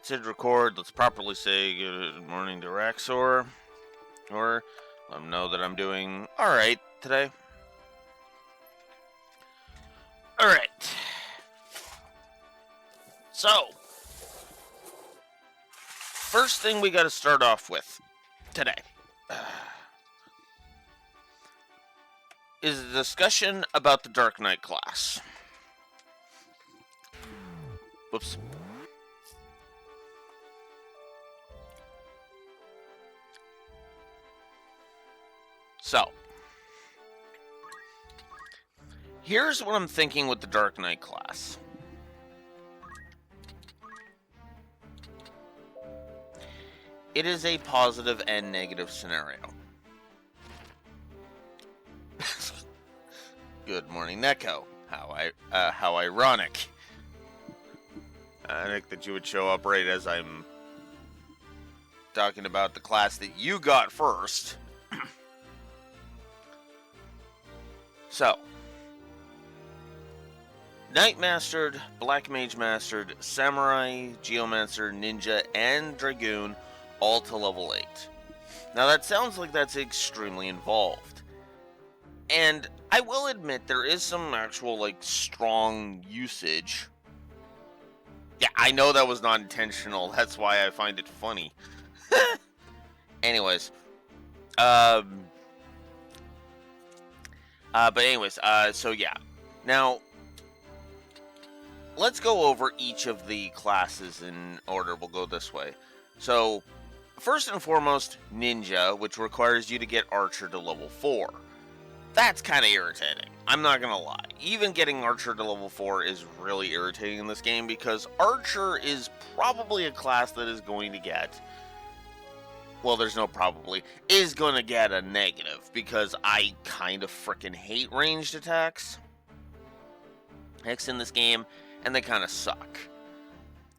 Let's hit record. Let's properly say good morning to Raxor. Or let him know that I'm doing alright today. Alright. So, first thing we gotta start off with today is a discussion about the Dark Knight class. Whoops. So, here's what I'm thinking with the Dark Knight class. It is a positive and negative scenario. Good morning, Neko. How ironic. I think that you would show up right as I'm talking about the class that you got first. So, Knight Mastered, Black Mage Mastered, Samurai, Geomancer, Ninja, and Dragoon all to level 8. Now that sounds like that's extremely involved. And I will admit there is some actual, strong usage. Yeah, I know that was not intentional. That's why I find it funny. Anyways. So yeah. Now, let's go over each of the classes in order. We'll go this way. So, first and foremost, Ninja, which requires you to get Archer to level 4. That's kind of irritating. I'm not going to lie. Even getting Archer to level 4 is really irritating in this game because Archer is probably a class that is going to get... Well, there's no probably. Is going to get a negative because I kind of freaking hate ranged attacks in this game, and they kind of suck.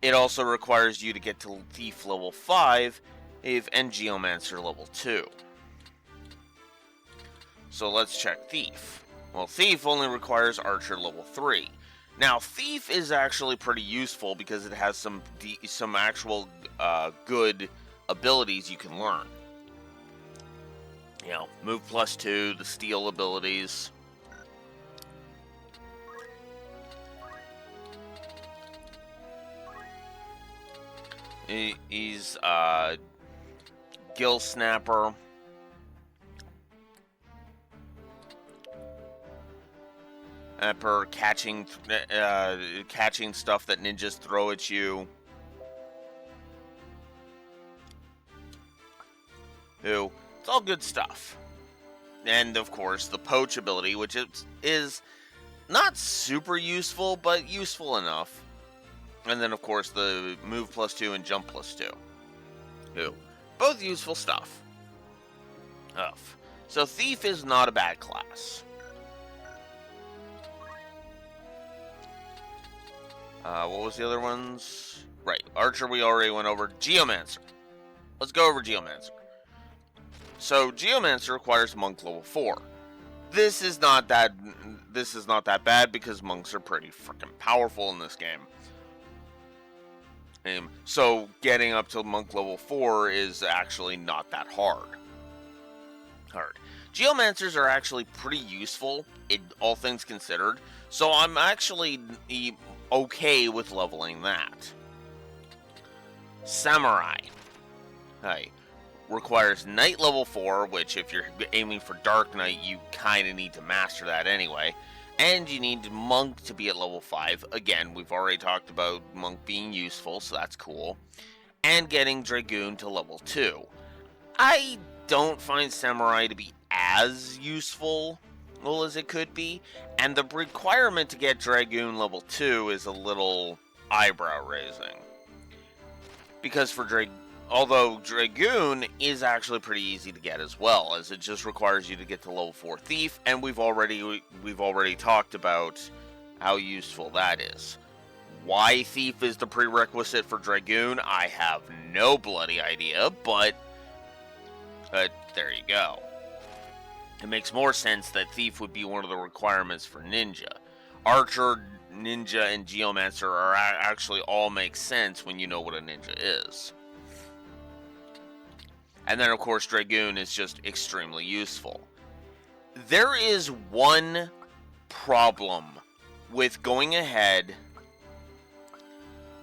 It also requires you to get to Thief level 5 and Geomancer level 2. So let's check Thief. Well, Thief only requires Archer level 3. Now, Thief is actually pretty useful because it has some actual good abilities you can learn. You know, move +2, the steal abilities. He's Gill Snapper. For catching stuff that ninjas throw at you. It's all good stuff. And of course, the poach ability, which is not super useful, but useful enough. And then, of course, the move +2 and jump +2. Both useful stuff. So Thief is not a bad class. What was the other ones? Right, Archer we already went over. Geomancer. Let's go over Geomancer. So Geomancer requires Monk level 4. This is not that bad because monks are pretty freaking powerful in this game. So getting up to Monk level 4 is actually not that hard. Geomancers are actually pretty useful, all things considered. So I'm actually okay with leveling that. Samurai. Requires Knight level 4, which if you're aiming for Dark Knight, you kind of need to master that anyway. And you need Monk to be at level 5. Again, we've already talked about Monk being useful, so that's cool. And getting Dragoon to level 2. I don't find Samurai to be as useful as it could be. And the requirement to get Dragoon level 2 is a little eyebrow raising. Because although Dragoon is actually pretty easy to get as well, as it just requires you to get to level 4 Thief, and we've already talked about how useful that is. Why Thief is the prerequisite for Dragoon, I have no bloody idea, but there you go. It makes more sense that Thief would be one of the requirements for Ninja. Archer Ninja and Geomancer are actually all make sense when you know what a ninja is. And then, of course, Dragoon is just extremely useful. There is one problem with going ahead,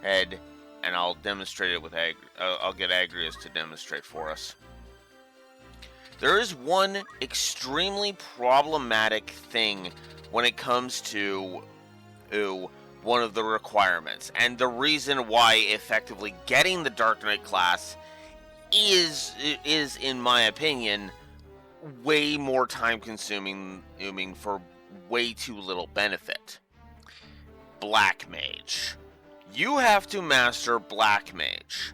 and I'll demonstrate it with I'll get Agrias to demonstrate for us. There is one extremely problematic thing when it comes to one of the requirements, and the reason why effectively getting the Dark Knight class is in my opinion way more time consuming for way too little benefit. Black Mage. You have to master Black Mage.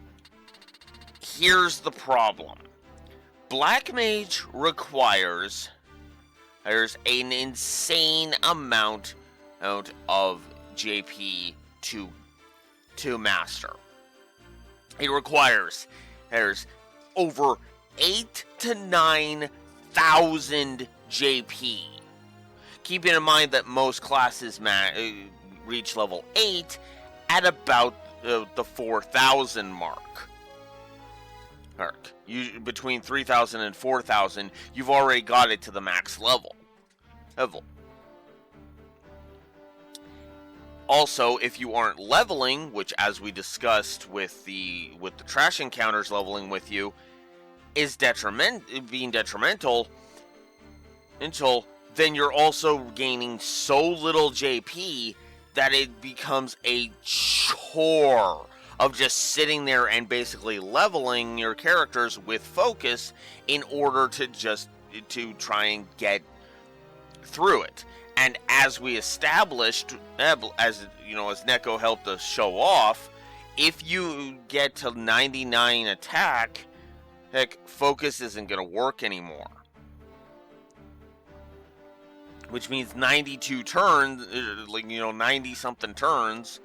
Here's the problem. Black Mage requires there's an insane amount of JP to master. It requires there's over 8,000 to 9,000 JP. Keeping in mind that most classes reach level 8 at about the 4,000 mark. Between 3,000 and 4,000, you've already got it to the max level. Also, if you aren't leveling, which as we discussed with the trash encounters leveling with you, is being detrimental, then you're also gaining so little JP that it becomes a chore of just sitting there and basically leveling your characters with focus in order to try and get through it. And as we established, as Neko helped us show off, if you get to 99 attack, heck, focus isn't going to work anymore. Which means 92 turns, 90-something turns.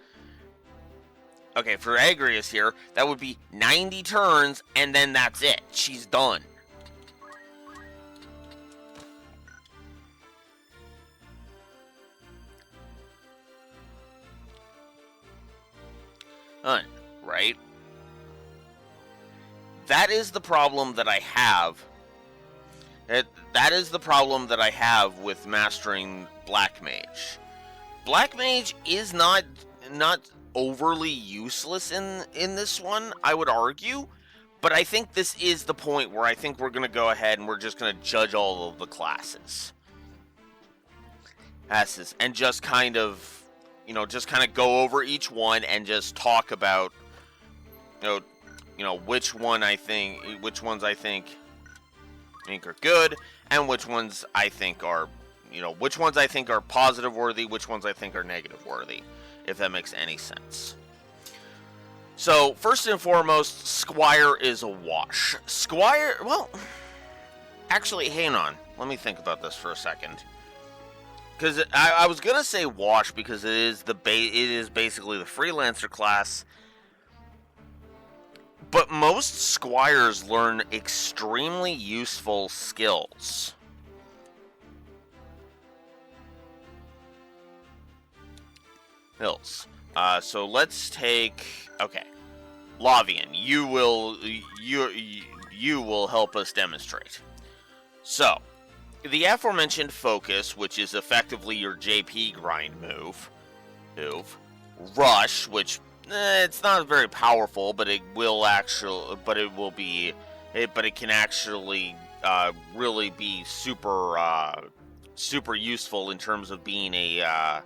Okay, for Agrias here, that would be 90 turns, and then that's it. She's done. Right? That is the problem that I have. That is the problem that I have with mastering Black Mage. Black Mage is not overly useless in this one, I would argue, but I think this is the point where I think we're going to go ahead and we're just going to judge all of the classes. And just kind of go over each one and just talk about which ones I think are good, and which ones I think are positive worthy, which ones I think are negative worthy, if that makes any sense. So, first and foremost, Squire is a wash. Squire, well, actually, hang on. Let me think about this for a second. Because I was gonna say wash because it is basically the freelancer class. But most squires learn extremely useful skills. So let's take, okay, Lavian. You will help us demonstrate. So, the aforementioned focus, which is effectively your JP grind move. Rush, which it's not very powerful, but it can actually really be super useful in terms of being a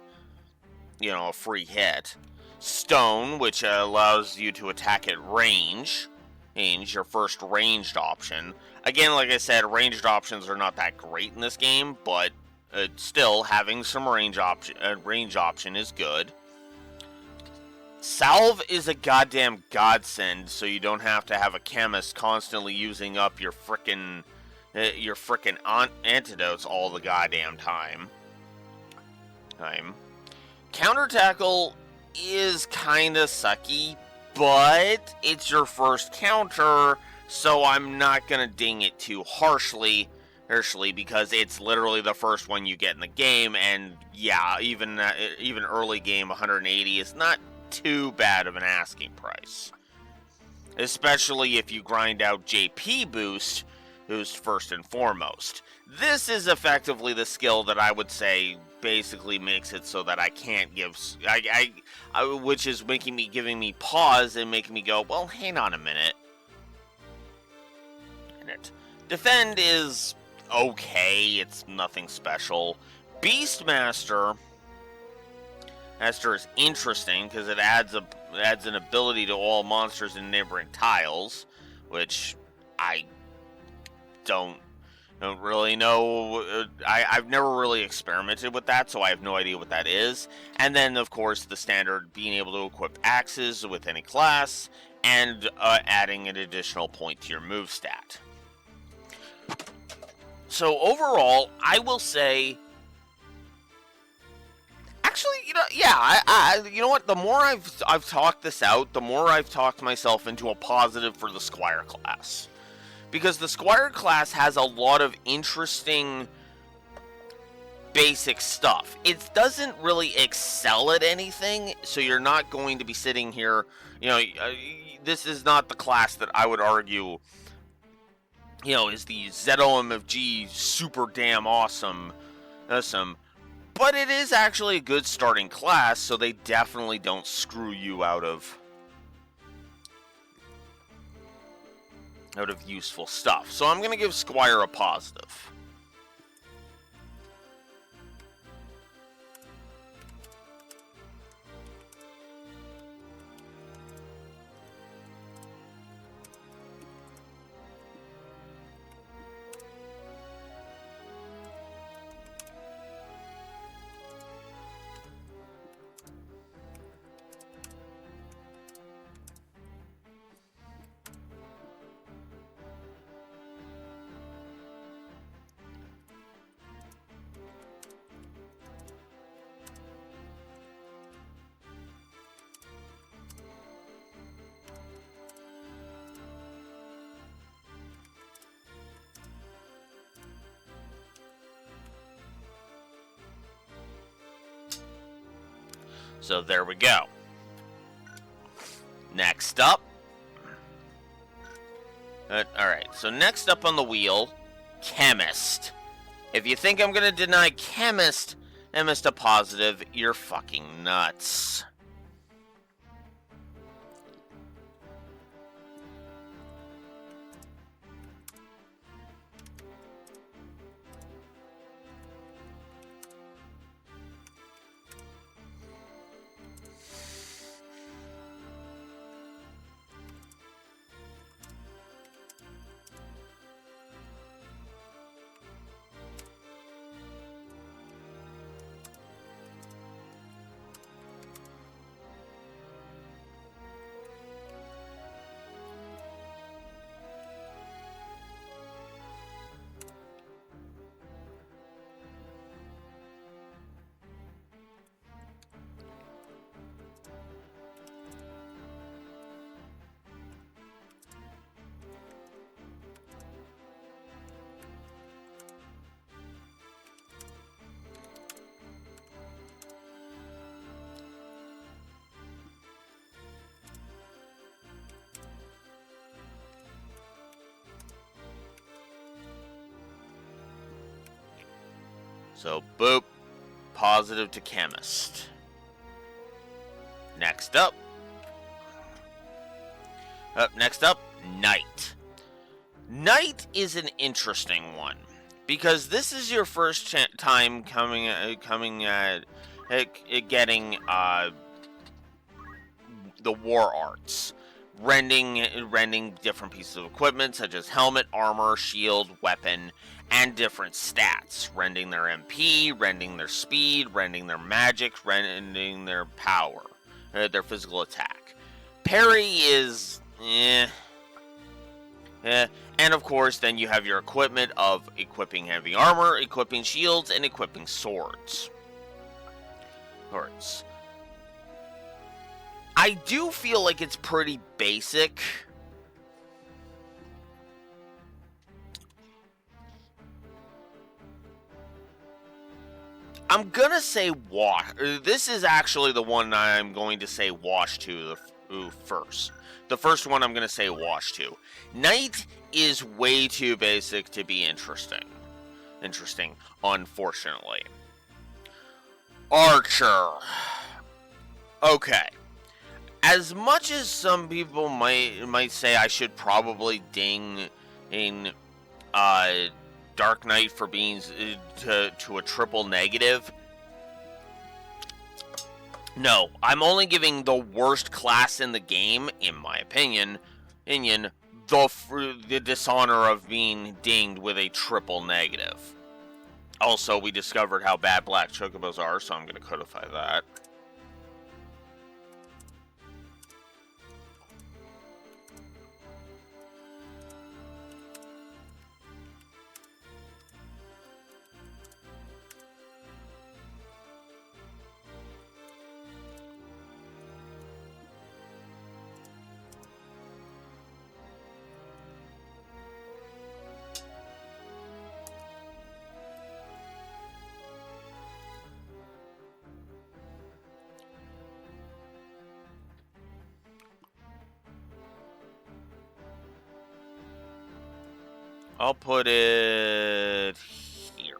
free hit. Stone, which allows you to attack at range, your first ranged option. Again, like I said, ranged options are not that great in this game, but still having some range option is good. Salve is a goddamn godsend, so you don't have to have a chemist constantly using up your frickin' antidotes all the goddamn time. Counter tackle is kinda sucky, but it's your first counter, so I'm not gonna ding it too harshly Hershey, because it's literally the first one you get in the game, and yeah, even early game 180 is not too bad of an asking price. Especially if you grind out JP Boost, who's first and foremost. This is effectively the skill that I would say basically makes it so that I can't give, which is giving me pause and making me go, well, hang on a minute. Defend is okay, it's nothing special. Beastmaster is interesting because it adds an ability to all monsters in neighboring tiles, which I don't really know. I've never really experimented with that, so I have no idea what that is. And then, of course, the standard being able to equip axes with any class and adding an additional point to your move stat. So overall, I will say, actually, you know what? The more I've talked this out, the more I've talked myself into a positive for the Squire class, because the Squire class has a lot of interesting basic stuff. It doesn't really excel at anything, so you're not going to be sitting here. This is not the class that I would argue, is the ZOMFG super damn awesome, but it is actually a good starting class, so they definitely don't screw you out of useful stuff. So I'm going to give Squire a positive. So there we go. Next up. Alright, so next up on the wheel, Chemist. If you think I'm going to deny Chemist a positive, you're fucking nuts. So, boop, positive to Chemist. Next up, Knight. Knight is an interesting one, because this is your first time getting the war arts. Rending different pieces of equipment such as helmet, armor, shield, weapon, and different stats. Rending their MP, rending their speed, rending their magic, rending their power, their physical attack. Parry is and of course then you have your equipment of equipping heavy armor, equipping shields, and equipping swords. I do feel like it's pretty basic. I'm gonna say wash. This is actually the one I'm going to say wash to first. The first one I'm gonna say wash to. Knight is way too basic to be interesting. Unfortunately. Archer. Okay. As much as some people might say I should probably ding in Dark Knight for being to a triple negative, no, I'm only giving the worst class in the game, in my opinion, the dishonor of being dinged with a triple negative. Also, we discovered how bad black chocobos are, so I'm going to codify that. I'll put it here.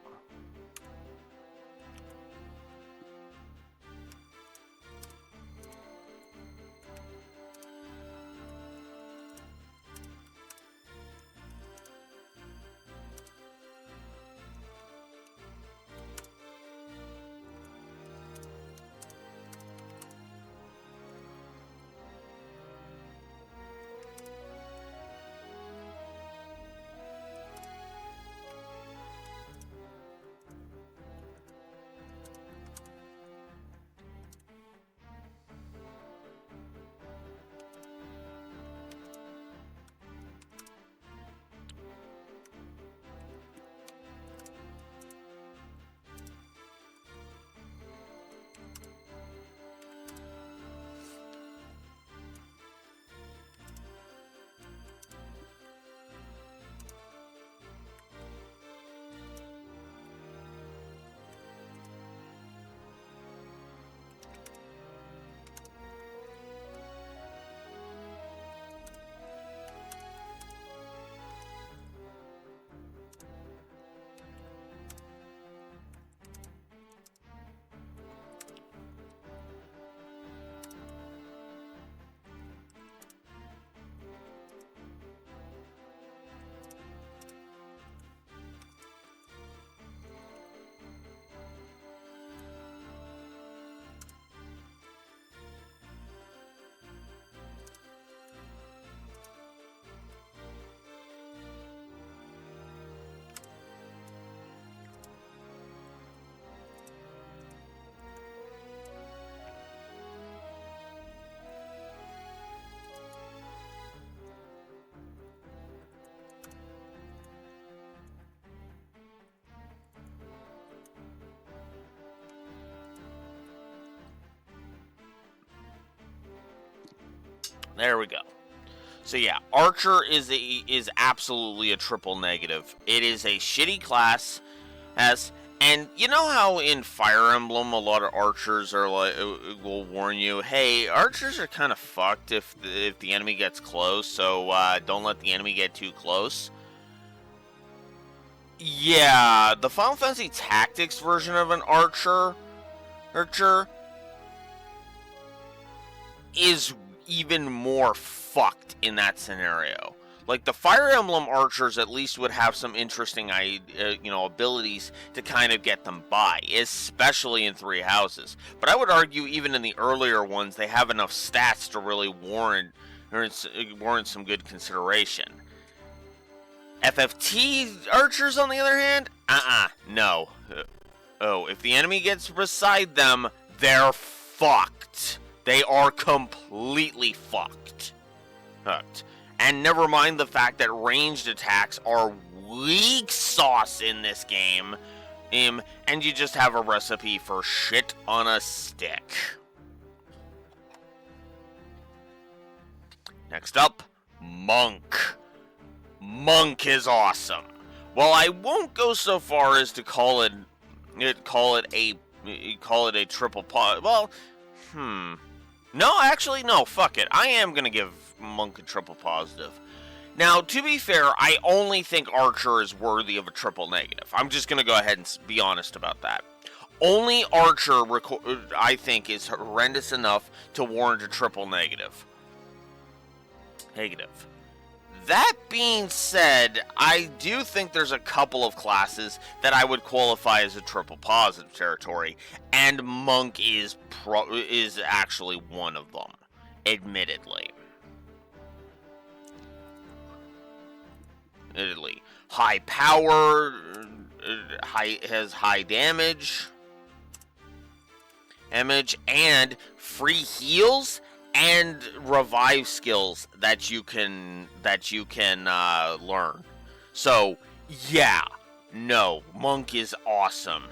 There we go. So yeah, Archer is absolutely a triple negative. It is a shitty class, and you know how in Fire Emblem a lot of archers are like will warn you, hey, archers are kind of fucked if the enemy gets close, so don't let the enemy get too close. Yeah, the Final Fantasy Tactics version of an archer is even more fucked in that scenario. Like, the Fire Emblem archers at least would have some interesting, abilities to kind of get them by, especially in Three Houses. But I would argue even in the earlier ones, they have enough stats to really warrant some good consideration. FFT archers, on the other hand, no. If the enemy gets beside them, they're fucked. They are completely fucked. And never mind the fact that ranged attacks are weak sauce in this game, and you just have a recipe for shit on a stick. Next up, Monk. Monk is awesome. While I won't go so far as to call it a you call it a triple pause. Well, no, actually, no. Fuck it. I am gonna give Monk a triple positive. Now, to be fair, I only think Archer is worthy of a triple negative. I'm just gonna go ahead and be honest about that. Only Archer, I think, is horrendous enough to warrant a triple negative. Negative. That being said, I do think there's a couple of classes that I would qualify as a triple positive territory, and Monk is actually one of them, admittedly. High power, has high damage, and free heals and revive skills that you can learn. So yeah, no, Monk is awesome.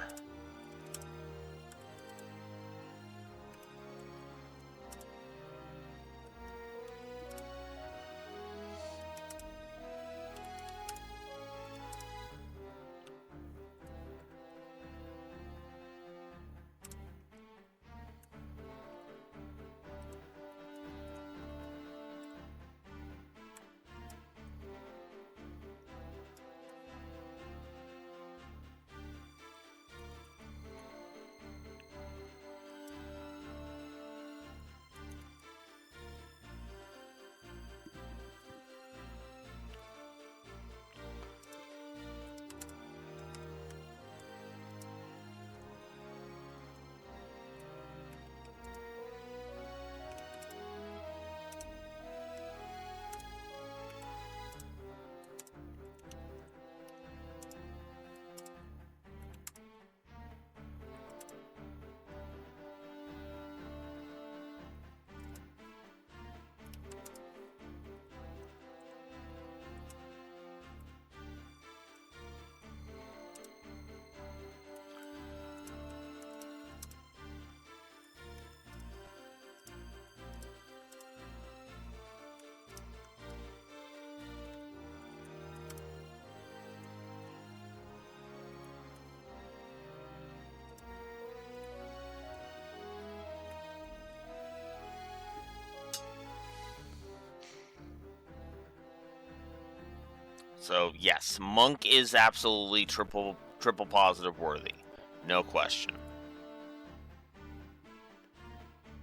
So yes, Monk is absolutely triple positive worthy. No question.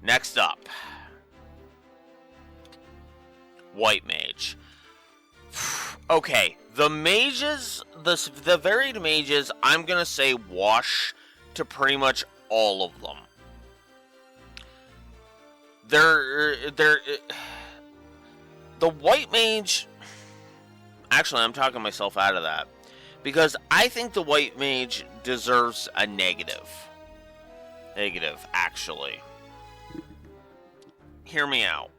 Next up, White Mage. Okay, the mages, the varied mages, I'm gonna say wash to pretty much all of them. The White Mage. Actually, I'm talking myself out of that. Because I think the White Mage deserves a negative. Negative, actually. Hear me out.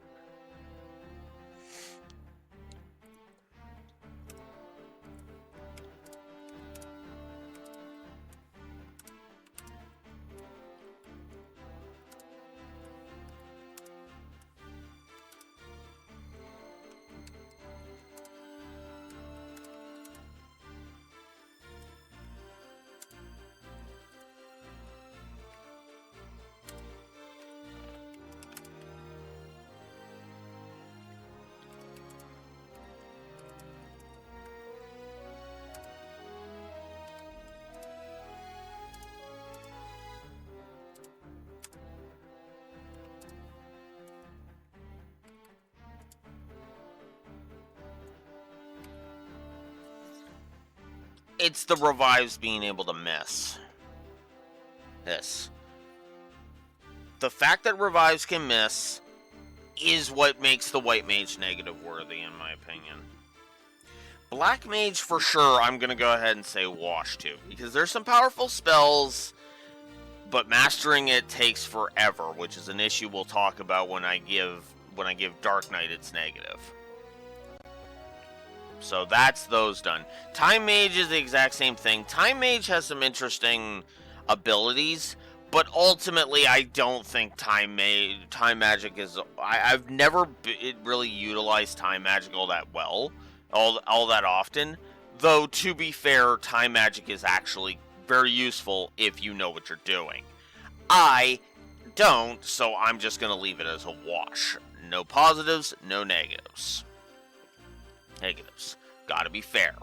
It's the revives being able to miss. This. The fact that revives can miss is what makes the White Mage negative worthy, in my opinion. Black Mage, for sure, I'm going to go ahead and say wash to. Because there's some powerful spells, but mastering it takes forever, which is an issue we'll talk about when I give Dark Knight its negative. So that's those done. Time Mage is the exact same thing. Time Mage has some interesting abilities, but ultimately I don't think Time Magic is... I've never really utilized Time Magic all that well, all that often. Though, to be fair, Time Magic is actually very useful if you know what you're doing. I don't, so I'm just going to leave it as a wash. No positives, no negatives. Negatives. Gotta be fair.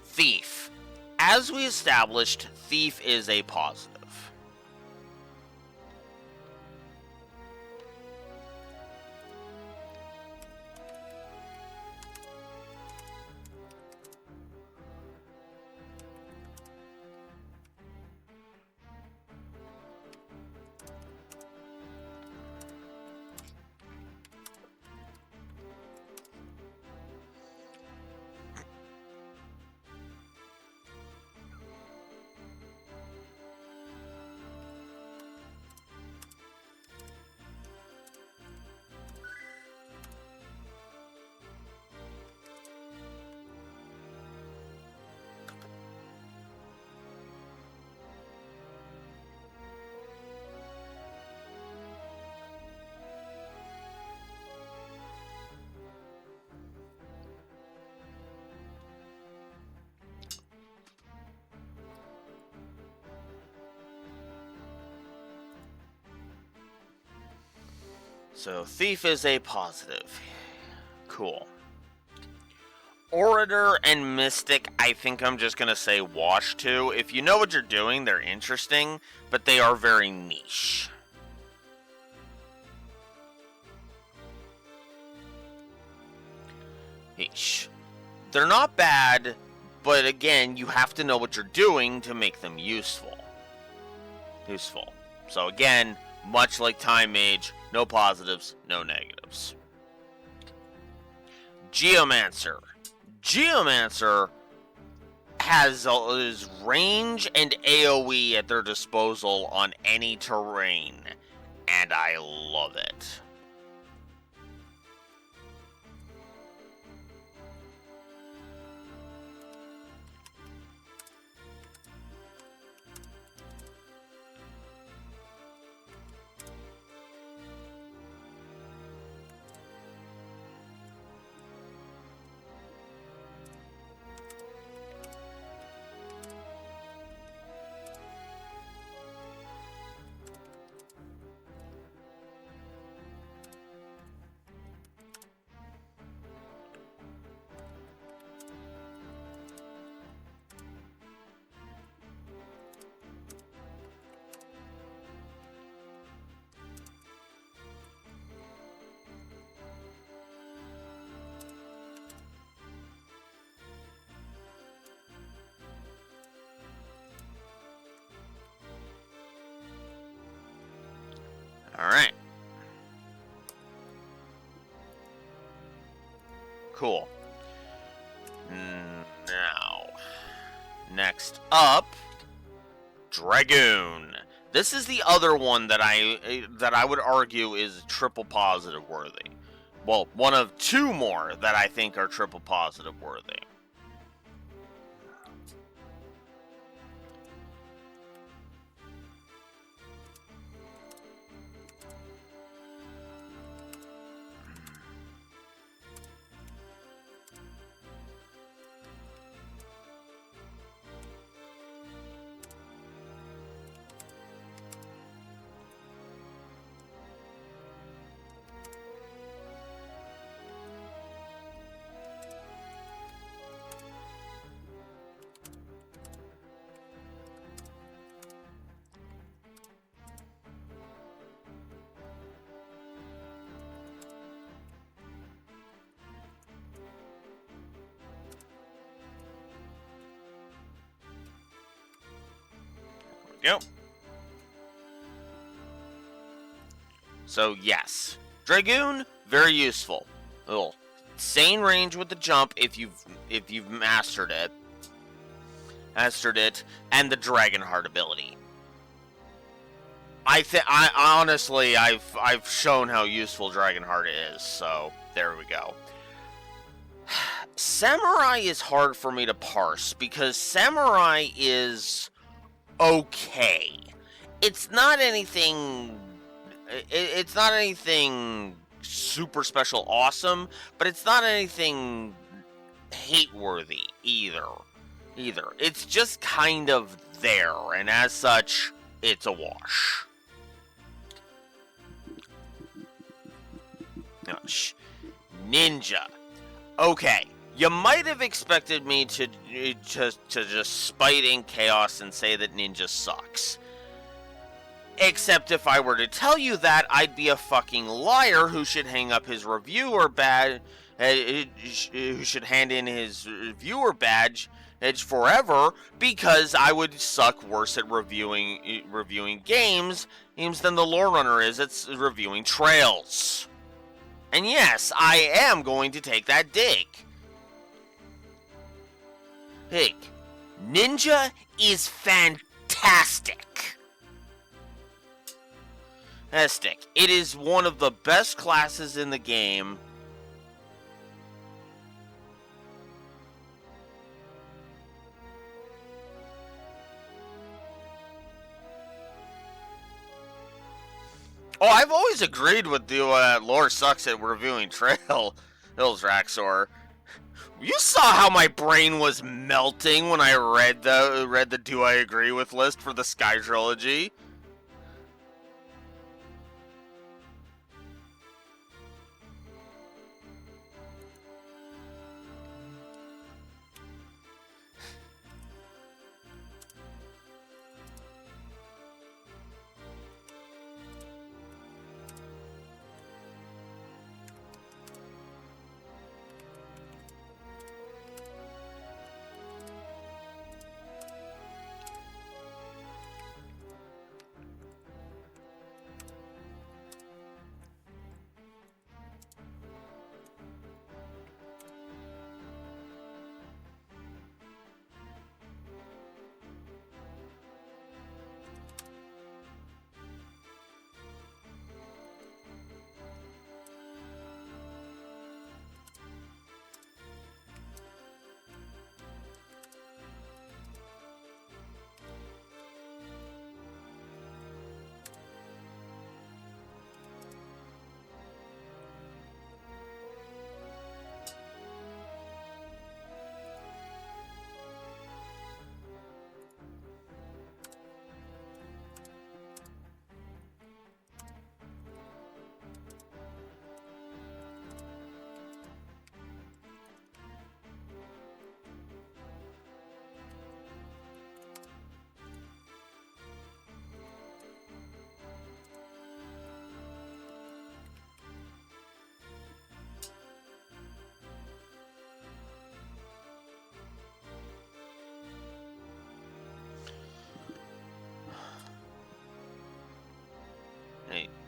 Thief. As we established, Thief is a positive. So Thief is a positive. Cool. Orator and Mystic, I think I'm just going to say wash too. If you know what you're doing, they're interesting, but they are very niche. Niche. They're not bad, but again, you have to know what you're doing to make them useful. So again, much like Time Mage, no positives, no negatives. Geomancer. Geomancer has range and AoE at their disposal on any terrain, and I love it. Alright. Cool. Now, next up, Dragoon. This is the other one that I would argue is triple positive worthy. Well, one of two more that I think are triple positive worthy. Yep. So yes, Dragoon, very useful. Little insane range with the jump if you've mastered it, and the Dragonheart ability. I honestly I've shown how useful Dragonheart is, so there we go. Samurai is hard for me to parse because Samurai is okay. It's not anything super special awesome, but it's not anything hate worthy either. It's just kind of there, and as such, it's a wash. Ninja. Okay, you might have expected me to just spite in chaos and say that Ninja sucks. Except if I were to tell you that, I'd be a fucking liar who should hang up his reviewer badge, who should hand in his reviewer badge forever, because I would suck worse at reviewing games than the Lore Runner is at reviewing trails. And yes, I am going to take that dig. Ninja is fantastic. It is one of the best classes in the game. Oh, I've always agreed with you that Lore sucks at reviewing Trails, Raxor. You saw how my brain was melting when I read the Do I Agree With list for the Sky Trilogy.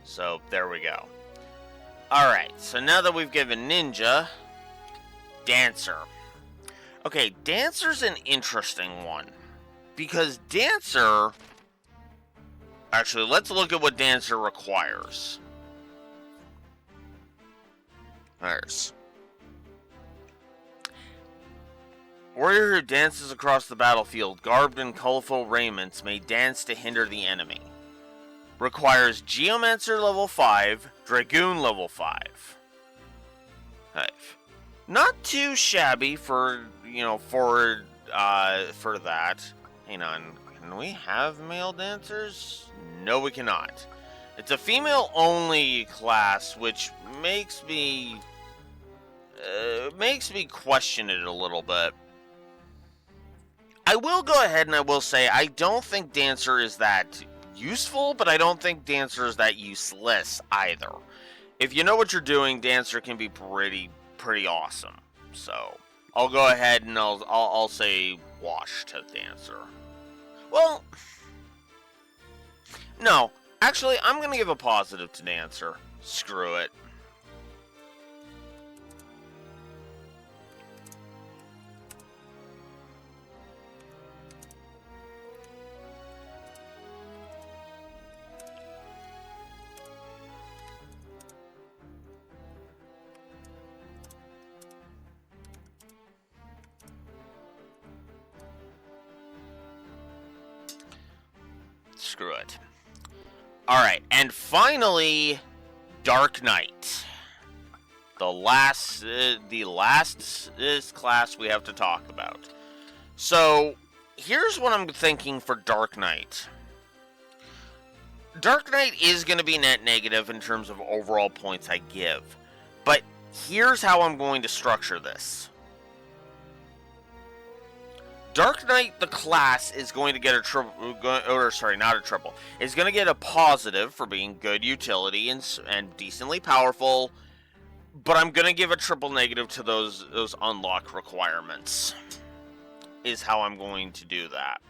So, there we go. Alright, so now that we've given Ninja, Dancer. Okay, Dancer's an interesting one. Because Dancer... Actually, let's look at what Dancer requires. Warrior who dances across the battlefield, garbed in colorful raiments, may dance to hinder the enemy. Requires Geomancer level 5, Dragoon level 5. Not too shabby for that. Hang on, can we have male dancers? No, we cannot. It's a female-only class, which makes me question it a little bit. I will go ahead and I will say I don't think Dancer is that useful, but I don't think Dancer is that useless either. If you know what you're doing, Dancer can be pretty awesome. So I'll go ahead and I'll say wash to Dancer. Well, no, actually I'm gonna give a positive to Dancer. Screw it. Screw it. Alright, and finally, Dark Knight. The last class we have to talk about. So, here's what I'm thinking for Dark Knight. Dark Knight is going to be net negative in terms of overall points I give. But here's how I'm going to structure this. Dark Knight, the class, is going to get a triple, or sorry, not a triple, is going to get a positive for being good utility and decently powerful, but I'm going to give a triple negative to those unlock requirements, is how I'm going to do that.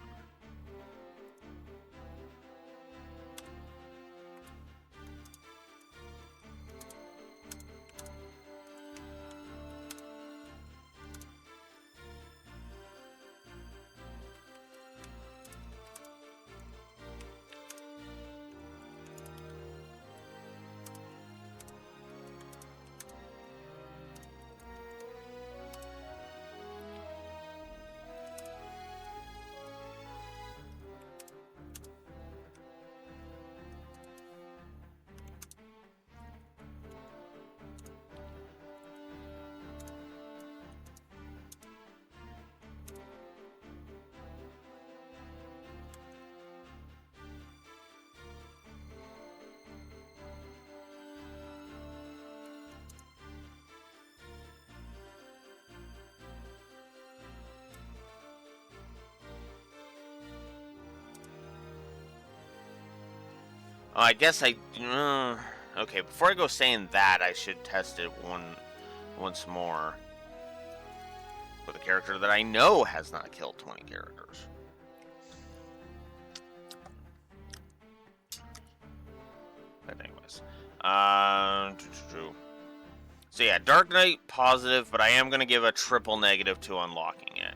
I guess I... okay, before I go saying that, I should test it once more. With a character that I know has not killed 20 characters. But anyways. So yeah, Dark Knight, positive, but I am going to give a triple negative to unlocking it.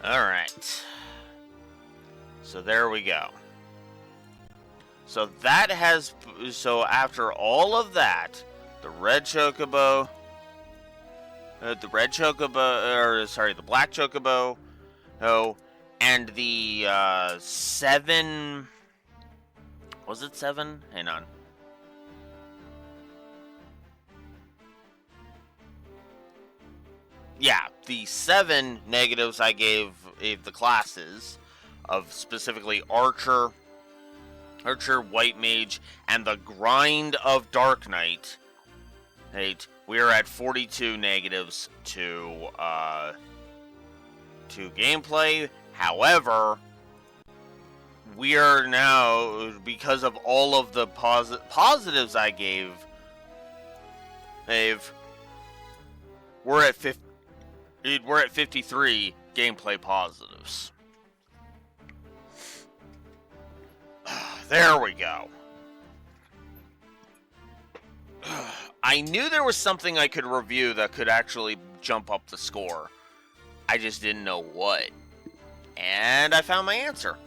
Alright. So there we go. So that has... So after all of that, the red chocobo... the black chocobo... Oh, and the 7... Was it 7? Hang on. Yeah, the 7 negatives I gave the classes of specifically Archer, White Mage, and the grind of Dark Knight. Right, we're at 42 negatives to gameplay. However, we are now, because of all of the positives I gave, we're at 53 gameplay positives. There we go. I knew there was something I could review that could actually jump up the score. I just didn't know what. And I found my answer.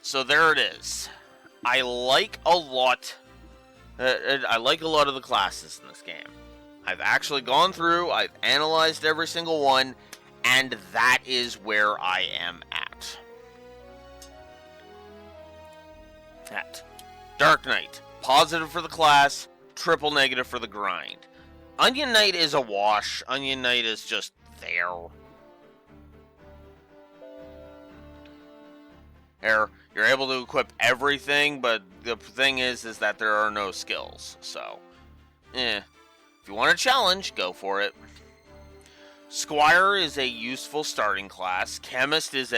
So there it is. I like a lot of the classes in this game. I've actually gone through, I've analyzed every single one, and that is where I am at. Dark Knight, positive for the class, triple negative for the grind. Onion Knight is a wash. Onion Knight is just there. You're able to equip everything, but the thing is that there are no skills. So, if you want a challenge, go for it. Squire is a useful starting class. Chemist is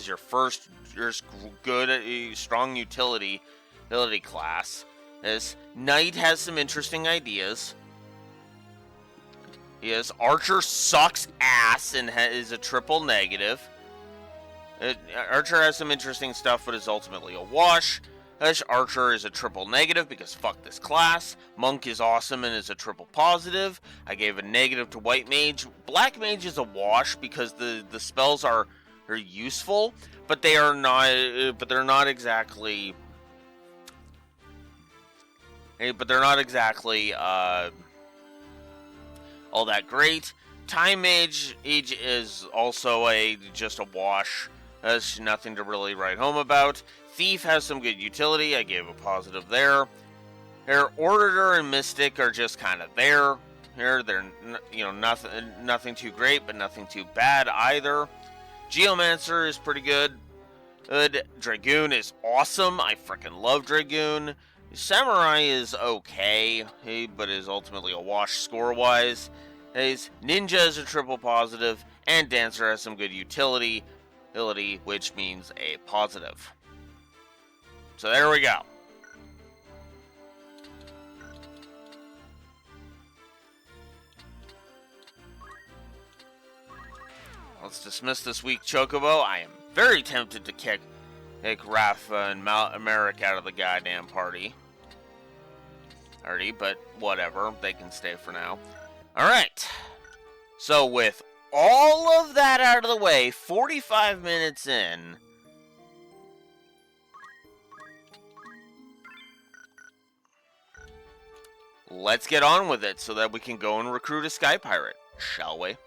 your first good, strong utility class. This Knight has some interesting ideas. Yes, Archer sucks ass and is a triple negative. Archer has some interesting stuff, but is ultimately a wash. Archer is a triple negative because fuck this class. Monk is awesome and is a triple positive. I gave a negative to White Mage. Black Mage is a wash because the spells are useful, but they are not. But they're not exactly. But they're not exactly all that great. Time Mage is also just a wash. There's nothing to really write home about. Thief has some good utility. I gave a positive there. Orator and Mystic are just kind of there. They're nothing too great, but nothing too bad either. Geomancer is pretty good. Dragoon is awesome. I freaking love Dragoon. Samurai is okay, but is ultimately a wash score-wise. Ninja is a triple positive, and Dancer has some good utility, which means a positive. So there we go. Let's dismiss this week Chocobo. I am very tempted to kick Rafa and Merrick out of the goddamn party. But whatever. They can stay for now. Alright. So with all of that out of the way, 45 minutes in, let's get on with it so that we can go and recruit a Sky Pirate, shall we?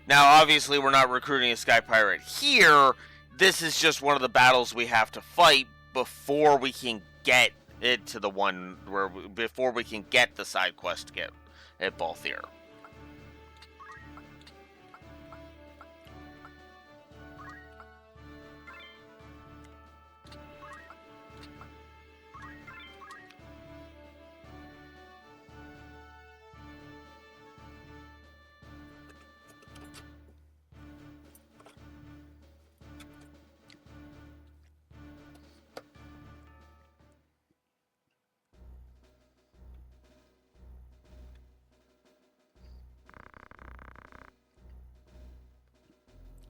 Now, obviously, we're not recruiting a Sky Pirate here. This is just one of the battles we have to fight before we can get it to the one before we can get the side quest to get at Balthier.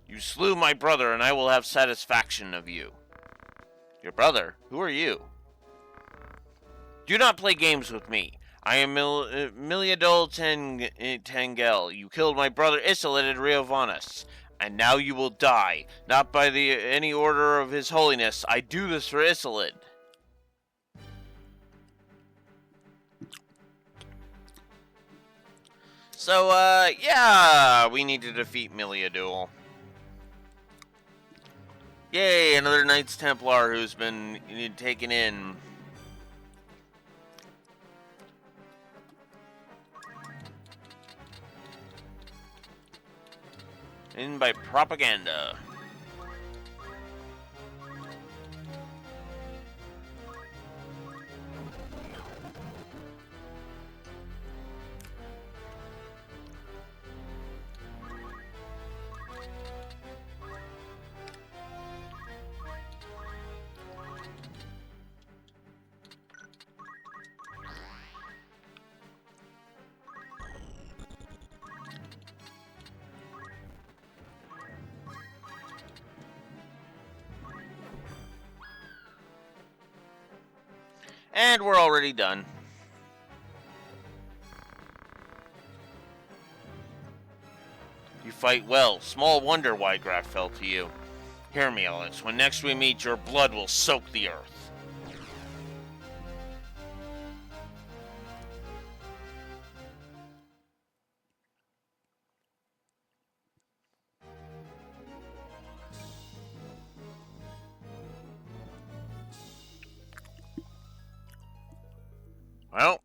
You slew my brother, and I will have satisfaction of you. Your brother? Who are you? Do not play games with me. I am Miliadol Tengel. You killed my brother Isolid at Riovanus, and now you will die. Not by any order of His Holiness. I do this for Isolid. So, yeah, we need to defeat Miliadul. Yay, another Knights Templar who's been taken in. In by propaganda. And we're already done. You fight well. Small wonder why Graf fell to you. Hear me, Alex. When next we meet, your blood will soak the earth. Well,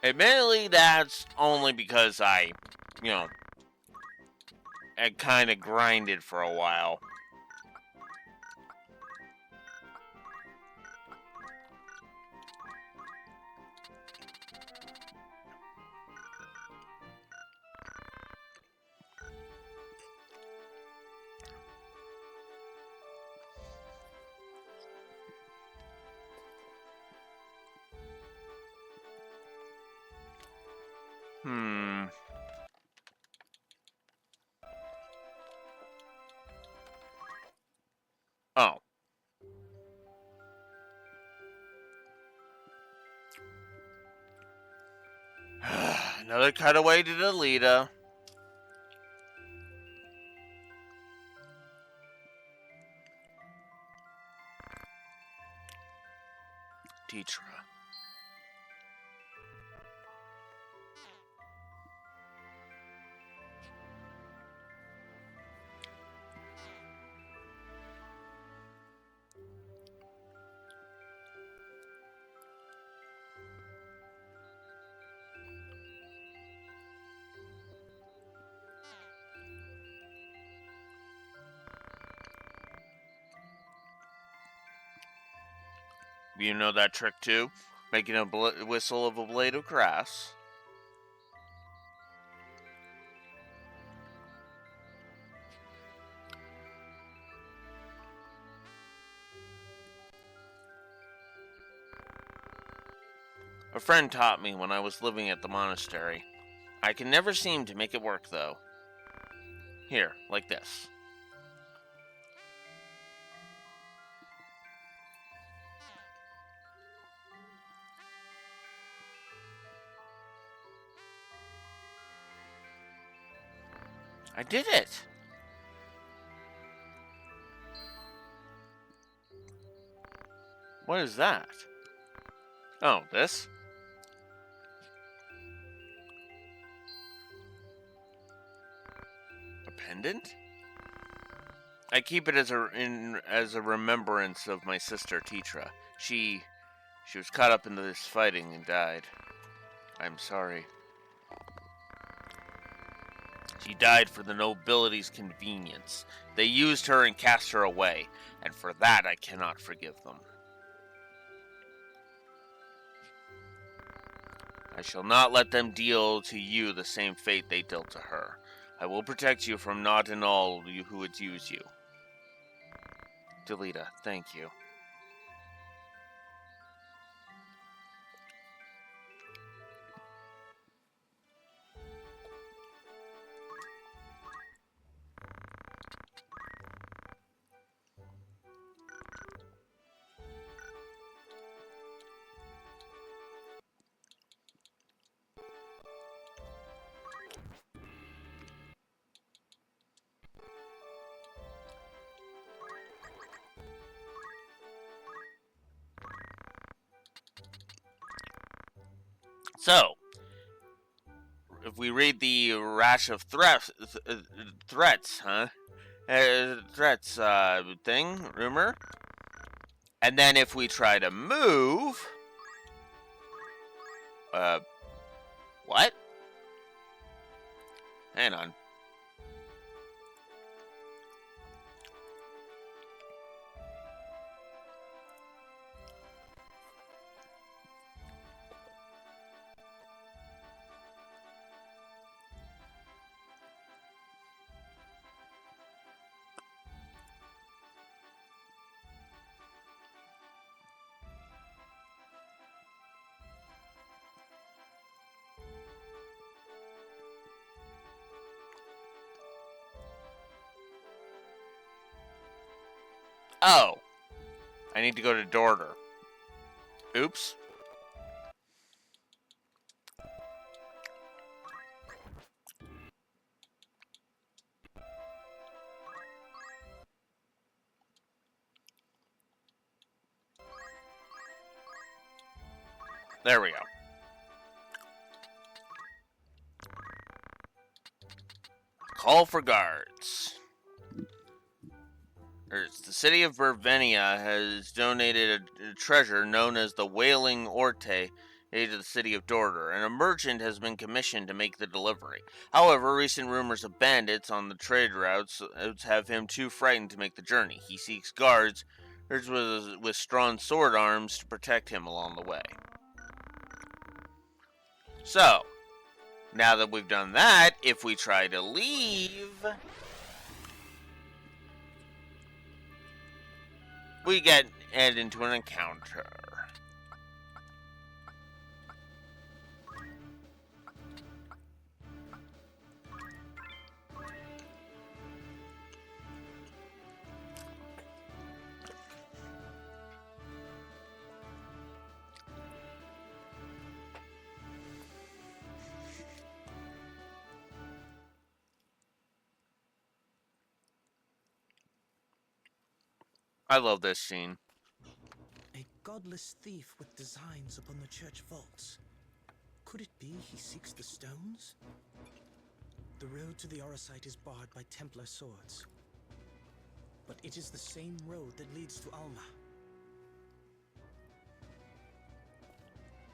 admittedly, that's only because I kind of grinded for a while. Oh. Another cutaway to Delita. Tetra. You know that trick too? Making a whistle of a blade of grass. A friend taught me when I was living at the monastery. I can never seem to make it work, though. Here, like this. I did it! What is that? Oh, this? A pendant? I keep it as a remembrance of my sister Tetra. She was caught up in this fighting and died. I'm sorry. She died for the nobility's convenience. They used her and cast her away, and for that I cannot forgive them. I shall not let them deal to you the same fate they dealt to her. I will protect you from not and all who would use you. Delita, thank you. So, if we read the rash of threats, thing, rumor, and then if we try to move, what? Hang on. Oh, I need to go to Dorter. Oops. There we go. Call for guards. The city of Bervenia has donated a treasure known as the Wailing Orte to the city of Dorter, and a merchant has been commissioned to make the delivery. However, recent rumors of bandits on the trade routes have him too frightened to make the journey. He seeks guards with strong sword arms to protect him along the way. So, now that we've done that, if we try to leave, we get added into an encounter. I love this scene. A godless thief with designs upon the church vaults. Could it be he seeks the stones? The road to the Orosite is barred by Templar swords. But it is the same road that leads to Alma.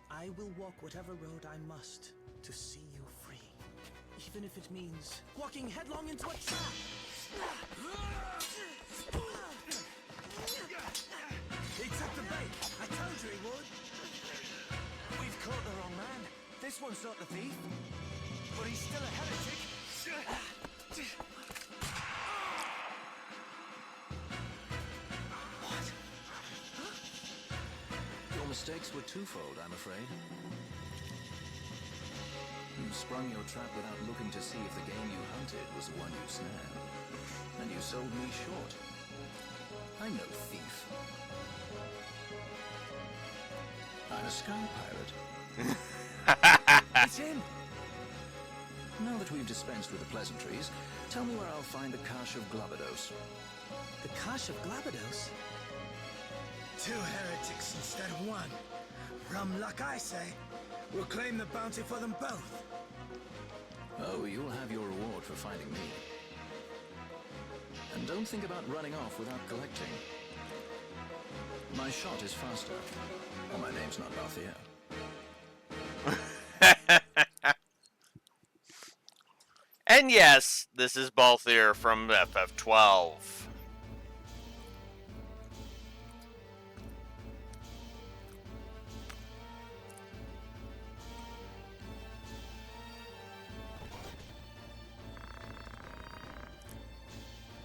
I will walk whatever road I must to see you free. Even if it means walking headlong into a trap! He took the bait. I told you he would. We've caught the wrong man. This one's not the thief, but he's still a heretic. What? Your mistakes were twofold, I'm afraid. You sprung your trap without looking to see if the game you hunted was the one you snared. And you sold me short. I'm no thief. I'm a scout pirate. It's him! Now that we've dispensed with the pleasantries, tell me where I'll find the Cache of Glabados. The Cache of Glabados? 2 heretics instead of 1. Rum luck, I say. We'll claim the bounty for them both. Oh, you'll have your reward for finding me. And don't think about running off without collecting. My shot is faster. And my name's not Balthier. And yes, this is Balthier from FF12.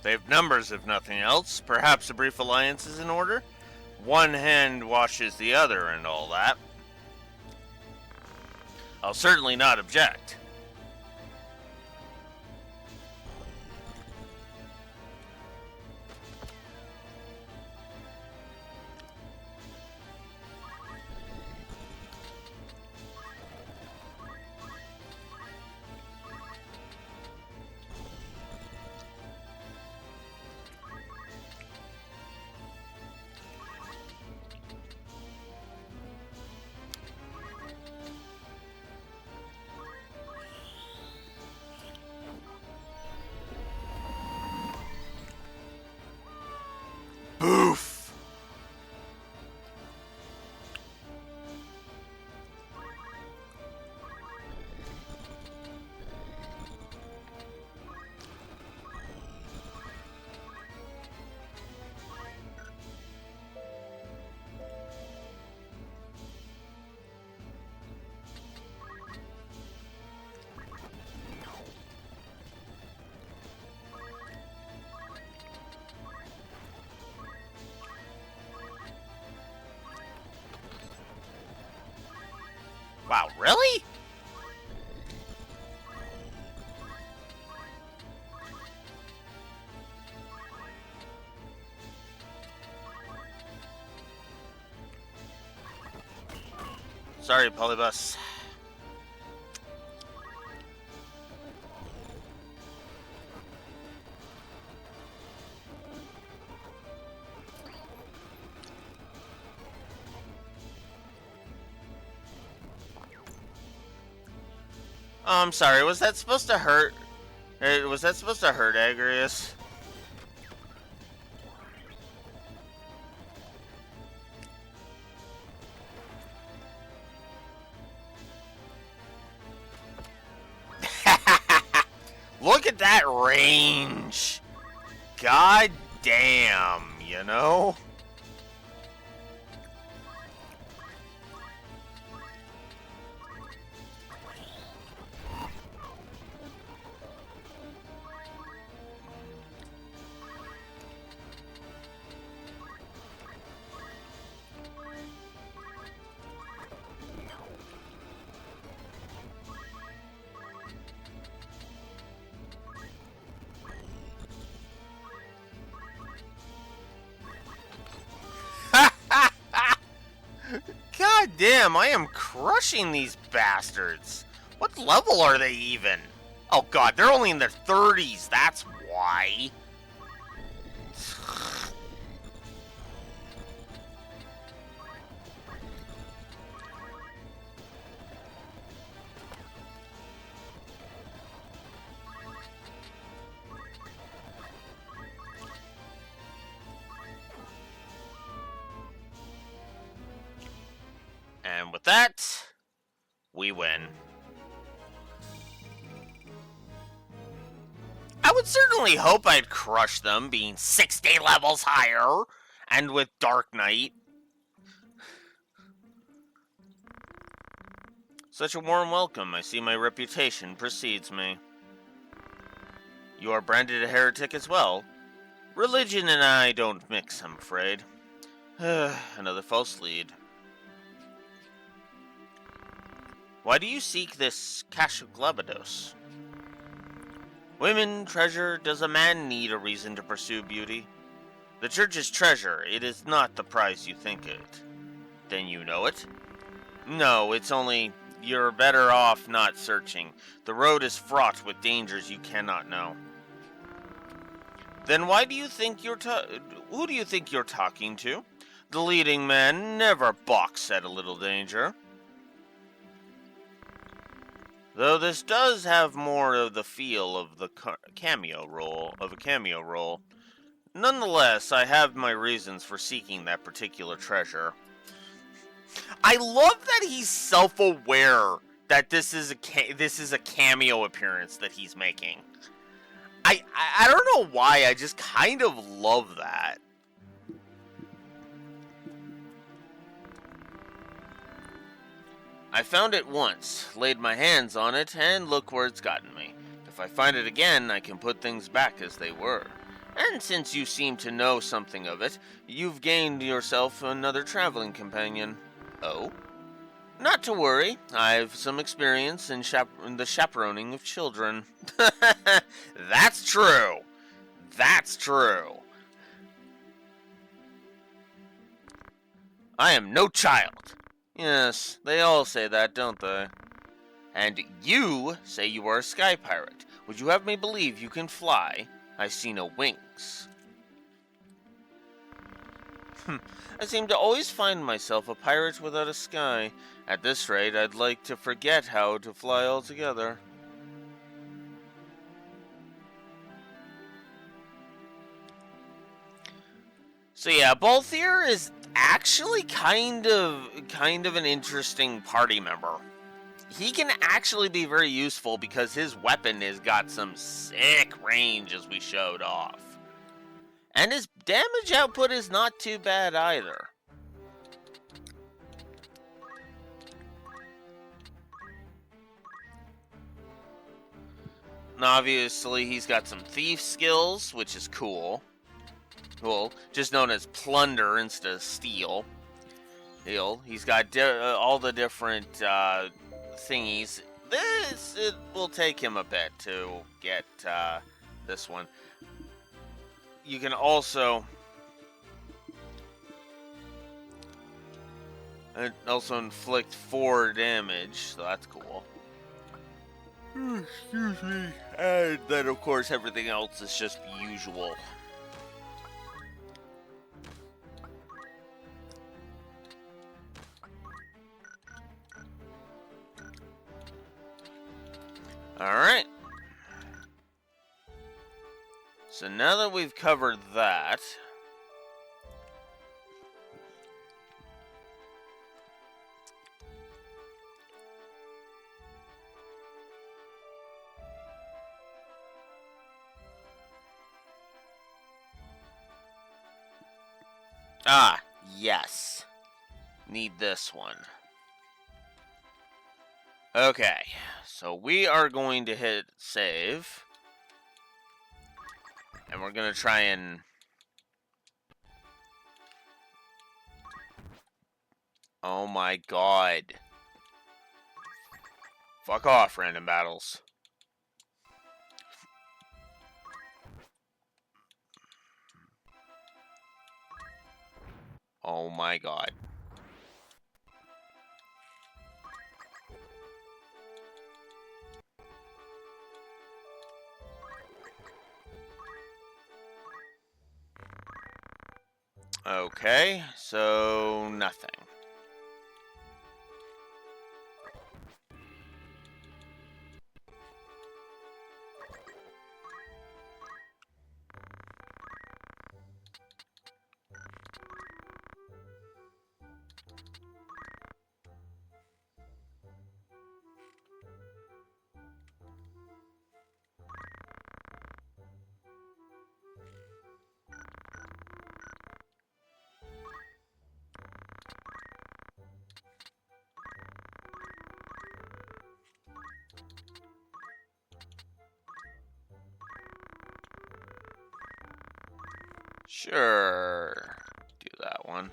They have numbers, if nothing else. Perhaps a brief alliance is in order. One hand washes the other and all that. I'll certainly not object. Really? Sorry, Polybus. Oh, I'm sorry. Was that supposed to hurt? Was that supposed to hurt, Agrius? Look at that range. God damn, you know? God damn, I am crushing these bastards. What level are they even? Oh god, they're only in their 30s, that's why. And with that, we win. I would certainly hope I'd crush them, being 60 levels higher, and with Dark Knight. Such a warm welcome. I see my reputation precedes me. You are branded a heretic as well. Religion and I don't mix, I'm afraid. Another false lead. Why do you seek this cache of Glabados? Women, treasure, does a man need a reason to pursue beauty? The church's treasure, it is not the prize you think it. Then you know it? No, it's only, you're better off not searching. The road is fraught with dangers you cannot know. Then why do you think who do you think you're talking to? The leading man never balks at a little danger. Though this does have more of the feel of the cameo role, nonetheless, I have my reasons for seeking that particular treasure. I love that he's self-aware that this is a cameo appearance that he's making. I don't know why, I just kind of love that. I found it once, laid my hands on it, and look where it's gotten me. If I find it again, I can put things back as they were. And since you seem to know something of it, you've gained yourself another traveling companion. Oh? Not to worry, I've some experience in the chaperoning of children. That's true. That's true. I am no child. Yes, they all say that, don't they? And you say you are a sky pirate. Would you have me believe you can fly? I see no wings. I seem to always find myself a pirate without a sky. At this rate, I'd like to forget how to fly altogether. So yeah, Balthier is actually kind of an interesting party member. He can actually be very useful because his weapon has got some sick range, as we showed off. And his damage output is not too bad either. And obviously, he's got some thief skills, which is cool. Cool, just known as plunder instead of steal. He's got all the different thingies. This it will take him a bit to get this one. You can also inflict 4 damage, so that's cool. Excuse me. And then, of course, everything else is just usual. Alright. So now that we've covered that, yes. Need this one. Okay, so we are going to hit save. And we're going to try and... Oh my god. Fuck off, random battles. Oh my god. Okay, so nothing. Sure. Do that one.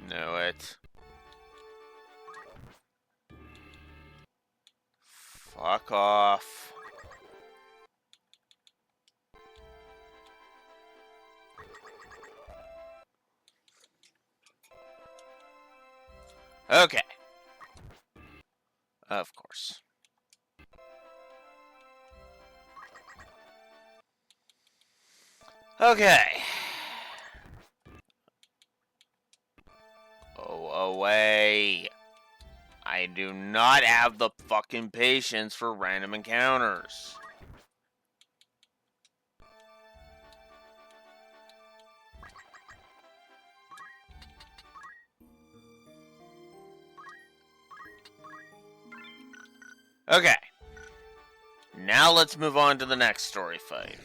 Know it. Fuck off. Okay. Of course. Okay. way. I do not have the fucking patience for random encounters. Okay. Now let's move on to the next story fight.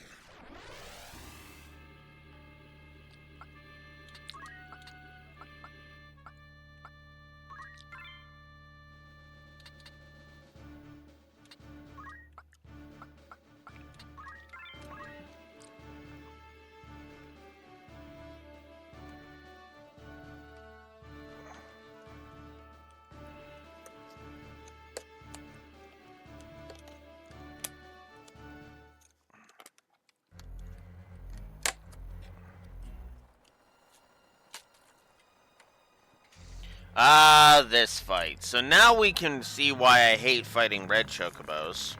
This fight. So now we can see why I hate fighting red chocobos.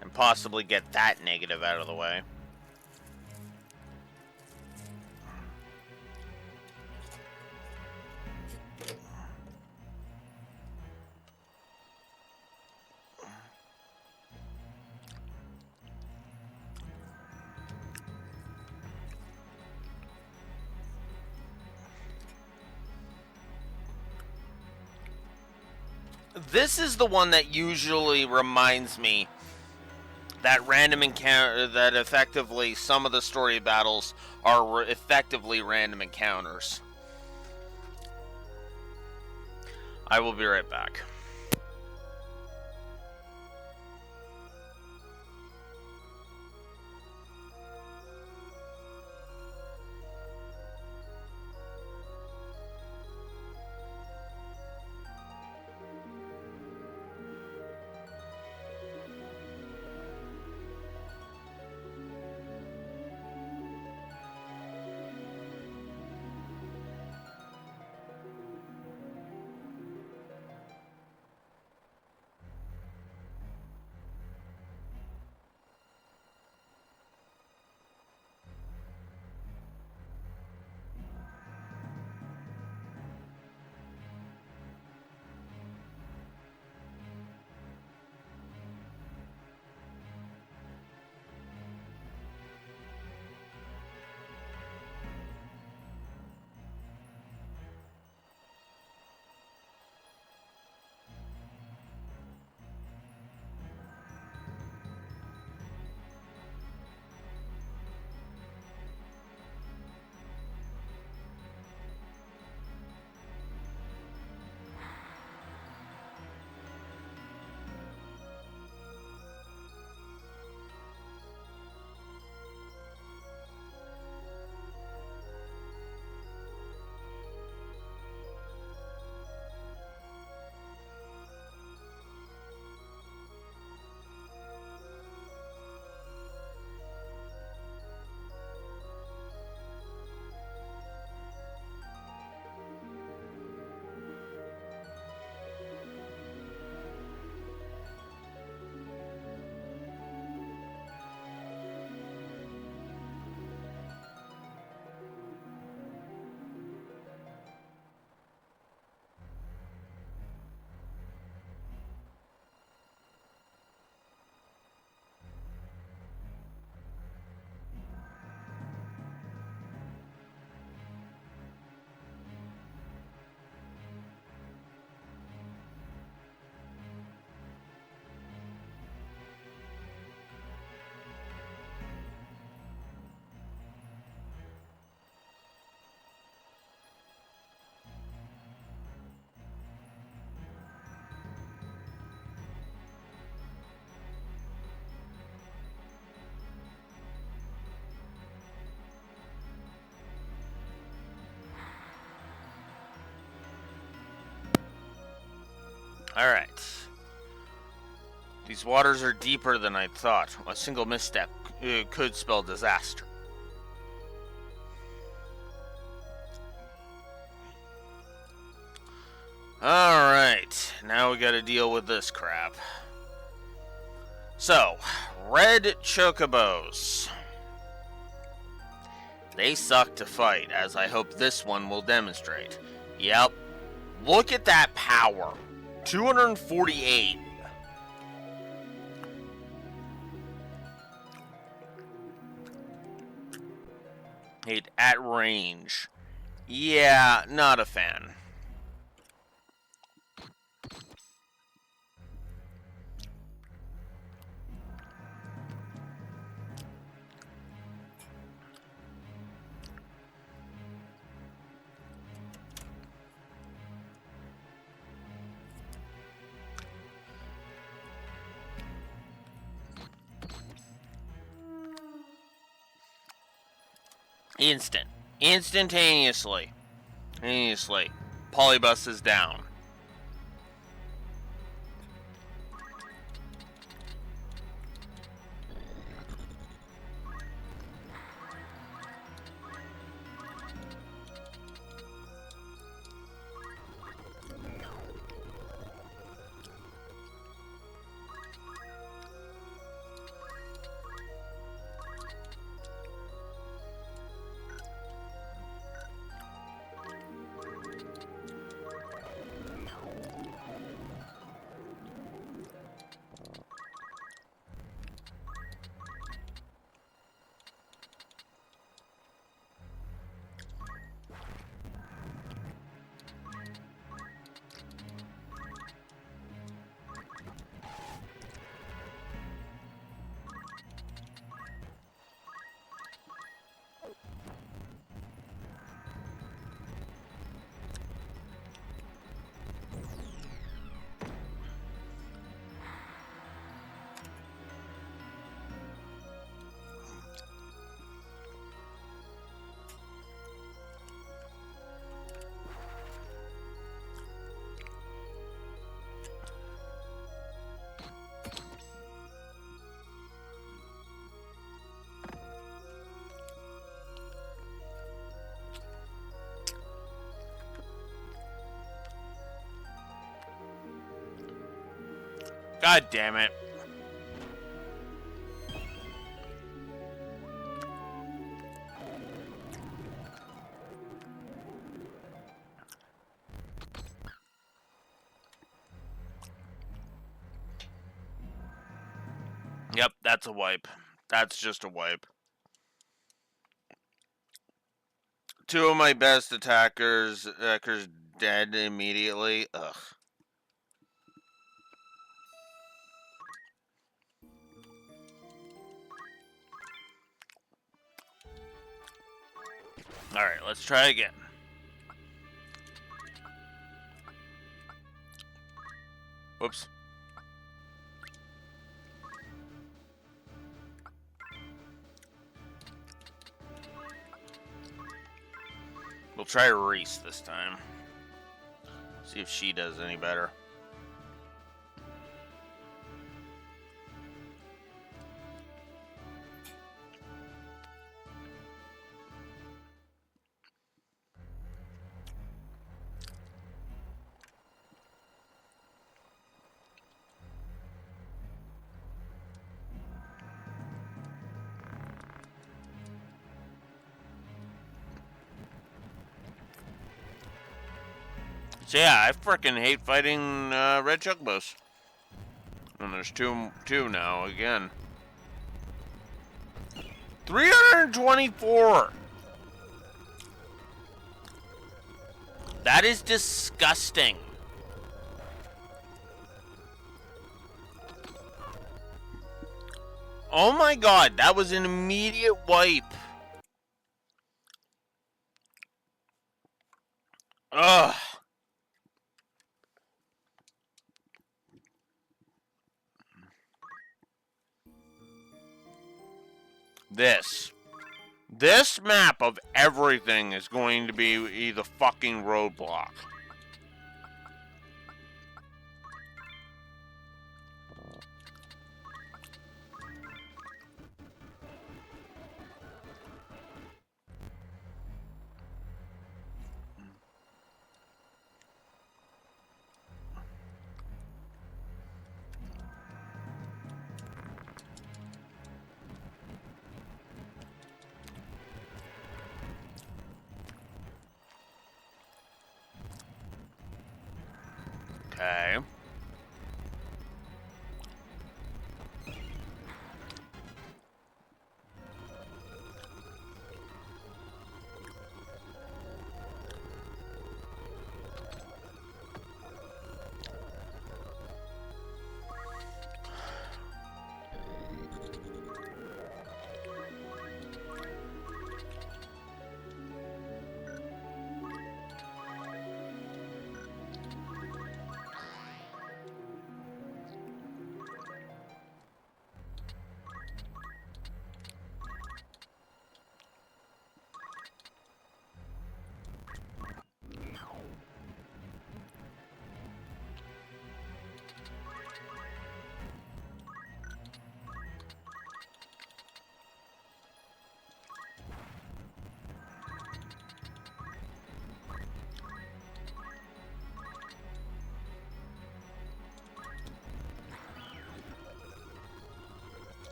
And possibly get that negative out of the way. This is the one that usually reminds me that random encounter, that effectively some of the story battles are effectively random encounters. I will be right back. Alright. These waters are deeper than I thought. A single misstep could spell disaster. Alright, now we gotta deal with this crap. So, red chocobos. They suck to fight, as I hope this one will demonstrate. Yep. Look at that power. 248. Hit at range. Yeah, not a fan. Instantaneously. Polybus is down. God damn it. Yep, that's a wipe. That's just a wipe. Two of my best attackers dead immediately. Ugh. Alright, let's try again. Whoops. We'll try Reese this time. See if she does any better. So yeah, I frickin' hate fighting red chocobos. And there's two now again. 324. That is disgusting. Oh my god, that was an immediate wipe. Ugh. This map of everything is going to be the fucking roadblock. Okay.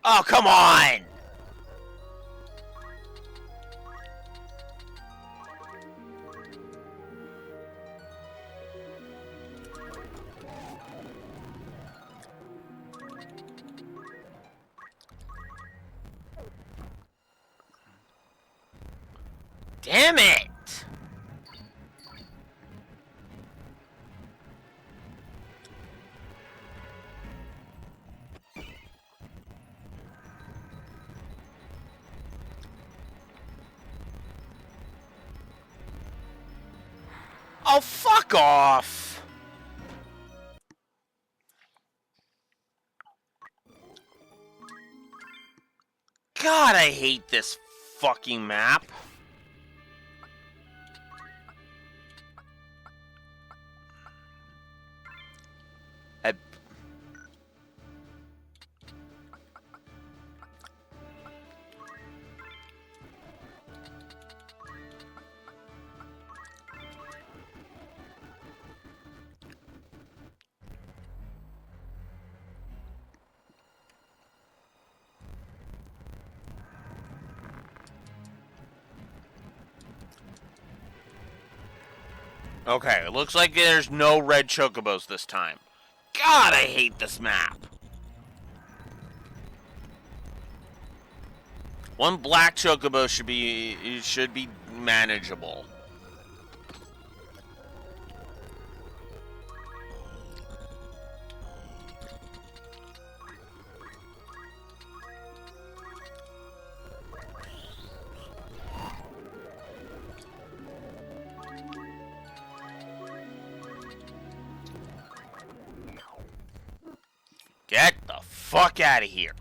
Oh, come on! Damn it! Oh, fuck off! God, I hate this fucking map. I... Okay, it looks like there's no red chocobos this time. God, I hate this map. One black chocobo should be manageable. Get the fuck out of here.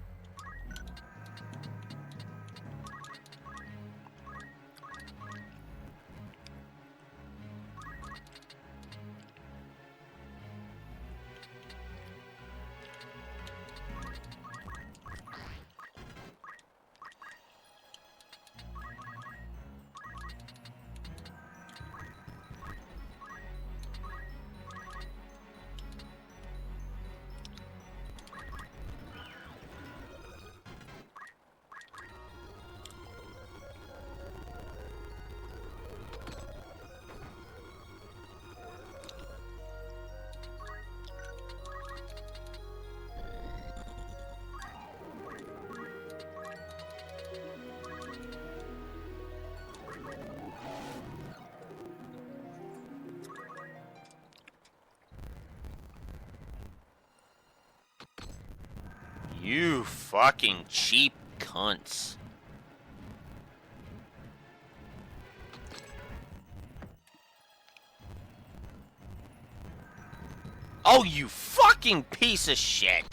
You fucking cheap cunts. Oh, you fucking piece of shit.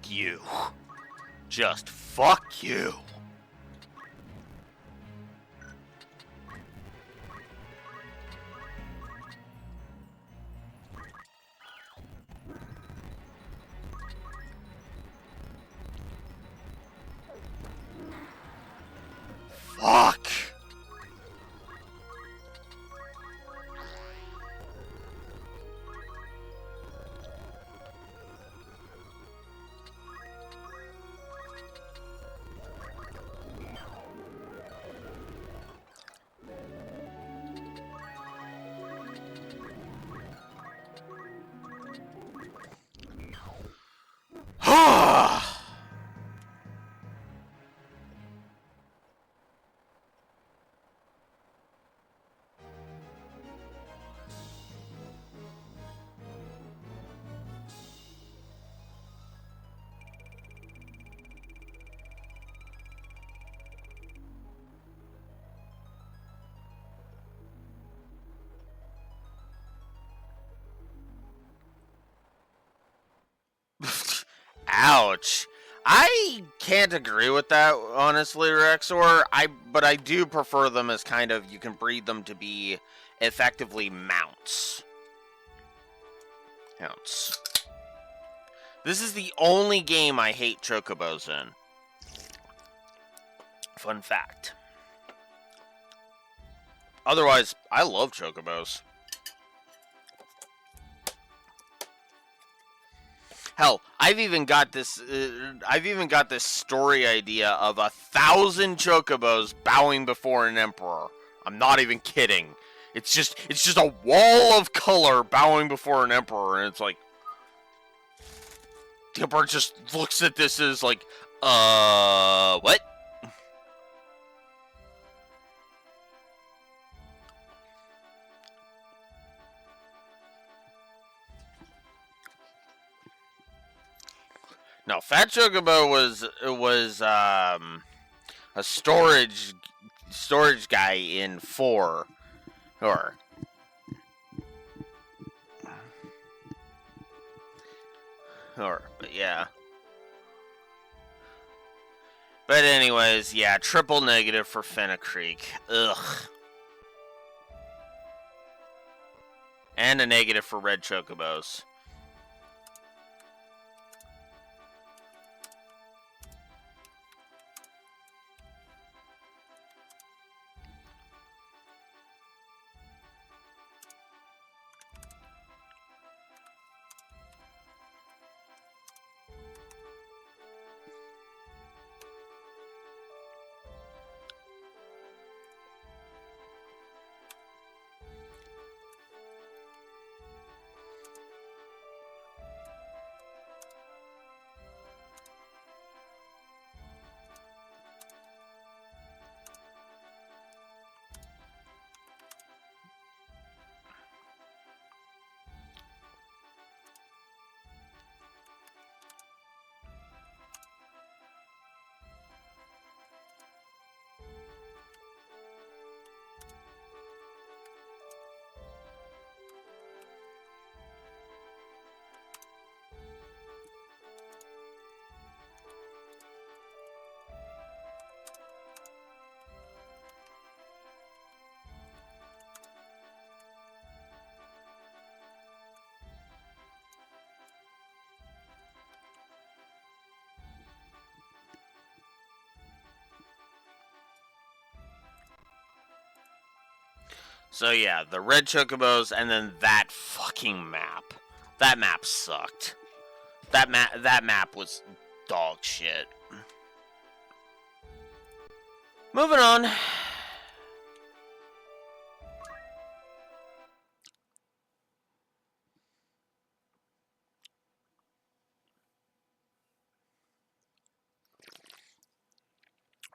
you. Just fuck you. Fuck. Ouch. I can't agree with that, honestly, Rexor. But I do prefer them as kind of, you can breed them to be effectively mounts. Mounts. This is the only game I hate chocobos in. Fun fact. Otherwise, I love chocobos. Hell, I've even got this story idea of 1,000 chocobos bowing before an emperor. I'm not even kidding. It's just a wall of color bowing before an emperor, and it's like the emperor just looks at this as like, what? No, Fat Chocobo was a storage guy in 4, but yeah. But anyways, yeah, triple negative for Fenugreek. Ugh. And a negative for Red Chocobos. So yeah, the Red Chocobos, and then that fucking map. That map sucked. That map was dog shit. Moving on.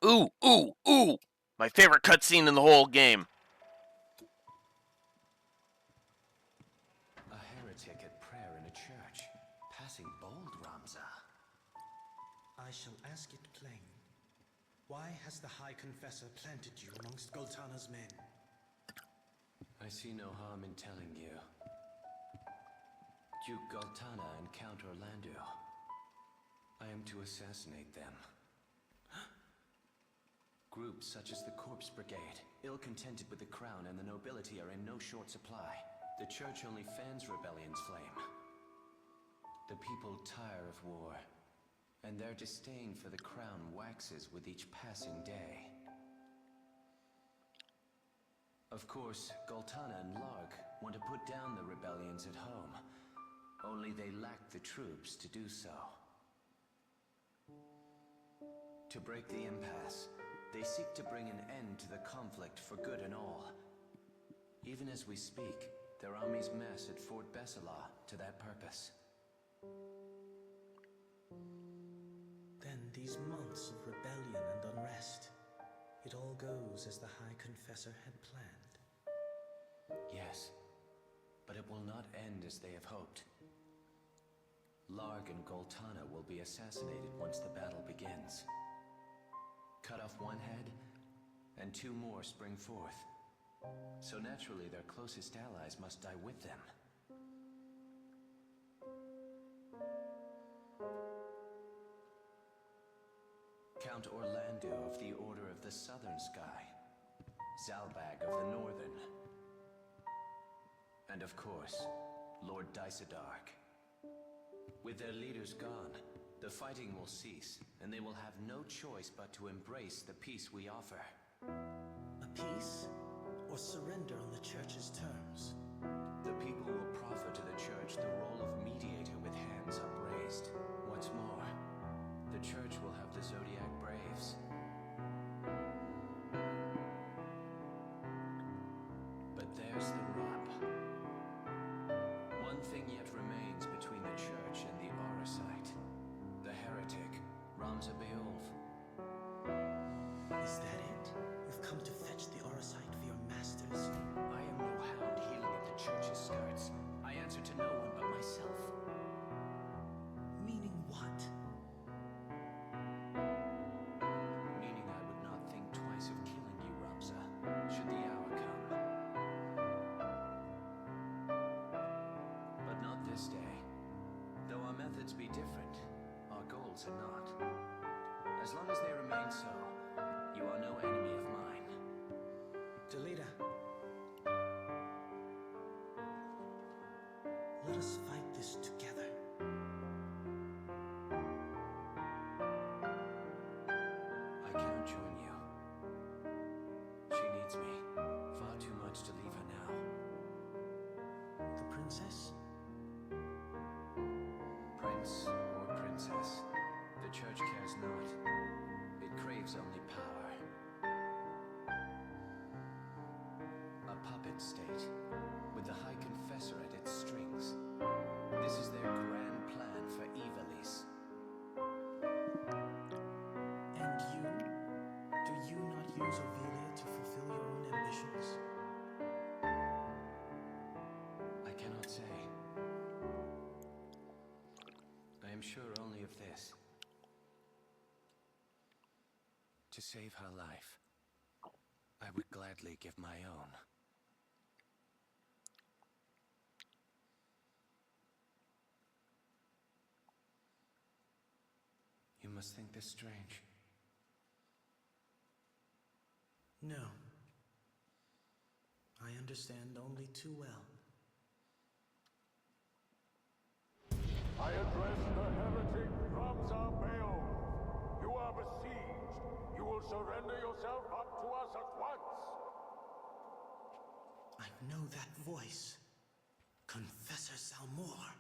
Ooh, ooh, ooh! My favorite cutscene in the whole game. A heretic at prayer in a church. Passing bold, Ramza. I shall ask it plain. Why has the High Confessor planted you amongst Goltana's men? I see no harm in telling you. Duke Goltana and Count Orlando. I am to assassinate them. Groups such as the Corpse Brigade, ill-contented with the crown and the nobility, are in no short supply. The Church only fans rebellion's flame. The people tire of war, and their disdain for the crown waxes with each passing day. Of course, Goltana and Larg want to put down the rebellions at home, only they lack the troops to do so. To break the impasse, they seek to bring an end to the conflict for good and all. Even as we speak, their armies mass at Fort Besala to that purpose. Then these months of rebellion and unrest, it all goes as the High Confessor had planned. Yes, but it will not end as they have hoped. Larg and Goltana will be assassinated once the battle begins. Cut off one head, and two more spring forth. So naturally, their closest allies must die with them. Count Orlando of the Order of the Southern Sky, Zalbag of the Northern, and of course, Lord Dysadark. With their leaders gone, the fighting will cease, and they will have no choice but to embrace the peace we offer. A peace? Or surrender on the Church's terms? The people will proffer to the Church the role of mediator with hands upraised. What's more, the Church will have the Zodiac Braves. But there's the rub. One thing yet remains between the Church and the Auracite. The heretic, Ramza Beolf. Is that it? You've come to fetch the Auracite for your masters? I am no hound healing at the Church's skirts. I answer to no one but myself. Meaning what? Meaning I would not think twice of killing you, Ramza, should the hour come. But not this day. Though our methods be different, our goals are not. As long as they remain so, you are no enemy of mine. Delita. Let us fight this together. I cannot join you. She needs me. Far too much to leave her now. The princess? Prince or princess, the Church cares not. It craves only power. A puppet state, with the High Confessor at its strings. This is their grand plan for Ivalice. And you? Do you not use Ovelia to fulfill your own ambitions? I cannot say. I am sure only of this. To save her life, I would gladly give my own. You must think this strange. No. I understand only too well. I address the heretic Ramza Beol. You are besieged. You will surrender yourself up to us at once. I know that voice. Confessor Salmor.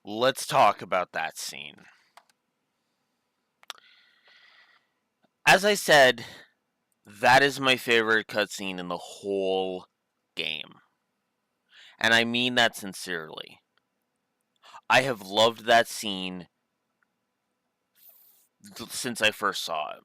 Let's talk about that scene. As I said, that is my favorite cutscene in the whole game. And I mean that sincerely. I have loved that scene since I first saw it.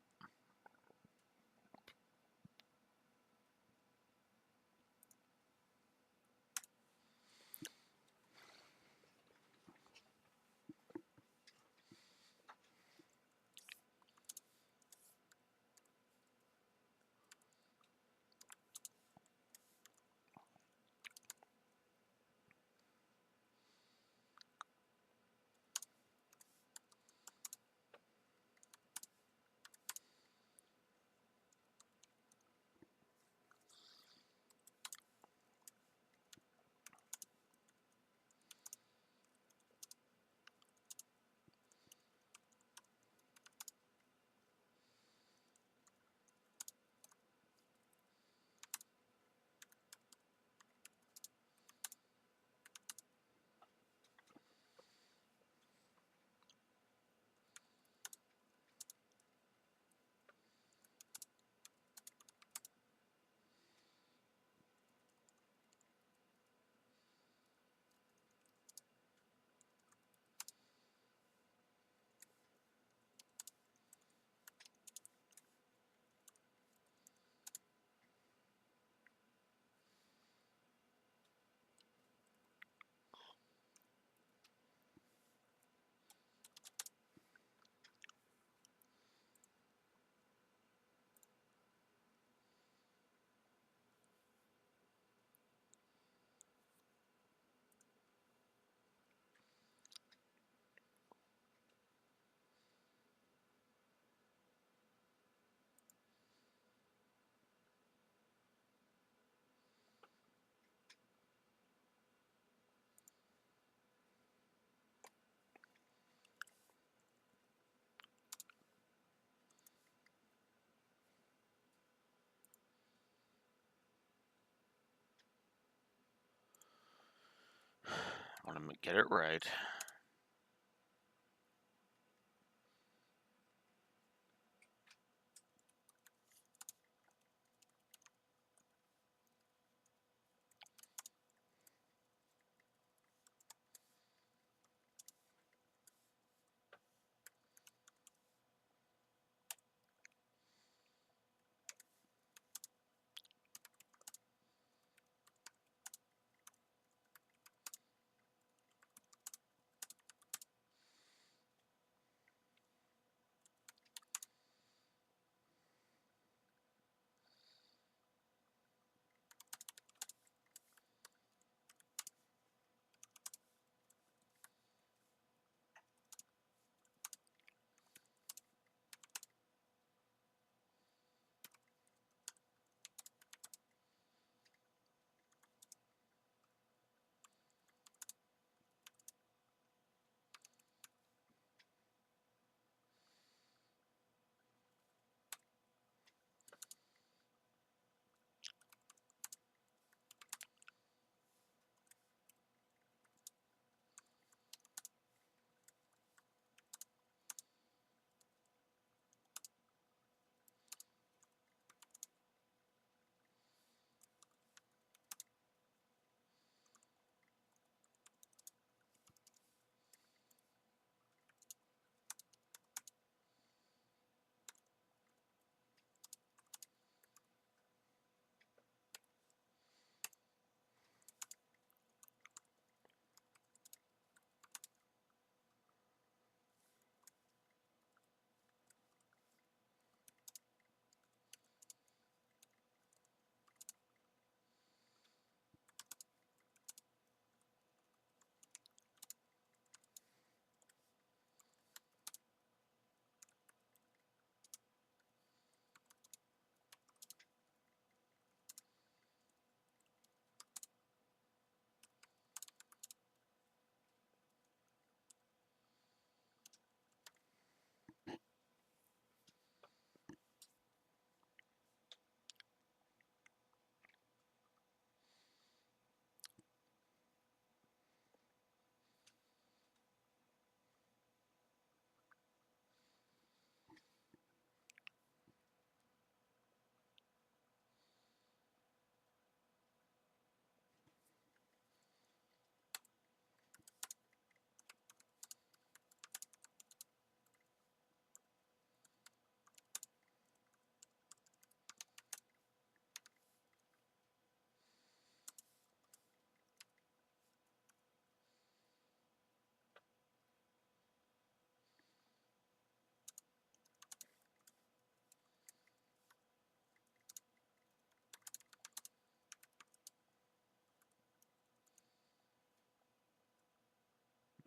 want to get it right.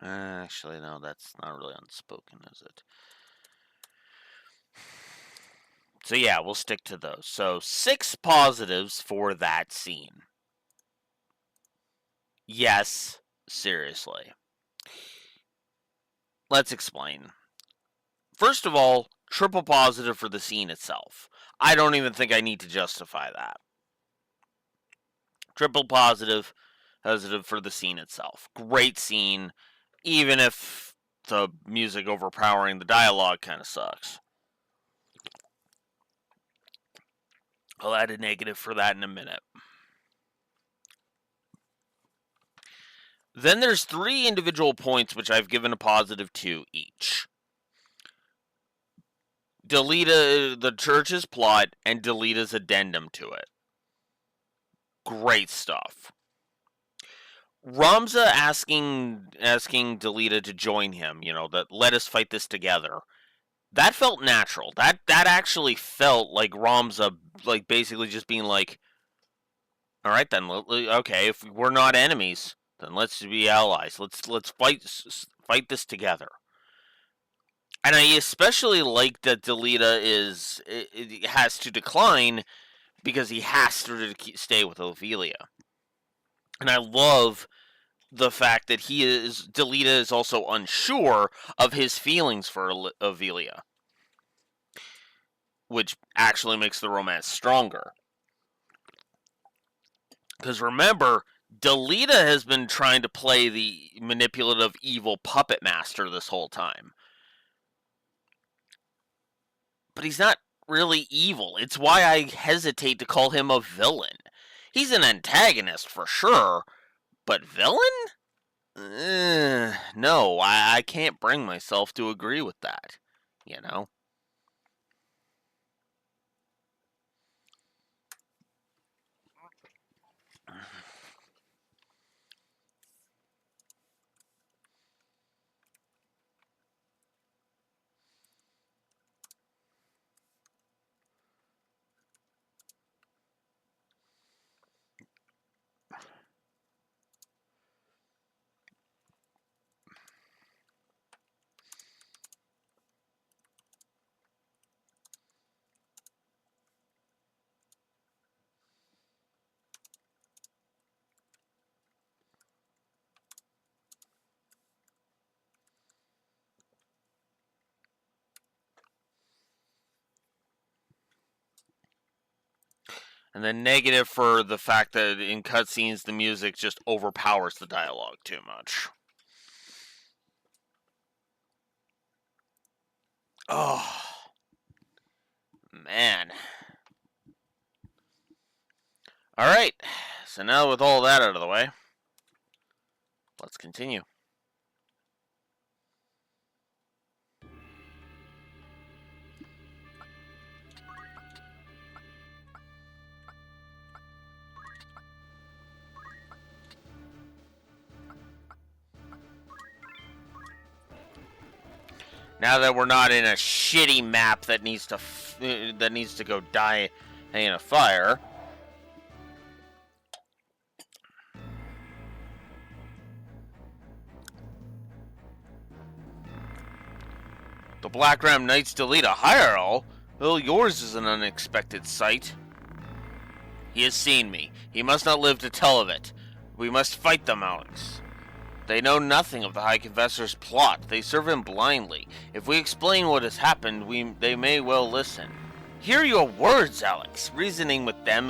Actually, no, that's not really unspoken, is it? So yeah, we'll stick to those. So 6 positives for that scene. Yes, seriously. Let's explain. First of all, triple positive for the scene itself. I don't even think I need to justify that. Triple positive for the scene itself. Great scene, even if the music overpowering the dialogue kind of sucks. I'll add a negative for that in a minute. Then there's 3 individual points which I've given a positive to each. Delita, the church's plot, and Delita's addendum to it. Great stuff. Ramza asking Delita to join him, that let us fight this together. That felt natural. That actually felt like Ramza, like basically just being like, all right then, okay, if we're not enemies, then let's be allies. Let's fight this together. And I especially like that Delita has to decline because he has to stay with Ophelia. And I love the fact that Delita is also unsure of his feelings for Ophelia, which actually makes the romance stronger. Because remember, Delita has been trying to play the manipulative evil puppet master this whole time. But he's not really evil. It's why I hesitate to call him a villain. He's an antagonist for sure, but villain? No, I can't bring myself to agree with that. You know? And then negative for the fact that in cutscenes the music just overpowers the dialogue too much. Oh, man. Alright, so now with all that out of the way, let's continue. Now that we're not in a shitty map that needs to go die in a fire. The Black Ram Knights delete a Hyrule? Well, yours is an unexpected sight. He has seen me. He must not live to tell of it. We must fight them, Alex. They know nothing of the High Confessor's plot. They serve him blindly. If we explain what has happened, they may well listen. Hear your words, Alex. Reasoning with them,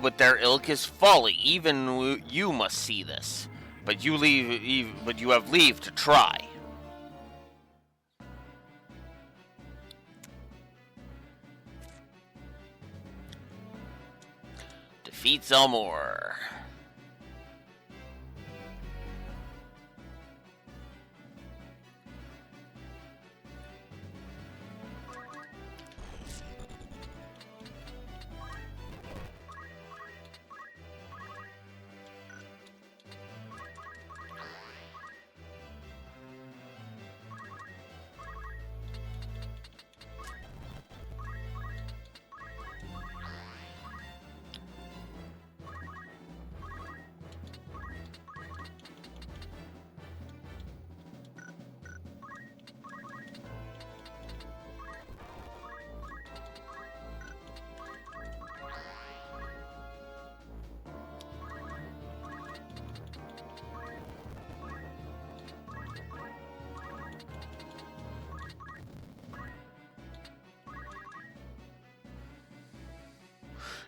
with their ilk is folly. Even you must see this. But you have leave to try. Defeat Zelmor.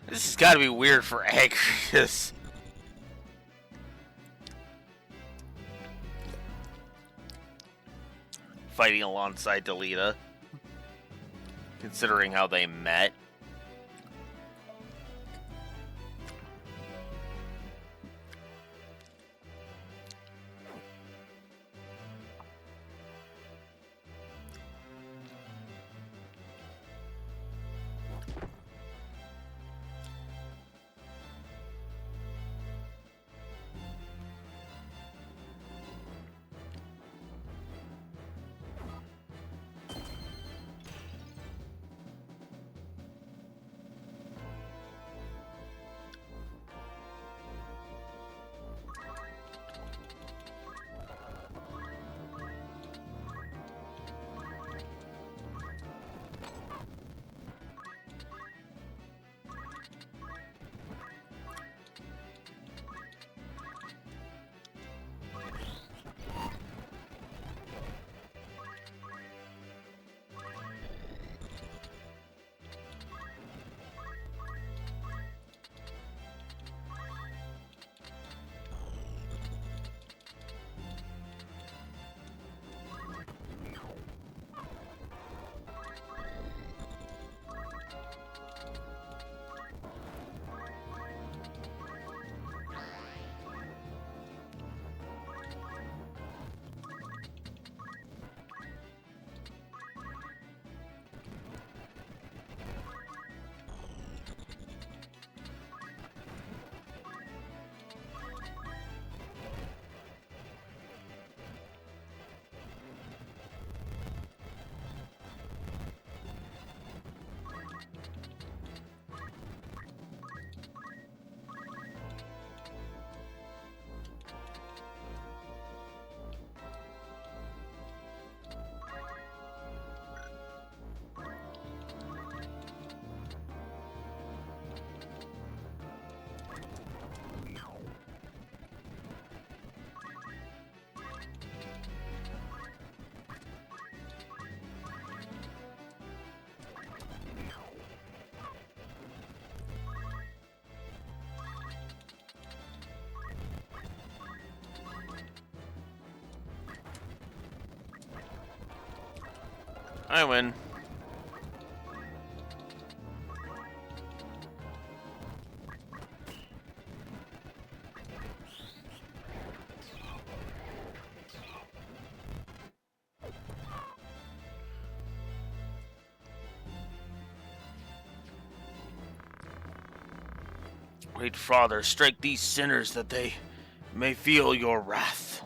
This has got to be weird for Agrius. Fighting alongside Delita. Considering how they met. I win. Great Father, strike these sinners that they may feel your wrath.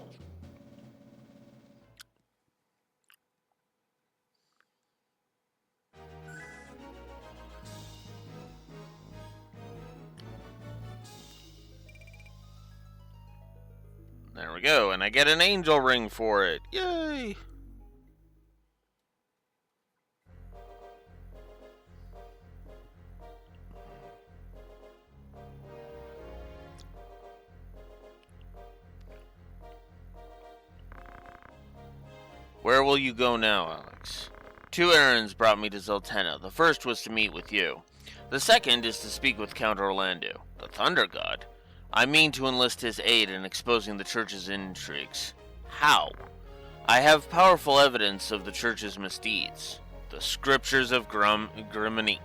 There we go, and I get an angel ring for it. Yay! Where will you go now, Alex? 2 errands brought me to Zeltenna. The first was to meet with you. The second is to speak with Count Orlando, the Thunder God. I mean to enlist his aid in exposing the Church's intrigues. How? I have powerful evidence of the Church's misdeeds. The scriptures of Griminique.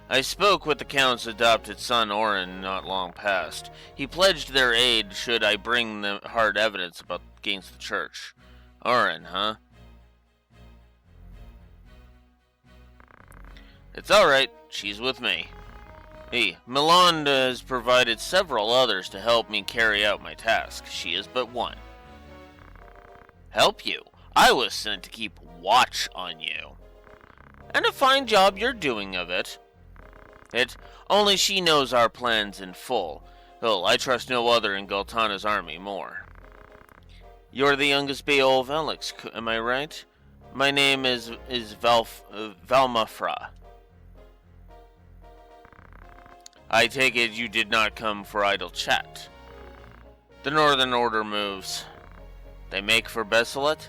I spoke with the Count's adopted son, Orin, not long past. He pledged their aid should I bring them hard evidence against the Church. Orin, huh? It's alright, she's with me. Milonda has provided several others to help me carry out my task. She is but one. Help you? I was sent to keep watch on you. And a fine job you're doing of it. Only she knows our plans in full. Well, I trust no other in Gultana's army more. You're the youngest Beowulf Alex, am I right? My name is Valmafra. I take it you did not come for idle chat. The Northern Order moves. They make for Beselet?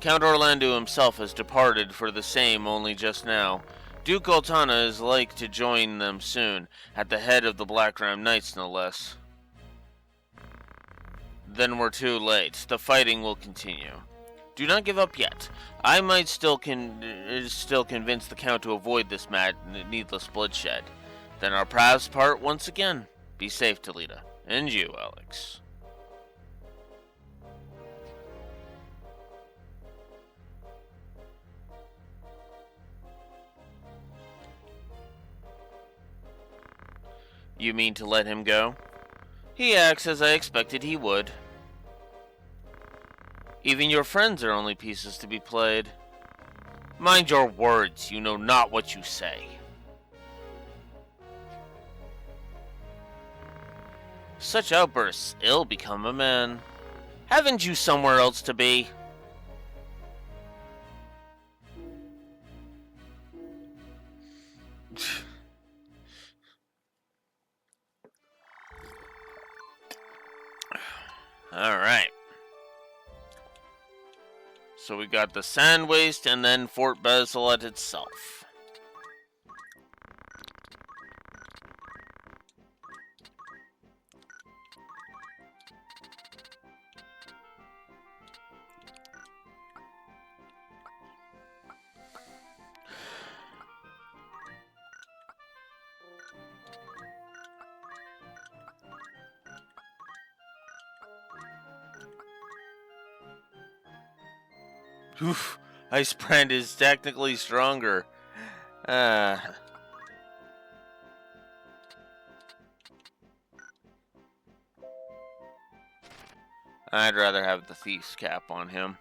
Count Orlando himself has departed for the same only just now. Duke Gultana is like to join them soon, at the head of the Black Ram Knights no less. Then we're too late. The fighting will continue. Do not give up yet. I might still convince the Count to avoid this needless bloodshed. Then our paths part once again. Be safe, Toledo. And you, Alex. You mean to let him go? He acts as I expected he would. Even your friends are only pieces to be played. Mind your words, you know not what you say. Such outbursts ill become a man. Haven't you somewhere else to be? Alright. So we got the Sand Waste and then Fort Beselet itself. Oof, Icebrand is technically stronger. I'd rather have the Thief's Cap on him.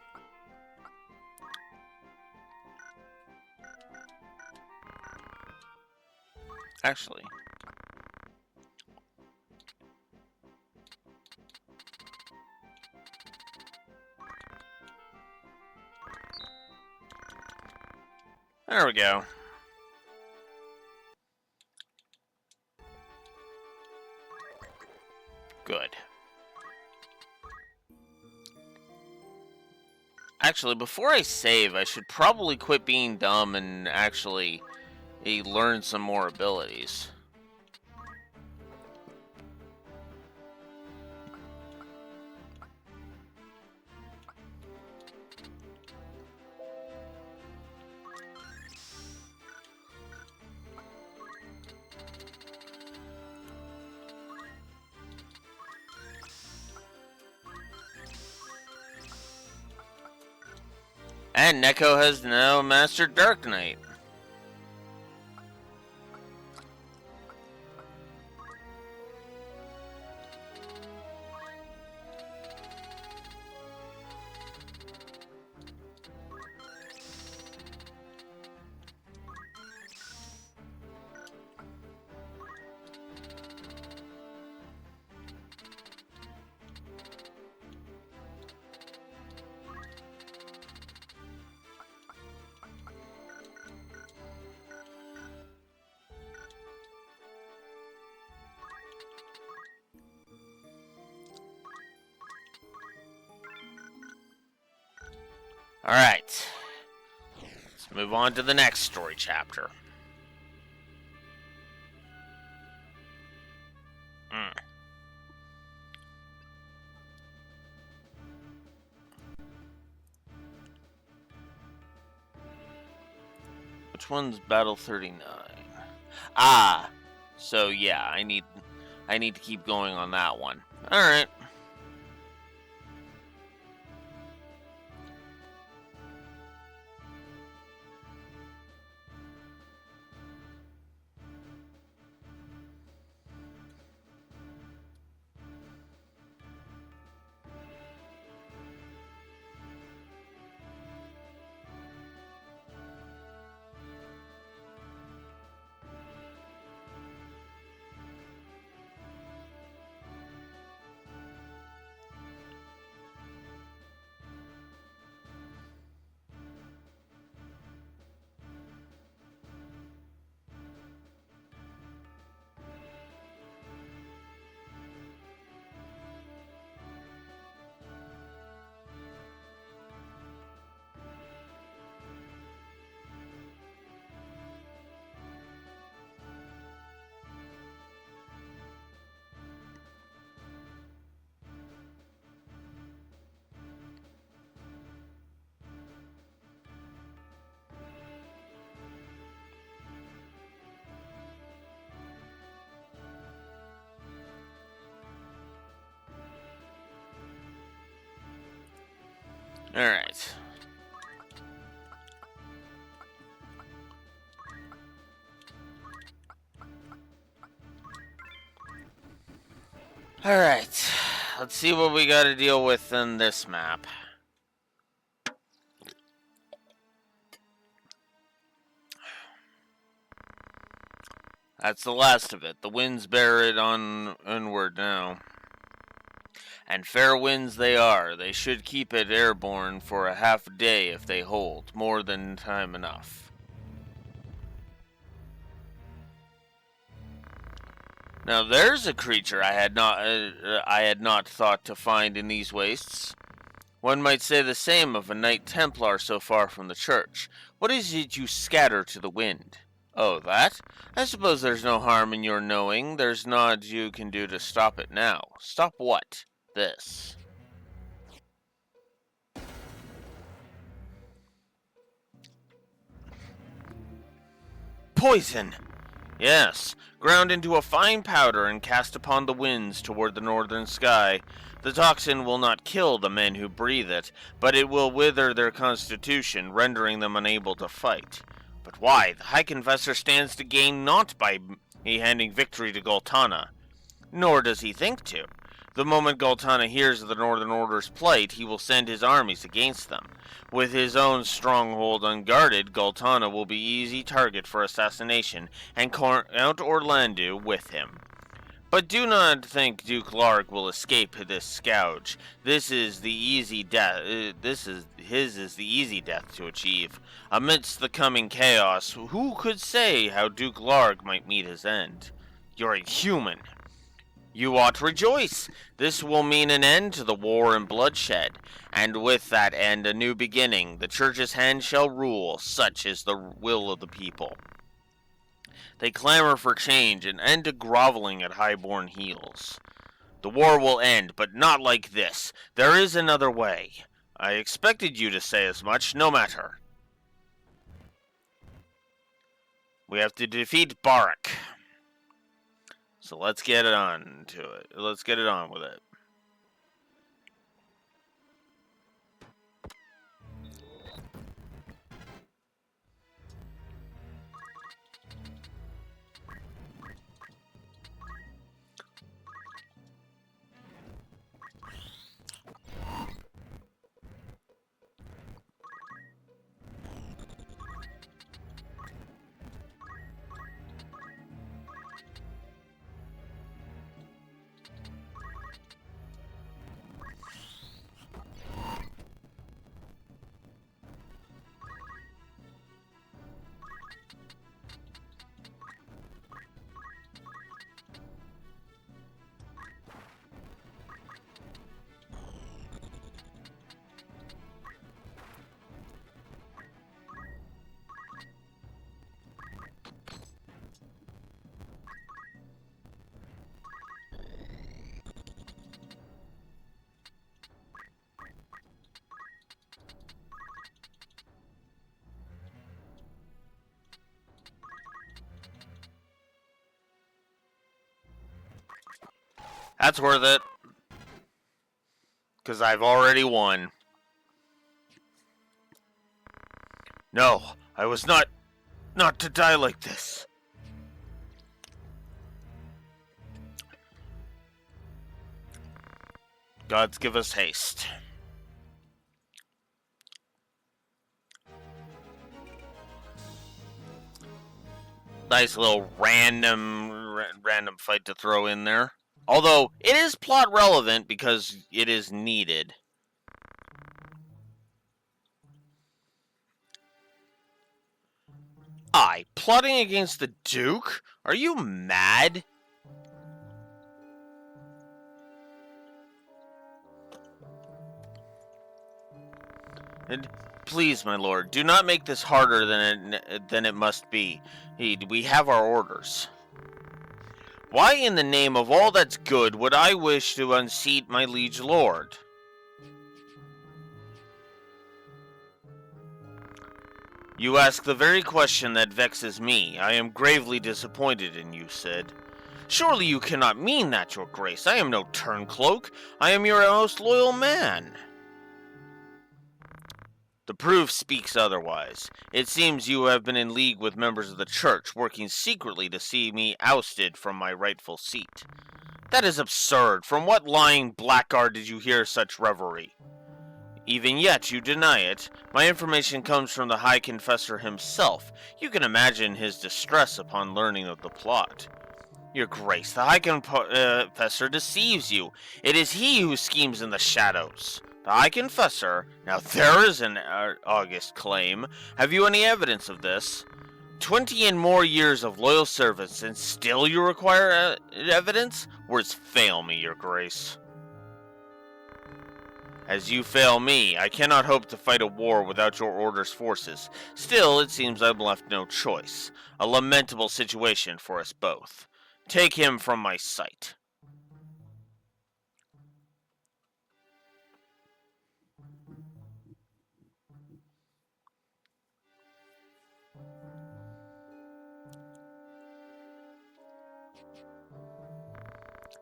Actually. There we go. Good. Actually, before I save, I should probably quit being dumb and actually learn some more abilities. And Neko has now mastered Dark Knight. Alright. Let's move on to the next story chapter. Which one's Battle 39? Ah! So yeah, I need to keep going on that one. Alright. Alright. Alright. Let's see what we gotta deal with in this map. That's the last of it. The winds bear it onward now. And fair winds they are. They should keep it airborne for a half day if they hold, more than time enough. Now there's a creature I had not thought to find in these wastes. One might say the same of a Knight Templar so far from the church. What is it you scatter to the wind? Oh, that? I suppose there's no harm in your knowing. There's naught you can do to stop it now. Stop what? This. Poison! Yes, ground into a fine powder and cast upon the winds toward the northern sky. The toxin will not kill the men who breathe it, but it will wither their constitution, rendering them unable to fight. But why? The High Confessor stands to gain naught by me handing victory to Goltana. Nor does he think to. The moment Goltana hears of the Northern Order's plight, he will send his armies against them. With his own stronghold unguarded, Goltana will be easy target for assassination, and Count Orlando with him. But do not think Duke Larg will escape this scourge. This is the easy death. His is the easy death to achieve. Amidst the coming chaos, who could say how Duke Larg might meet his end? You're inhuman. You ought to rejoice. This will mean an end to the war and bloodshed, and with that end a new beginning. The Church's hand shall rule. Such is the will of the people. They clamor for change and end to groveling at high-born heels. The war will end, but not like this. There is another way. I expected you to say as much, no matter. We have to defeat Barak. So let's get it on to it. Let's get it on with it. That's worth it. Because I've already won. No, I was not to die like this. Gods give us haste. Nice little random fight to throw in there. Although, it is plot relevant because it is needed. I plotting against the Duke? Are you mad? And please, my lord, do not make this harder than it must be. We have our orders. Why in the name of all that's good would I wish to unseat my liege lord? You ask the very question that vexes me. I am gravely disappointed in you, Cid. Surely you cannot mean that, your grace. I am no turncloak. I am your most loyal man. The proof speaks otherwise. It seems you have been in league with members of the church, working secretly to see me ousted from my rightful seat. That is absurd. From what lying blackguard did you hear such revelry? Even yet, you deny it. My information comes from the High Confessor himself. You can imagine his distress upon learning of the plot. Your Grace, the High Confessor deceives you. It is he who schemes in the shadows. The High Confessor? Now there is an august claim. Have you any evidence of this? 20 and more years of loyal service, and still you require evidence? Words fail me, your Grace. As you fail me, I cannot hope to fight a war without your order's forces. Still, it seems I'm left no choice. A lamentable situation for us both. Take him from my sight.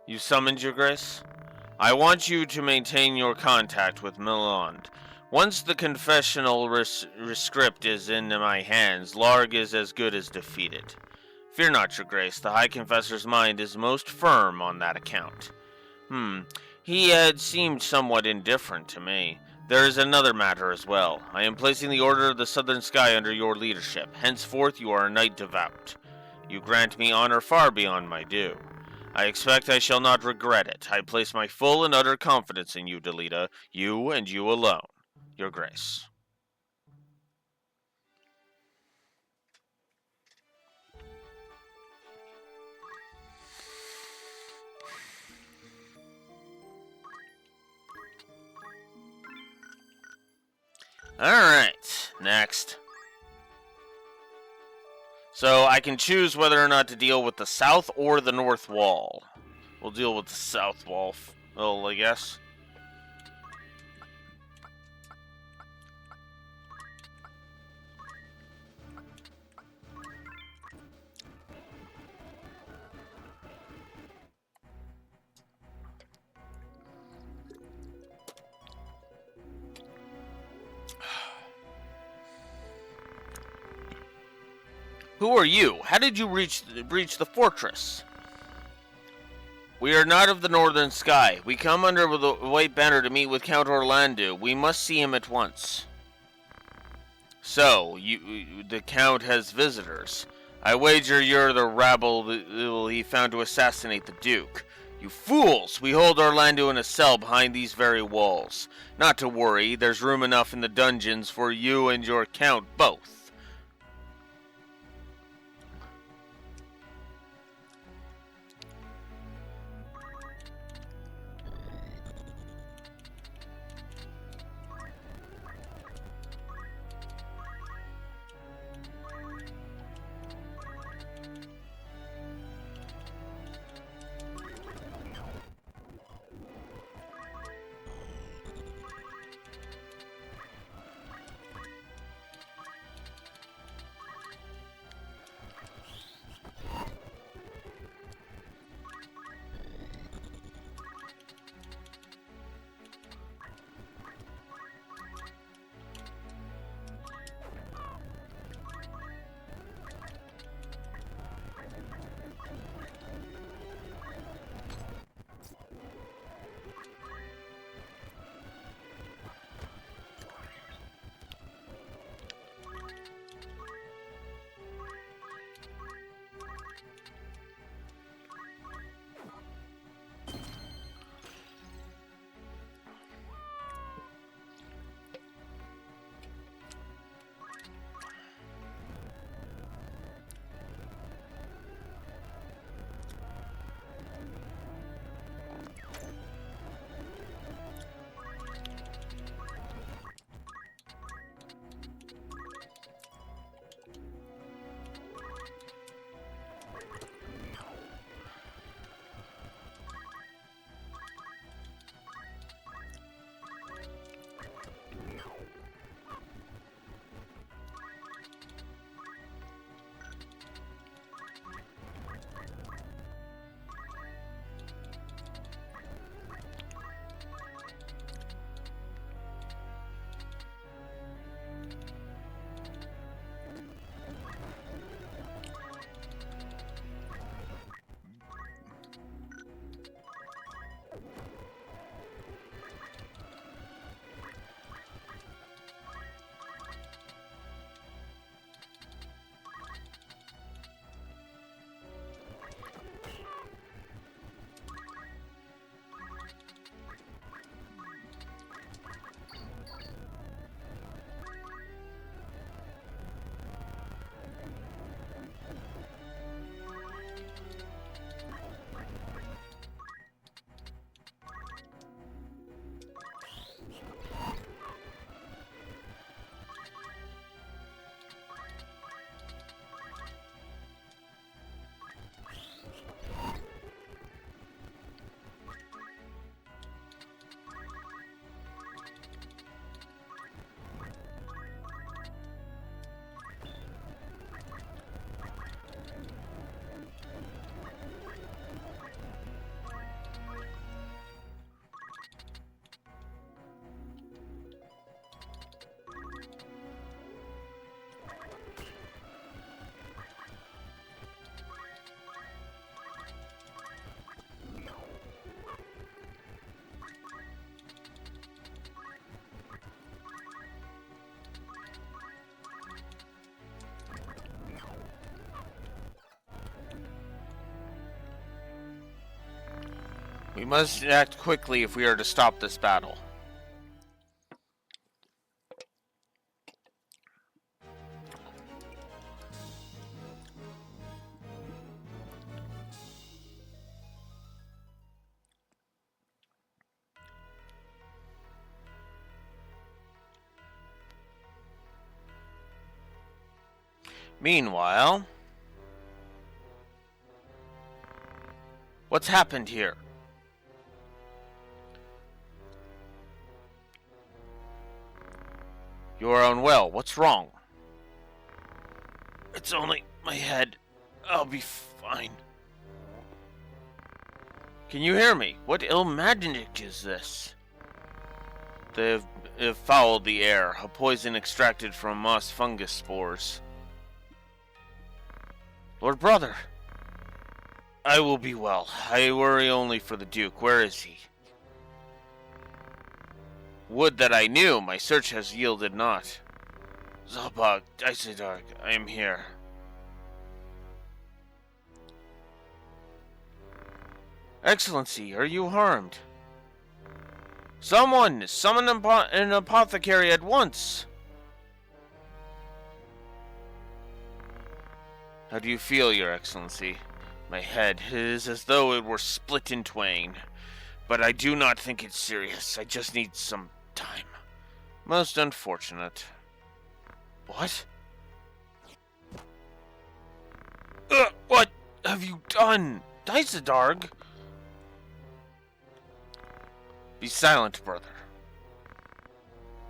You summoned, your Grace? I want you to maintain your contact with Milond. Once the confessional rescript is in my hands, Larg is as good as defeated. Fear not, your Grace. The High Confessor's mind is most firm on that account. He had seemed somewhat indifferent to me. There is another matter as well. I am placing the Order of the Southern Sky under your leadership. Henceforth you are a knight devout. You grant me honor far beyond my due. I expect I shall not regret it. I place my full and utter confidence in you, Delita. You and you alone. Your Grace. Alright, next. So I can choose whether or not to deal with the south or the north wall. We'll deal with the south wall, well, I guess. Who are you? How did you breach the fortress? We are not of the Northern Sky. We come under the white banner to meet with Count Orlando. We must see him at once. So, the Count has visitors. I wager you're the rabble he found to assassinate the Duke. You fools! We hold Orlando in a cell behind these very walls. Not to worry, there's room enough in the dungeons for you and your Count both. We must act quickly if we are to stop this battle. Meanwhile, what's happened here? You are unwell. What's wrong? It's only my head. I'll be fine. Can you hear me? What ill magic is this? They have fouled the air. A poison extracted from moss fungus spores. Lord Brother, I will be well. I worry only for the Duke. Where is he? Would that I knew. My search has yielded naught. Zalbag, Daisedarg, I am here. Excellency, are you harmed? Someone! Summon an apothecary at once! How do you feel, Your Excellency? My head is as though it were split in twain. But I do not think it's serious. I just need some time. Most unfortunate. What? What have you done? Daisedarg? Be silent, brother.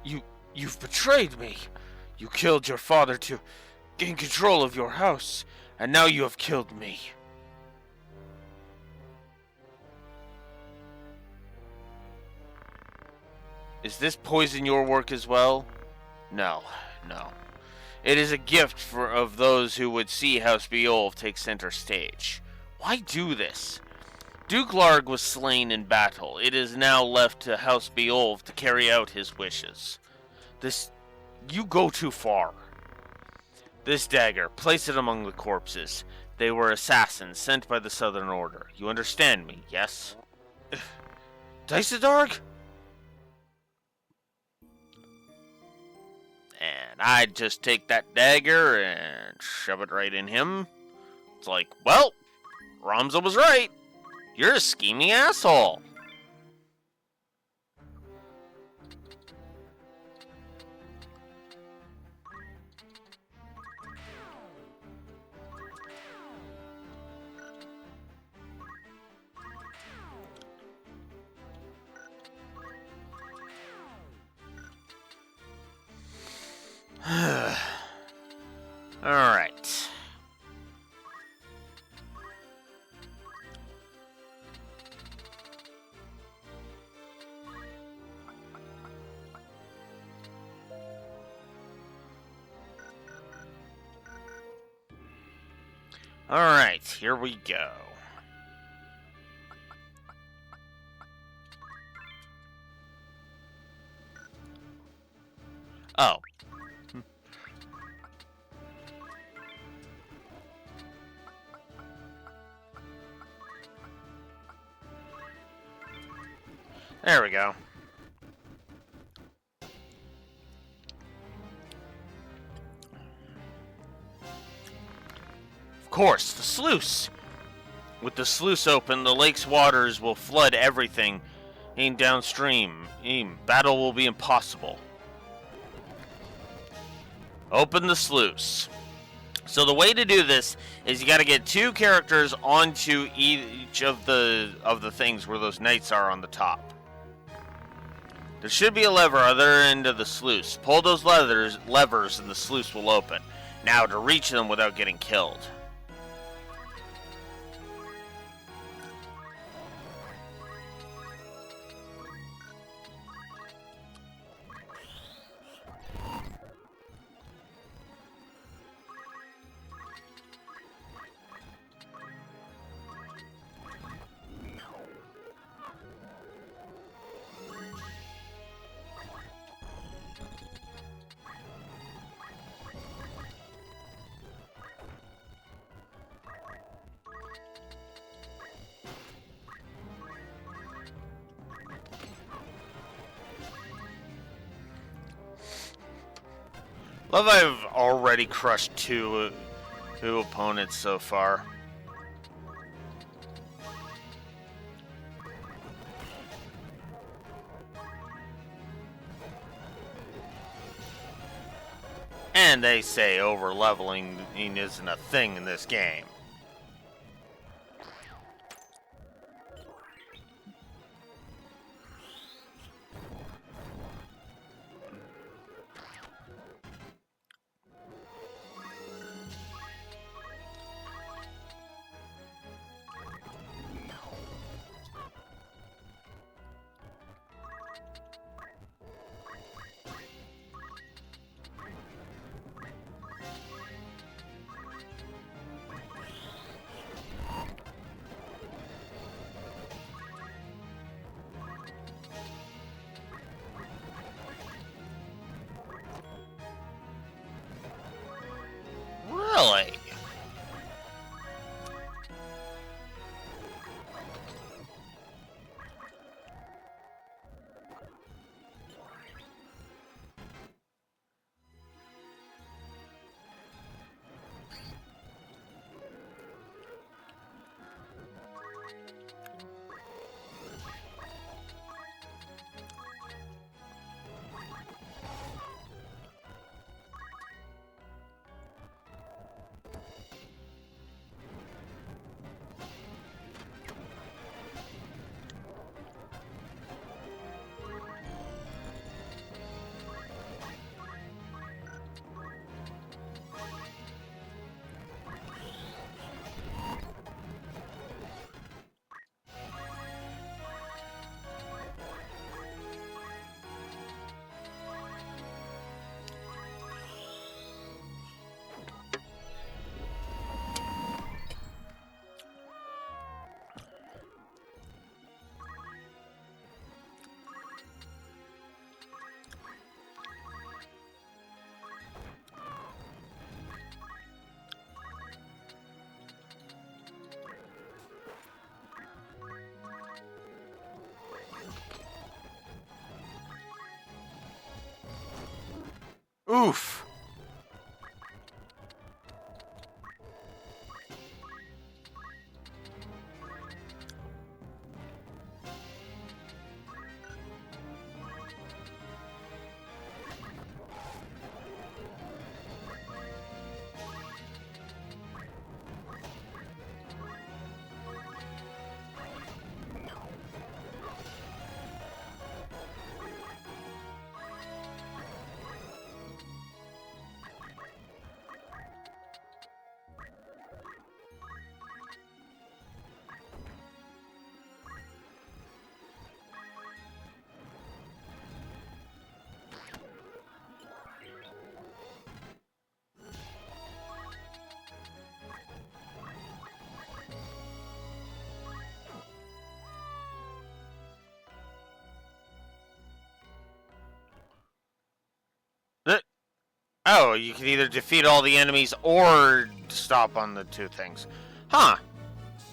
You've betrayed me. You killed your father to gain control of your house, and now you have killed me. Is this poison your work as well? No. It is a gift of those who would see House Beowulf take center stage. Why do this? Duke Larg was slain in battle. It is now left to House Beowulf to carry out his wishes. You go too far. This dagger, place it among the corpses. They were assassins sent by the Southern Order. You understand me, yes? Daisedarg? And I'd just take that dagger and shove it right in him. It's like, well, Ramza was right. You're a scheming asshole. All right. All right, here we go. Oh. There we go. Of course, the sluice. With the sluice open, the lake's waters will flood everything aimed downstream. Battle will be impossible. Open the sluice. So the way to do this is you got to get 2 characters onto each of the things where those knights are on the top. There should be a lever at the other end of the sluice. Pull those levers and the sluice will open. Now to reach them without getting killed. Love I've already crushed two opponents so far. And they say over-leveling isn't a thing in this game. Really? Oof. Oh, you can either defeat all the enemies or stop on the two things. Huh.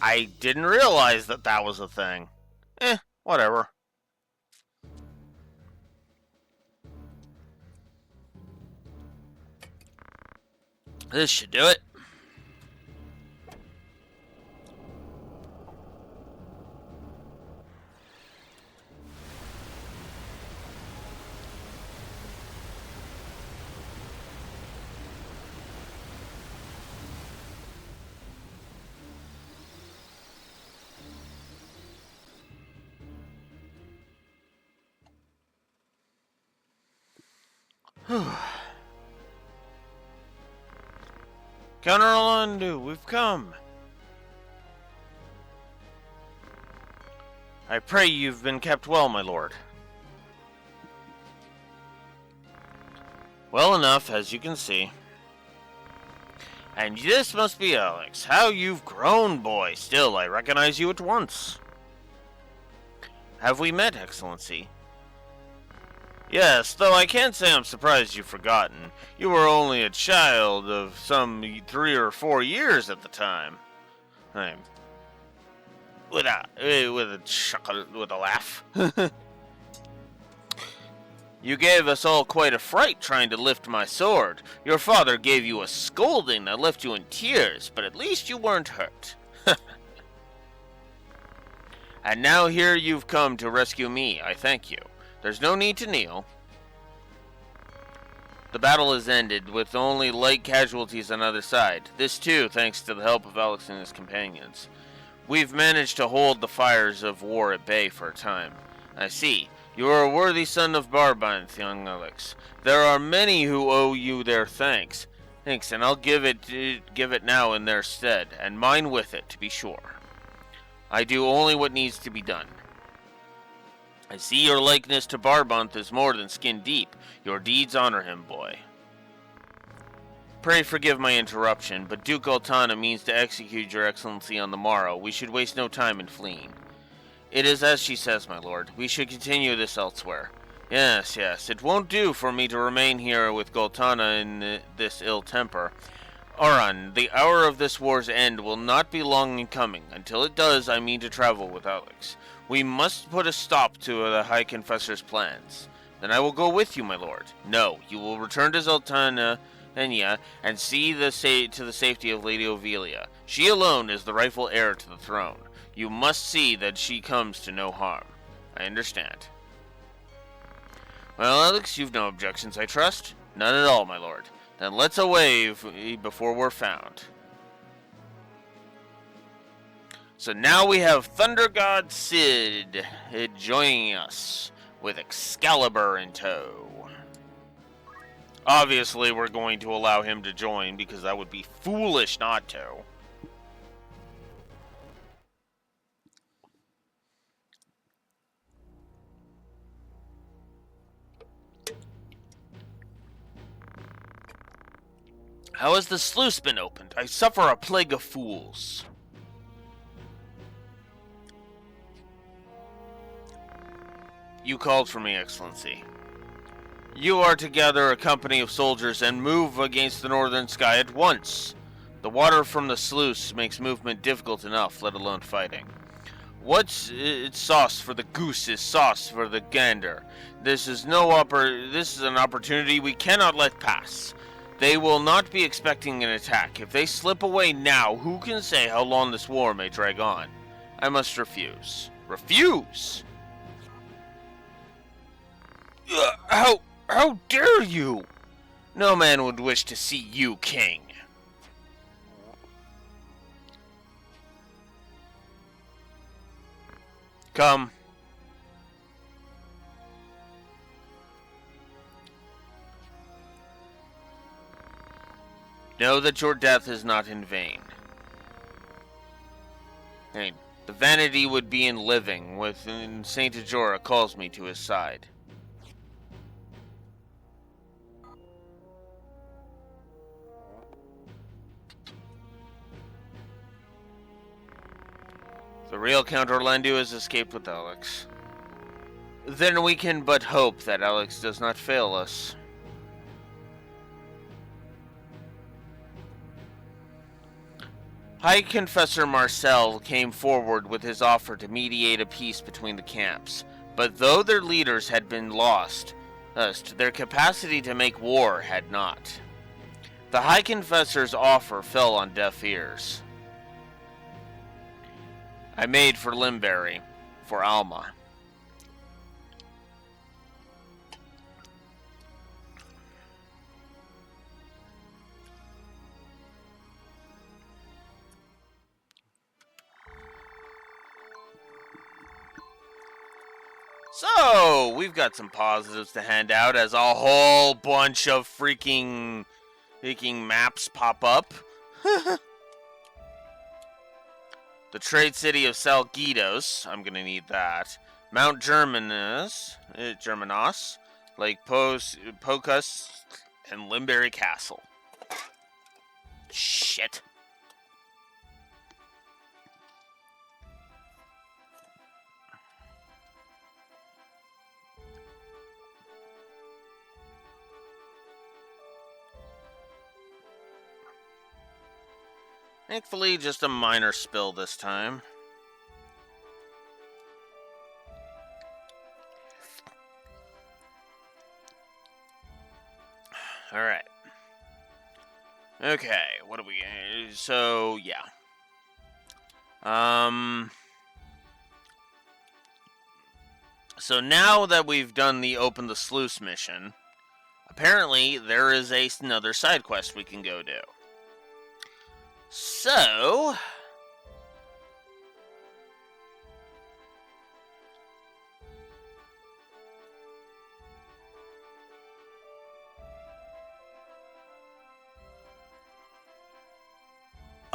I didn't realize that that was a thing. Whatever. This should do it. Counter Alandu, we've come. I pray you've been kept well, my lord. Well enough, as you can see. And this must be Alex. How you've grown, boy. Still, I recognize you at once. Have we met, Excellency? Yes, though I can't say I'm surprised you've forgotten. You were only a child of some 3 or 4 years at the time. I'm with a chuckle, with a laugh. You gave us all quite a fright trying to lift my sword. Your father gave you a scolding that left you in tears, but at least you weren't hurt. And now here you've come to rescue me. I thank you. There's no need to kneel. The battle is ended, with only light casualties on either side. This too, thanks to the help of Alex and his companions. We've managed to hold the fires of war at bay for a time. I see. You are a worthy son of Barbanth, young Alex. There are many who owe you their thanks. Thanks, and I'll give it now in their stead, and mine with it, to be sure. I do only what needs to be done. I see your likeness to Barbanth is more than skin deep. Your deeds honor him, boy. Pray forgive my interruption, but Duke Altana means to execute your excellency on the morrow. We should waste no time in fleeing. It is as she says, my lord. We should continue this elsewhere. Yes, it won't do for me to remain here with Goltana in this ill temper. Aran, the hour of this war's end will not be long in coming. Until it does, I mean to travel with Alex. We must put a stop to the High Confessor's plans. Then I will go with you, my lord. No, you will return to Zoltana and see to the safety of Lady Ovelia. She alone is the rightful heir to the throne. You must see that she comes to no harm. I understand. Well, Alex, you've no objections, I trust? None at all, my lord. Then let's away before we're found. So now we have Thunder God Cid joining us with Excalibur in tow. Obviously, we're going to allow him to join because that would be foolish not to. How has the sluice been opened? I suffer a plague of fools. You called for me, Excellency. You are to gather a company of soldiers and move against the northern sky at once. The water from the sluice makes movement difficult enough, let alone fighting. What's sauce for the goose is sauce for the gander. This is an opportunity we cannot let pass. They will not be expecting an attack. If they slip away now, who can say how long this war may drag on? I must refuse. Refuse? How dare you? No man would wish to see you king. Come. Know that your death is not in vain. Hey, the vanity would be in living, when Saint Ajora calls me to his side. The real Count Orlando has escaped with Alex. Then we can but hope that Alex does not fail us. High Confessor Marcel came forward with his offer to mediate a peace between the camps, but though their leaders had been lost, their capacity to make war had not. The High Confessor's offer fell on deaf ears. I made for Limberry, for Alma. So, we've got some positives to hand out as a whole bunch of freaking maps pop up. The trade city of Salgidos, I'm gonna need that. Mount Germanos, Lake Pocus, and Limberry Castle. Shit. Thankfully, just a minor spill this time. All right. Okay, what do we... So, yeah. So now that we've done the Open the Sluice mission, apparently there is another side quest we can go do. So...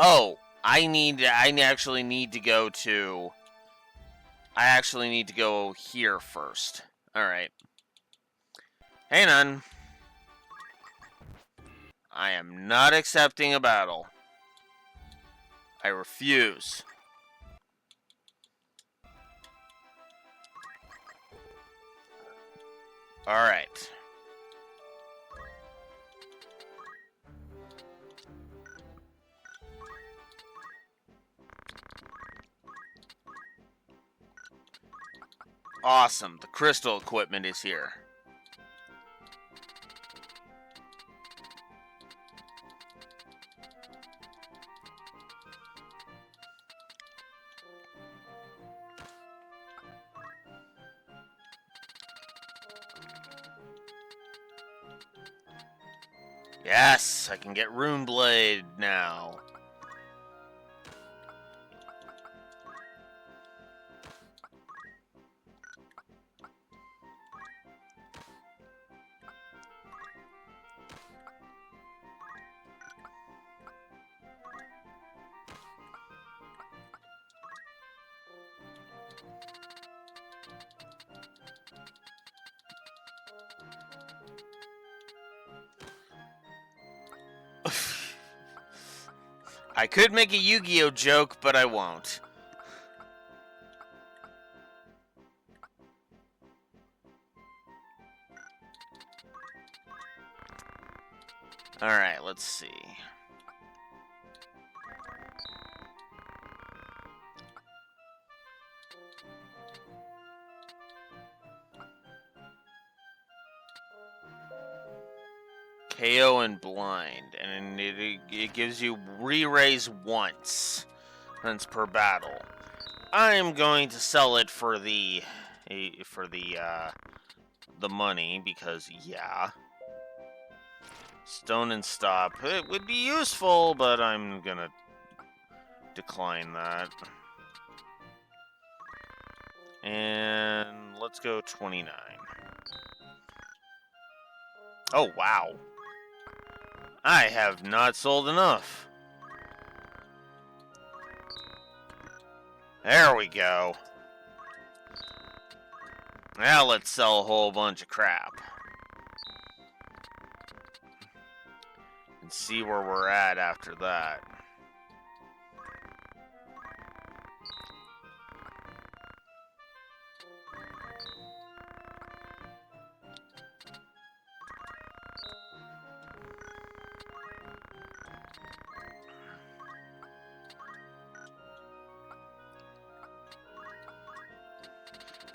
Oh, I actually need to go to... I actually need to go here first. Alright. Hey, none. I am not accepting a battle. I refuse. Alright. Awesome. The crystal equipment is here. Yes, I can get Runeblade now. I could make a Yu-Gi-Oh joke, but I won't. Alright, let's see. KO and blind, and it gives you re-raise once per battle. I'm going to sell it for the money because yeah, stone and stop. It would be useful, but I'm gonna decline that. And let's go 29. Oh wow. I have not sold enough. There we go. Now let's sell a whole bunch of crap. And see where we're at after that.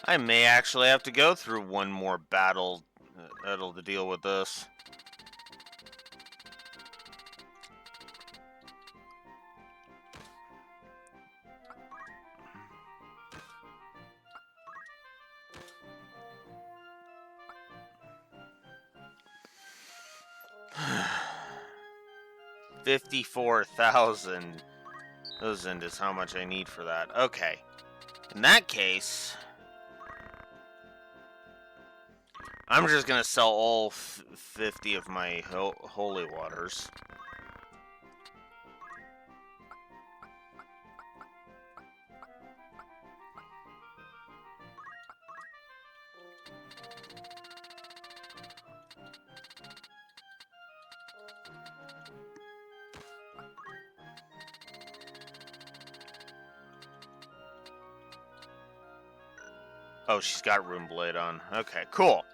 I may actually have to go through one more battle to deal with this. $54,000 is how much I need for that. Okay. In that case, I'm just gonna sell all 50 of my holy waters. Oh, she's got Runeblade on. Okay, cool.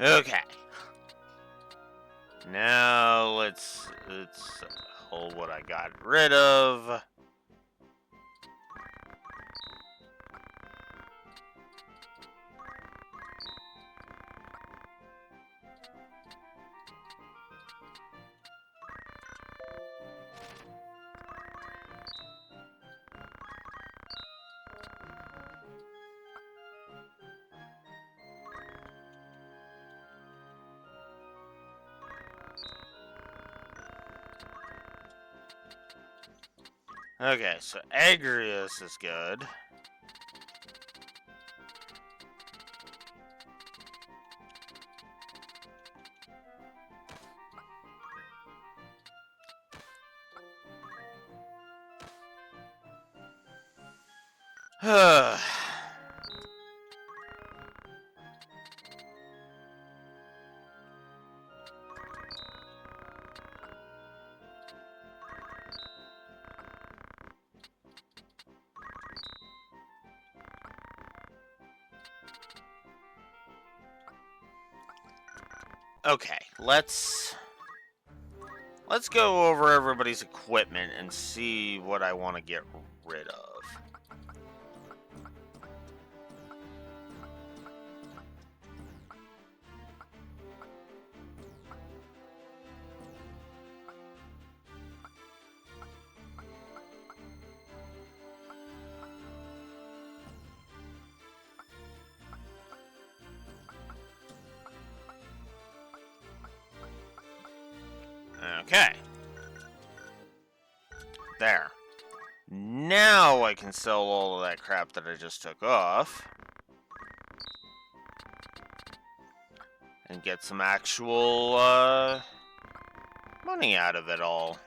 Okay. Now let's hold what I got rid of. Okay, so Agrius is good. Okay, let's go over everybody's equipment and see what I want to get rid of. Okay. There. Now I can sell all of that crap that I just took off. And get some actual, money out of it all.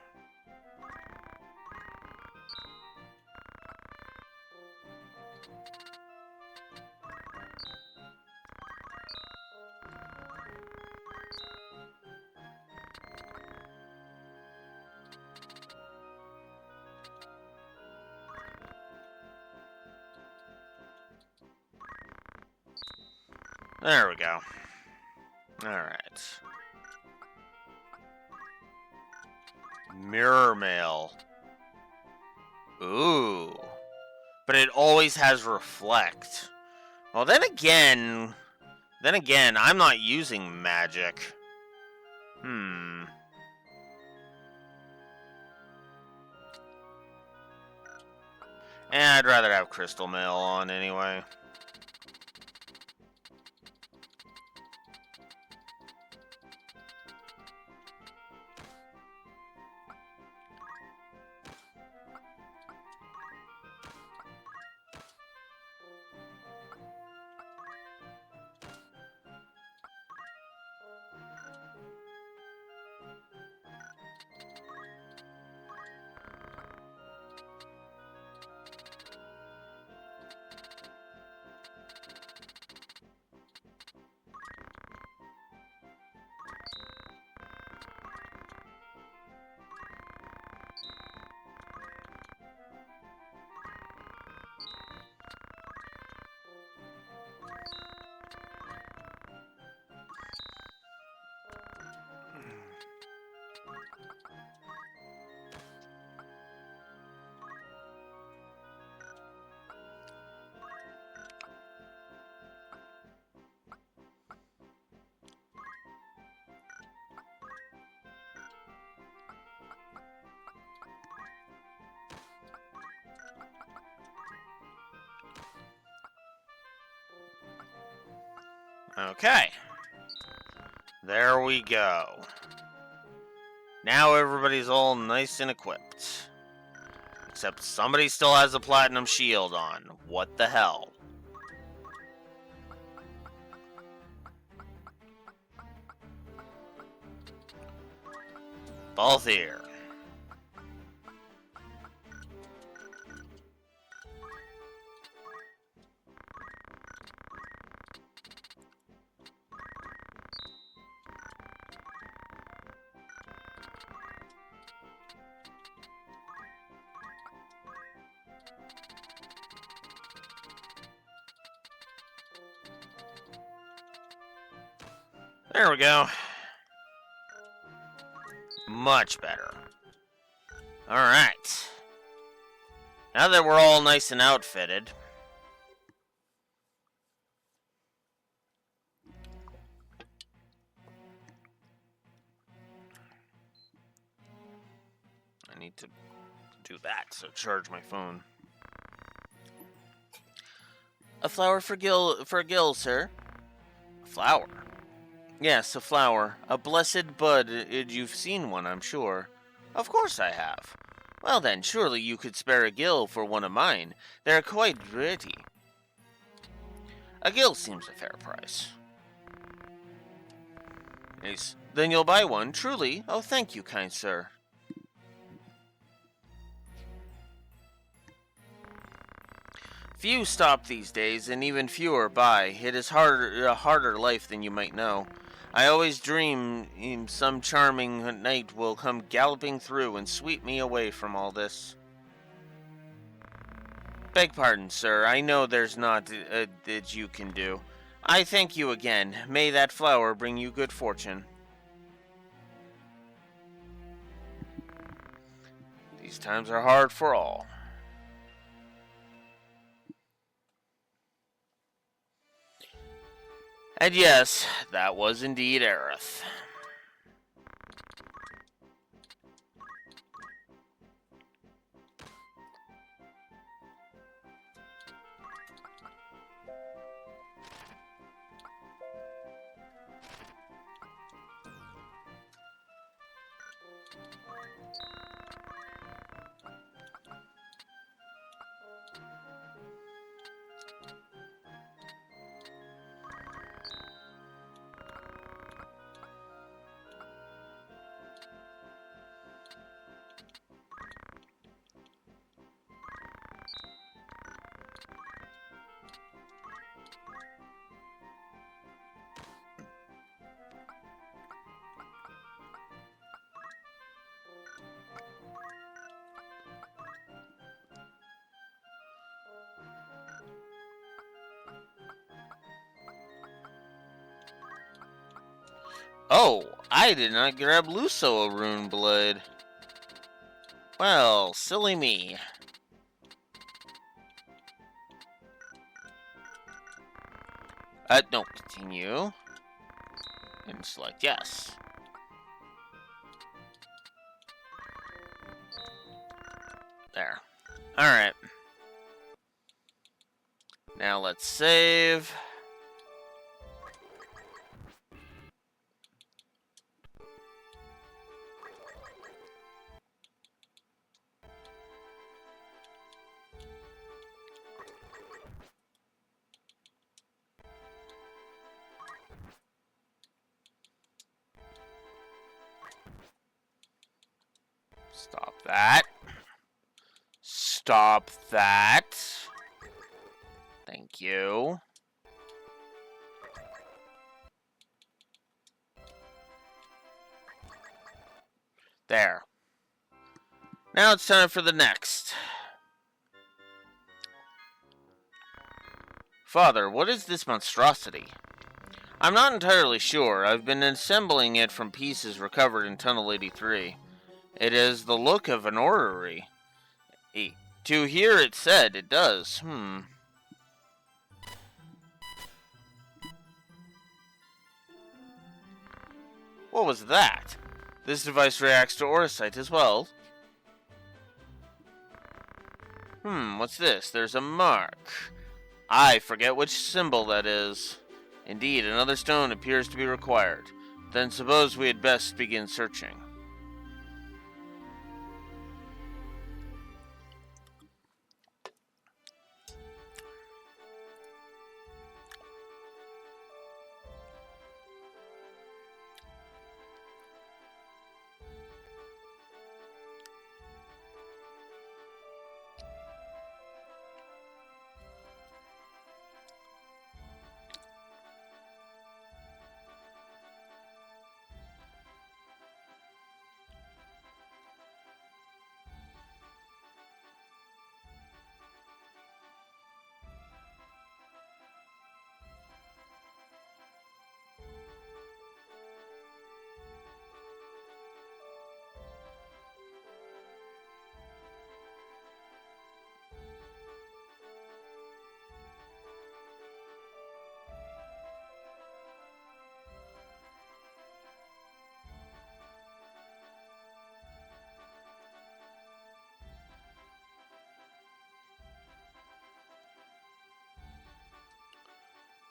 There we go. Alright. Mirror mail. Ooh. But it always has reflect. Well, then again, I'm not using magic. And I'd rather have crystal mail on anyway. Okay. There we go. Now everybody's all nice and equipped. Except somebody still has a platinum shield on. What the hell? Balthier. There we go. Much better. Alright. Now that we're all nice and outfitted, I need to do that, so charge my phone. A flower for Gil, sir. A flower? Yes, a flower. A blessed bud. You've seen one, I'm sure. Of course I have. Well then, surely you could spare a Gil for one of mine. They're quite pretty. A Gil seems a fair price. Nice. Then you'll buy one, truly? Oh, thank you, kind sir. Few stop these days, and even fewer buy. It is a harder life than you might know. I always dream some charming knight will come galloping through and sweep me away from all this. Beg pardon, sir. I know there's not that you can do. I thank you again. May that flower bring you good fortune. These times are hard for all. And yes, that was indeed Aerith. Oh, I did not grab Luso a rune blood. Well, silly me. No, continue. And select yes. There. Alright. Now let's save. Stop that. Stop that. Thank you. There. Now it's time for the next. Father, what is this monstrosity? I'm not entirely sure. I've been assembling it from pieces recovered in Tunnel 83. It has the look of an orrery. To hear it said, it does. What was that? This device reacts to Auracite as well. What's this? There's a mark. I forget which symbol that is. Indeed, another stone appears to be required. Then suppose we had best begin searching.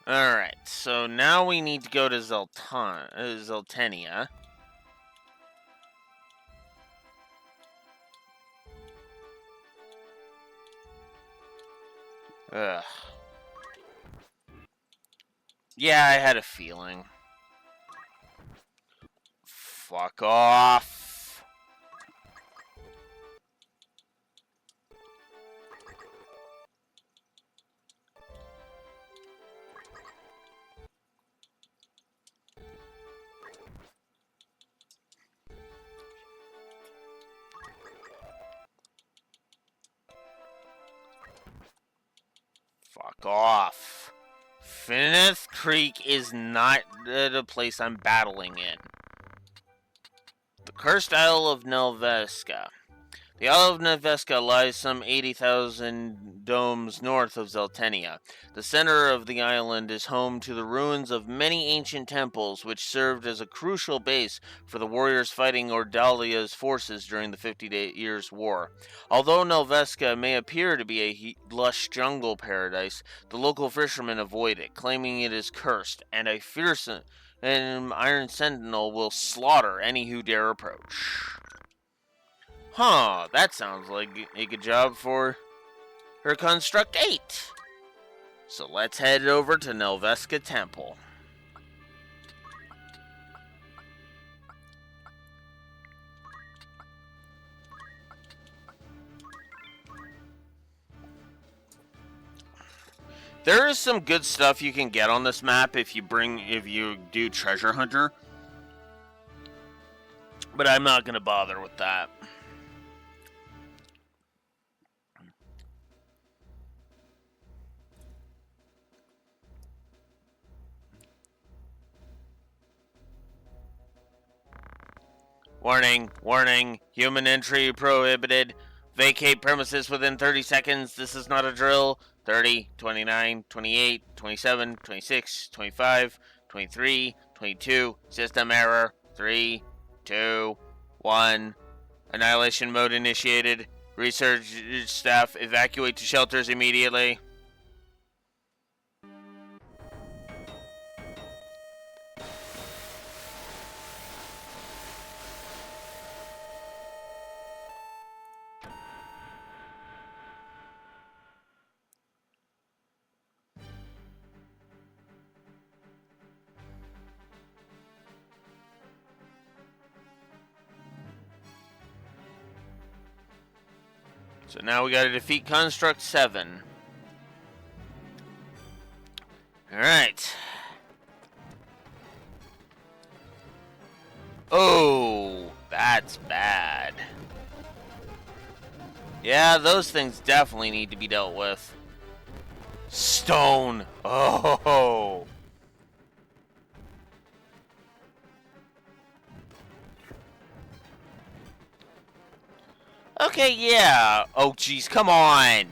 Alright, so now we need to go to Zeltenia. Ugh. Yeah, I had a feeling. Fuck off. Fuck off. Finnith Creek is not the place I'm battling in. The Cursed Isle of Nelveska. The Isle of Nelveska lies some 80,000 domes north of Zeltenia. The center of the island is home to the ruins of many ancient temples, which served as a crucial base for the warriors fighting Ordalia's forces during the 50 Years' War. Although Nelveska may appear to be a lush jungle paradise, the local fishermen avoid it, claiming it is cursed, and a fearsome Iron Sentinel will slaughter any who dare approach. Huh, that sounds like a good job for her Construct 8. So let's head over to Nelveska Temple. There is some good stuff you can get on this map if you do Treasure Hunter. But I'm not going to bother with that. Warning, warning, human entry prohibited. Vacate premises within 30 seconds. This is not a drill. 30, 29, 28, 27, 26, 25, 23, 22. System error. 3, 2, 1. Annihilation mode initiated. Research staff evacuate to shelters immediately. So now we gotta defeat Construct 7. Alright. Oh, that's bad. Yeah, those things definitely need to be dealt with. Stone. Oh. Okay, yeah. Oh, jeez, come on.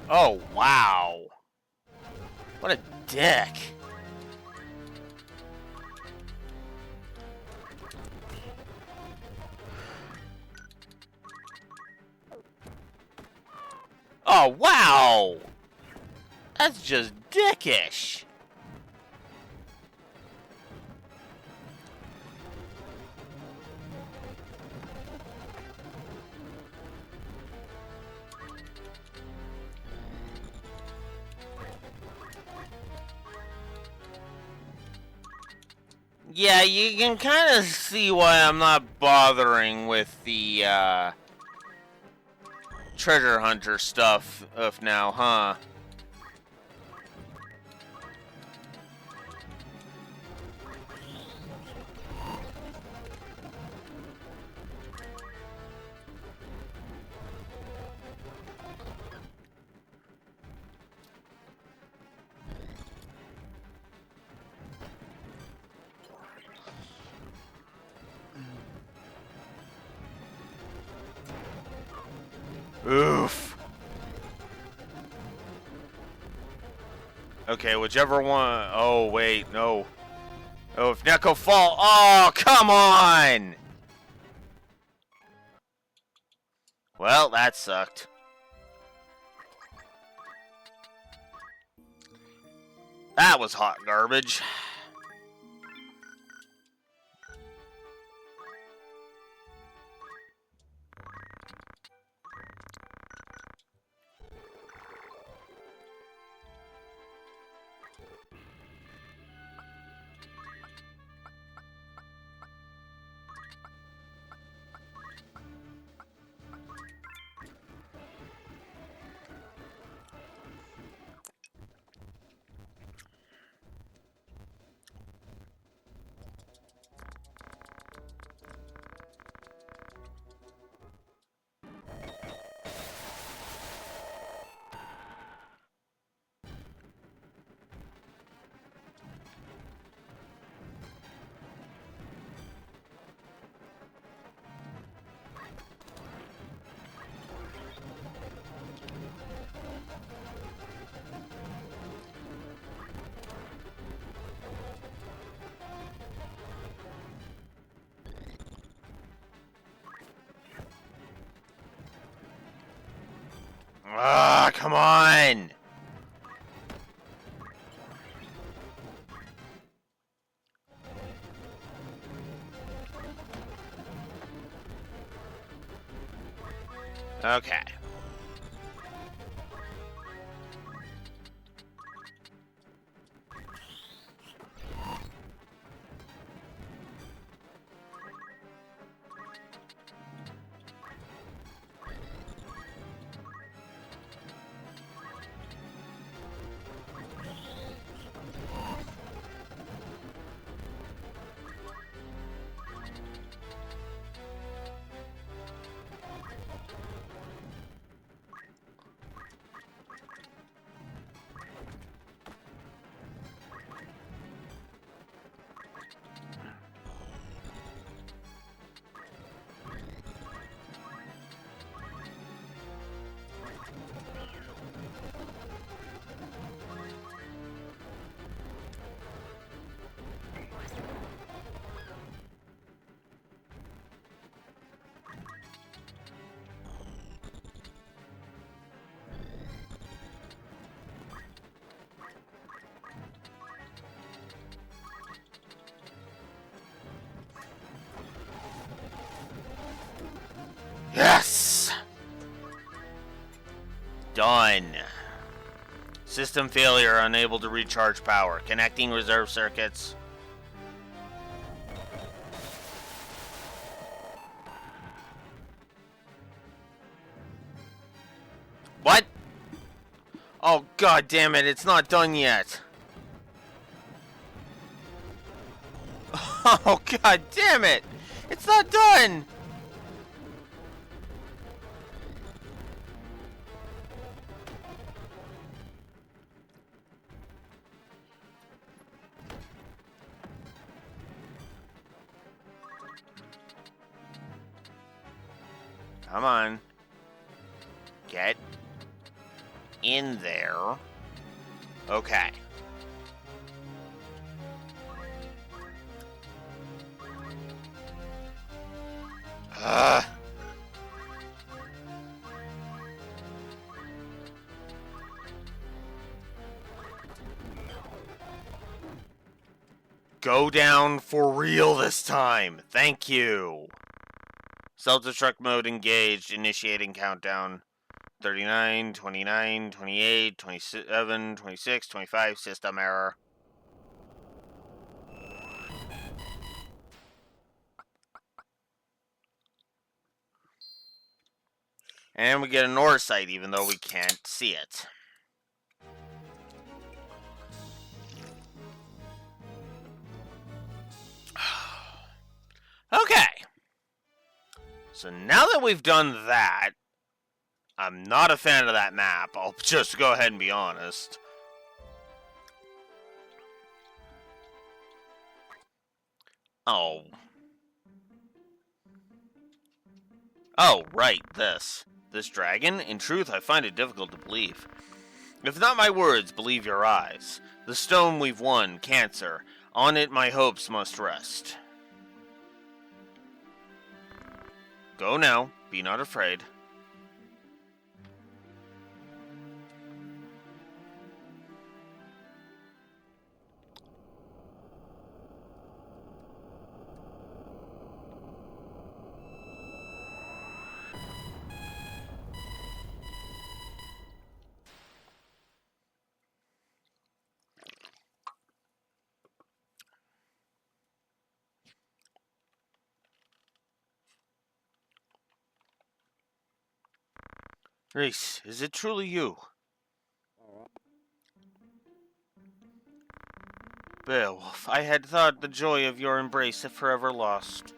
Oh, wow. What a dick. Oh, wow. That's just dickish. Yeah, you can kind of see why I'm not bothering with the treasure hunter stuff of now, huh? Oof. Okay, whichever one. Oh, wait, no. Oh, if Neko fall. Oh, come on! Well, that sucked. That was hot garbage. Ah, come on! Okay. Yes! Done. System failure, unable to recharge power. Connecting reserve circuits. What? Oh, god damn it, it's not done yet. Oh, god damn it! It's not done! Come on. Get in there. Okay. Ugh. Go down for real this time. Thank you. Self-destruct mode engaged. Initiating countdown. 39, 29, 28, 27, 26, 25. System error. And we get an Orsite, even though we can't see it. Okay. So now that we've done that, I'm not a fan of that map. I'll just go ahead and be honest. Oh. Oh, right, this. This dragon? In truth, I find it difficult to believe. If not my words, believe your eyes. The stone we've won, Cancer. On it my hopes must rest. Go now, be not afraid. Rhys, is it truly you? Beowulf, I had thought the joy of your embrace forever lost.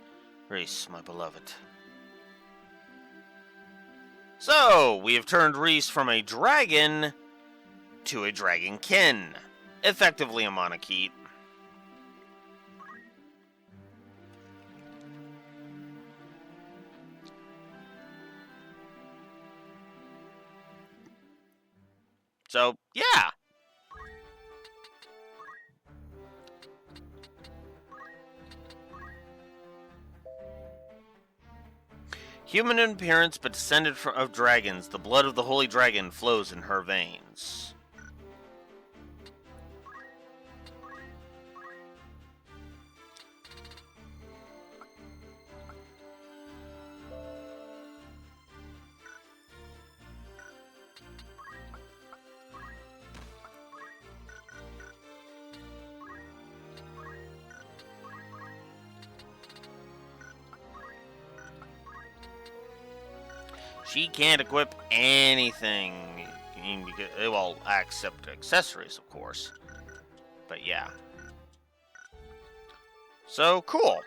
Rhys, my beloved. So, we have turned Rhys from a dragon to a dragonkin. Effectively a monarchy. So, yeah. Human in appearance, but descended of dragons, the blood of the holy dragon flows in her veins. She can't equip anything. Well, except accessories, of course. But yeah. So, cool.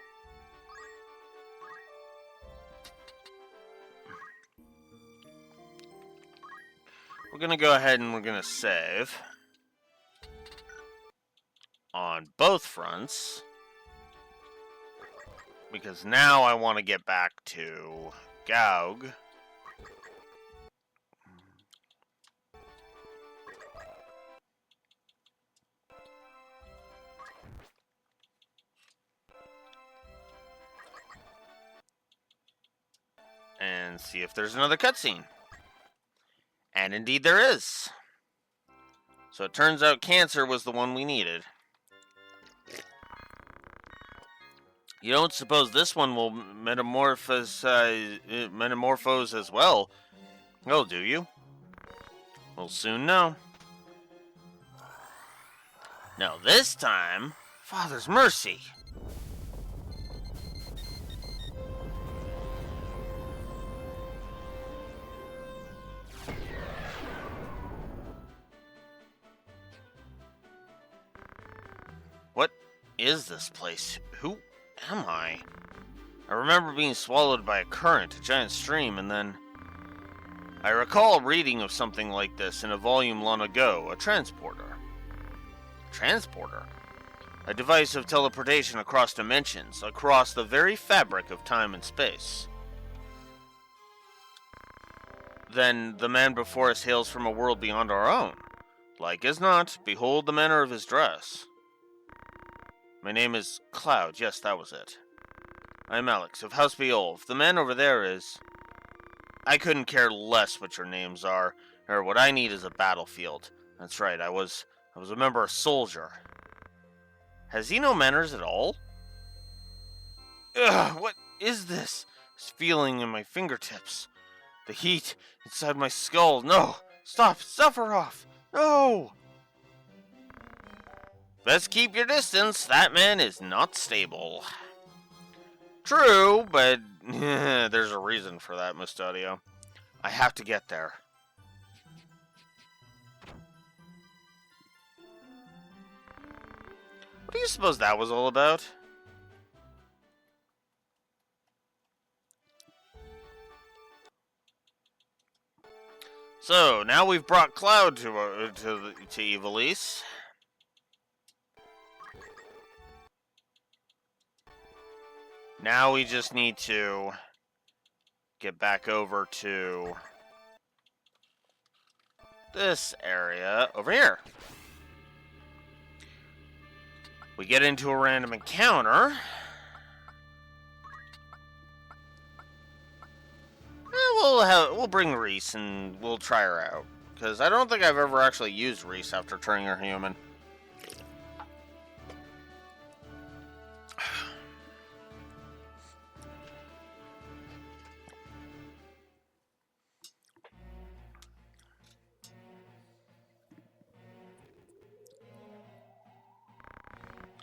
We're going to go ahead and we're going to save on both fronts. Because now I want to get back to Gaug. And see if there's another cutscene. And indeed there is. So it turns out Cancer was the one we needed. You don't suppose this one will metamorphose as well? Oh, do you? We'll soon know. Now this time, Father's mercy. What is this place? Who am I? I remember being swallowed by a current, a giant stream, and then... I recall reading of something like this in a volume long ago, a transporter. Transporter? A device of teleportation across dimensions, across the very fabric of time and space. Then the man before us hails from a world beyond our own. Like as not, behold the manner of his dress. My name is Cloud. Yes, that was it. I am Alex of House Beowulf. The man over there is... I couldn't care less what your names are, or what I need is a battlefield. That's right, I was a member of Soldier. Has he no manners at all? Ugh, what is this? This feeling in my fingertips. The heat inside my skull. No! Stop! Suffer off! No! Best keep your distance. That man is not stable. True, but there's a reason for that, Mustadio. I have to get there. What do you suppose that was all about? So, now we've brought Cloud to Ivalice. Now we just need to get back over to this area over here. We get into a random encounter. We'll bring Reese and we'll try her out. Because I don't think I've ever actually used Reese after turning her human.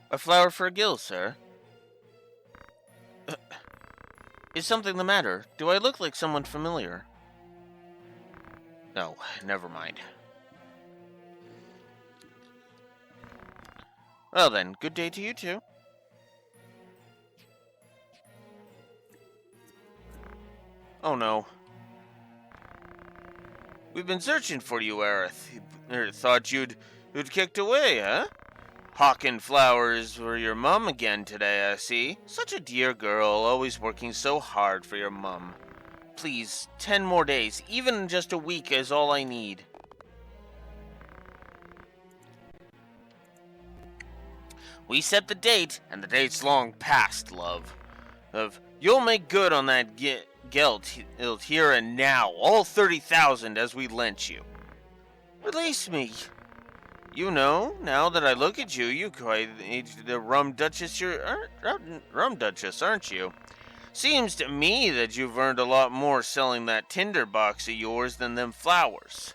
A flower for a gill, sir. Is something the matter? Do I look like someone familiar? No, never mind. Well then, good day to you too. Oh no. We've been searching for you, Aerith. Thought you'd kicked away, huh? Hawking flowers for your mum again today, I see. Such a dear girl, always working so hard for your mum. Please, 10 more days, even just a week is all I need. We set the date, and the date's long past, love. You'll make good on that guilt here and now, all 30,000 as we lent you. Release me. You know, now that I look at you, you quite the rum duchess, aren't you? Seems to me that you've earned a lot more selling that tinder box of yours than them flowers.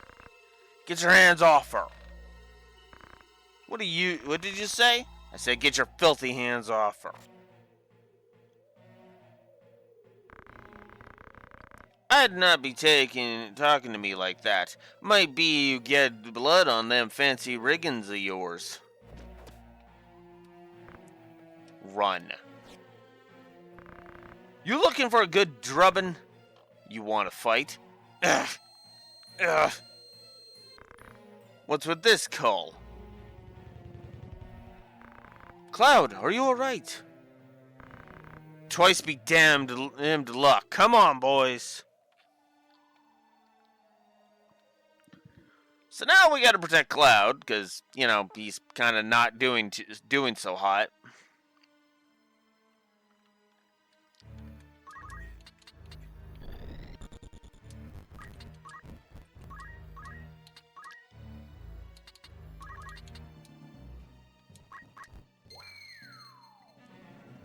Get your hands off her. What did you say? I said get your filthy hands off her. I'd not be talking to me like that. Might be you get blood on them fancy riggins of yours. Run. You looking for a good drubbing? You want to fight? Ugh. Ugh. What's with this cull? Cloud, are you alright? Twice be damned luck. Come on, boys. So now we gotta protect Cloud, because, you know, he's kind of not doing so hot.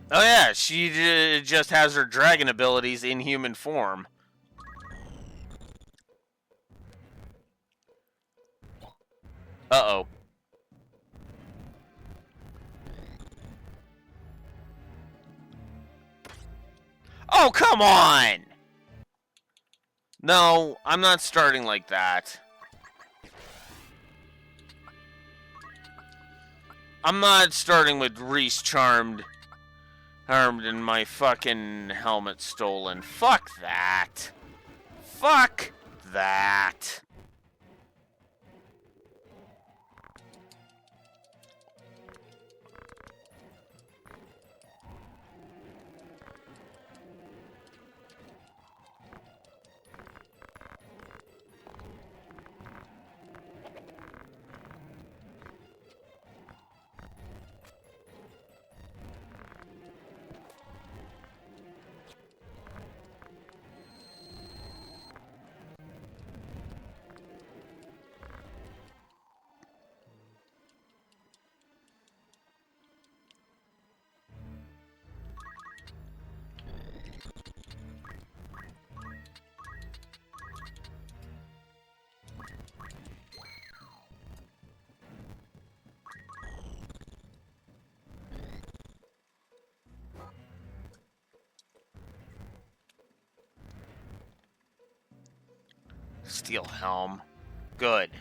Oh yeah, she just has her dragon abilities in human form. Uh-oh. Oh, come on! No, I'm not starting like that. I'm not starting with Reese harmed and my fucking helmet stolen. Fuck that. Fuck that. Steel helm. Good.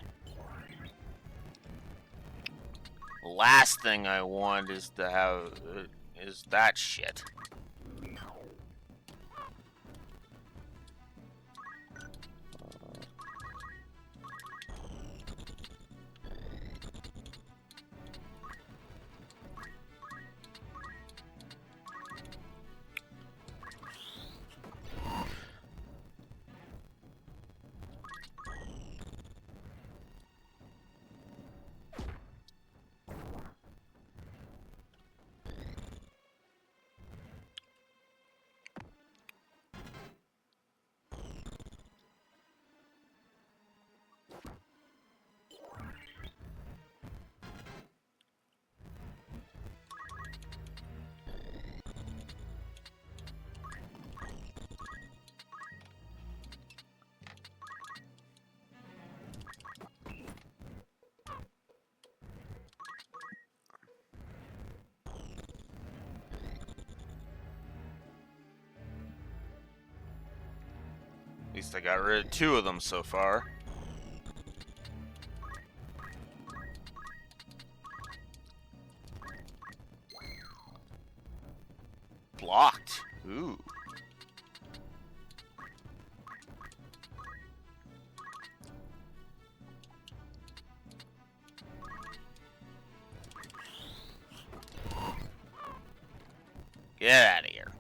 Last thing I want is to have is that shit. At least I got rid of 2 of them so far. Blocked. Ooh. Get out of here.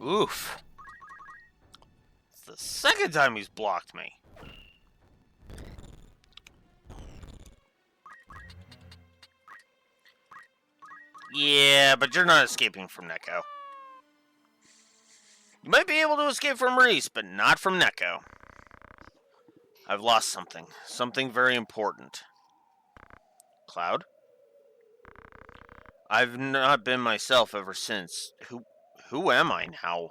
Oof. It's the second time he's blocked me. Yeah, but you're not escaping from Neko. You might be able to escape from Reese, but not from Neko. I've lost something. Something very important. Cloud? I've not been myself ever since. Who am I now?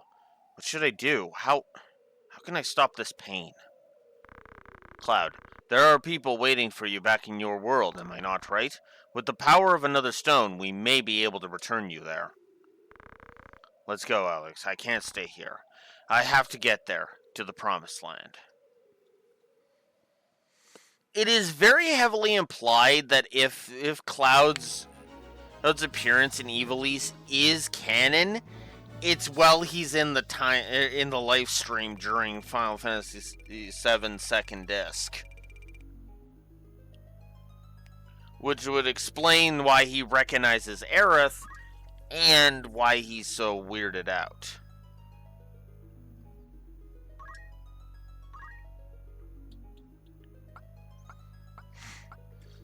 What should I do? How can I stop this pain? Cloud, there are people waiting for you back in your world, am I not right? With the power of another stone, we may be able to return you there. Let's go, Alex. I can't stay here. I have to get there, to the Promised Land. It is very heavily implied that if Cloud's appearance in Ivalice is canon, it's while he's in the live stream during Final Fantasy VII Second Disc, which would explain why he recognizes Aerith and why he's so weirded out.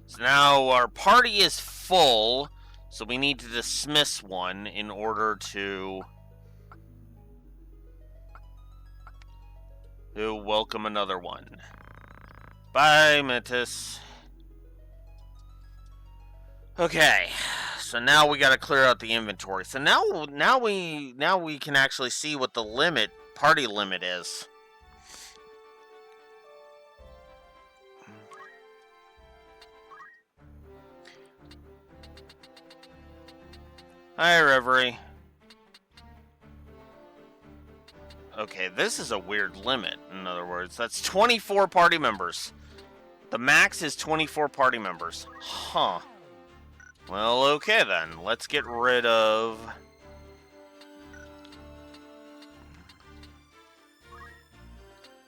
So now our party is full, so we need to dismiss one in order to welcome another one. Bye, Metis. Okay, so now we got to clear out the inventory. So now we can actually see what the limit party limit is. Hi, Reverie. Okay, this is a weird limit, in other words. That's 24 party members. The max is 24 party members. Huh. Well, okay then. Let's get rid of...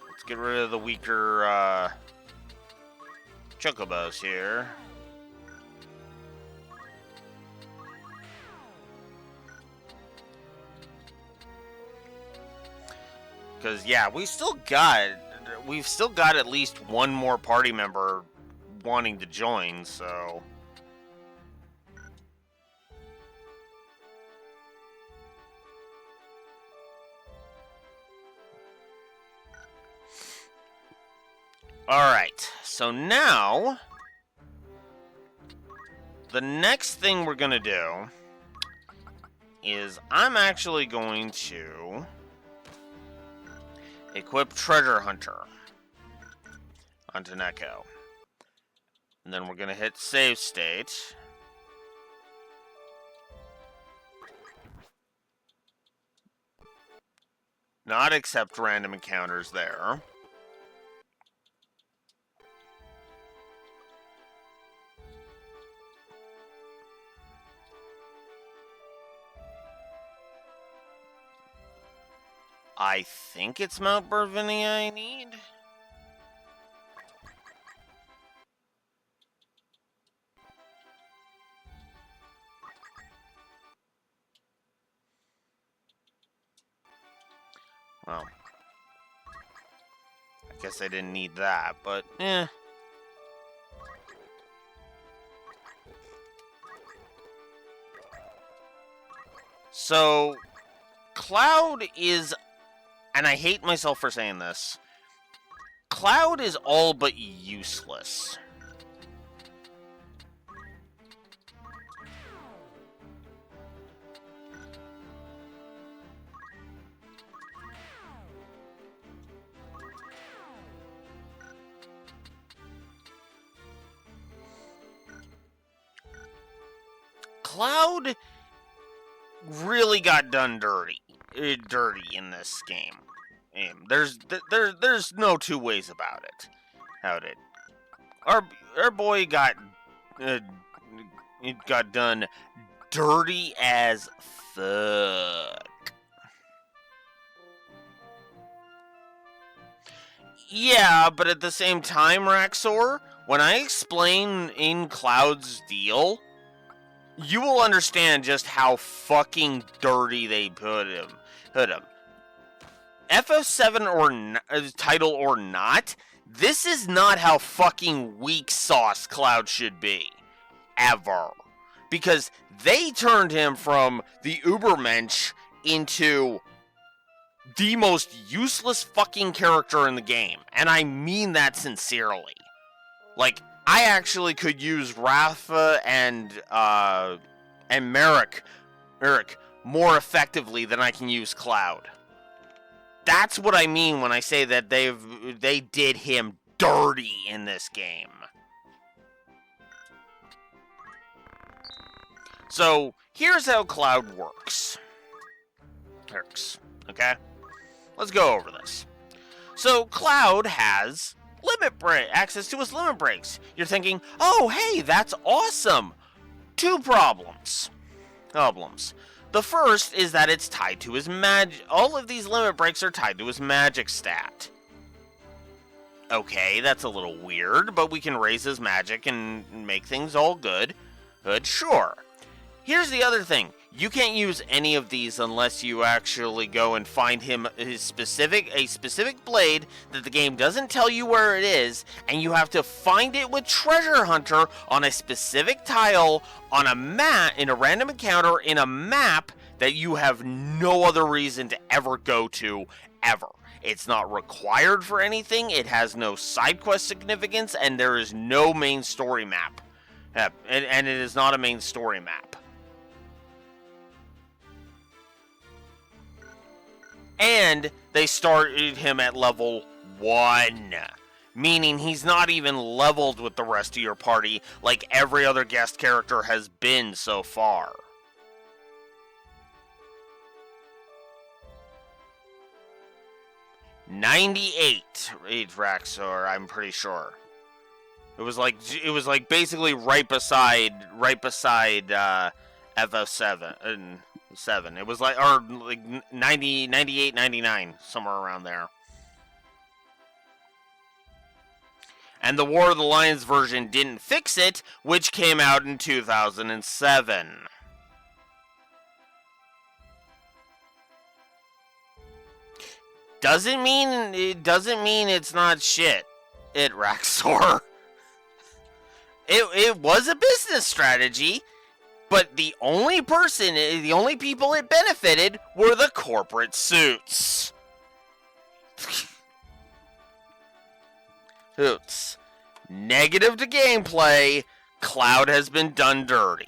Let's get rid of the weaker, chocobos here. Because, yeah, we've still got at least one more party member wanting to join, so... Alright, so now... The next thing we're gonna do is I'm actually going to equip Treasure Hunter onto Neko. And then we're going to hit Save State. Not accept random encounters there. I think it's Mount Bervinia I need. Well, I guess I didn't need that, but eh. So, Cloud is... And I hate myself for saying this. Cloud is all but useless. Cloud really got done dirty in this game. There's no two ways about it. How did our boy got done dirty as fuck. Yeah, but at the same time, Raxor, when I explain in Cloud's deal, you will understand just how fucking dirty they put him. FF7 or title or not, this is not how fucking weak sauce Cloud should be. Ever. Because they turned him from the Ubermensch into the most useless fucking character in the game. And I mean that sincerely. Like, I actually could use Rafa and Merrick more effectively than I can use Cloud. That's what I mean when I say that they did him dirty in this game. So, here's how Cloud works. Okay? Let's go over this. So, Cloud has access to his limit breaks. You're thinking, oh, hey, that's awesome. Two problems. The first is that it's tied to his magic. All of these limit breaks are tied to his magic stat. Okay, that's a little weird, but we can raise his magic and make things all good. Sure. Here's the other thing. You can't use any of these unless you actually go and find him a specific blade that the game doesn't tell you where it is, and you have to find it with Treasure Hunter on a specific tile on a map in a random encounter in a map that you have no other reason to ever go to ever. It's not required for anything, it has no side quest significance, and there is no main story map. And it is not a main story map. And they started him at level 1. Meaning he's not even leveled with the rest of your party like every other guest character has been so far. '98 age Raxor, I'm pretty sure. It was like basically right beside FF7 and 7. It was like, or like 90, 98, 99, somewhere around there. And the War of the Lions version didn't fix it, which came out in 2007. Doesn't mean it's not shit. It Raxor. It was a business strategy, but the only people it benefited were the corporate suits. Hoots. Negative to gameplay, Cloud has been done dirty.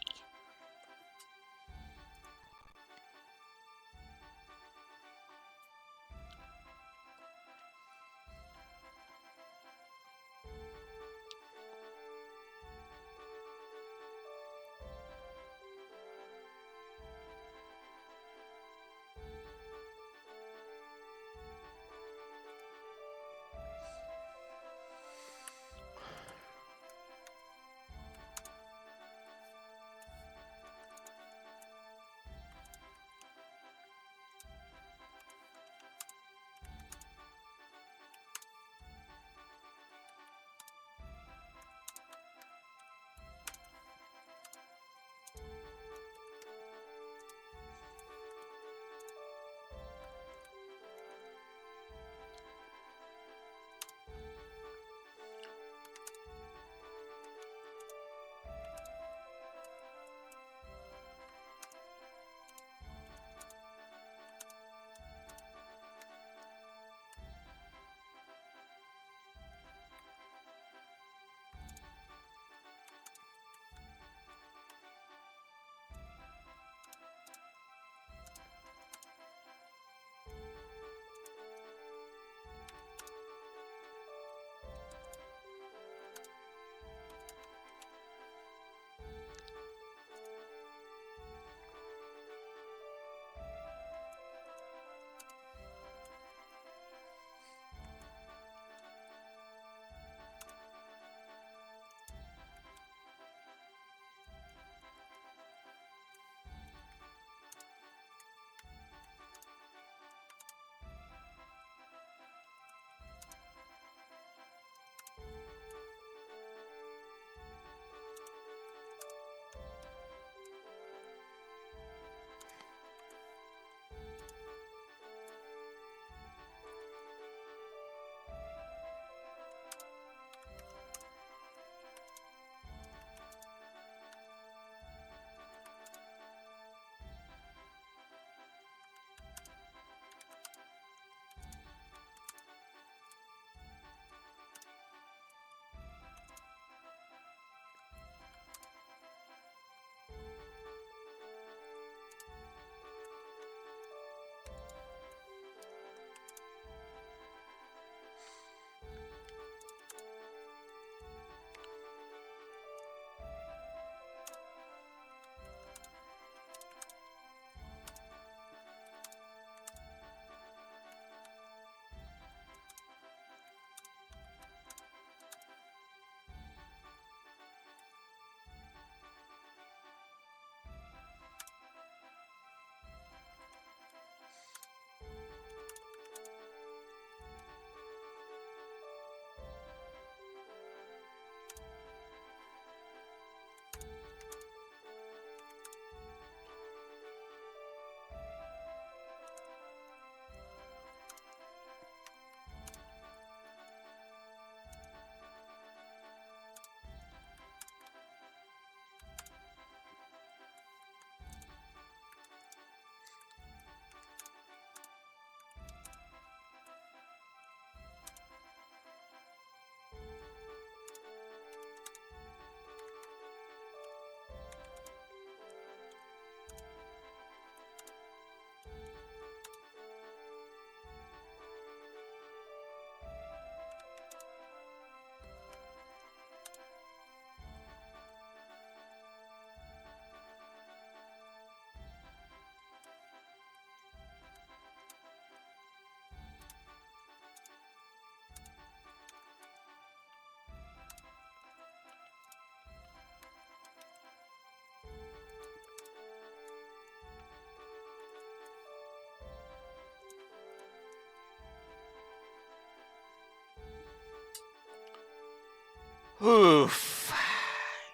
Oof.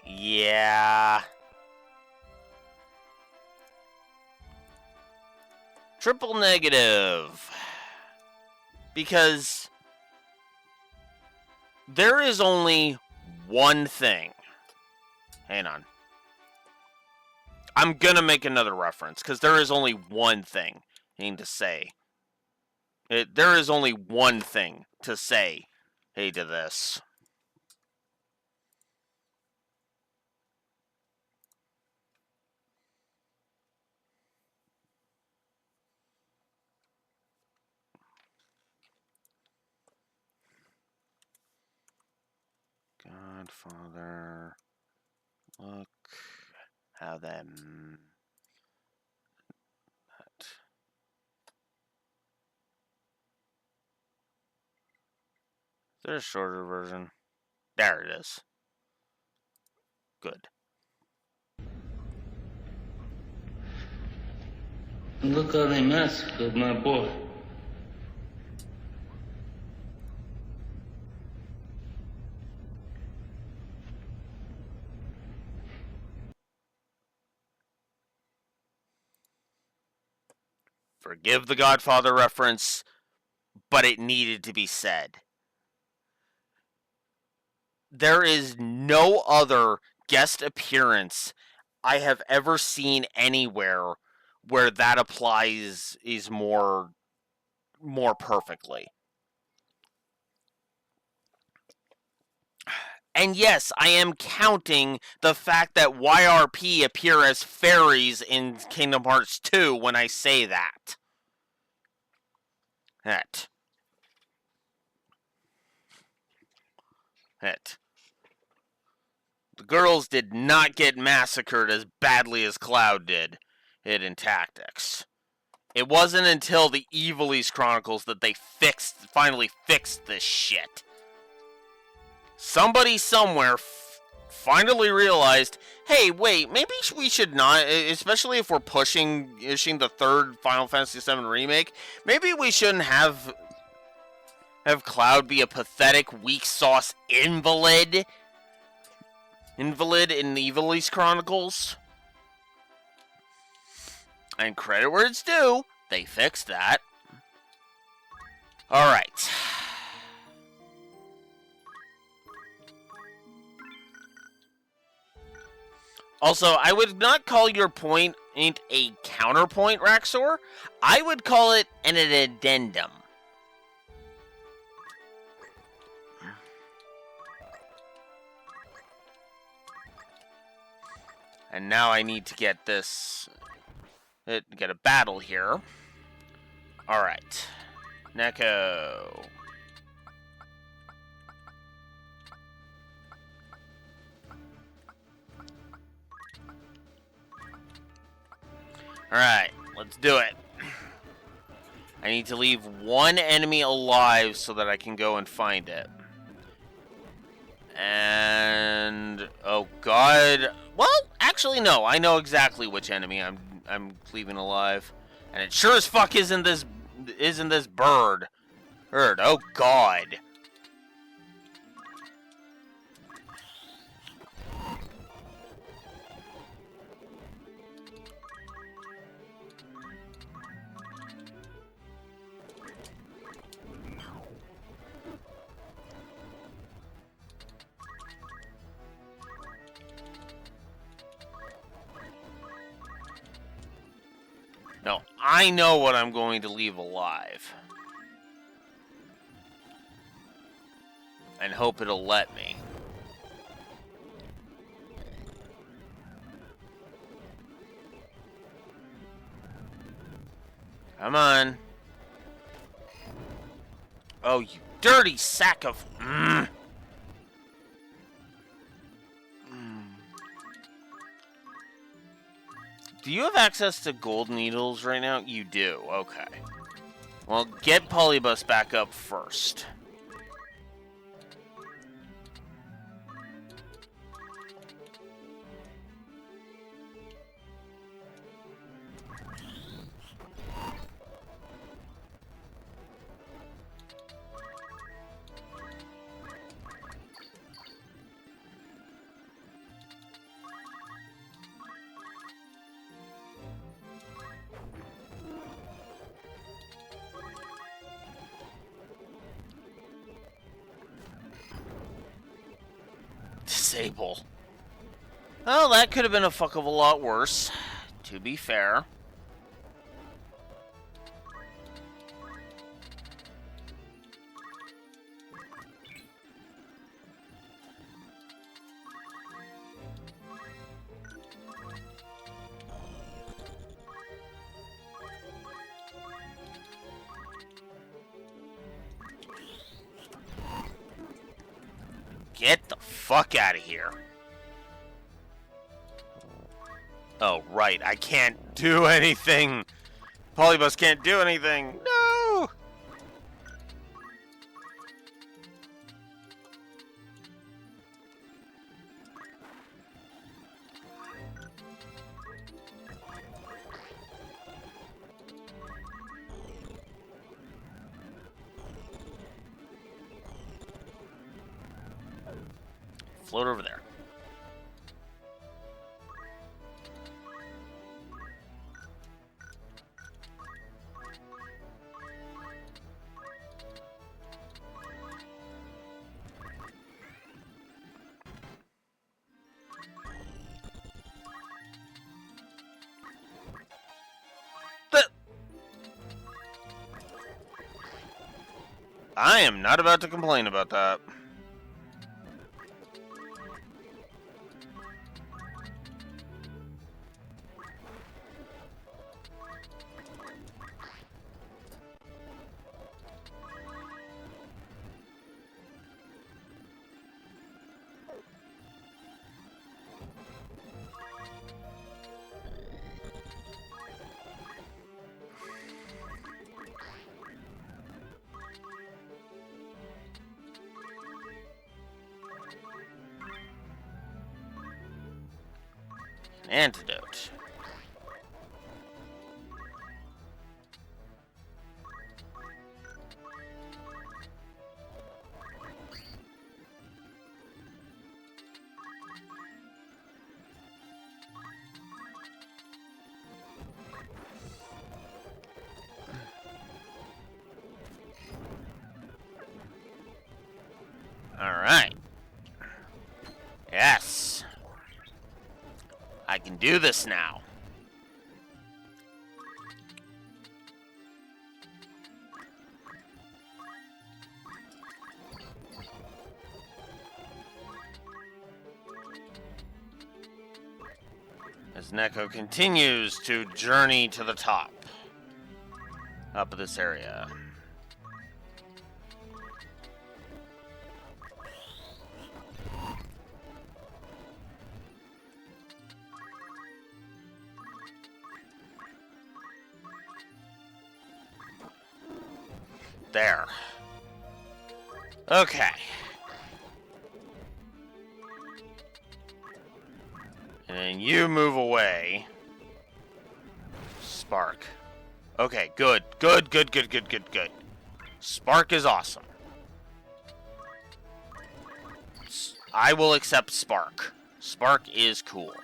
Yeah. Triple negative. Because there is only one thing. Hang on. I'm gonna make another reference, because there is only one thing I need to say. There is only one thing to say, hey, to this. Godfather, look how them. That. Is there a shorter version? There it is. Good. Look how they massacred my boy. Forgive the Godfather reference, but it needed to be said. There is no other guest appearance I have ever seen anywhere where that applies is more perfectly. And yes, I am counting the fact that YRP appear as fairies in Kingdom Hearts 2 when I say that. That. The girls did not get massacred as badly as Cloud did in Tactics. It wasn't until the Evilise Chronicles that they finally fixed this shit. Somebody somewhere finally realized, hey, wait, maybe we should not, especially if we're pushing the third Final Fantasy VII Remake, maybe we shouldn't have Cloud be a pathetic, weak sauce invalid in the Evilise Chronicles. And credit where it's due, they fixed that. Alright. Also, I would not call your point a counterpoint, Raxor. I would call it an addendum. And now I need to get this... get a battle here. Alright. Neko. Alright, let's do it. I need to leave one enemy alive so that I can go and find it. And... oh god... well, actually no, I know exactly which enemy I'm leaving alive. And it sure as fuck isn't this bird. Oh god. No, I know what I'm going to leave alive. And hope it'll let me. Come on. Oh, you dirty sack of... Do you have access to gold needles right now? You do. Okay. Well, get Polybus back up first. Sable. Well, that could have been a fuck of a lot worse, to be fair. Get the fuck out of here. Oh, right. I can't do anything. Polybus can't do anything. No! Float over there. I am not about to complain about that. Antidote. All right. Yes. I can do this now. As Neko continues to journey to the top. Up of this area. There. Okay. And then you move away. Spark. Okay, good. Good. Spark is awesome. I will accept Spark. Spark is cool.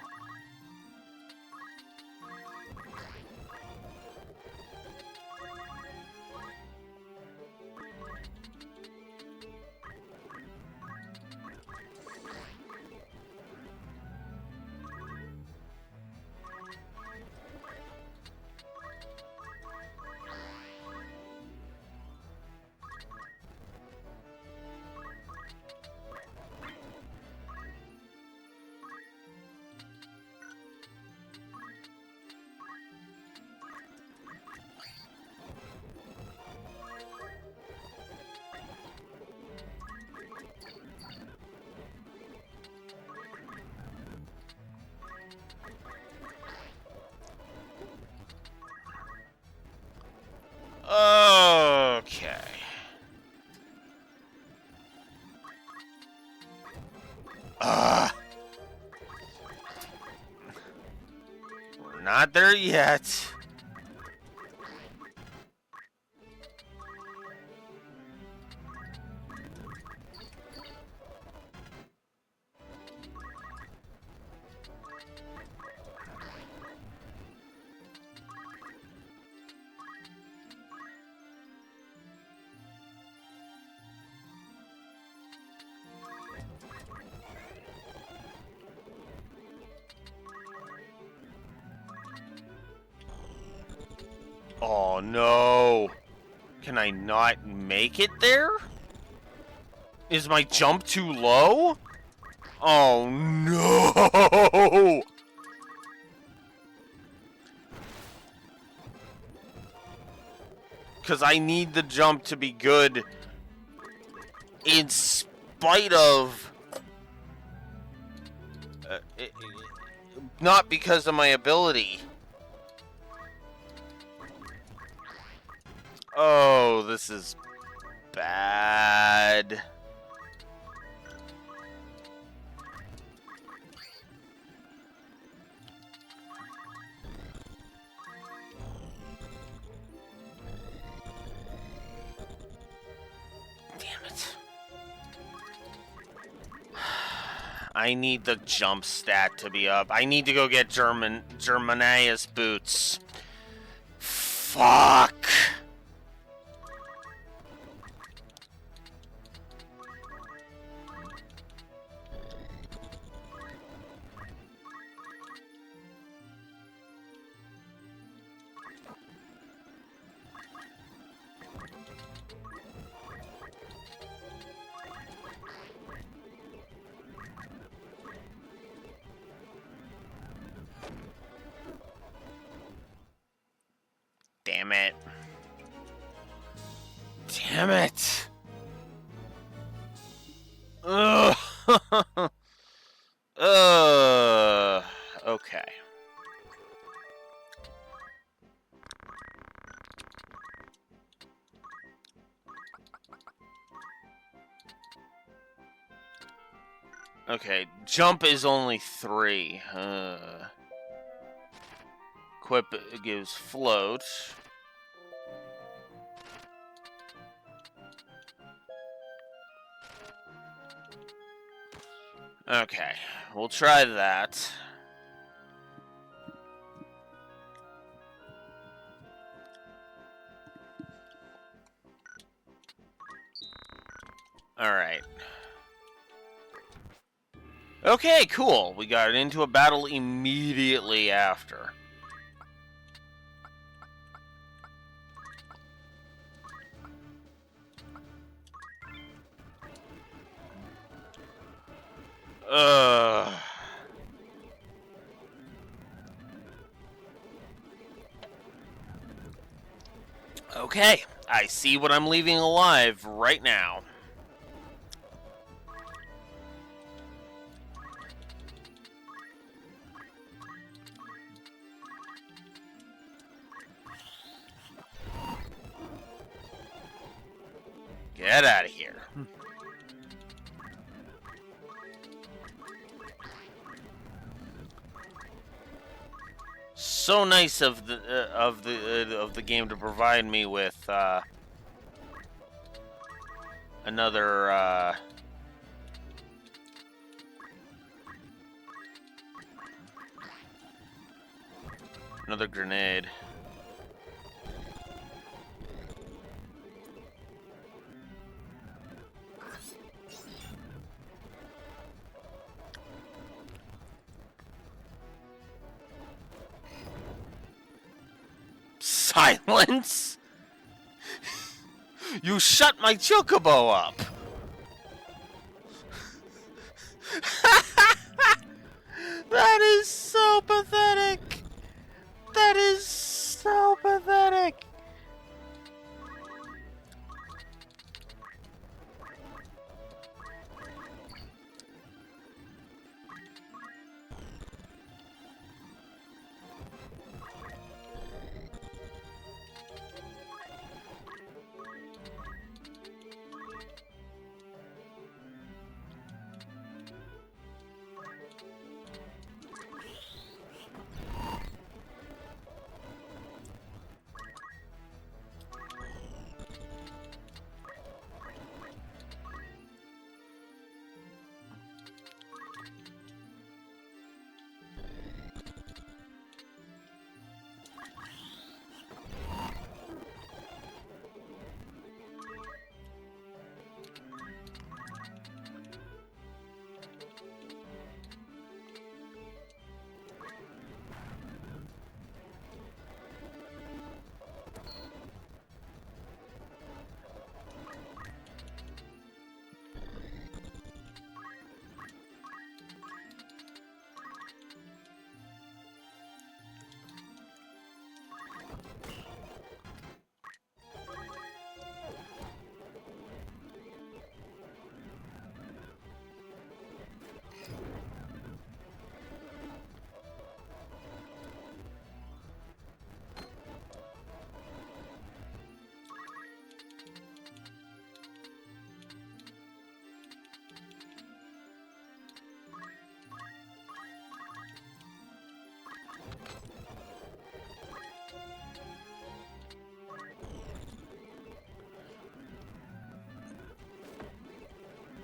Okay. We're not there yet. Oh no! Can I not make it there? Is my jump too low? Oh no! Because I need the jump to be good in spite of... not because of my ability. Oh, this is bad. Damn it. I need the jump stat to be up. I need to go get Germania's boots. Fuck. Damn it. Damn it. Ugh. Okay. Okay, jump is only 3. Equip gives float. Okay, we'll try that. Alright. Okay, cool. We got into a battle immediately after. Okay, I see what I'm leaving alive right now. Get out of here. So nice of the game to provide me with another another grenade. Silence? You shut my chocobo up! That is so pathetic! That is so pathetic!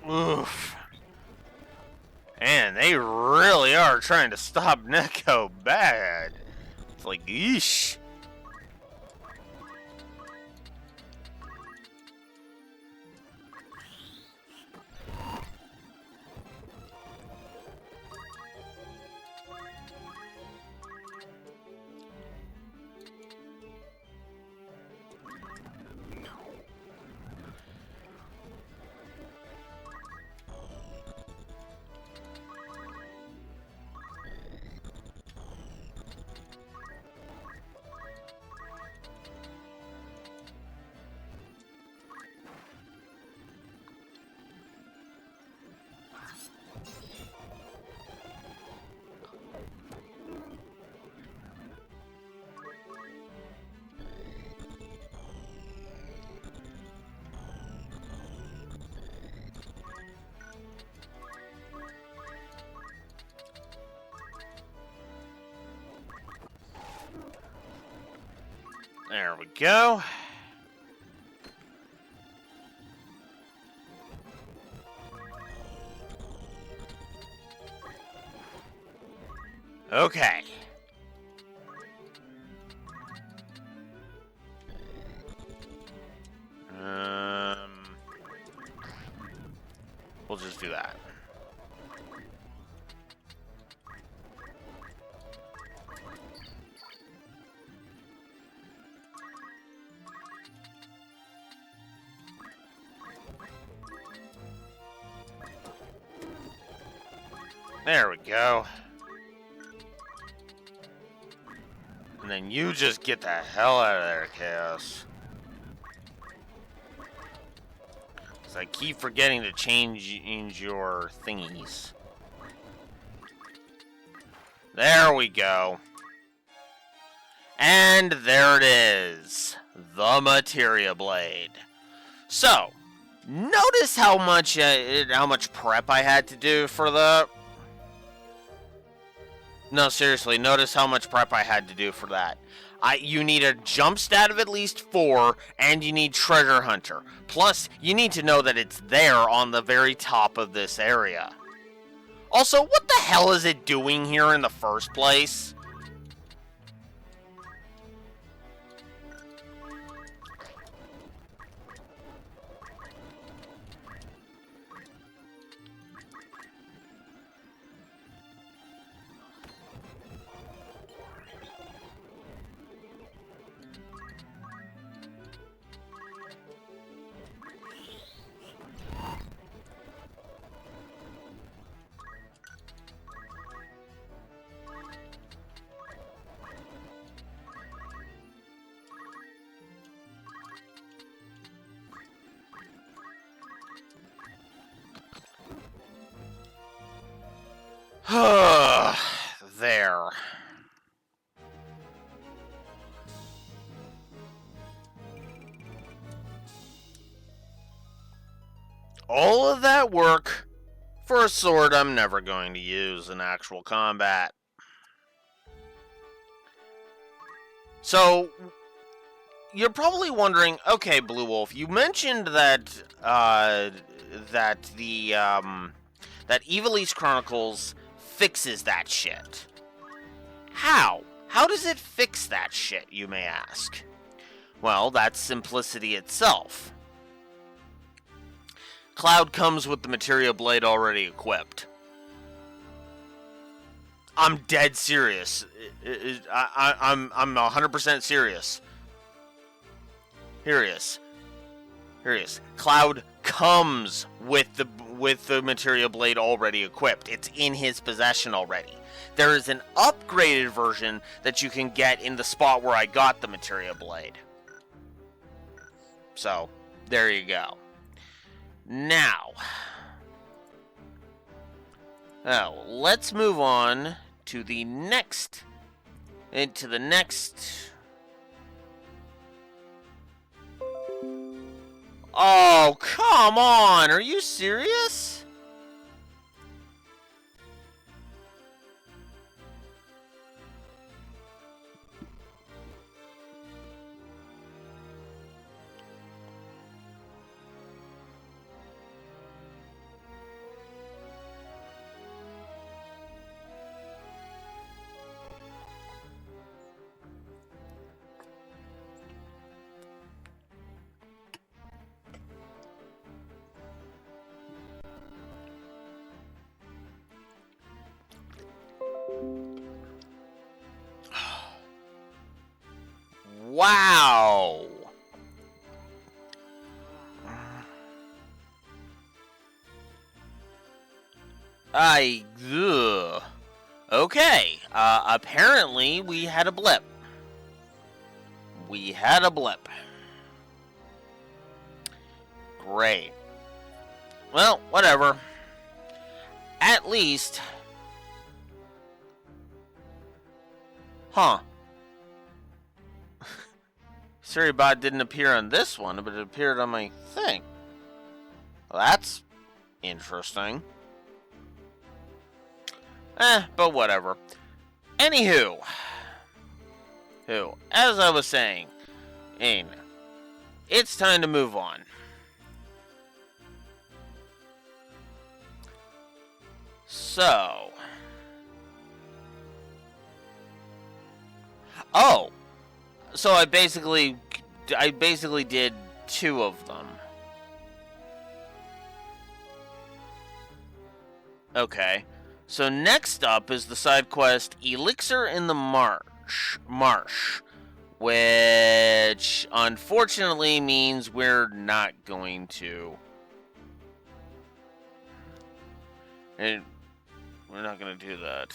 Oof. And they really are trying to stop Neko bad. It's like, yeesh. There we go. Okay. We'll just do that. There we go. And then you just get the hell out of there, Chaos. Because I keep forgetting to change your thingies. There we go. And there it is. The Materia Blade. So, notice how much prep I had to do for the... No, seriously, notice how much prep I had to do for that. You need a jump stat of at least 4, and you need Treasure Hunter. Plus, you need to know that it's there on the very top of this area. Also, what the hell is it doing here in the first place? There. All of that work for a sword I'm never going to use in actual combat. So, you're probably wondering, okay, Blue Wolf, you mentioned that that Ivalice Chronicles fixes that shit. How? How does it fix that shit, you may ask? Well, that's simplicity itself. Cloud comes with the Materia Blade already equipped. I'm dead serious. I'm 100% serious. Here he is. Cloud comes with the Materia Blade already equipped. It's in his possession already. There is an upgraded version that you can get in the spot where I got the Materia Blade. So, there you go. Now, let's move on to the next. Oh, come on! Are you serious? Wow. Ugh. Okay. Apparently we had a blip. We had a blip. Great. Well, whatever. At least... Huh. Suribot didn't appear on this one, but it appeared on my thing. Well, that's interesting. But whatever. Anywho. As I was saying, it's time to move on. So. Oh. So I basically did 2 of them. Okay. So next up is the side quest Elixir in the Marsh, which unfortunately means we're not going to. And we're not going to do that.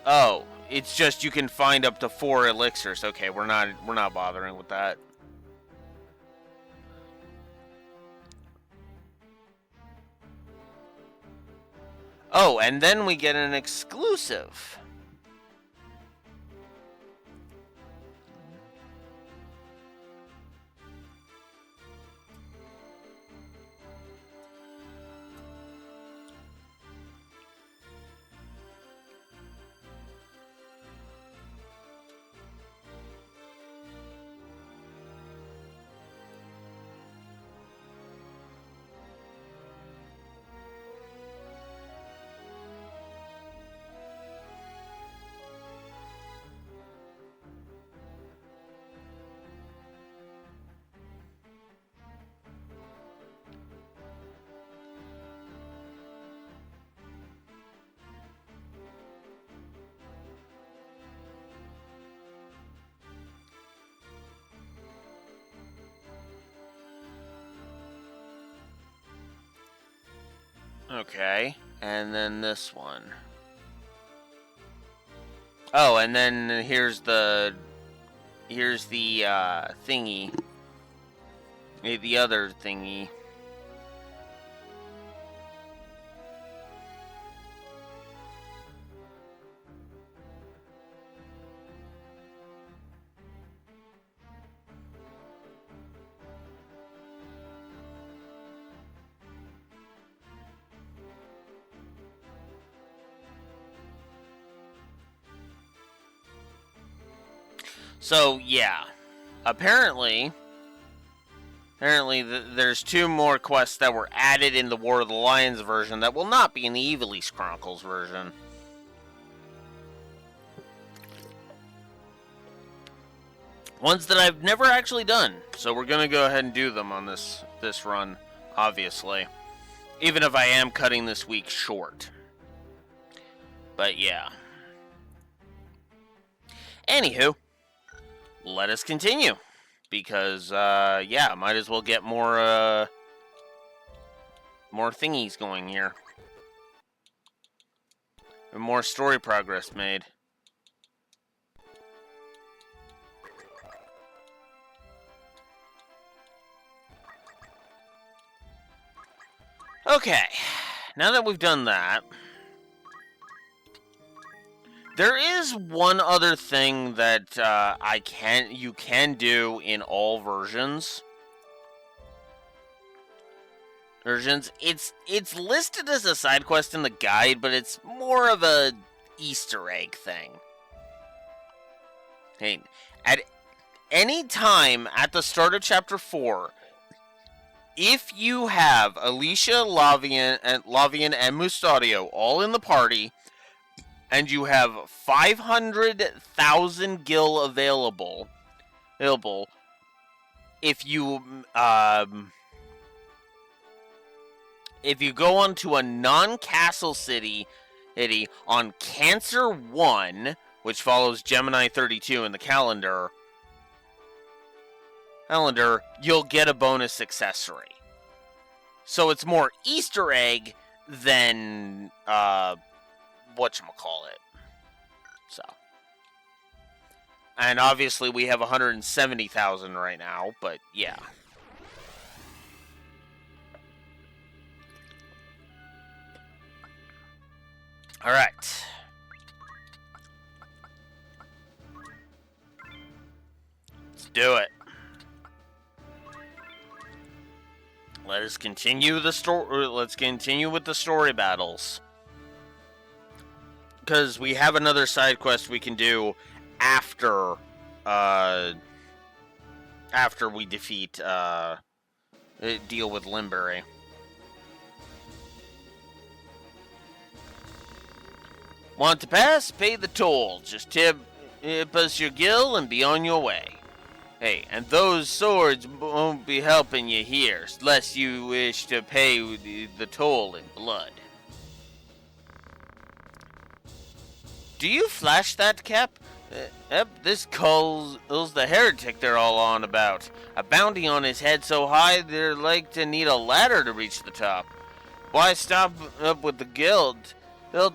Oh, it's just you can find up to 4 elixirs. Okay, we're not bothering with that. Oh, and then we get an exclusive. Okay, and then this one. Oh, and then here's the thingy. The other thingy. So, yeah. Apparently there's 2 more quests that were added in the War of the Lions version that will not be in the Ivalice Chronicles version. Ones that I've never actually done. So we're going to go ahead and do them on this run, obviously. Even if I am cutting this week short. But yeah. Anywho. Let us continue, because, yeah, might as well get more thingies going here. And more story progress made. Okay, now that we've done that, there is one other thing that you can do in all versions. It's listed as a side quest in the guide, but it's more of a Easter egg thing. Hey, at any time at the start of Chapter 4, if you have Alicia, Lavian, and Mustadio all in the party, and you have 500,000 gil available if you go onto a non-castle city on Cancer 1, which follows Gemini 32 in the calendar, you'll get a bonus accessory. So it's more Easter egg than whatchamacallit. So. And obviously we have 170,000 right now, but yeah. Alright. Let's do it. Let's continue with the story battles. Because we have another side quest we can do after we defeat deal with Limbury. Want to pass? Pay the toll. Just tip us your gil and be on your way. Hey, and those swords won't be helping you here, unless you wish to pay the toll in blood. Do you flash that, Cap? Yep, this calls the heretic they're all on about. A bounty on his head so high they're like to need a ladder to reach the top. Why stop up with the guild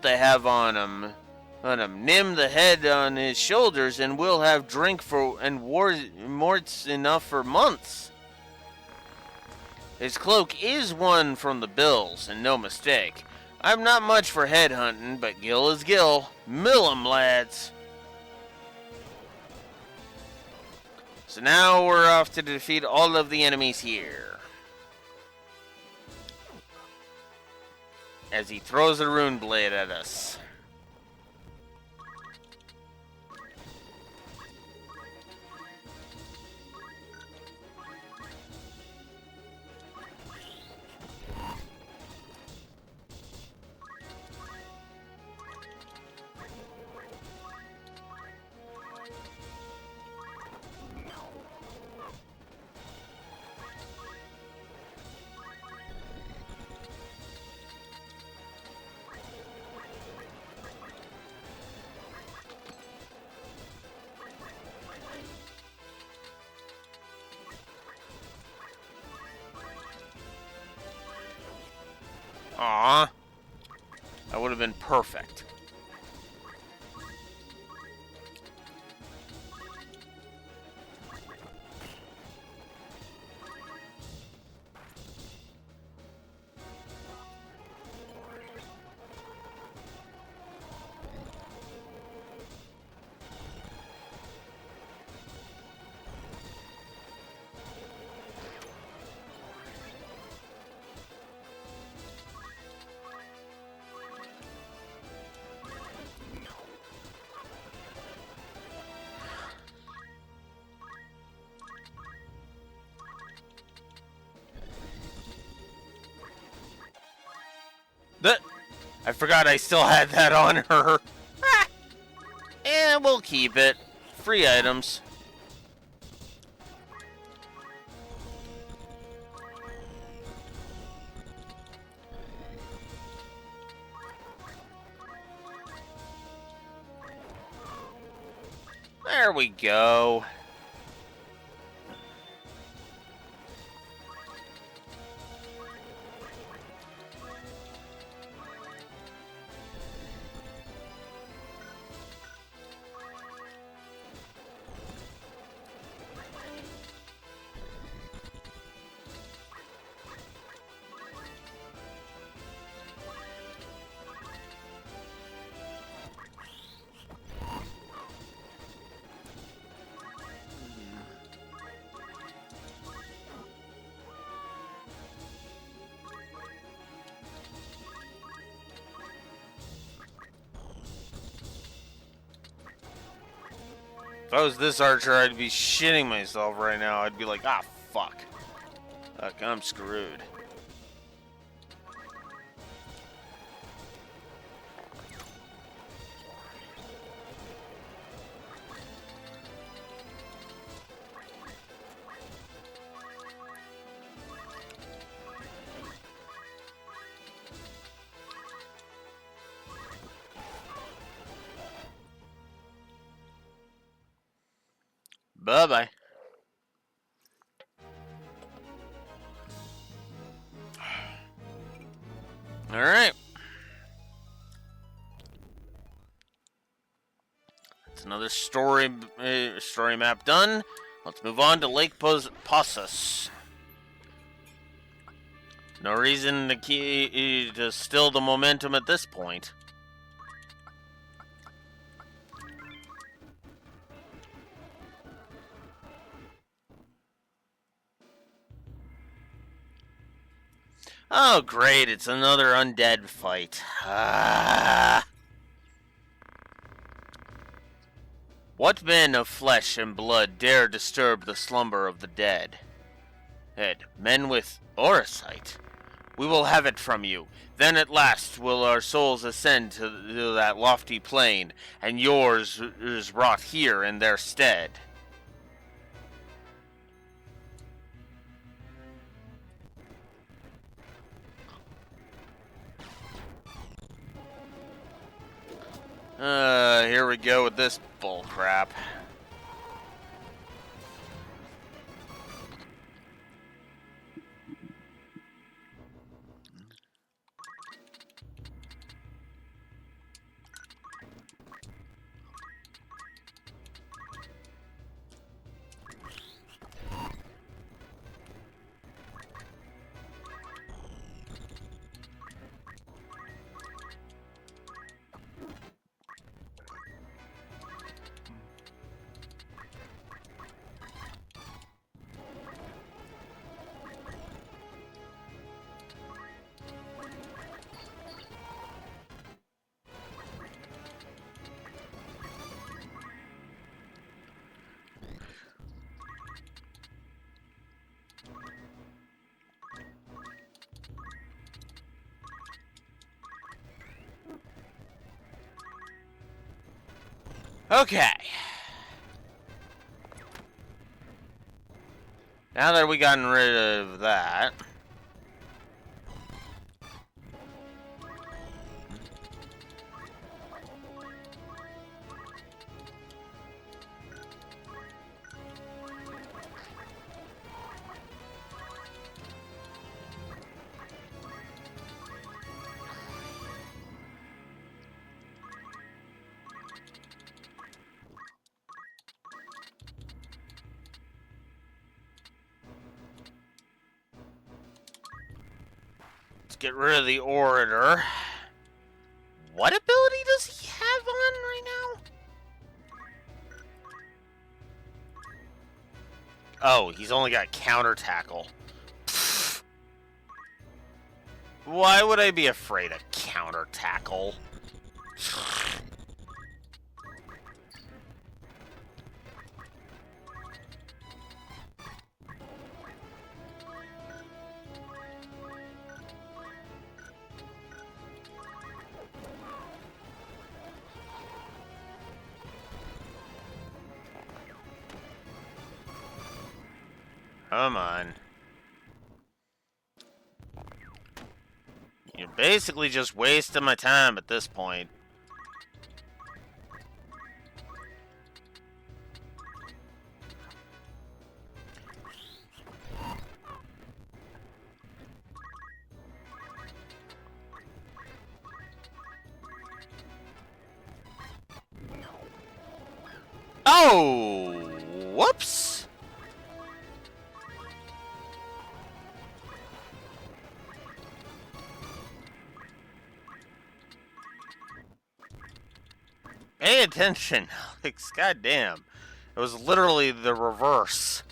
they have on him? Nim the head on his shoulders, and we'll have drink and morts enough for months. His cloak is one from the bills, and no mistake. I'm not much for headhunting, but Gil is Gil. Mill 'em, lads. So now we're off to defeat all of the enemies here. As he throws a rune blade at us. Aw. That would have been perfect. I forgot I still had that on her. And we'll keep it. Free items. There we go. If I was this archer, I'd be shitting myself right now. I'd be like, ah, fuck. Fuck, I'm screwed. Bye-bye. Alright. That's another story map done. Let's move on to Lake Possus. No reason to still the momentum at this point. Oh, great, it's another undead fight. What men of flesh and blood dare disturb the slumber of the dead? Men with Orosite. We will have it from you. Then at last will our souls ascend to that lofty plane, and yours is wrought here in their stead. Here we go with this bull crap. Okay. Now that we gotten rid of that. Get rid of the Orator. What ability does he have on right now? Oh, he's only got counter tackle. Pfft. Why would I be afraid of counter tackle? Come on. You're basically just wasting my time at this point. Oh! Whoops! Pay attention, Alex. Goddamn. It was literally the reverse.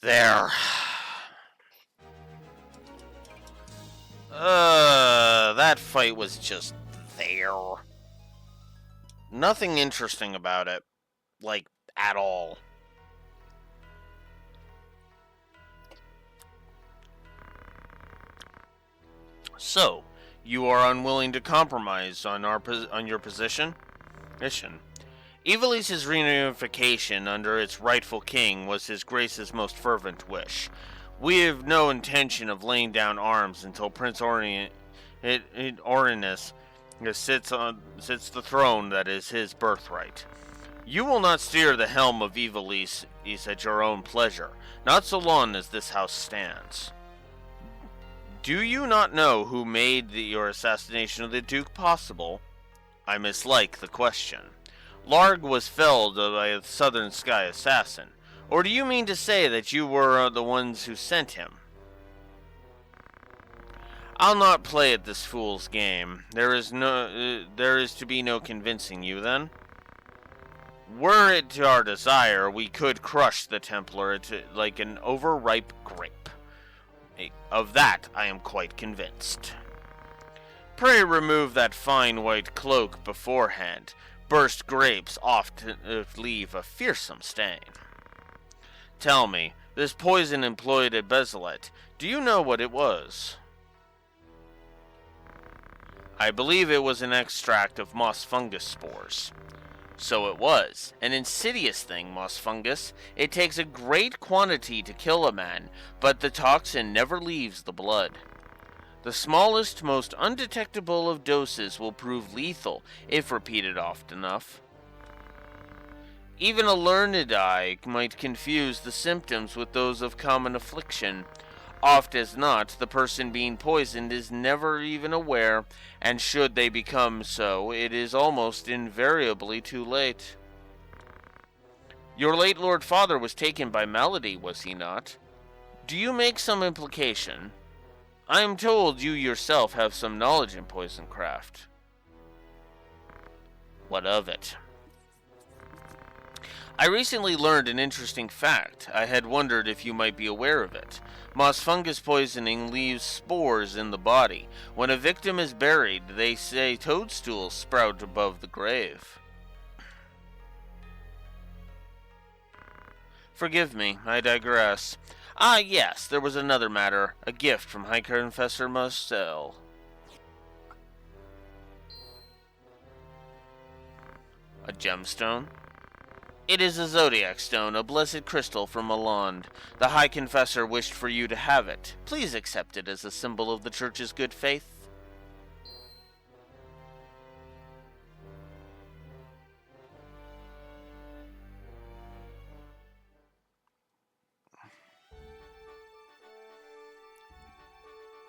There. That fight was just there. Nothing interesting about it. Like, at all. So, you are unwilling to compromise on on your position? Mission. Ivalice's reunification under its rightful king was His Grace's most fervent wish. We have no intention of laying down arms until Prince Orinus sits the throne that is his birthright. You will not steer the helm of Ivalice at your own pleasure, not so long as this house stands. Do you not know who made your assassination of the Duke possible? I mislike the question. Larg was felled by a Southern Sky assassin. Or do you mean to say that you were the ones who sent him? I'll not play at this fool's game. There is to be no convincing you, then. Were it to our desire, we could crush the Templar like an overripe grape. Of that I am quite convinced. Pray remove that fine white cloak beforehand. Burst grapes oft leave a fearsome stain. Tell me, this poison employed at Bezelet, do you know what it was? I believe it was an extract of moss fungus spores. So it was. An insidious thing, moss fungus. It takes a great quantity to kill a man, but the toxin never leaves the blood. The smallest, most undetectable of doses will prove lethal if repeated often enough. Even a learned eye might confuse the symptoms with those of common affliction. Oft as not, the person being poisoned is never even aware, and should they become so, it is almost invariably too late. Your late Lord Father was taken by malady, was he not? Do you make some implication? I am told you yourself have some knowledge in poison craft. What of it? I recently learned an interesting fact. I had wondered if you might be aware of it. Moss fungus poisoning leaves spores in the body. When a victim is buried, they say toadstools sprout above the grave. Forgive me, I digress. Ah, yes, there was another matter. A gift from High Confessor Marcel. A gemstone? It is a zodiac stone, a blessed crystal from Malond. The High Confessor wished for you to have it. Please accept it as a symbol of the Church's good faith.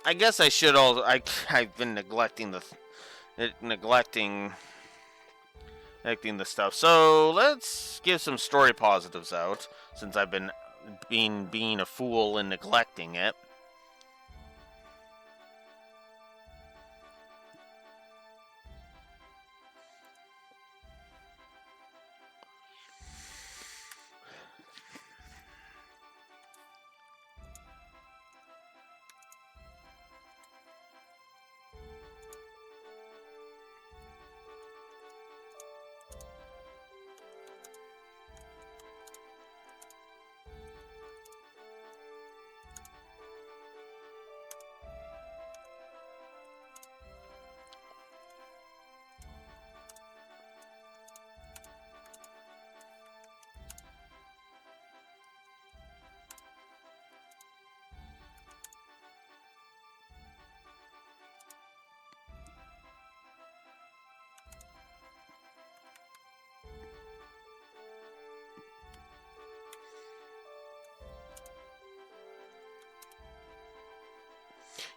I guess I should also... I've been neglecting the stuff. So let's give some story positives out, since I've been being a fool and neglecting it.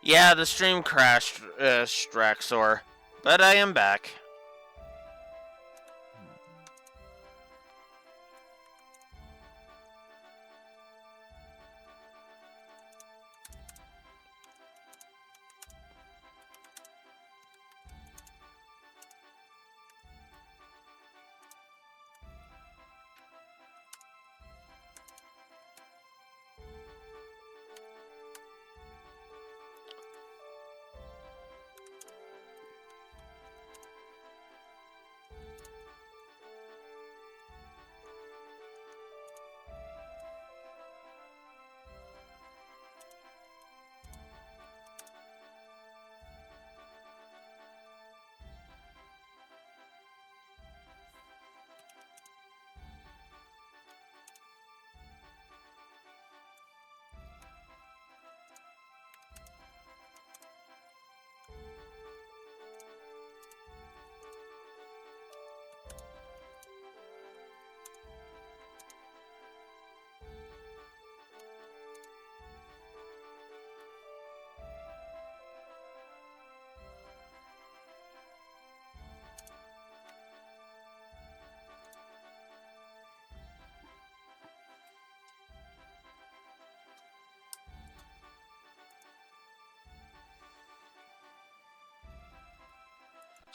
Yeah, the stream crashed, Straxor, but I am back.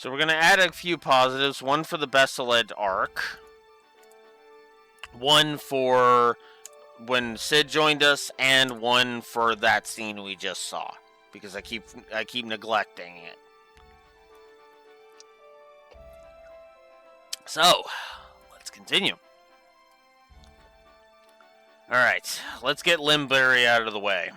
So we're going to add a few positives. One for the Bessaled arc. One for when Sid joined us. And one for that scene we just saw. Because I keep neglecting it. So, let's continue. Alright, let's get Limberry out of the way.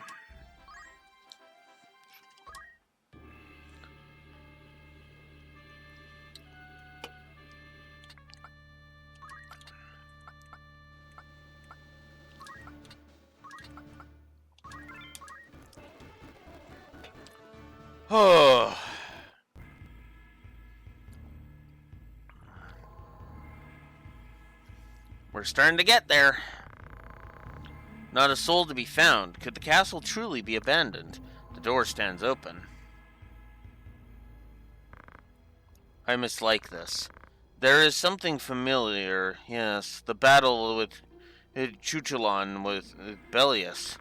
Oh. We're starting to get there. Not a soul to be found. Could the castle truly be abandoned? The door stands open. I mislike this. There is something familiar. Yes, the battle with Chuchulon with Bellius.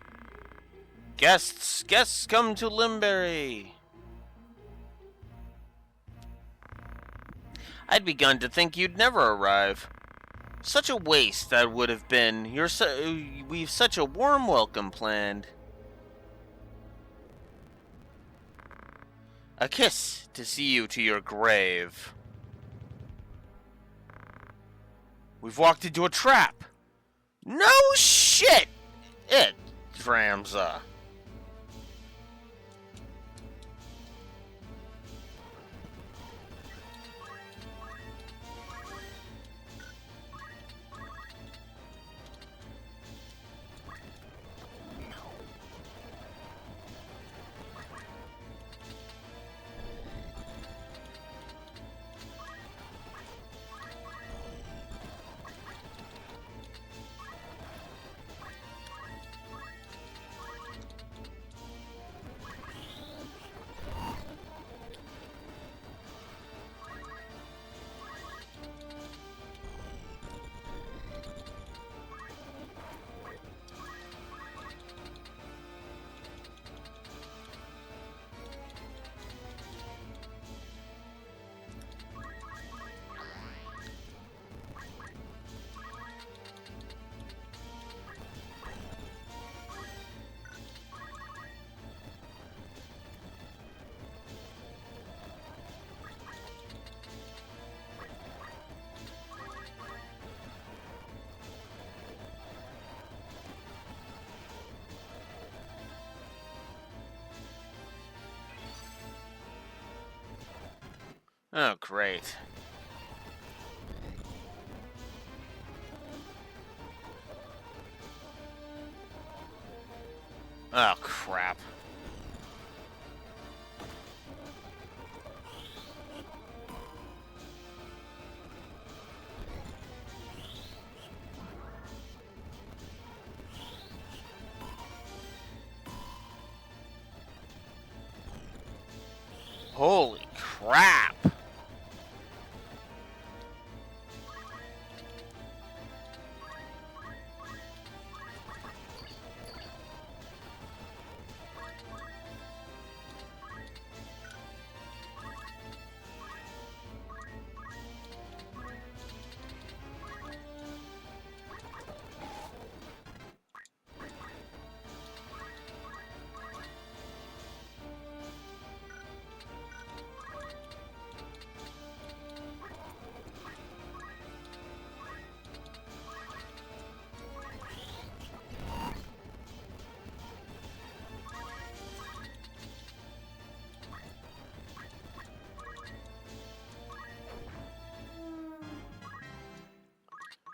Guests come to Limberry. I'd begun to think you'd never arrive. Such a waste that would have been. We've such a warm welcome planned. A kiss to see you to your grave. We've walked into a trap. No shit! It, Dramza. Oh, great. Oh, crap. Holy crap.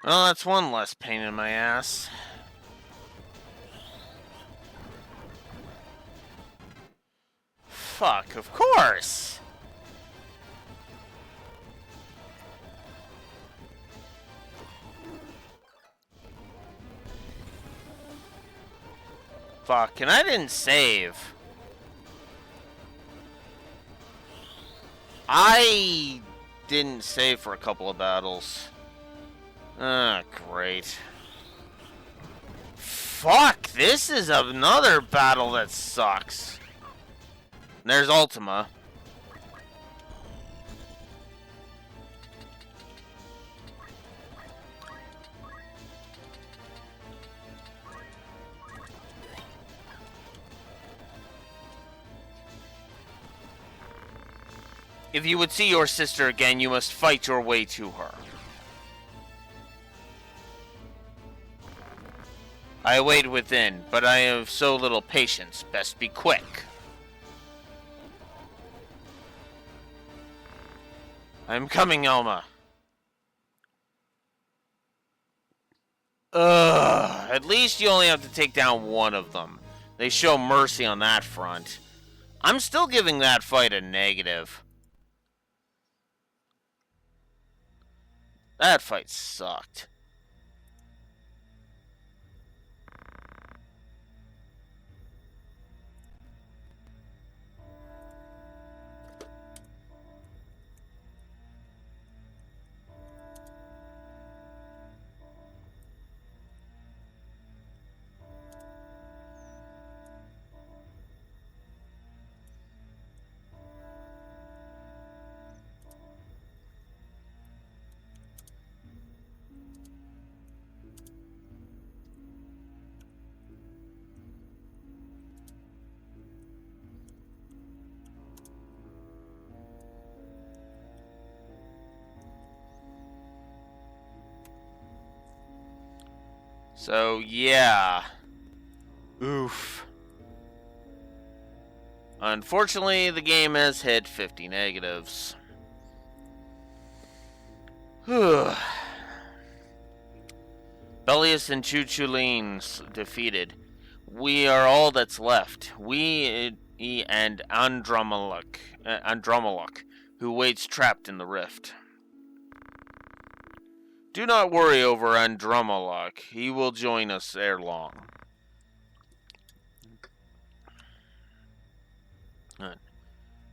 Well, that's one less pain in my ass. Fuck, of course! Fuck, and I didn't save. I didn't save for a couple of battles. Ah, great. Fuck, this is another battle that sucks. There's Ultima. If you would see your sister again, you must fight your way to her. I wait within, but I have so little patience. Best be quick. I'm coming, Elma. Ugh, at least you only have to take down one of them. They show mercy on that front. I'm still giving that fight a negative. That fight sucked. So, yeah. Oof. Unfortunately, the game has hit 50 negatives. Belius and Chuchulines defeated. We are all that's left. We and Andromaluk, who waits trapped in the rift. Do not worry over Andromaluk. He will join us ere long.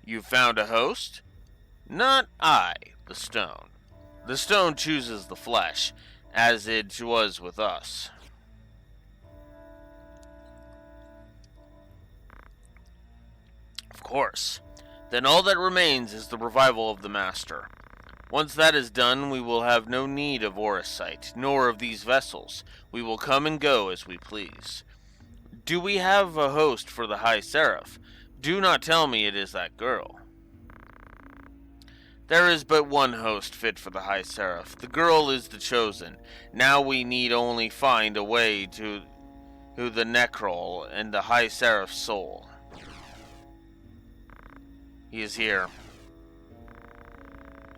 You found a host? Not I, the stone. The stone chooses the flesh, as it was with us. Of course. Then all that remains is the revival of the Master. Once that is done, we will have no need of Orosite, nor of these vessels. We will come and go as we please. Do we have a host for the High Seraph? Do not tell me it is that girl. There is but one host fit for the High Seraph. The girl is the chosen. Now we need only find a way to the Necrol and the High Seraph's soul. He is here.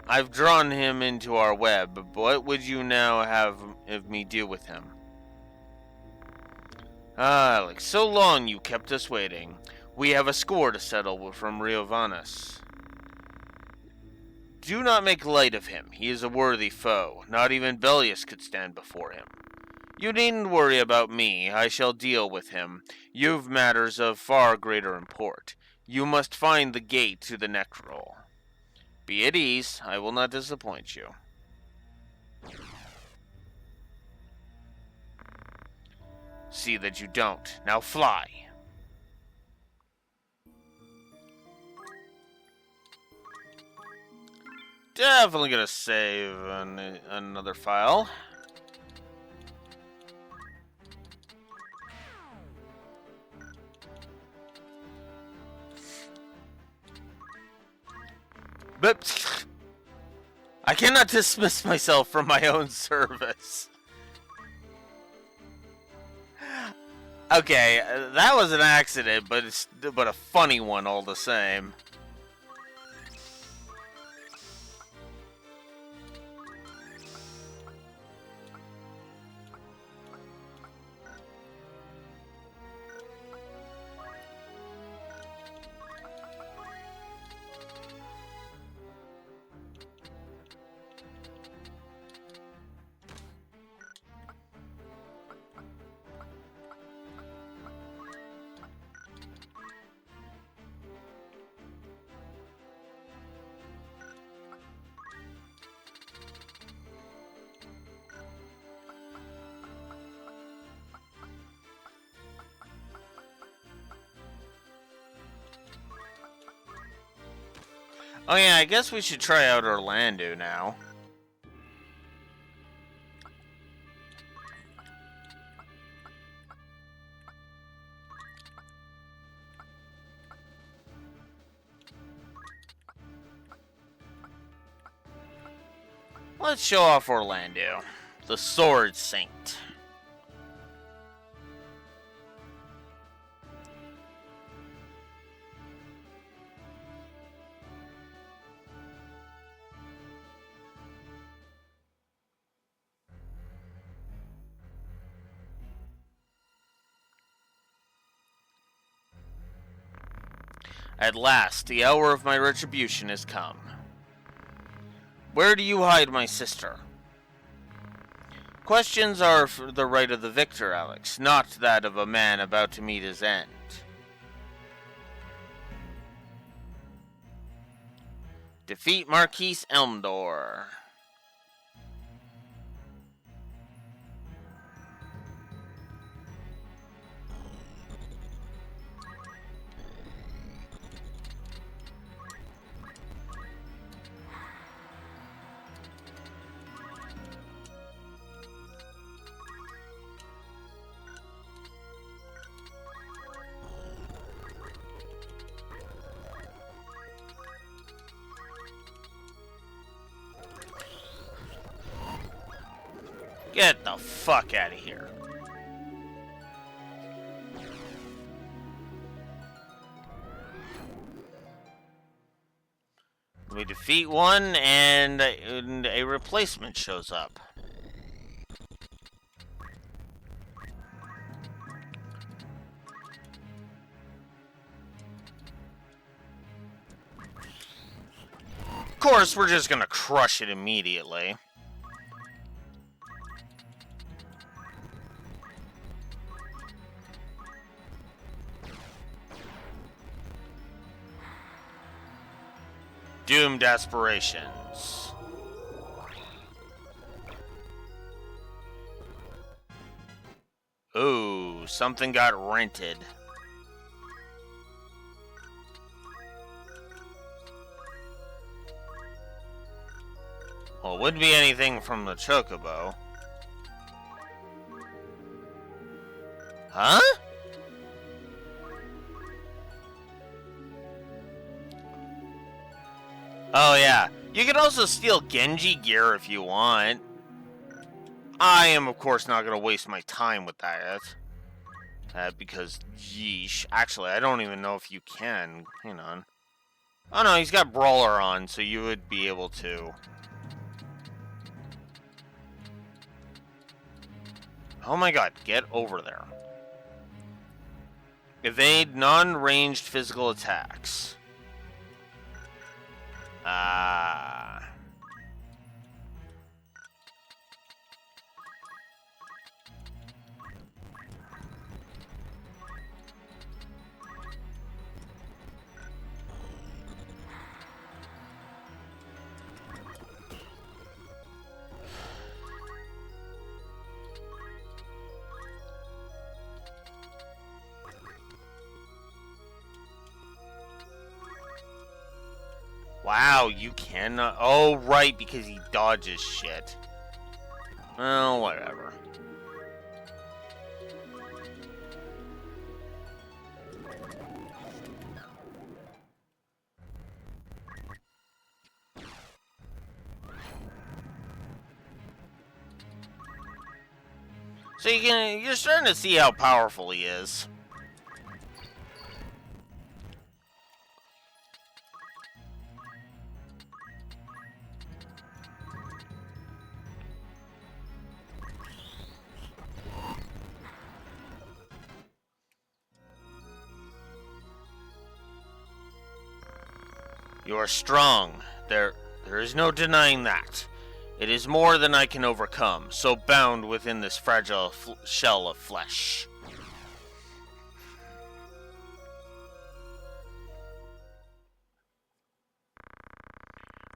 I've drawn him into our web. What would you now have of me do with him? Ah, like so long you kept us waiting. We have a score to settle from Riovanus. Do not make light of him. He is a worthy foe. Not even Belius could stand before him. You needn't worry about me. I shall deal with him. You've matters of far greater import. You must find the gate to the Necrol. Be at ease. I will not disappoint you. See that you don't. Now fly. Definitely gonna save another file. But I cannot dismiss myself from my own service. Okay, that was an accident, but a funny one all the same. Oh yeah, I guess we should try out Orlando now. Let's show off Orlando, the Sword Saint. At last, the hour of my retribution has come. Where do you hide my sister? Questions are for the right of the victor, Alex, not that of a man about to meet his end. Defeat Marquise Elmdor. Get the fuck out of here. We defeat one and a replacement shows up. Of course, we're just gonna crush it immediately. Doomed Aspirations. Ooh, something got rented. Well, it wouldn't be anything from the Chocobo. Huh? Oh yeah, you can also steal Genji gear if you want. I am, of course, not going to waste my time with that. Because, yeesh. Actually, I don't even know if you can. Hang on. Oh no, he's got Brawler on, so you would be able to. Oh my god, get over there. Evade non-ranged physical attacks. Ah. Wow, you cannot. Oh, right, because he dodges shit. Well, whatever. So you're starting to see how powerful he is. You are strong. There is no denying that. It is more than I can overcome, so bound within this fragile shell of flesh.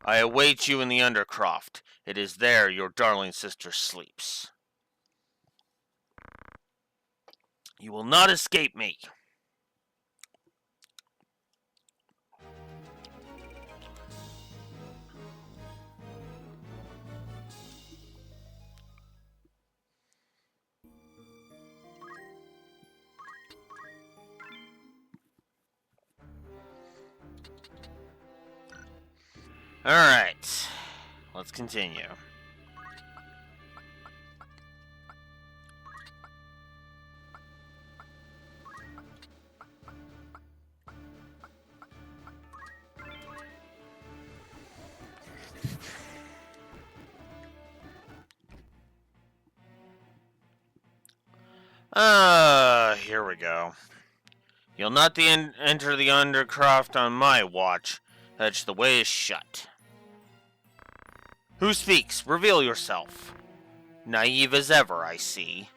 I await you in the Undercroft. It is there your darling sister sleeps. You will not escape me. Alright, let's continue. Here we go. You'll not enter the Undercroft on my watch. That's the way is shut. Who speaks? Reveal yourself. Naive as ever, I see.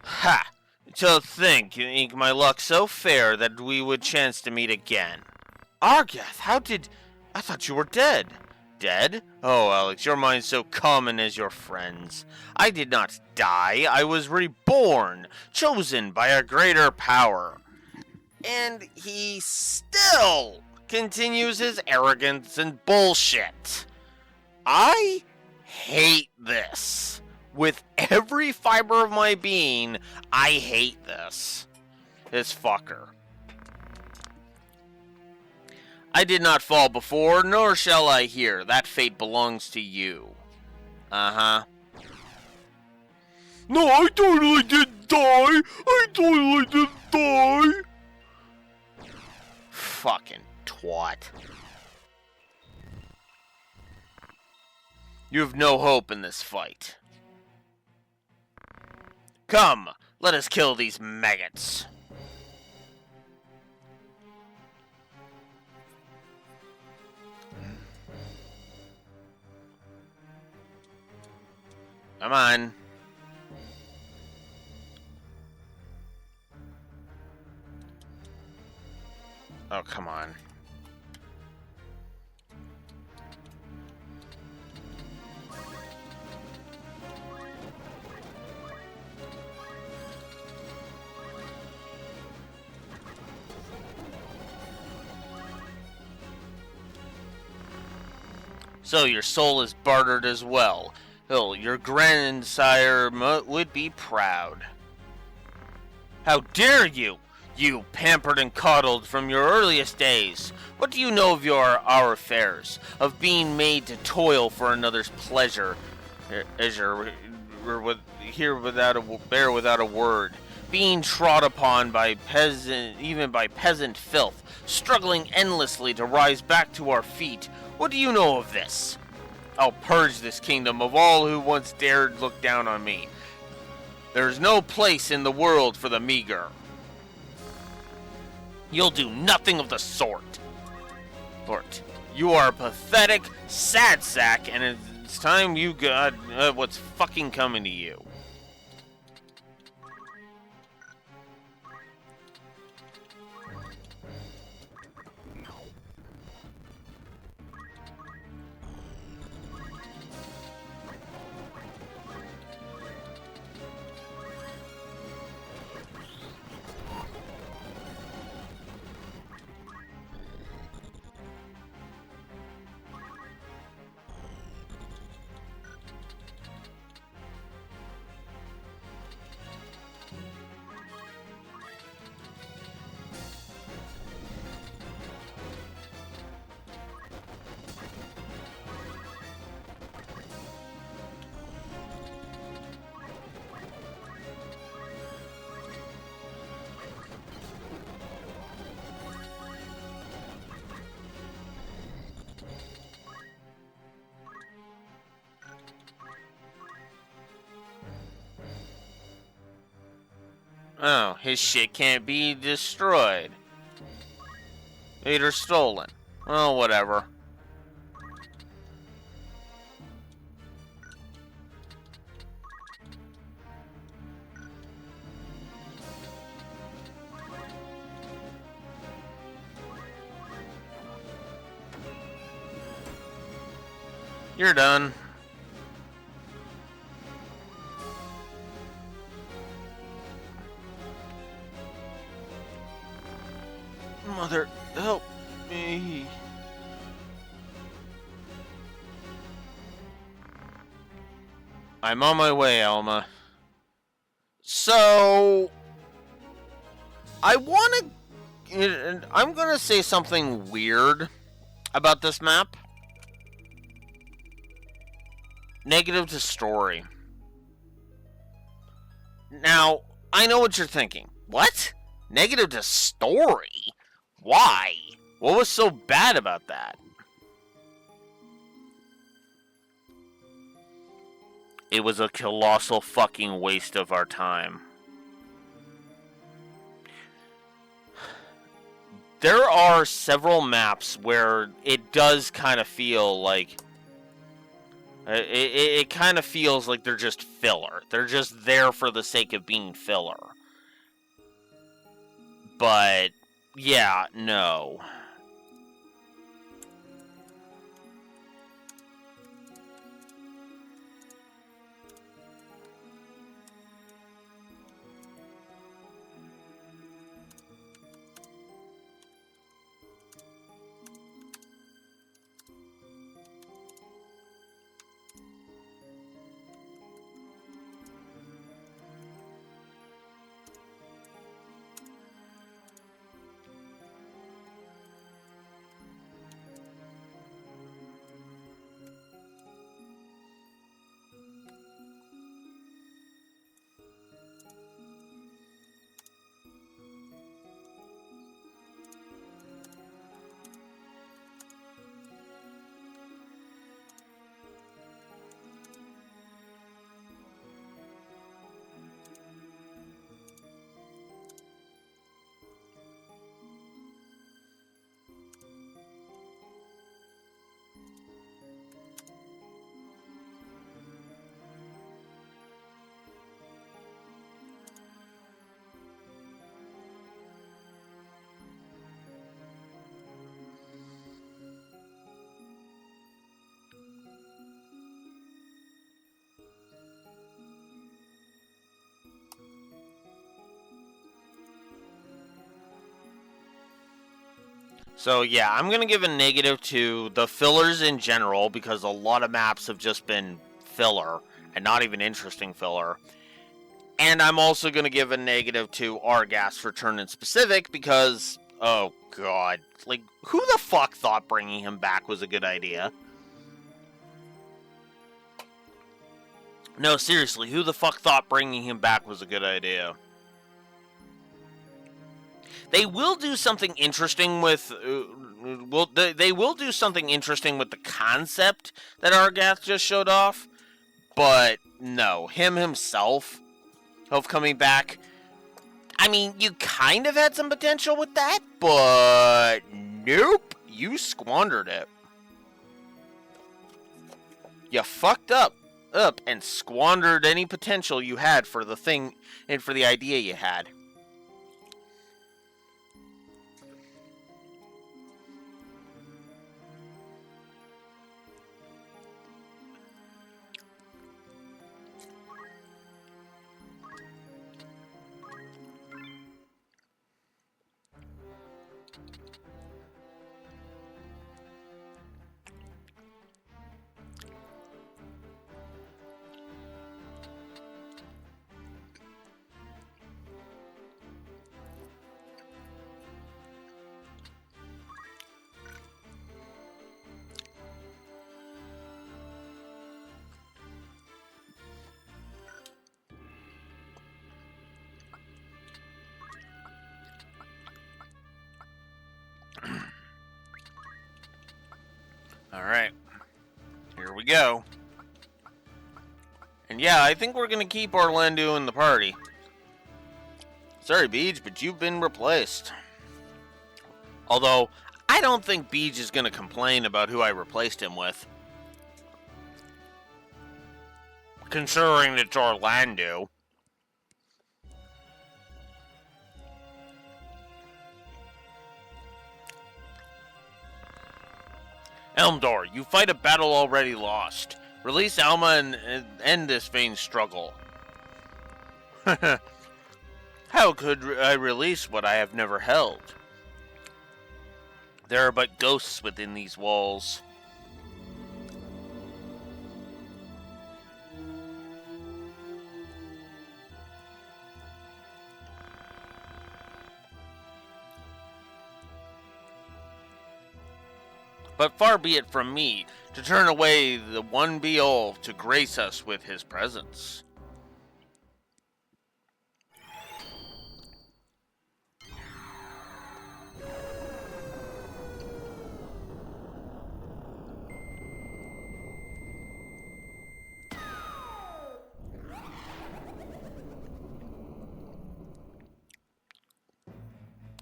Ha! To think my luck so fair that we would chance to meet again. Argath, I thought you were dead. Dead? Oh, Alex, your mind's so common as your friends. I did not die. I was reborn, chosen by a greater power. And he still continues his arrogance and bullshit. I hate this. With every fiber of my being, I hate this. This fucker. I did not fall before, nor shall I here. That fate belongs to you. Uh-huh. No, I totally didn't die. I totally didn't die. Fucking twat. You have no hope in this fight. Come, let us kill these maggots. Come on. Oh, come on. So your soul is bartered as well. Oh, your grandsire would be proud. How dare you! You pampered and coddled from your earliest days. What do you know of our affairs? Of being made to toil for another's pleasure, as you're here without a word, being trod upon by peasant filth, struggling endlessly to rise back to our feet. What do you know of this? I'll purge this kingdom of all who once dared look down on me. There is no place in the world for the meager. You'll do nothing of the sort. Lord, you are a pathetic sad sack, and it's time you got what's fucking coming to you. Oh, his shit can't be destroyed. Either stolen. Oh, whatever. You're done. Mother, help me. I'm on my way, Alma. So, I'm gonna say something weird about this map. Negative to story. Now, I know what you're thinking. What? Negative to story? Why? What was so bad about that? It was a colossal fucking waste of our time. There are several maps where it does kind of feel like... It kind of feels like they're just filler. They're just there for the sake of being filler. But, yeah, no. So yeah, I'm going to give a negative to the fillers in general, because a lot of maps have just been filler, and not even interesting filler. And I'm also going to give a negative to Arghast's return in specific, because, oh god, like, who the fuck thought bringing him back was a good idea? No, seriously, who the fuck thought bringing him back was a good idea? They will do something interesting with... they will do something interesting with the concept that Arghast just showed off. But, no. Him himself, of coming back... I mean, you kind of had some potential with that, but... Nope. You squandered it. You fucked up and squandered any potential you had for the thing and for the idea you had. Alright. Here we go. And yeah, I think we're gonna keep Orlando in the party. Sorry, Beej, but you've been replaced. Although, I don't think Beej is gonna complain about who I replaced him with. Considering it's Orlando. Elmdor, you fight a battle already lost. Release Alma and end this vain struggle. How could I release what I have never held? There are but ghosts within these walls. But far be it from me to turn away the one Beol to grace us with his presence.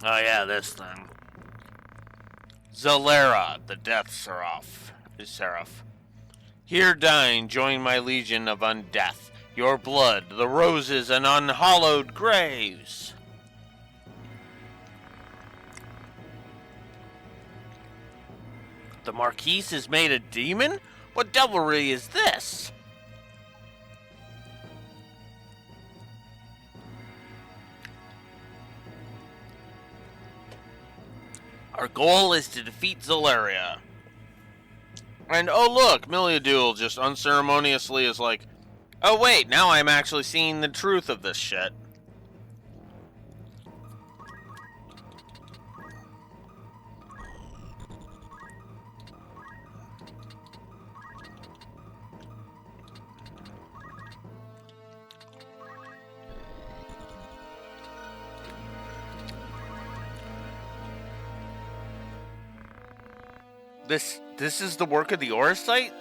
Oh yeah, this thing. Zalera, the Death Seraph. Here dying, join my legion of undeath. Your blood, the roses and unhallowed graves. The Marquise is made a demon? What devilry is this? Our goal is to defeat Zaleria. And oh look, Miliadul just unceremoniously is like, oh wait, now I'm actually seeing the truth of this shit. This is the work of the Orosite?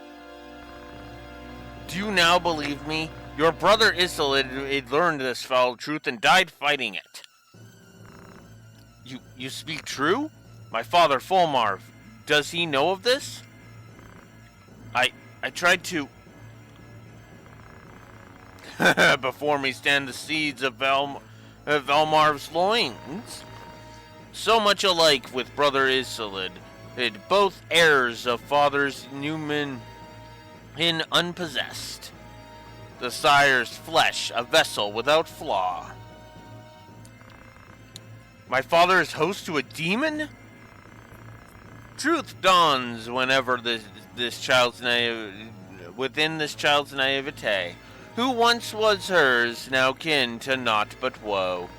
Do you now believe me? Your brother Isil had learned this foul truth and died fighting it. You speak true? My father Fulmar, does he know of this? I tried to... Before me stand the seeds of Valmarv's loins. So much alike with brother Isilid. Both heirs of fathers Newman in unpossessed. The sire's flesh, a vessel without flaw. My father is host to a demon? Truth dawns whenever within this child's naivete, who once was hers, now kin to naught but woe.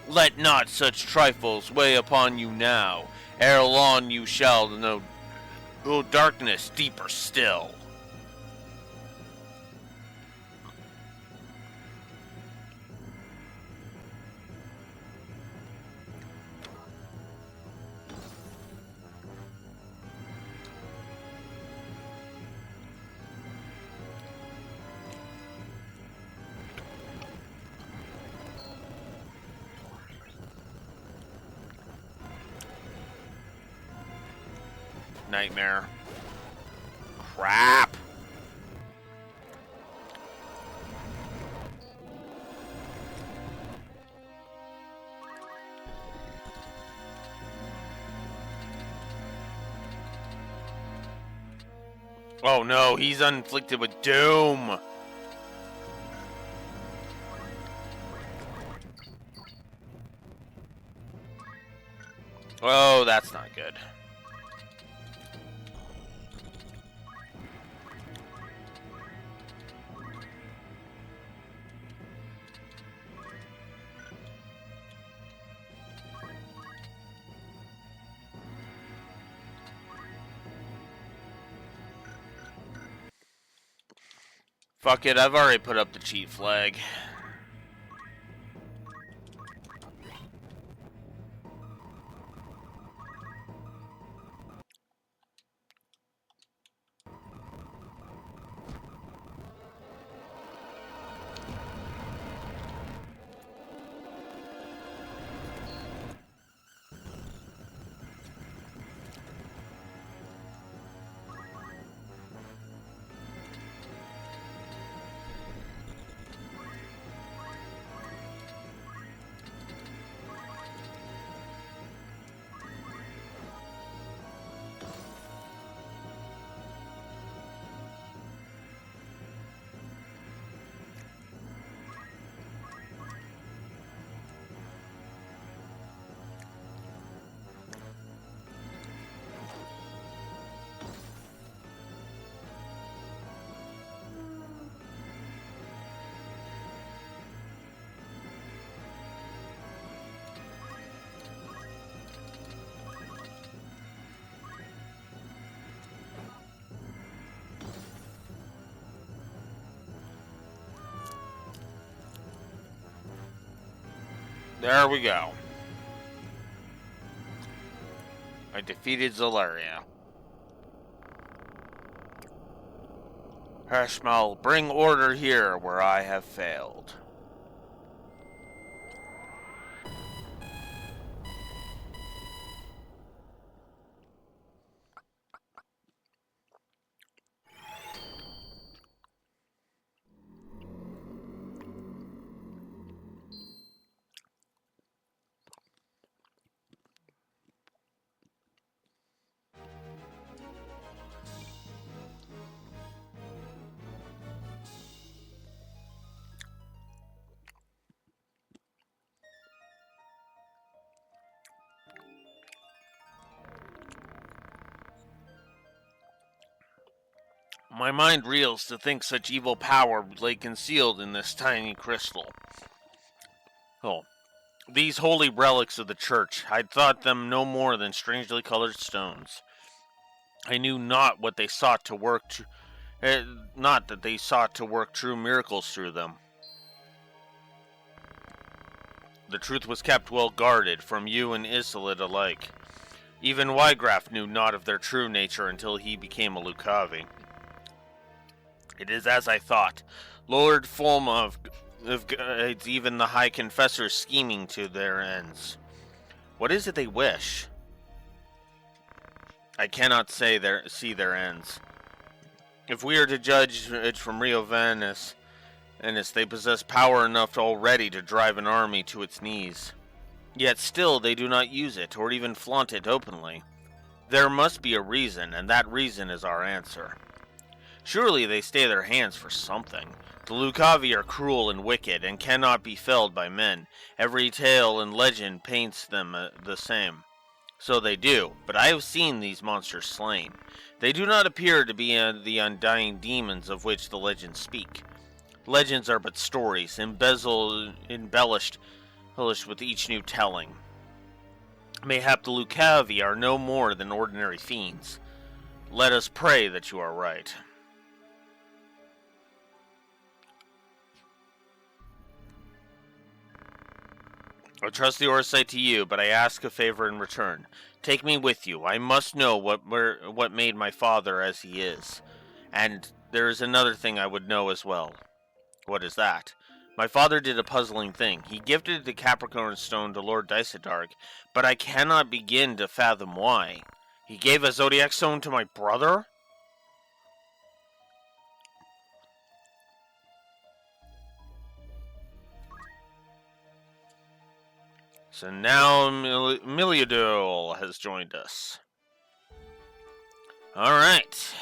Let not such trifles weigh upon you now. Ere long you shall know darkness deeper still. Nightmare. Crap. Oh no, he's inflicted with doom. Oh, that's not good. Fuck it, I've already put up the cheat flag. There we go. I defeated Zaleria. Hashmal, bring order here where I have failed. My mind reels to think such evil power lay concealed in this tiny crystal. Oh, these holy relics of the church, I'd thought them no more than strangely colored stones. I knew not what they sought to work not that they sought to work true miracles through them. The truth was kept well guarded from you and Isolde alike. Even Wygraf knew not of their true nature until he became a Lucavi. It is as I thought. Lord Fulma of guides even the High Confessors scheming to their ends. What is it they wish? I cannot see their ends. If we are to judge it from Rio Venice, they possess power enough already to drive an army to its knees. Yet still they do not use it, or even flaunt it openly. There must be a reason, and that reason is our answer. Surely they stay their hands for something. The Lucavi are cruel and wicked, and cannot be felled by men. Every tale and legend paints them the same. So they do, but I have seen these monsters slain. They do not appear to be the undying demons of which the legends speak. Legends are but stories, embellished with each new telling. Mayhap the Lucavi are no more than ordinary fiends. Let us pray that you are right. I trust the Orsite to you, but I ask a favor in return. Take me with you. I must know what made my father as he is. And there is another thing I would know as well. What is that? My father did a puzzling thing. He gifted the Capricorn Stone to Lord Dysadarg, but I cannot begin to fathom why. He gave a Zodiac Stone to my brother? So now Miliadol has joined us. Alright.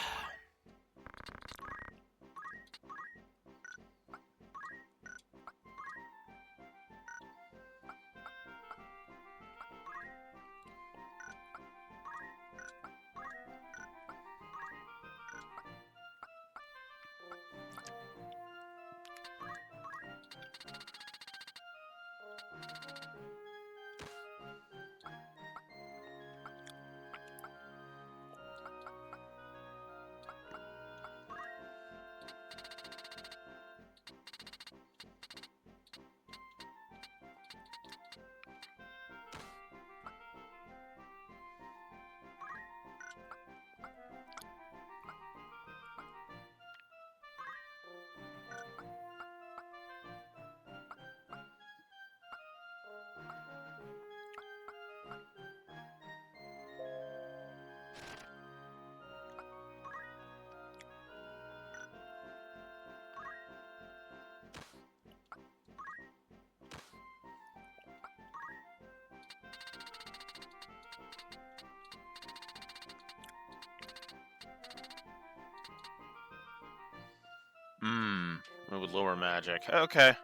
It would lower magic. Okay.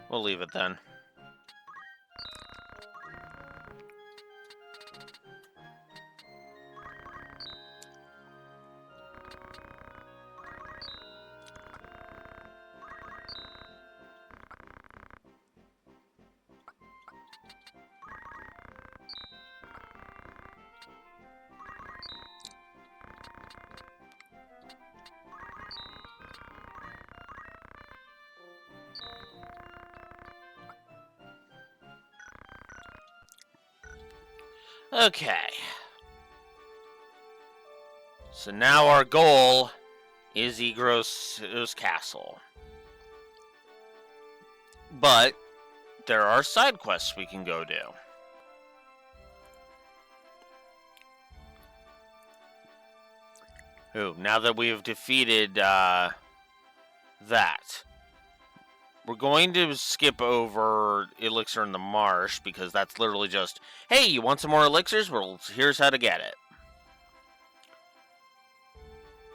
We'll leave it then. Okay. So now our goal is Igros' castle. But there are side quests we can go do. Ooh, now that we have defeated that, we're going to skip over Elixir in the Marsh, because that's literally just, hey, you want some more elixirs? Well, here's how to get it.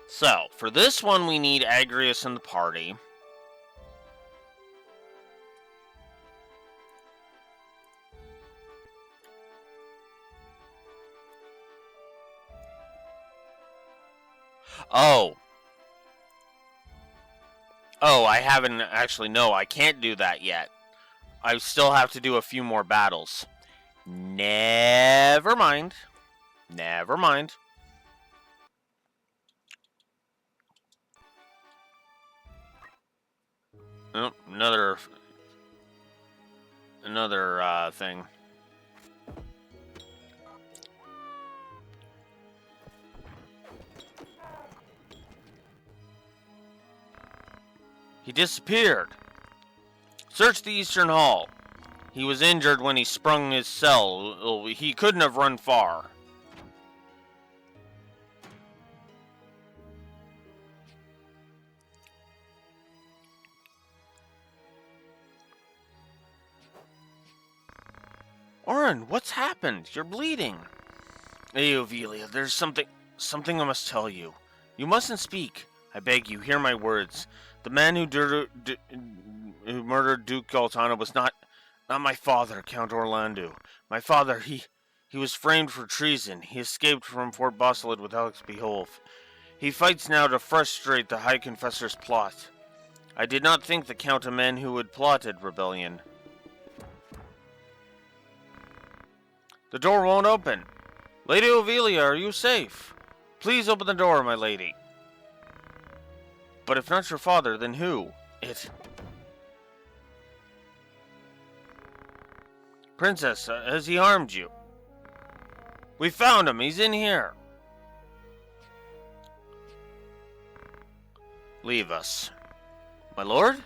So, for this one, we need Agrius in the party. Oh, Oh, I haven't actually. No, I can't do that yet. I still have to do a few more battles. Never mind. Never mind. Oh, another thing. He disappeared. Search the Eastern Hall. He was injured when he sprung his cell. He couldn't have run far. Orin, what's happened? You're bleeding. Hey, Ovelia, there's something I must tell you. You mustn't speak. I beg you, hear my words. The man who murdered Duke Galtano was not my father, Count Orlando. My father, he was framed for treason. He escaped from Fort Bosselid with Alex Beholf. He fights now to frustrate the High Confessor's plot. I did not think the Count a man who had plotted rebellion. The door won't open. Lady Ovelia, are you safe? Please open the door, my lady. But if not your father, then who? It. Princess, has he harmed you? We found him. He's in here. Leave us. My lord?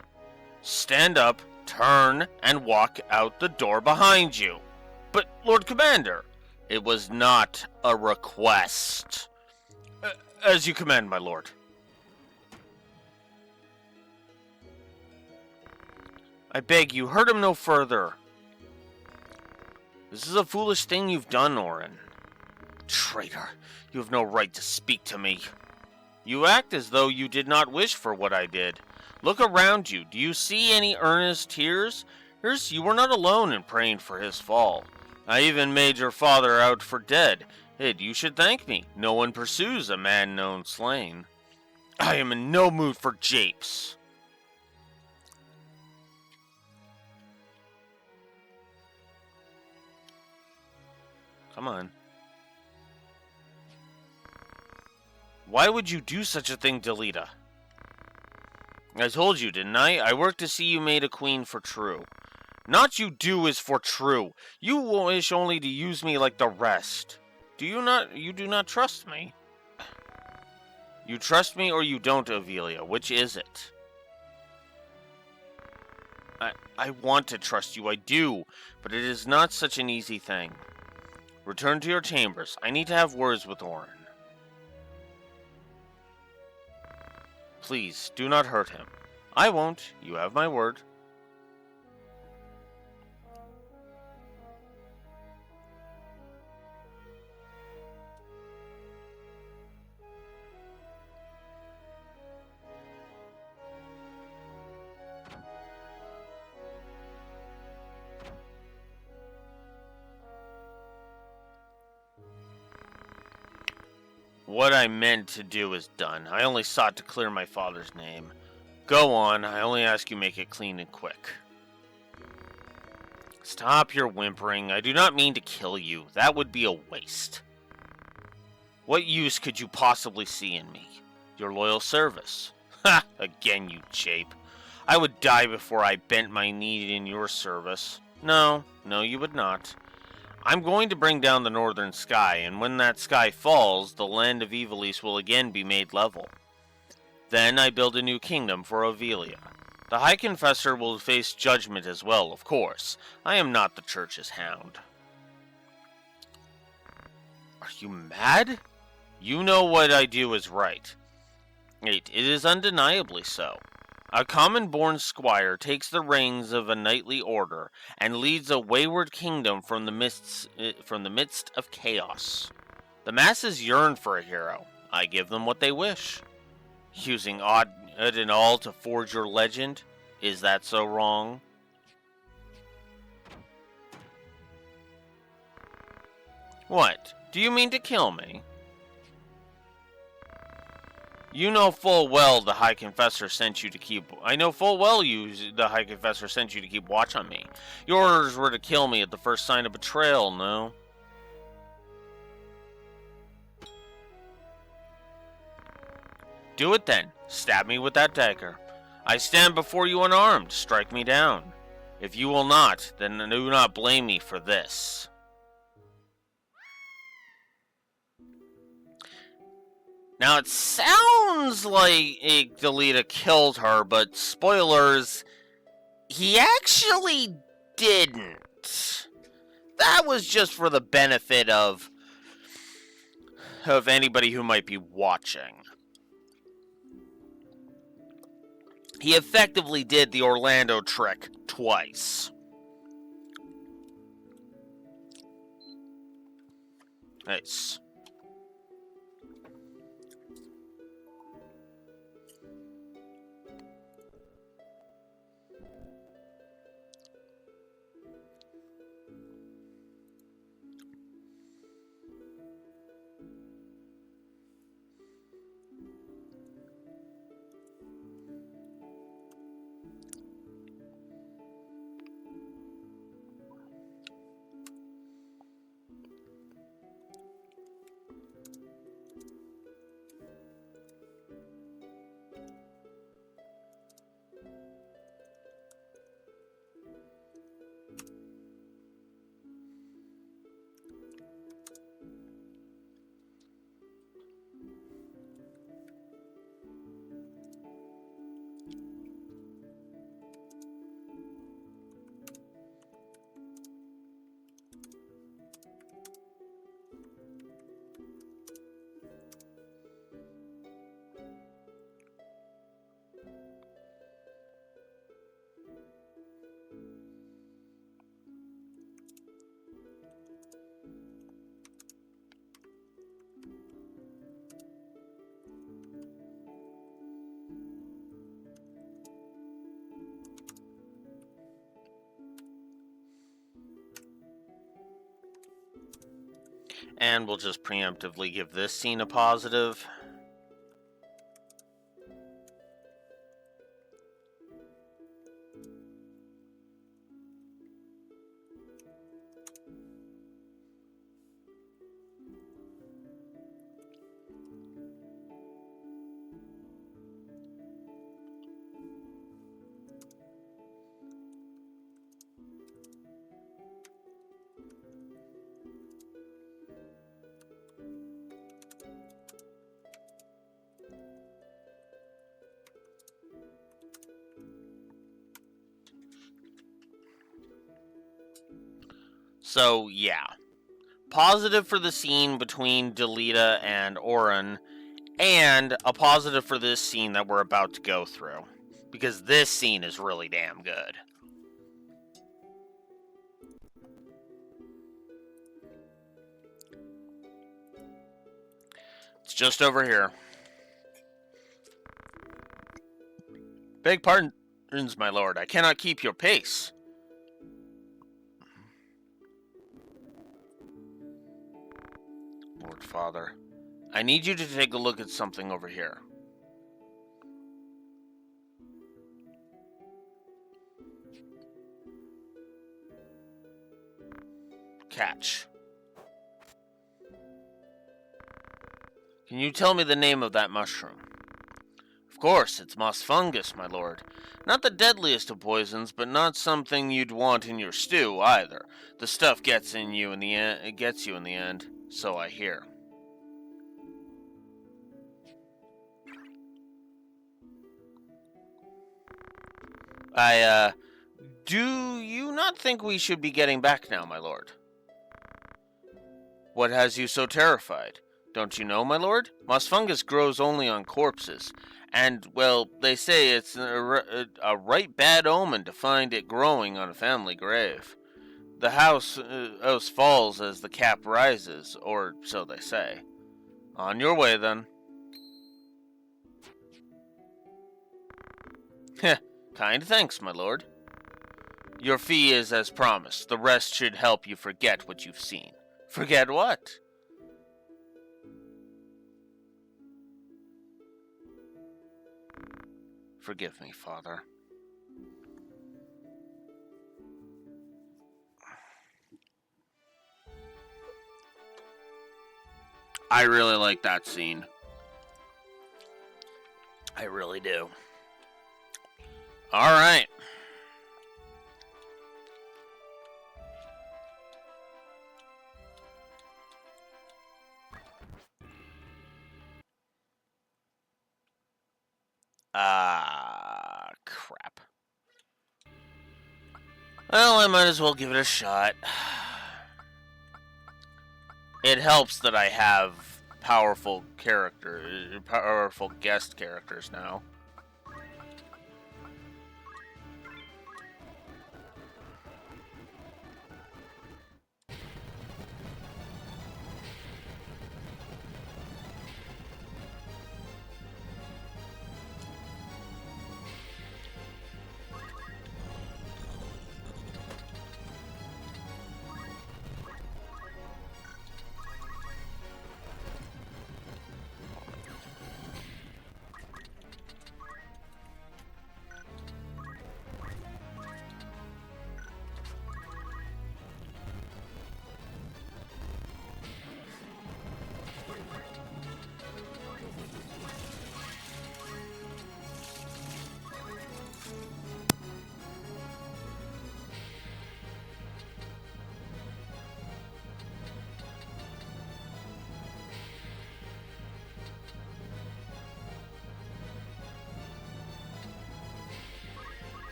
Stand up, turn, and walk out the door behind you. But, Lord Commander, it was not a request. As you command, my lord. I beg you, hurt him no further. This is a foolish thing you've done, Orin. Traitor, you have no right to speak to me. You act as though you did not wish for what I did. Look around you. Do you see any earnest tears? You were not alone in praying for his fall. I even made your father out for dead. You should thank me. No one pursues a man known slain. I am in no mood for japes. Come on. Why would you do such a thing, Delita? I told you, didn't I? I worked to see you made a queen for true. Not you do is for true. You wish only to use me like the rest. You do not trust me? You trust me or you don't, Ovelia. Which is it? I want to trust you, I do. But it is not such an easy thing. Return to your chambers. I need to have words with Orin. Please, do not hurt him. I won't. You have my word. What I meant to do is done. I only sought to clear my father's name. Go on, I only ask you make it clean and quick. Stop your whimpering. I do not mean to kill you. That would be a waste. What use could you possibly see in me? Your loyal service. Ha! Again, you jape. I would die before I bent my knee in your service. No, you would not. I'm going to bring down the northern sky, and when that sky falls, the land of Ivalice will again be made level. Then I build a new kingdom for Ovelia. The High Confessor will face judgment as well, of course. I am not the Church's hound. Are you mad? You know what I do is right. It is undeniably so. A common-born squire takes the reins of a knightly order and leads a wayward kingdom from the midst of chaos. The masses yearn for a hero. I give them what they wish. Using odd and all to forge your legend? Is that so wrong? What? Do you mean to kill me? You know full well the High Confessor sent you to keep... I know full well the High Confessor sent you to keep watch on me. Your orders were to kill me at the first sign of betrayal, no? Do it then. Stab me with that dagger. I stand before you unarmed. Strike me down. If you will not, then do not blame me for this. Now, it sounds like Delita killed her, but spoilers, he actually didn't. That was just for the benefit of anybody who might be watching. He effectively did the Orlando trick twice. Nice. And we'll just preemptively give this scene a positive. So, yeah. Positive for the scene between Delita and Auron, and a positive for this scene that we're about to go through. Because this scene is really damn good. It's just over here. Beg pardons, my lord. I cannot keep your pace. Lord Father, I need you to take a look at something over here. Catch. Can you tell me the name of that mushroom? Of course, it's moss fungus, my lord. Not the deadliest of poisons, but not something you'd want in your stew either. The stuff gets you in the end, so I hear. Do you not think we should be getting back now, my lord? What has you so terrified? Don't you know, my lord? Moss fungus grows only on corpses, and, well, they say it's a right bad omen to find it growing on a family grave. The house falls as the cap rises, or so they say. On your way, then. Heh, kind thanks, my lord. Your fee is as promised. The rest should help you forget what you've seen. Forget what? Forgive me, Father. I really like that scene. I really do. All right. Crap. Well, I might as well give it a shot. It helps that I have powerful guest characters now.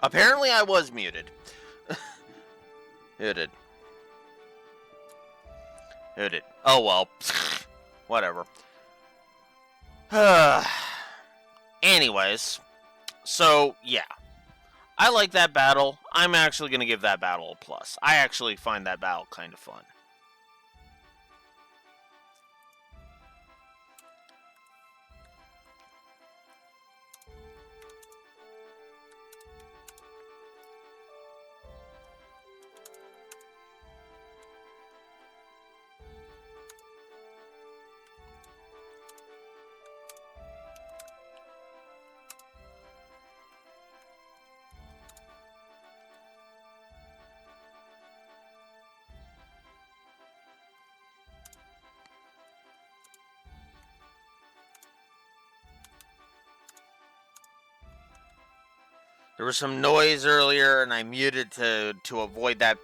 Apparently I was muted. Muted. Muted. Oh well. Whatever. Anyways. So, yeah. I like that battle. I'm actually going to give that battle a plus. I actually find that battle kind of fun. There was some noise earlier, and I muted to avoid that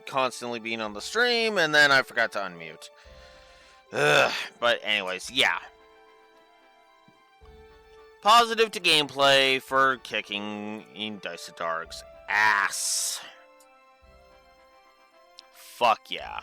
constantly being on the stream, and then I forgot to unmute. Ugh. But anyways, yeah. Positive to gameplay for kicking in Dice of Dark's ass. Fuck yeah.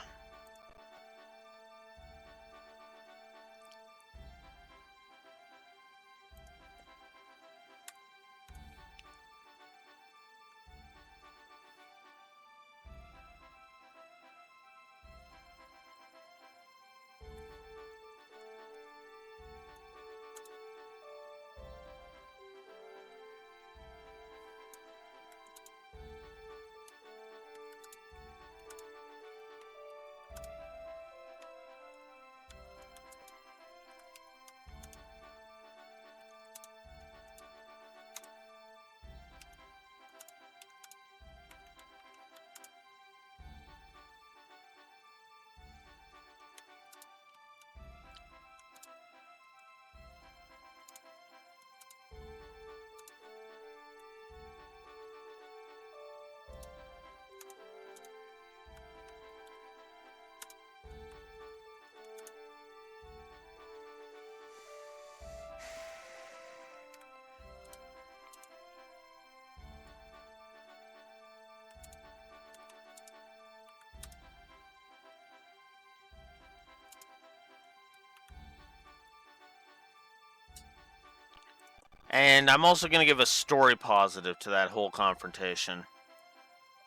And I'm also going to give a story positive to that whole confrontation.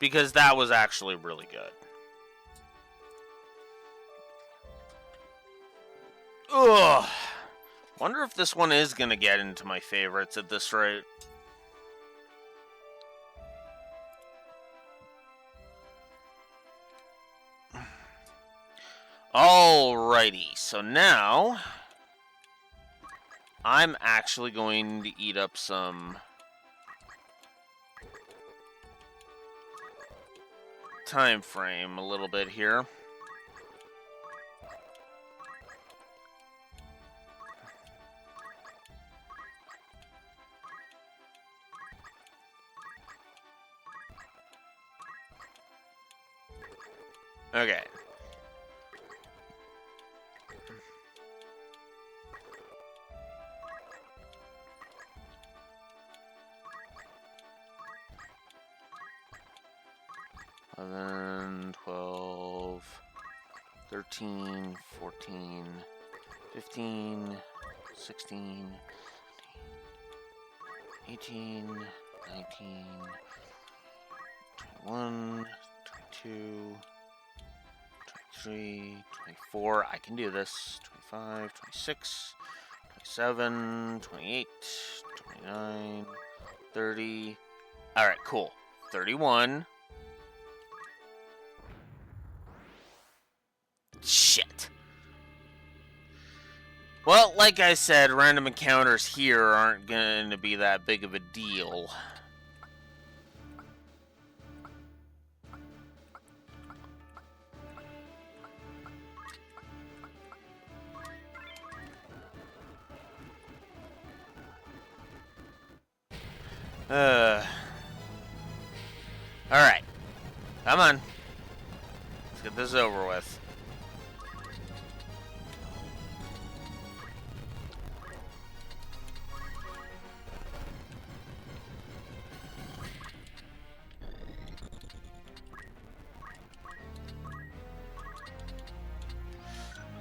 Because that was actually really good. Ugh. Wonder if this one is going to get into my favorites at this rate. Alrighty, so now I'm actually going to eat up some time frame a little bit here. Okay. Then 12, 13, 14, 15, 16, 18, 19, 21, 22, 23, 24. I can do this. 25, 26, 27, 28, 29, 30. Alright, cool. 31. Shit. Well, like I said, random encounters here aren't going to be that big of a deal. Alright. Come on. Let's get this over with.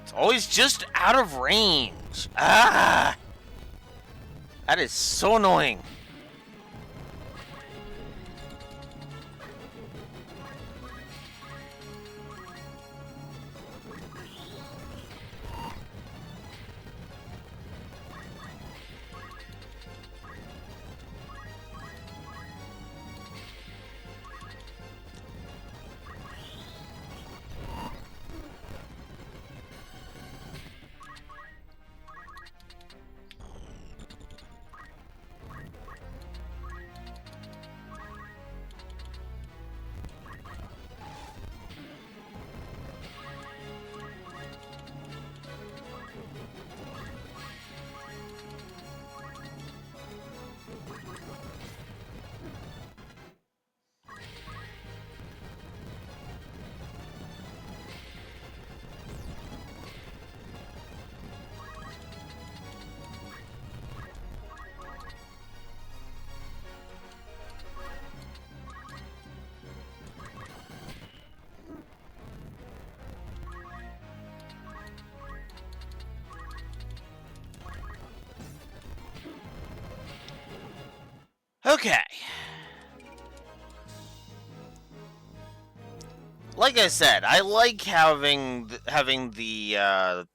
It's always just out of range. Ah! That is so annoying. Okay. Like I said, I like having the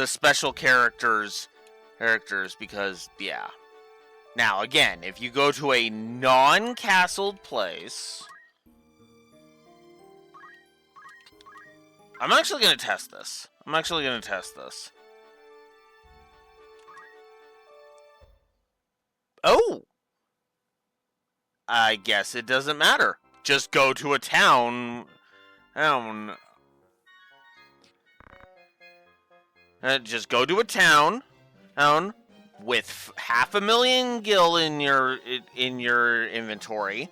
special characters because yeah. Now again, if you go to a non-castled place, I'm actually going to test this. Oh! I guess it doesn't matter. Just go to a town. Just go to a town with 500,000 gil in your inventory.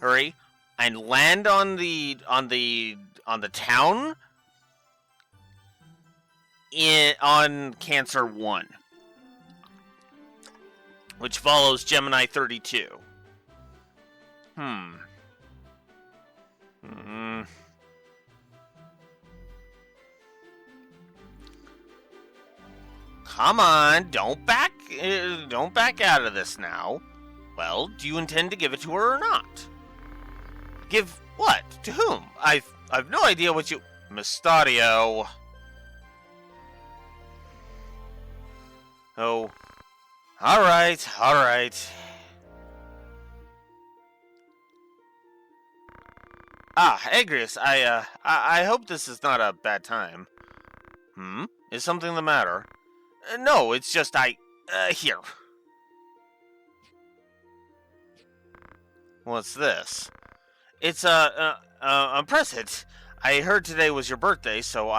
Hurry, and land on the town on Cancer 1, which follows Gemini 32. Come on, don't back out of this now. Well, do you intend to give it to her or not? Give what? To whom? I've no idea what you... Mystario. Oh. Alright. Ah, Agrius, I hope this is not a bad time. Is something the matter? No, it's just here. What's this? It's a present. I heard today was your birthday, so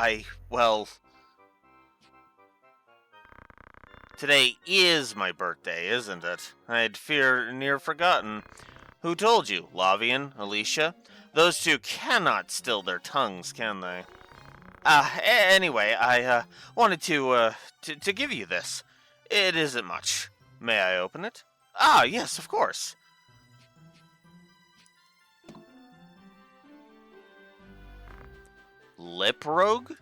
today is my birthday, isn't it? I'd near forgotten. Who told you? Lavian? Alicia? Those two cannot still their tongues, can they? Anyway, I wanted to give you this. It isn't much. May I open it? Ah, yes, of course. Lip Rogue?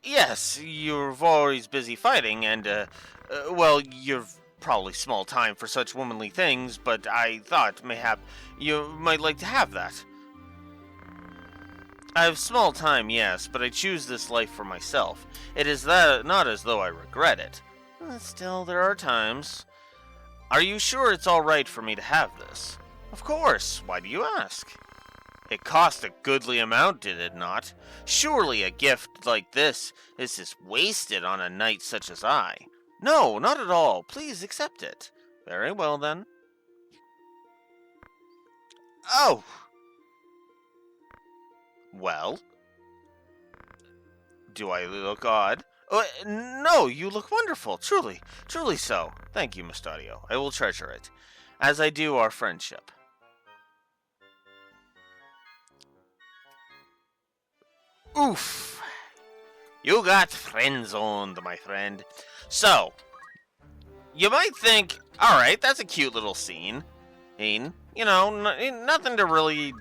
Yes, you're always busy fighting, and, you've probably small time for such womanly things, but I thought mayhap you might like to have that. I have small time, yes, but I choose this life for myself. It is not as though I regret it. Still, there are times. Are you sure it's all right for me to have this? Of course. Why do you ask? It cost a goodly amount, did it not? Surely a gift like this is just wasted on a knight such as I. No, not at all. Please accept it. Very well, then. Oh! Well? Do I look odd? No, you look wonderful. Truly so. Thank you, Mystario. I will treasure it, as I do our friendship. Oof. You got friend-zoned, my friend. So, you might think, alright, that's a cute little scene. You know, nothing to really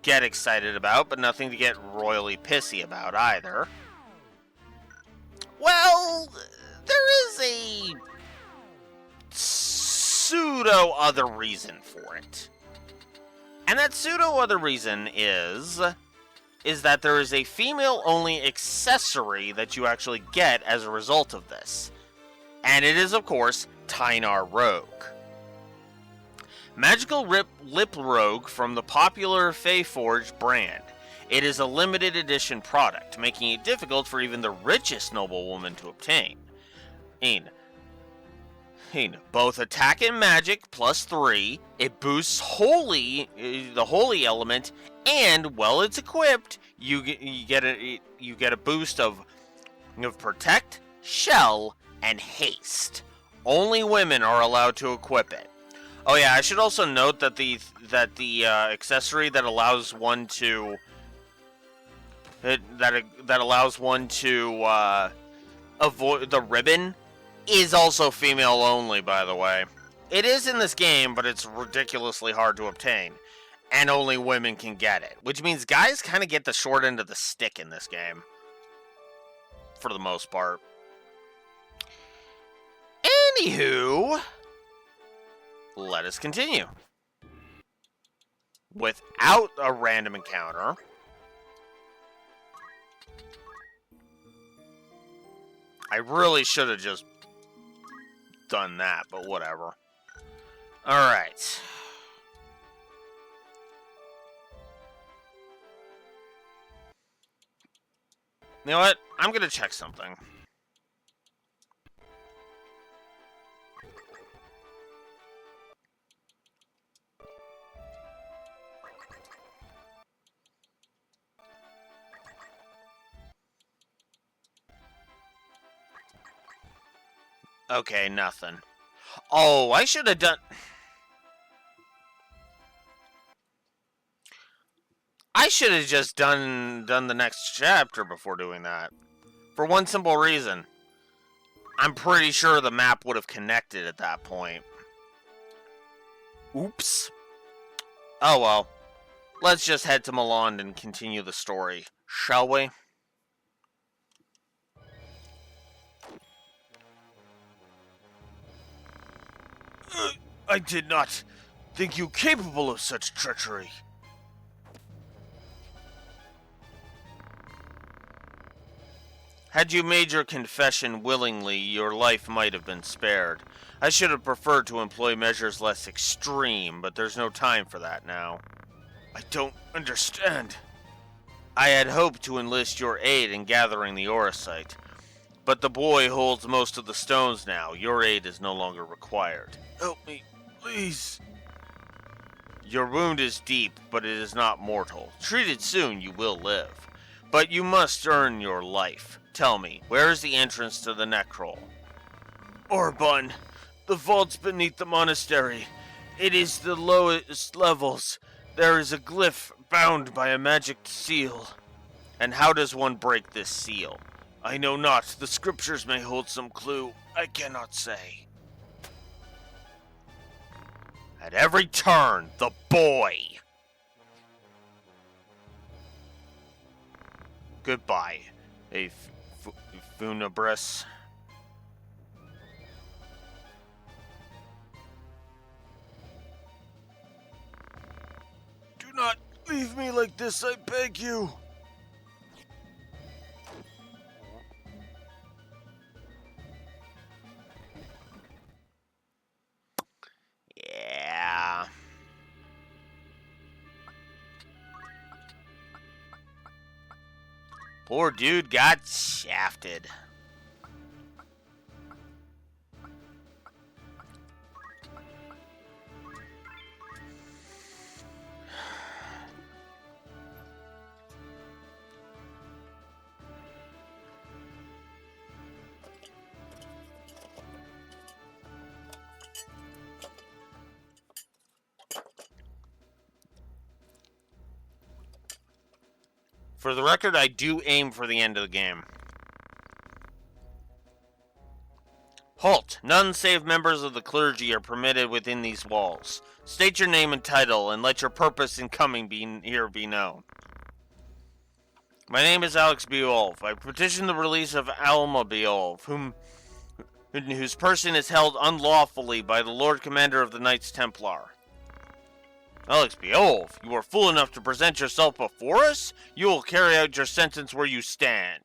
get excited about, but nothing to get royally pissy about either. Well, there is a pseudo other reason for it. And that pseudo other reason is that there is a female-only accessory that you actually get as a result of this. And it is, of course, Tynar Rogue. Magical Lip Rogue from the popular Feyforge brand. It is a limited edition product, making it difficult for even the richest noblewoman to obtain. Both attack and magic +3. It boosts the holy element, and while it's equipped, you get a boost of protect, shell, and haste. Only women are allowed to equip it. Oh yeah, I should also note that the accessory that allows one to avoid the ribbon is also female only, by the way. It is in this game, but it's ridiculously hard to obtain, and only women can get it, which means guys kind of get the short end of the stick in this game, for the most part. Anywho, let us continue. Without a random encounter, I really should have just done that, but whatever. Alright. You know what? I'm gonna check something. Okay, nothing. Oh, I should have done... I should have just done the next chapter before doing that. For one simple reason. I'm pretty sure the map would have connected at that point. Oops. Oh well. Let's just head to Milan and continue the story, shall we? I did not think you capable of such treachery. Had you made your confession willingly, your life might have been spared. I should have preferred to employ measures less extreme, but there's no time for that now. I don't understand. I had hoped to enlist your aid in gathering the Auracite, but the boy holds most of the stones now. Your aid is no longer required. Help me, please. Your wound is deep, but it is not mortal. Treated soon, you will live. But you must earn your life. Tell me, where is the entrance to the Necrol? Orbon, the vaults beneath the monastery. It is the lowest levels. There is a glyph bound by a magic seal. And how does one break this seal? I know not. The scriptures may hold some clue. I cannot say. At every turn, the boy. Goodbye, a Funebris. Do not leave me like this, I beg you. Yeah. Poor dude got shafted. For the record, I do aim for the end of the game. Halt! None save members of the clergy are permitted within these walls. State your name and title, and let your purpose in coming here be known. My name is Alex Beowulf. I petition the release of Alma Beowulf, whose person is held unlawfully by the Lord Commander of the Knights Templar. Alex Beowulf, you are fool enough to present yourself before us? You will carry out your sentence where you stand.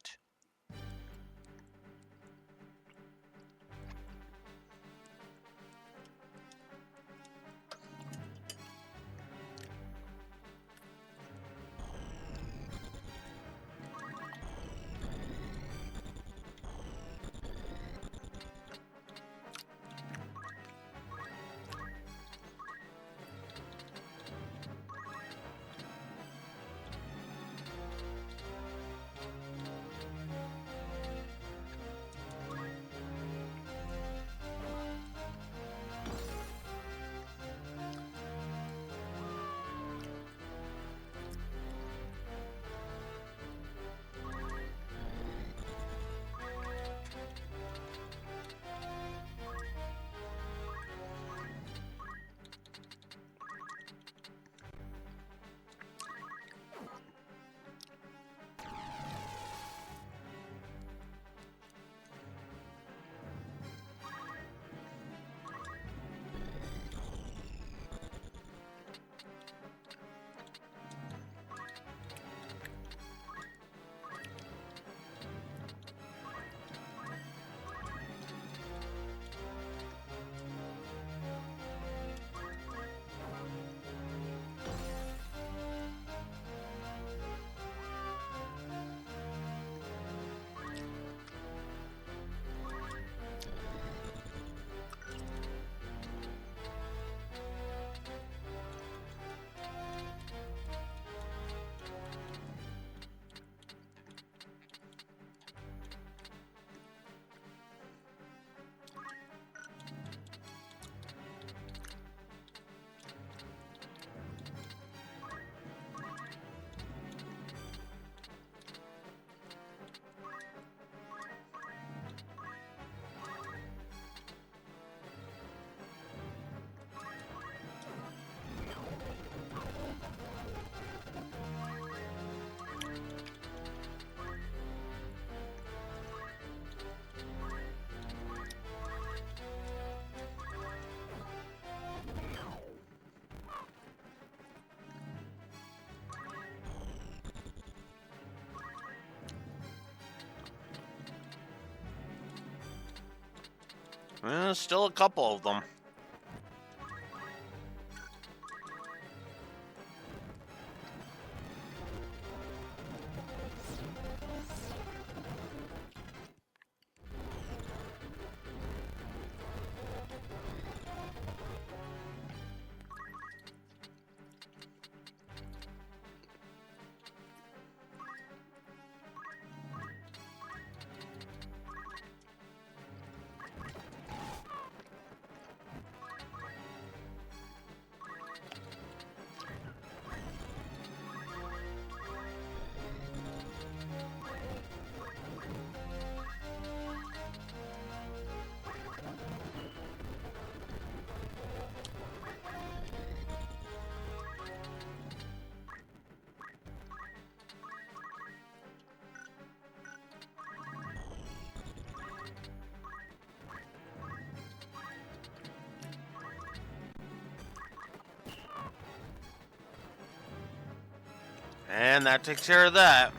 Still a couple of them. And that takes care of that.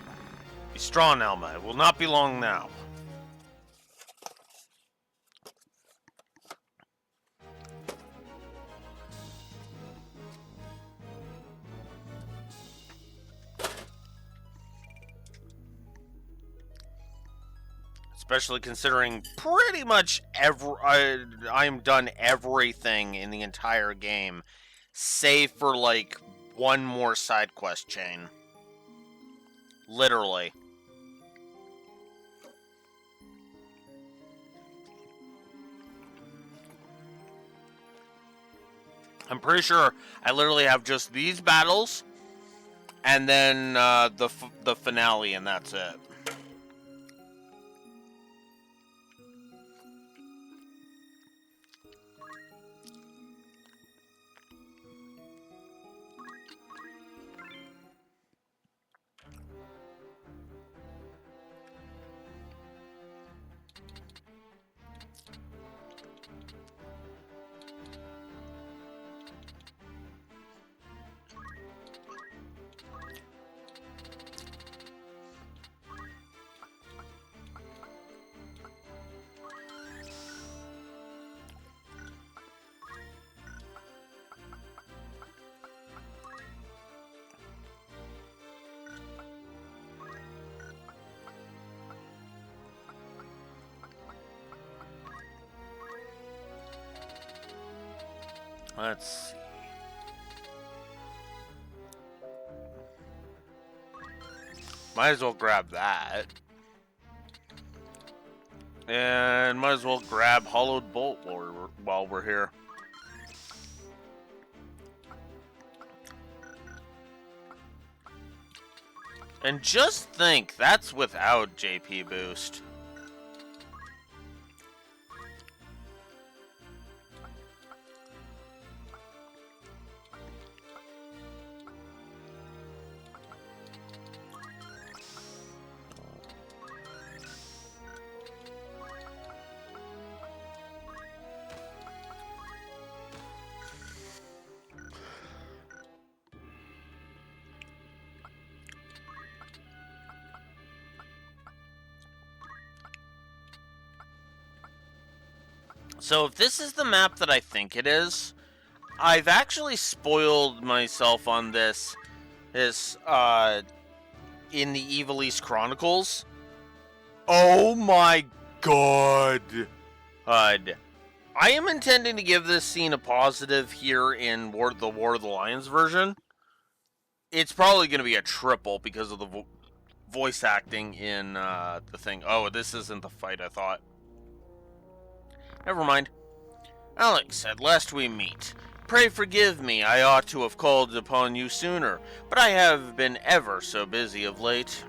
Be strong, Alma. It will not be long now. Especially considering pretty much I'm done everything in the entire game, save for like one more side quest chain. Literally. I'm pretty sure I literally have just these battles, and then the finale, and that's it. Let's see. Might as well grab that. And might as well grab Hollowed Bolt while we're here. And just think, that's without JP boost. So if this is the map that I think it is, I've actually spoiled myself on this in the Ivalice Chronicles. Oh my god! I am intending to give this scene a positive here in the War of the Lions version. It's probably going to be a triple because of the voice acting in the thing. Oh, this isn't the fight I thought. Never mind. Alex, at last we meet. Pray forgive me, I ought to have called upon you sooner, but I have been ever so busy of late.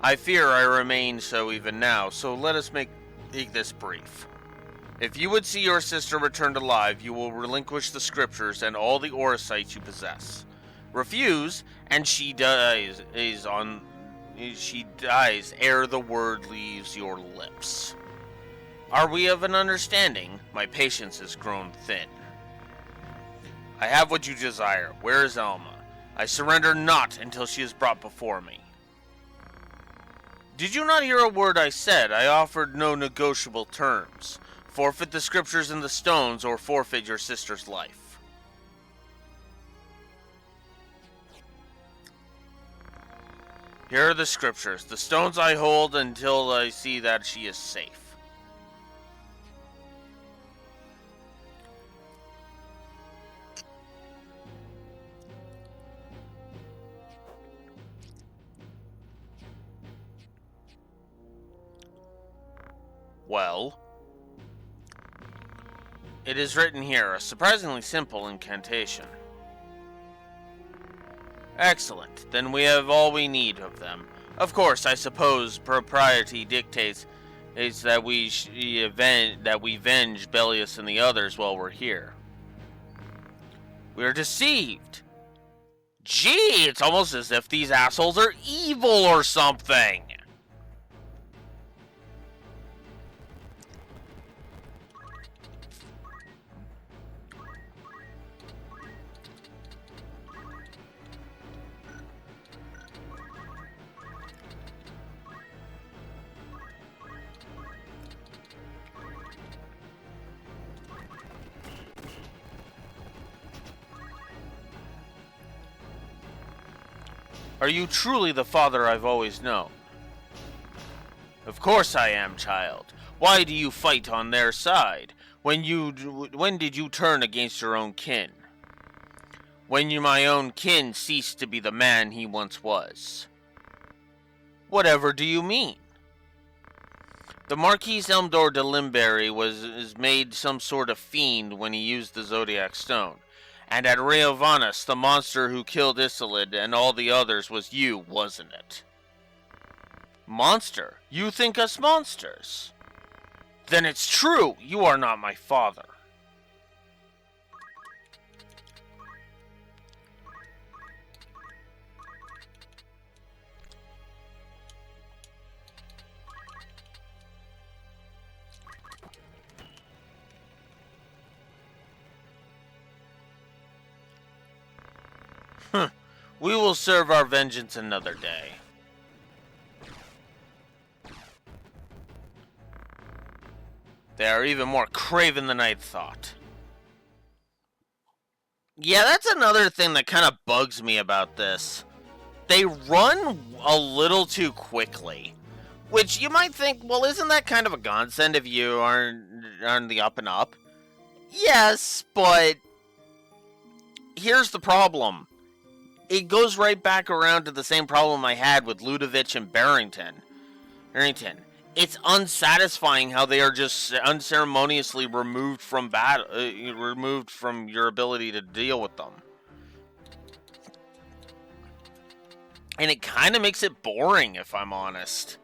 I fear I remain so even now, so let us make this brief. If you would see your sister returned alive, you will relinquish the scriptures and all the Orosites you possess. Refuse, and she dies ere the word leaves your lips. Are we of an understanding? My patience has grown thin. I have what you desire. Where is Alma? I surrender not until she is brought before me. Did you not hear a word I said? I offered no negotiable terms. Forfeit the scriptures and the stones, or forfeit your sister's life. Here are the scriptures. The stones I hold until I see that she is safe. Well, it is written here, a surprisingly simple incantation. Excellent, then we have all we need of them. Of course, I suppose propriety dictates is that we venge Bellius and the others while we're here. We're deceived. Gee, it's almost as if these assholes are evil or something. Are you truly the father I've always known? Of course I am, child. Why do you fight on their side? When did you turn against your own kin? When my own kin ceased to be the man he once was. Whatever do you mean? The Marquis Elmdor de Limberry was made some sort of fiend when he used the Zodiac Stone. And at Reovanus, the monster who killed Isolid and all the others was you, wasn't it? Monster? You think us monsters? Then it's true! You are not my father. We will serve our vengeance another day. They are even more craven than I'd thought. Yeah, that's another thing that kind of bugs me about this. They run a little too quickly. Which you might think, well, isn't that kind of a godsend if you aren't on the up and up? Yes, but here's the problem. It goes right back around to the same problem I had with Ludovic and Barrington. It's unsatisfying how they are just unceremoniously removed from removed from your ability to deal with them. And it kind of makes it boring, if I'm honest.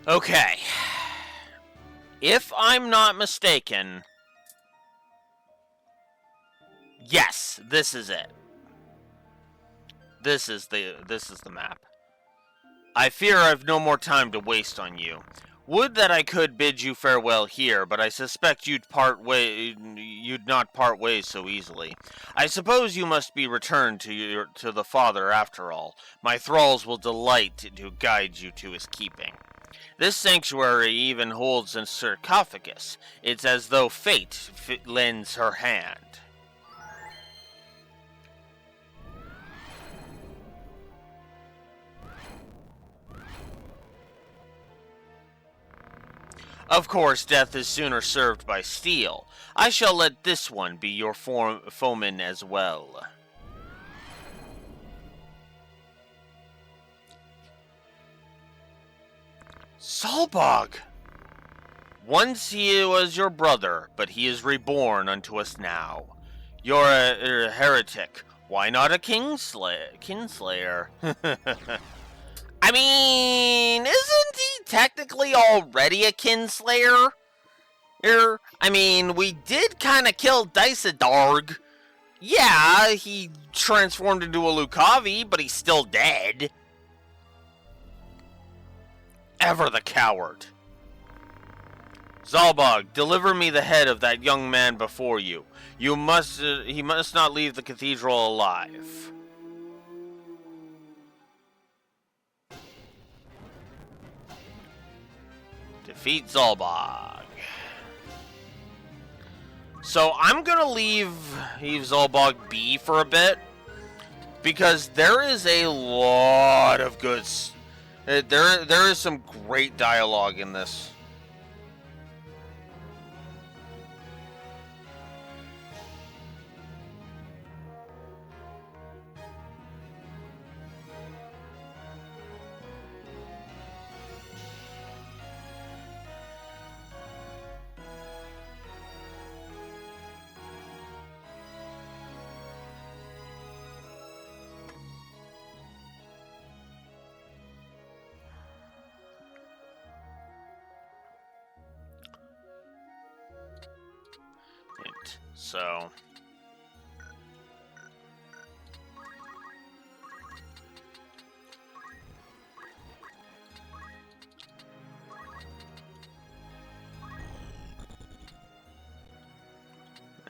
Okay. If I'm not mistaken, yes, this is it. This is the map. I fear I've no more time to waste on you. Would that I could bid you farewell here, but I suspect you'd not part ways so easily. I suppose you must be returned to the Father after all. My thralls will delight to guide you to his keeping. This sanctuary even holds a sarcophagus. It's as though fate lends her hand. Of course, death is sooner served by steel. I shall let this one be your foeman as well. Zalbog! Once he was your brother, but he is reborn unto us now. You're a heretic. Why not a kinslayer? I mean, isn't he technically already a kinslayer? I mean, we did kind of kill Dysadarg. Yeah, he transformed into a Lucavi, but he's still dead. Ever the coward. Zalbog, deliver me the head of that young man before you. He must not leave the cathedral alive. Defeat Zalbog. So I'm gonna leave Zalbog be for a bit, because there is a lot of good. There is some great dialogue in this. So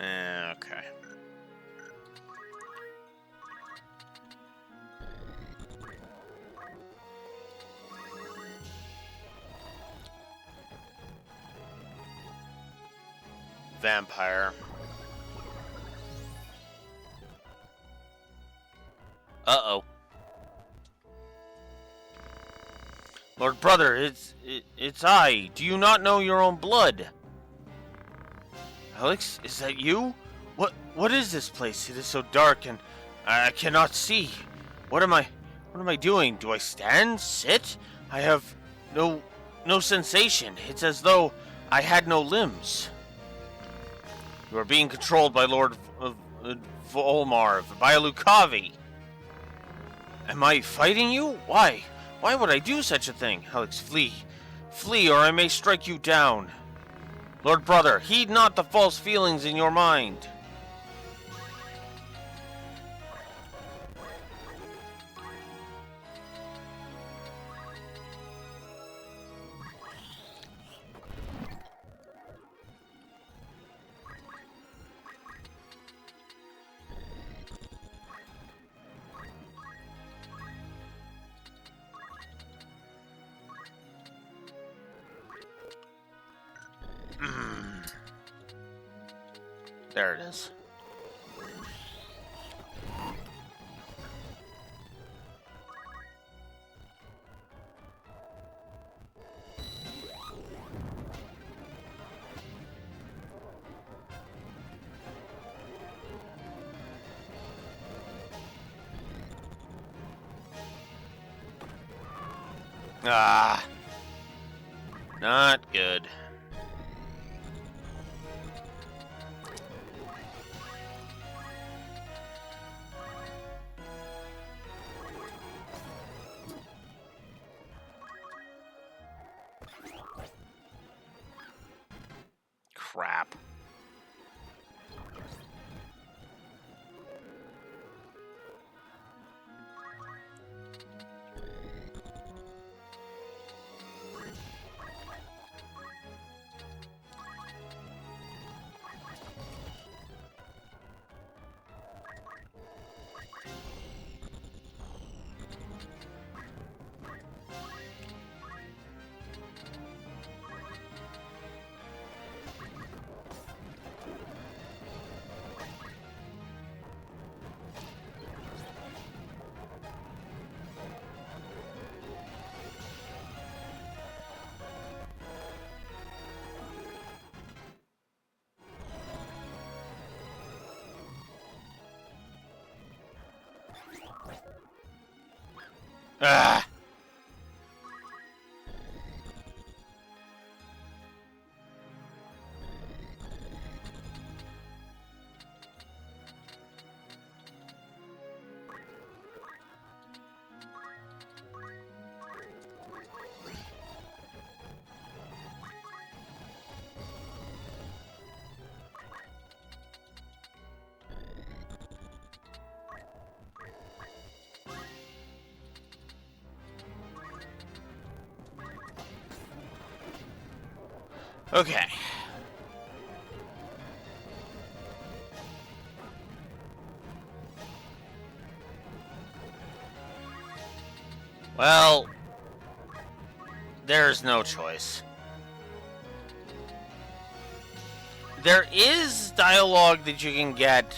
okay. Vampire. Uh-oh. Lord Brother, it's I. Do you not know your own blood? Alex, is that you? What is this place? It is so dark and I cannot see. What am I doing? Do I stand? Sit? I have no sensation. It's as though I had no limbs. You are being controlled by Lord Volmar, by a Lucavi. Am I fighting you? Why? Why would I do such a thing? Alex, flee. Flee, or I may strike you down. Lord Brother, heed not the false feelings in your mind. There it is. Ah, not good. Crap. Ah. Okay. Well, there's no choice. There is dialogue that you can get.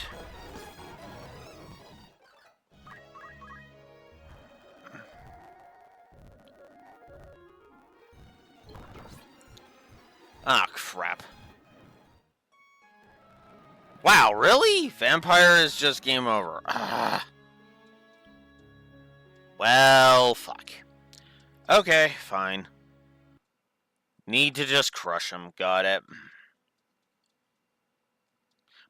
Ah, crap. Wow, really? Vampire is just game over. Ah. Well, fuck. Okay, fine. Need to just crush him. Got it.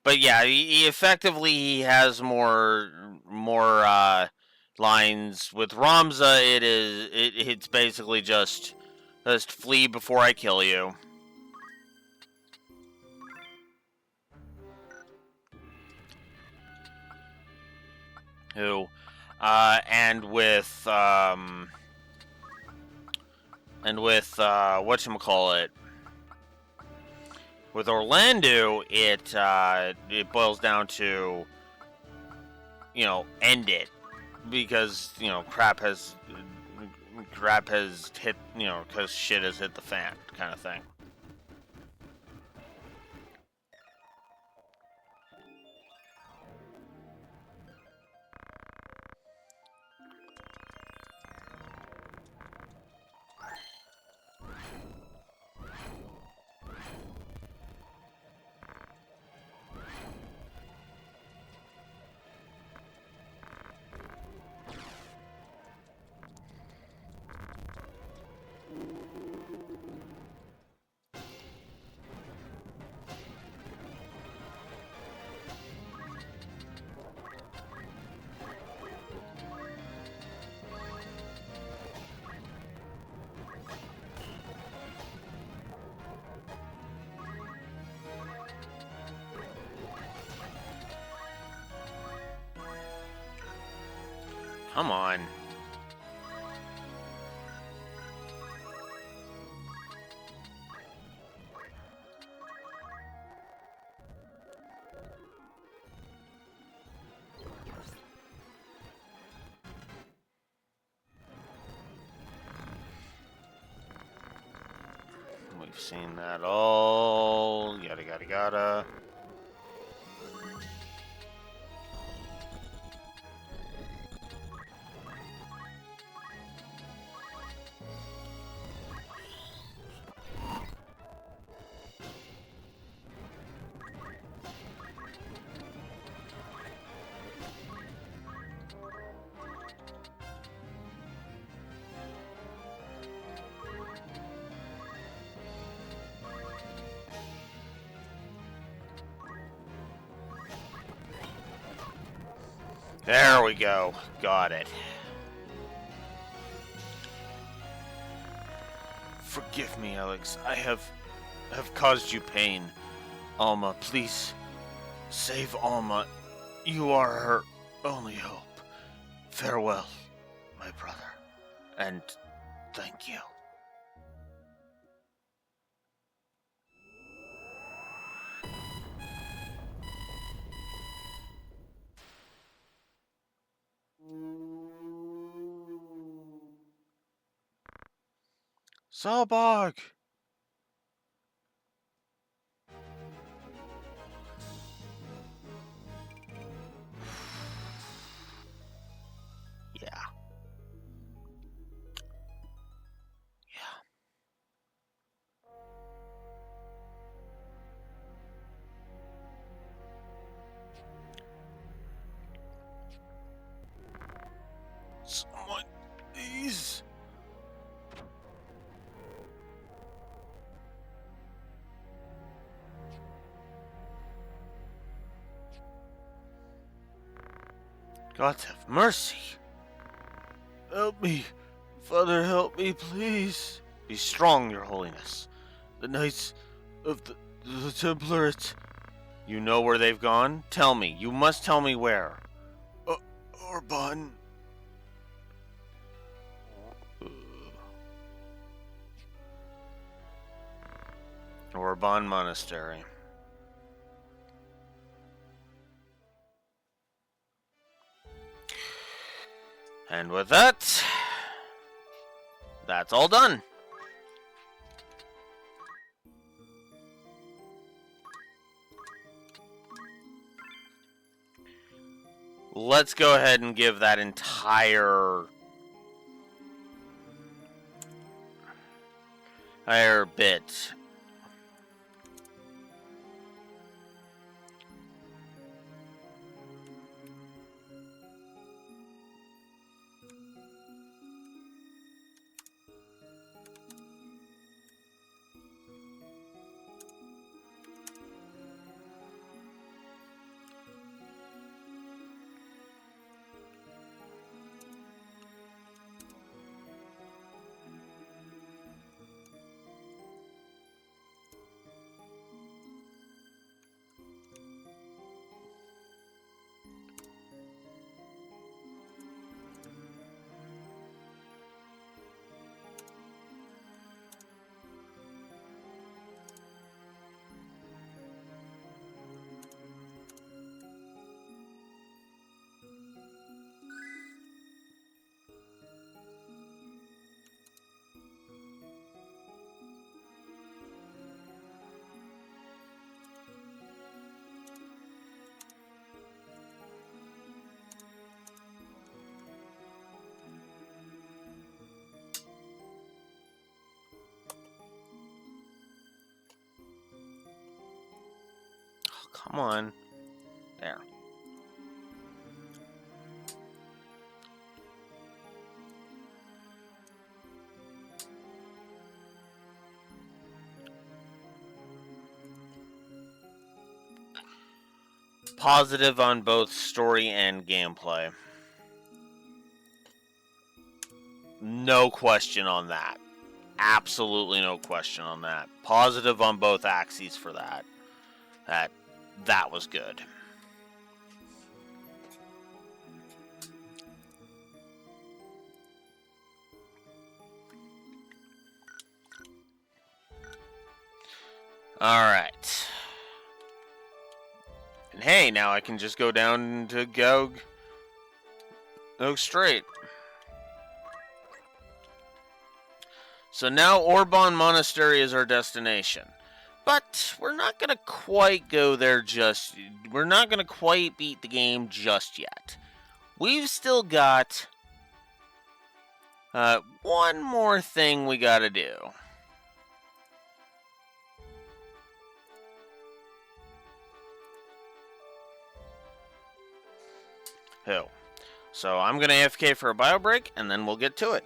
But yeah, he effectively he has more lines. With Ramza, it's basically just flee before I kill you. Who, and with whatchamacallit, with Orlando, it boils down to, end it, because crap has hit, because shit has hit the fan, kind of thing. Come on. We've seen that all. Yada, yada, yada. There we go. Got it. Forgive me, Alex. I have caused you pain. Alma, please save Alma. You are her only hope. Farewell, my brother. And thank you. Zabog! Yeah. Yeah. Someone, please. God have mercy. Help me. Father, help me, please. Be strong, Your Holiness. The Knights of the Templars. You know where they've gone? Tell me. You must tell me where. Orban. Orban Monastery. And with that, that's all done. Let's go ahead and give that entire bit. Come on. There. Positive on both story and gameplay. No question on that. Absolutely no question on that. Positive on both axes for that. That was good. Alright. And hey, now I can just go down to Gog Strait. So now Orban Monastery is our destination. But we're not going to quite go there just... We're not going to quite beat the game just yet. We've still got... one more thing we got to do. Who? So I'm going to AFK for a bio break, and then we'll get to it.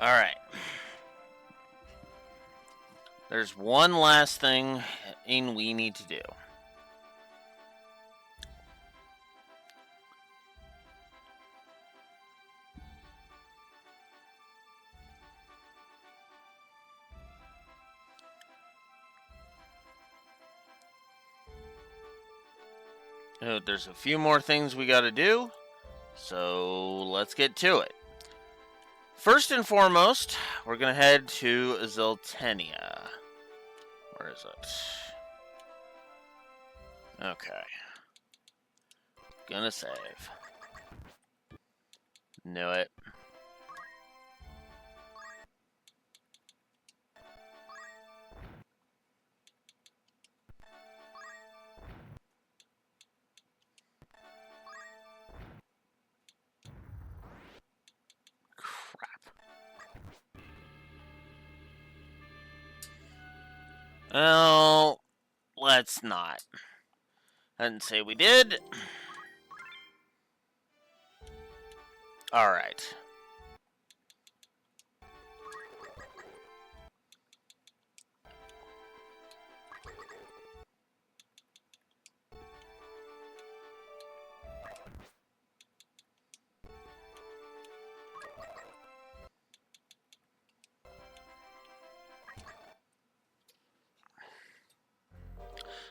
Alright. There's one last thing we need to do. There's a few more things we gotta do, so let's get to it. First and foremost, we're gonna head to Zeltenia. Where is it? Okay. Gonna save. Knew it. Oh, let's not. I didn't say we did. Alright.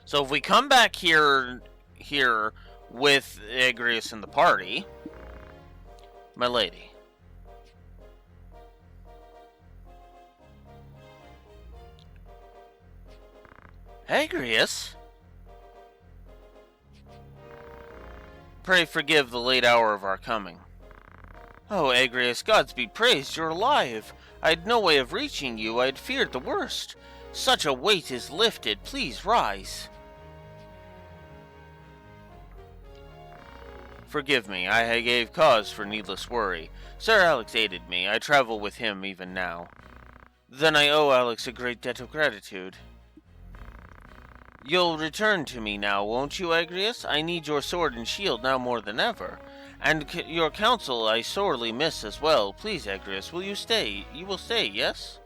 So if we come back here with Agrius in the party, my lady. Agrius? Pray forgive the late hour of our coming. Oh, Agrius, gods be praised, you're alive. I had no way of reaching you, I had feared the worst. Such a weight is lifted, please rise. Forgive me, I gave cause for needless worry. Sir Alex aided me, I travel with him even now. Then I owe Alex a great debt of gratitude. You'll return to me now, won't you, Agrius? I need your sword and shield now more than ever. And your counsel I sorely miss as well. Please, Agrius, will you stay? You will stay, yes?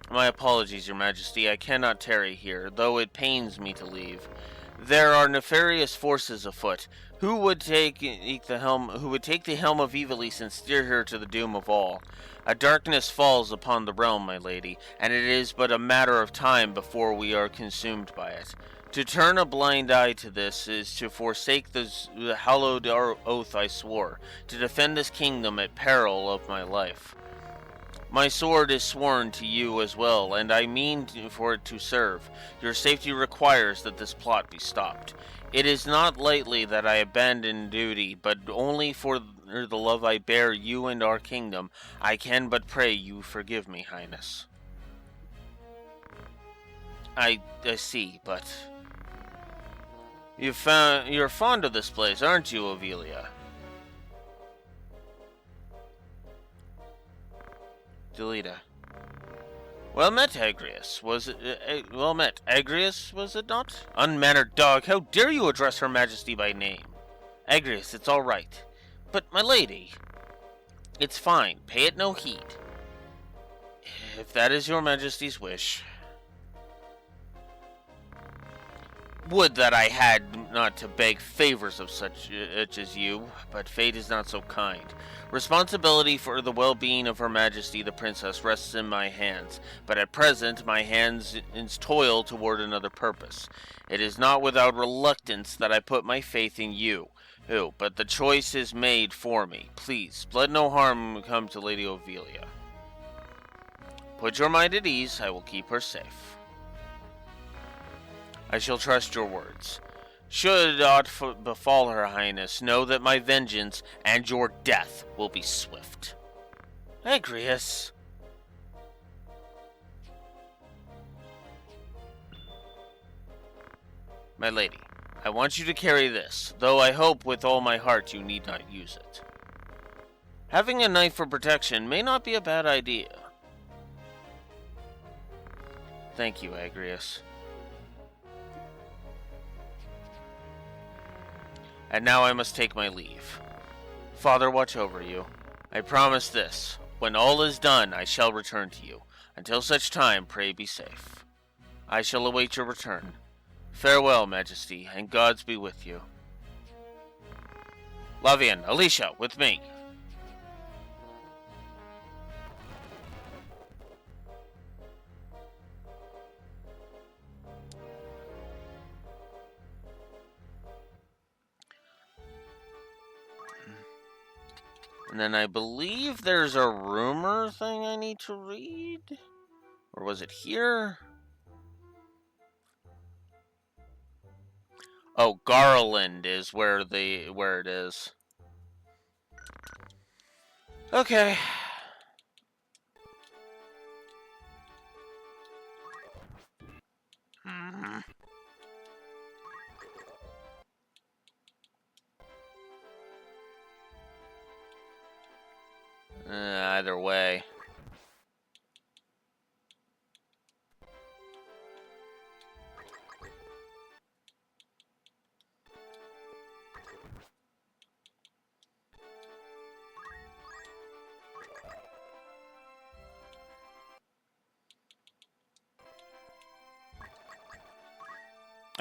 My apologies, Your Majesty, I cannot tarry here, though it pains me to leave. There are nefarious forces afoot. Who would take the helm of Ivalice and steer her to the doom of all? A darkness falls upon the realm, my lady, and it is but a matter of time before we are consumed by it. To turn a blind eye to this is to forsake the hallowed oath I swore, to defend this kingdom at peril of my life. My sword is sworn to you as well, and I mean for it to serve. Your safety requires that this plot be stopped. It is not lightly that I abandon duty, but only for the love I bear you and our kingdom. I can but pray you forgive me, Highness. I see, but... You're fond of this place, aren't you, Ovelia? Delita. Well met, Agrius. Well met, Agrius, was it not? Unmannered dog, how dare you address Her Majesty by name? Agrius, it's all right. But, my lady... It's fine. Pay it no heed. If that is Your Majesty's wish... Would that I had not to beg favors of such as you, but fate is not so kind. Responsibility for the well-being of Her Majesty the Princess rests in my hands, but at present my hands toil toward another purpose. It is not without reluctance that I put my faith in you, but the choice is made for me. Please, let no harm come to Lady Ovelia. Put your mind at ease, I will keep her safe. I shall trust your words. Should aught befall Her Highness, know that my vengeance and your death will be swift. Agrius. My lady, I want you to carry this, though I hope with all my heart you need not use it. Having a knife for protection may not be a bad idea. Thank you, Agrius. And now I must take my leave. Father, watch over you. I promise this. When all is done, I shall return to you. Until such time, pray be safe. I shall await your return. Farewell, Majesty, and gods be with you. Lavian, Alicia, with me. And then I believe there's a rumor thing I need to read. Or was it here? Oh, Garland is where it is. Okay. Either way.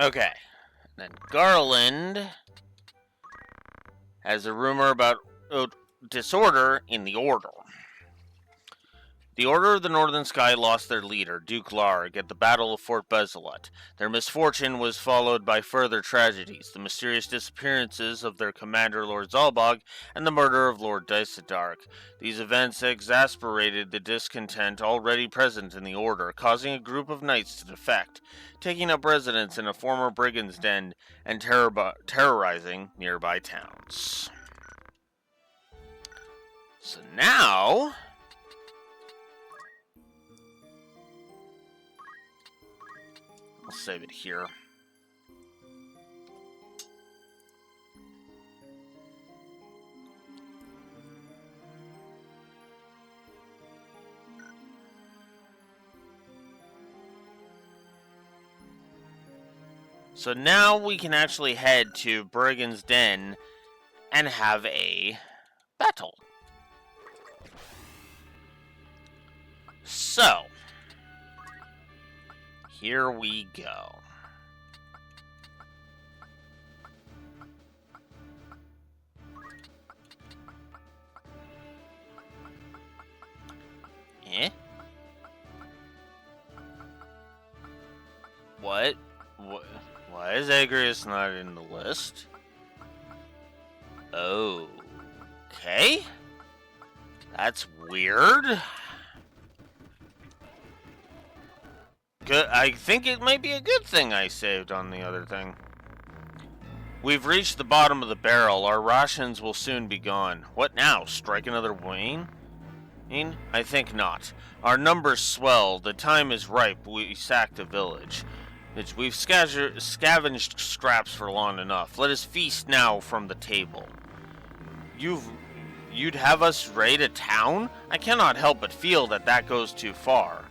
Okay. Then Garland has a rumor about disorder in the Order. The Order of the Northern Sky lost their leader, Duke Larg, at the Battle of Fort Bezelat. Their misfortune was followed by further tragedies, the mysterious disappearances of their commander, Lord Zalbog, and the murder of Lord Dysadark. These events exasperated the discontent already present in the Order, causing a group of knights to defect, taking up residence in a former brigand's den and terrorizing nearby towns. So now... I'll save it here. So now we can actually head to Brigand's Den and have a battle. So... here we go. Eh? What? Why is Agrias not in the list? Okay. That's weird. Good. I think it might be a good thing I saved on the other thing. We've reached the bottom of the barrel. Our rations will soon be gone. What now? Strike another wane? I think not. Our numbers swell. The time is ripe. We sacked a village. We've scavenged scraps for long enough. Let us feast now from the table. You'd have us raid a town? I cannot help but feel that goes too far.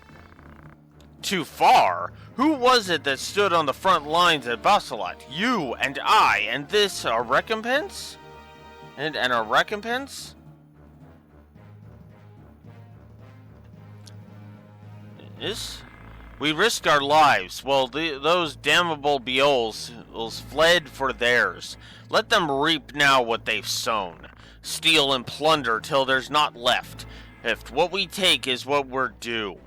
Too far? Who was it that stood on the front lines at Bezelat? You and I, and this a recompense? And a recompense? This? We risked our lives. Well, those damnable Beols fled for theirs. Let them reap now what they've sown. Steal and plunder till there's not left. If what we take is what we're due.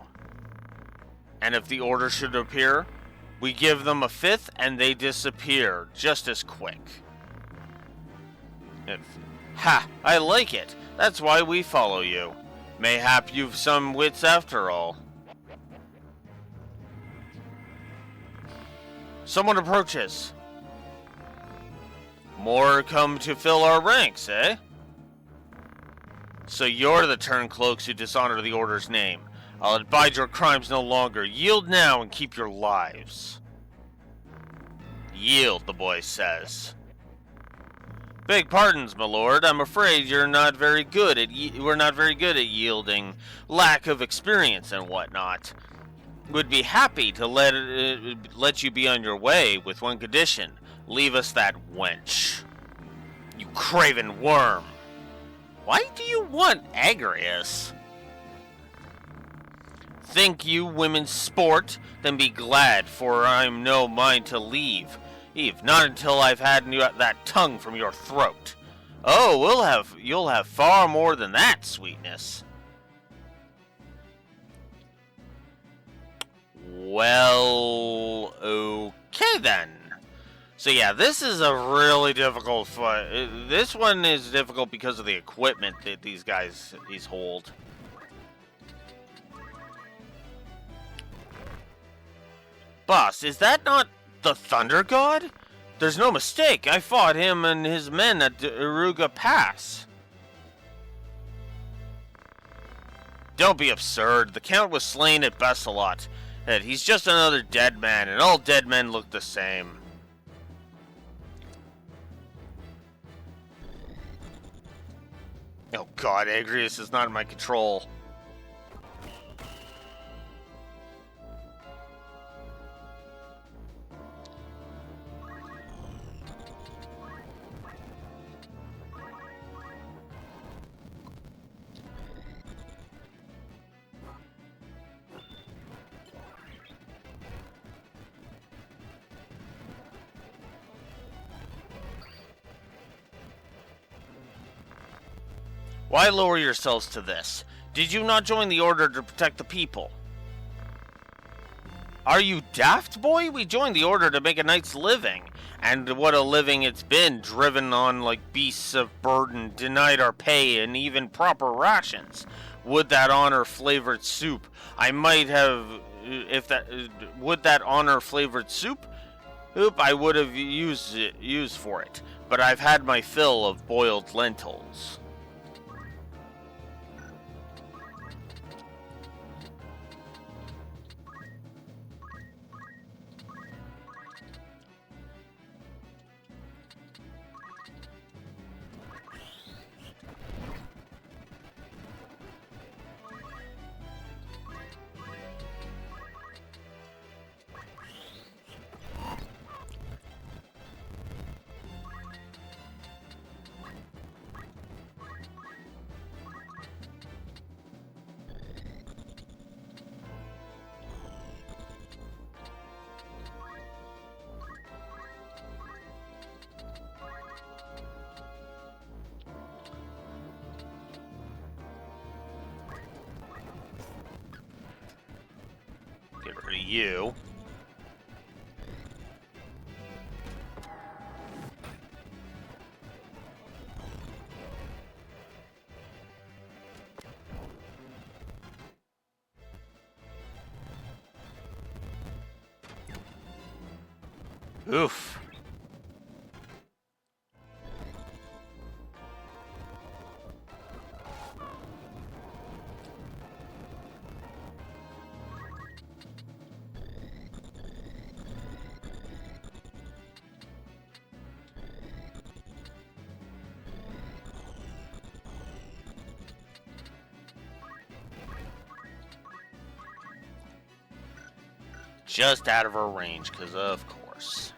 And if the Order should appear, we give them a fifth and they disappear just as quick. Ha! I like it. That's why we follow you. Mayhap you've some wits after all. Someone approaches. More come to fill our ranks, eh? So you're the turncloaks who dishonor the Order's name. I'll abide your crimes no longer. Yield now and keep your lives. Yield, the boy says. Beg pardons, my lord. I'm afraid we're not very good at yielding. Lack of experience and whatnot. Would be happy to let you be on your way with one condition. Leave us that wench. You craven worm. Why do you want Agrias? Think you women sport? Then be glad, for I'm no mind to leave. Eve, not until I've had that tongue from your throat. Oh, you'll have far more than that, sweetness. Well, okay then. So yeah, this is a really difficult fight. This one is difficult because of the equipment that these hold. Boss, is that not the Thunder God? There's no mistake. I fought him and his men at Iruga Pass. Don't be absurd. The Count was slain at Bessalot. He's just another dead man, and all dead men look the same. Oh god, Agrius is not in my control. Why lower yourselves to this? Did you not join the Order to protect the people? Are you daft, boy? We joined the Order to make a night's living. And what a living it's been, driven on like beasts of burden, denied our pay and even proper rations. Would that honor-flavored soup? I might have... would that honor-flavored soup? I would have used for it. But I've had my fill of boiled lentils. Get rid of you. Oof. Just out of her range, because of course.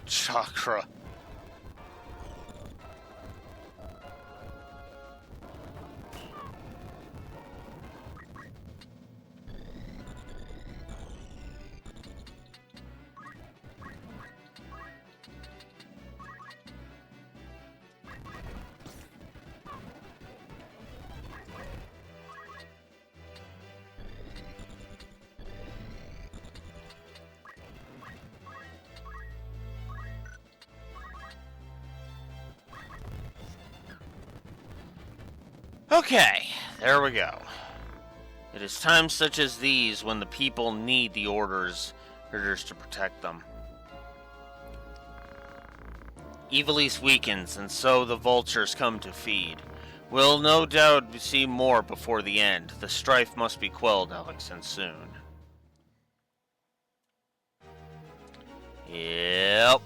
Chakra. Okay, there we go. It is times such as these when the people need the orders to protect them. Ivalice weakens, and so the vultures come to feed. We'll no doubt see more before the end. The strife must be quelled, Alex, and soon. Yep.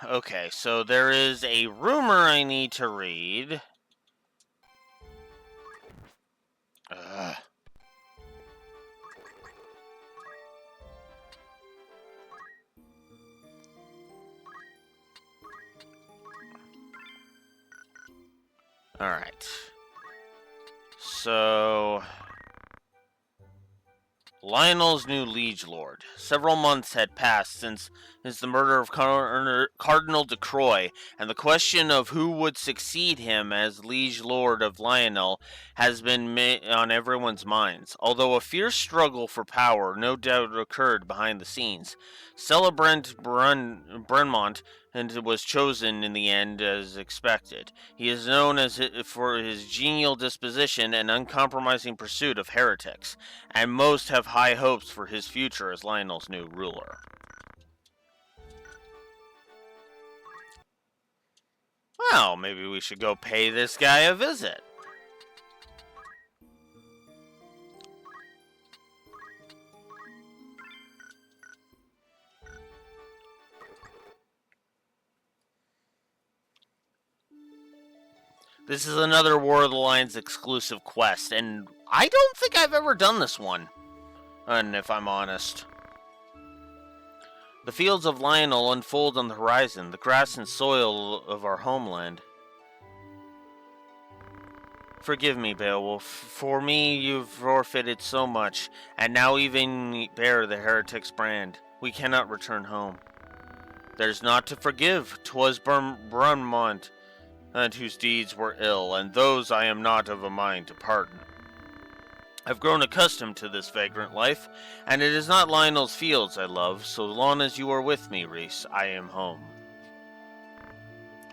Okay, so there is a rumor I need to read. Ugh. Alright. So... Lionel's new liege lord. Several months had passed since the murder of Cardinal de Croix, and the question of who would succeed him as liege lord of Lionel has been on everyone's minds. Although a fierce struggle for power no doubt occurred behind the scenes, Celebrant Brunmont was chosen in the end as expected. He is known for his genial disposition and uncompromising pursuit of heretics, and most have high hopes for his future as Lionel's new ruler. Well, maybe we should go pay this guy a visit. This is another War of the Lions exclusive quest, and I don't think I've ever done this one. And if I'm honest. The fields of Lionel unfold on the horizon, the grass and soil of our homeland. Forgive me, Beowulf. For me, you've forfeited so much, and now even bear the heretic's brand. We cannot return home. There's naught to forgive. 'Twas Brunmont, and whose deeds were ill, and those I am not of a mind to pardon. I've grown accustomed to this vagrant life, and it is not Lionel's fields I love. So long as you are with me, Rhys, I am home.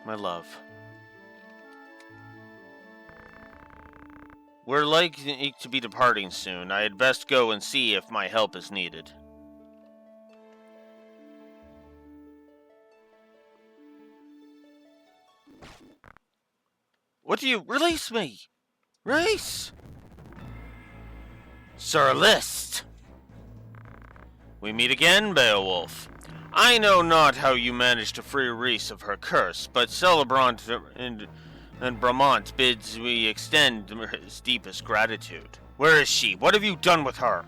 My love. We're likely to be departing soon. I had best go and see if my help is needed. What do you... Release me! Rhys! Sir List! We meet again, Beowulf. I know not how you managed to free Rhys of her curse, but Celebrant and Bramont bids we extend his deepest gratitude. Where is she? What have you done with her?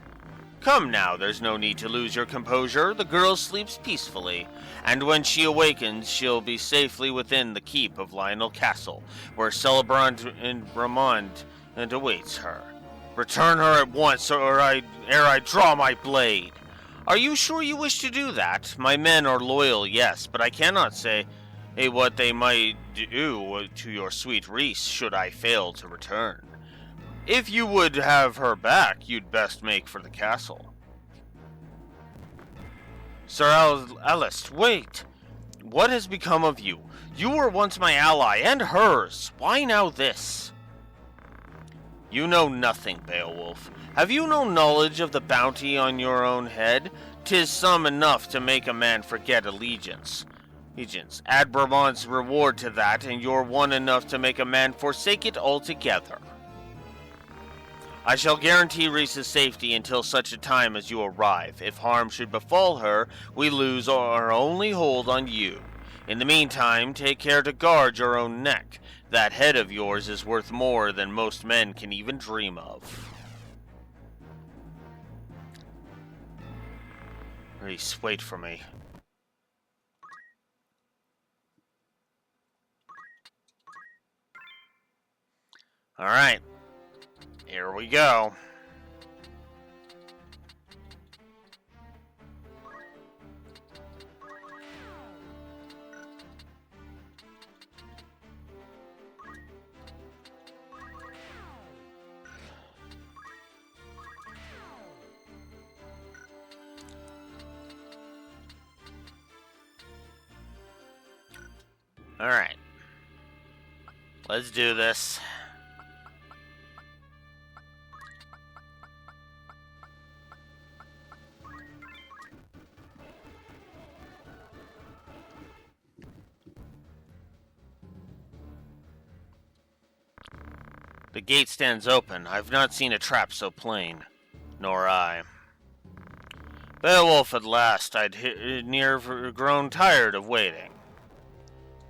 Come now, there's no need to lose your composure. The girl sleeps peacefully, and when she awakens, she'll be safely within the keep of Lionel Castle, where Celebrant and Bramont awaits her. Return her at once, ere I draw my blade. Are you sure you wish to do that? My men are loyal, yes, but I cannot say what they might do to your sweet Rhys should I fail to return. If you would have her back, you'd best make for the castle. Sir Alist, wait! What has become of you? You were once my ally, and hers. Why now this? You know nothing, Beowulf. Have you no knowledge of the bounty on your own head? 'Tis sum enough to make a man forget allegiance. Add Bramont's reward to that, and you're one enough to make a man forsake it altogether. I shall guarantee Rhys's safety until such a time as you arrive. If harm should befall her, we lose our only hold on you. In the meantime, take care to guard your own neck. That head of yours is worth more than most men can even dream of. Rhys, wait for me. Alright. Here we go. Alright. Let's do this. The gate stands open. I've not seen a trap so plain. Nor I. Beowulf at last. I'd near grown tired of waiting.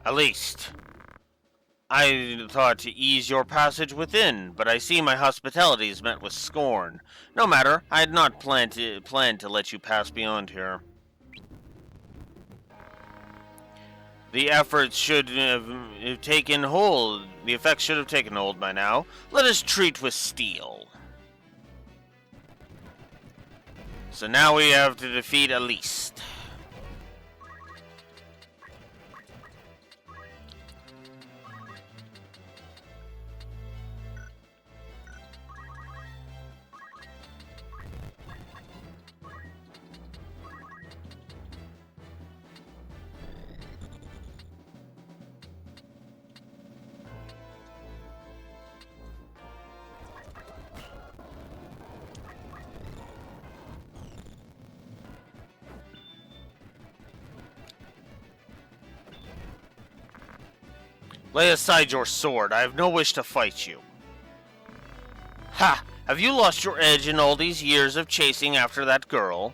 At least, I thought to ease your passage within, but I see my hospitality is met with scorn. No matter, I had not planned to let you pass beyond here. The efforts should have taken hold. The effects should have taken hold by now. Let us treat with steel. So now we have to defeat Aliste. Lay aside your sword. I have no wish to fight you. Ha! Have you lost your edge in all these years of chasing after that girl?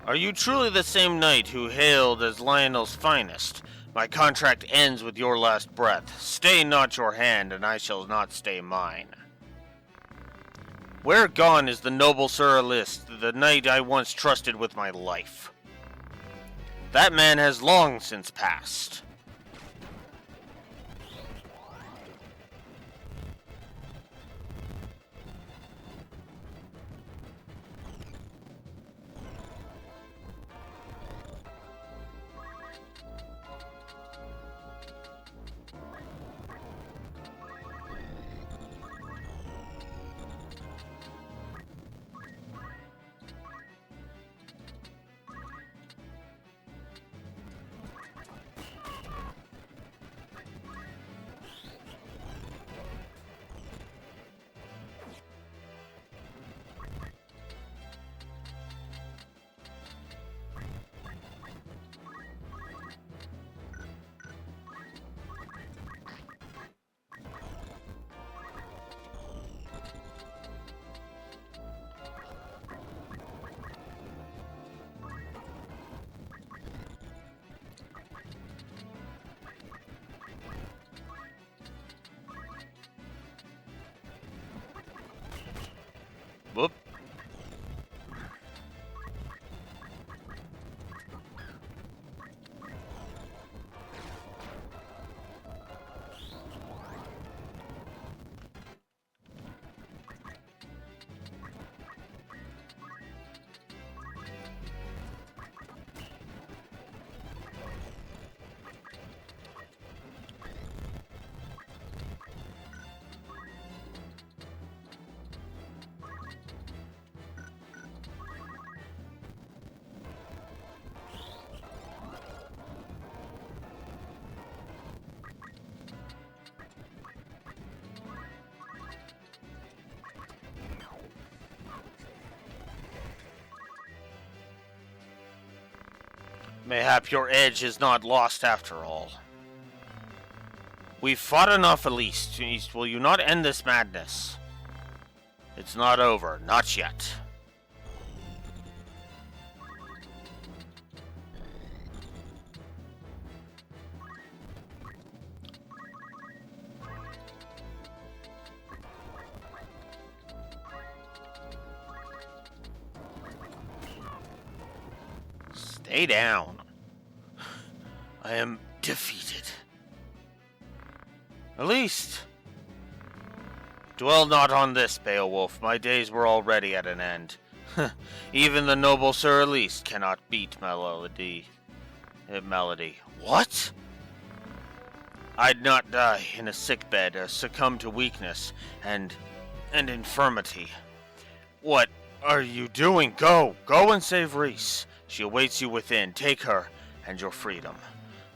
Are you truly the same knight who hailed as Lionel's finest? My contract ends with your last breath. Stay not your hand, and I shall not stay mine. Where gone is the noble Sir Aliste, the knight I once trusted with my life? That man has long since passed. Whoop. Mayhap your edge is not lost after all. We've fought enough, Aliste. Will you not end this madness? It's not over. Not yet. Stay down. I am defeated. At least, dwell not on this, Beowulf. My days were already at an end. Even the noble Sir Elise cannot beat Melody. What? I'd not die in a sickbed or succumb to weakness and infirmity. What are you doing? Go and save Reese. She awaits you within. Take her and your freedom.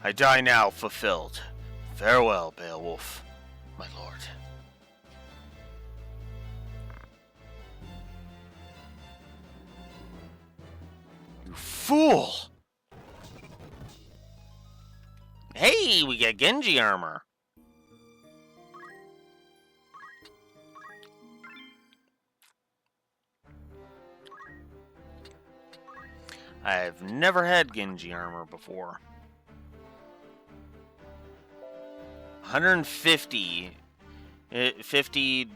I die now fulfilled. Farewell, Beowulf, my lord. You fool! Hey, we get Genji armor. I've never had Genji armor before. 150 HP.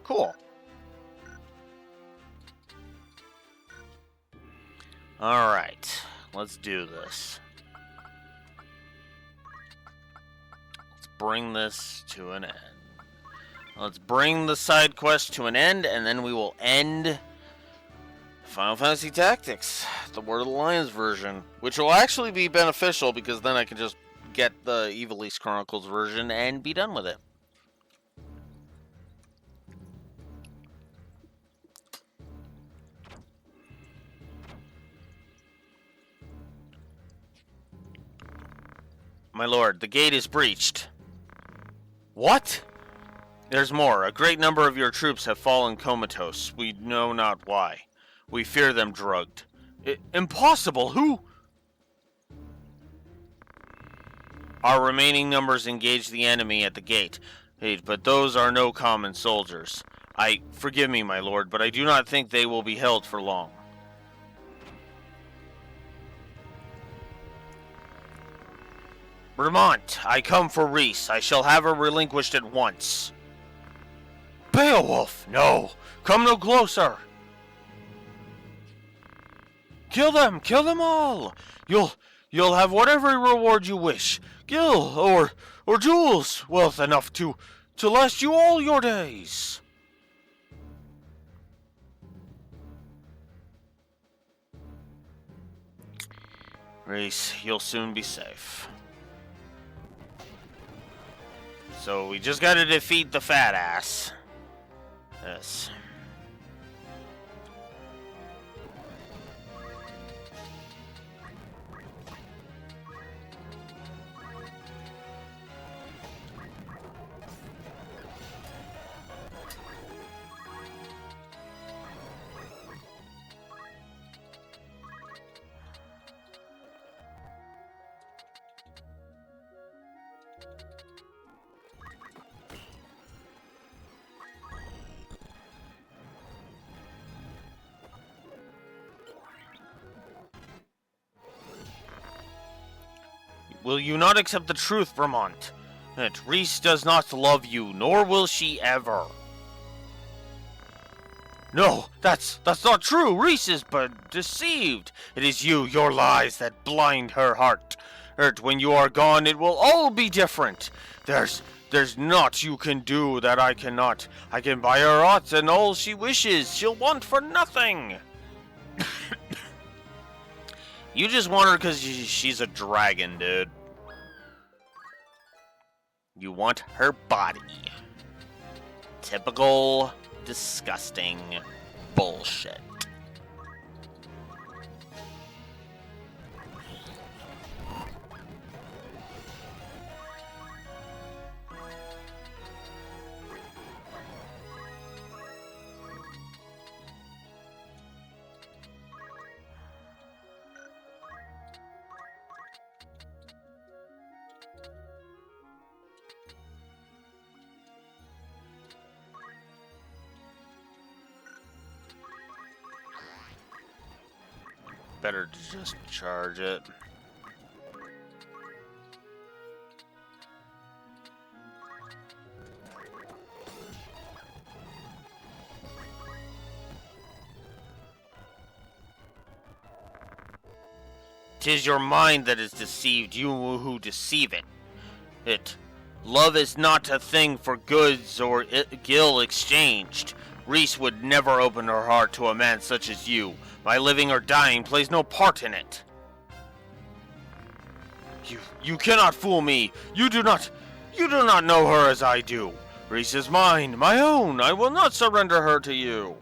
Cool. Alright, let's do this. Let's bring this to an end. Let's bring the side quest to an end, and then we will end Final Fantasy Tactics, the Word of the Lions version, which will actually be beneficial because then I can just get the Ivalice Chronicles version and be done with it. My lord, the gate is breached. What? There's more. A great number of your troops have fallen comatose. We know not why. We fear them drugged. Impossible! Who? Our remaining numbers engage the enemy at the gate, but those are no common soldiers. Forgive me, my lord, but I do not think they will be held for long. Vermont, I come for Reese. I shall have her relinquished at once. Beowulf, no! Come no closer! Kill them all! You'll have whatever reward you wish. Gil, or jewels, wealth enough to last you all your days. Reese, you'll soon be safe. So we just gotta defeat the fat ass. Yes. Will you not accept the truth, Vermont? That Reese does not love you, nor will she ever. No, that's not true. Reese is but deceived. It is you, your lies, that blind her heart. When you are gone, it will all be different. There's naught you can do that I cannot. I can buy her aught and all she wishes. She'll want for nothing. You just want her because she's a dragon, dude. You want her body. Typical, disgusting bullshit. Better to just charge it. 'Tis your mind that is deceived, you who deceive it. Love is not a thing for goods or gill exchanged. Reese would never open her heart to a man such as you. My living or dying plays no part in it. You cannot fool me. You do not know her as I do. Reese is mine, my own. I will not surrender her to you.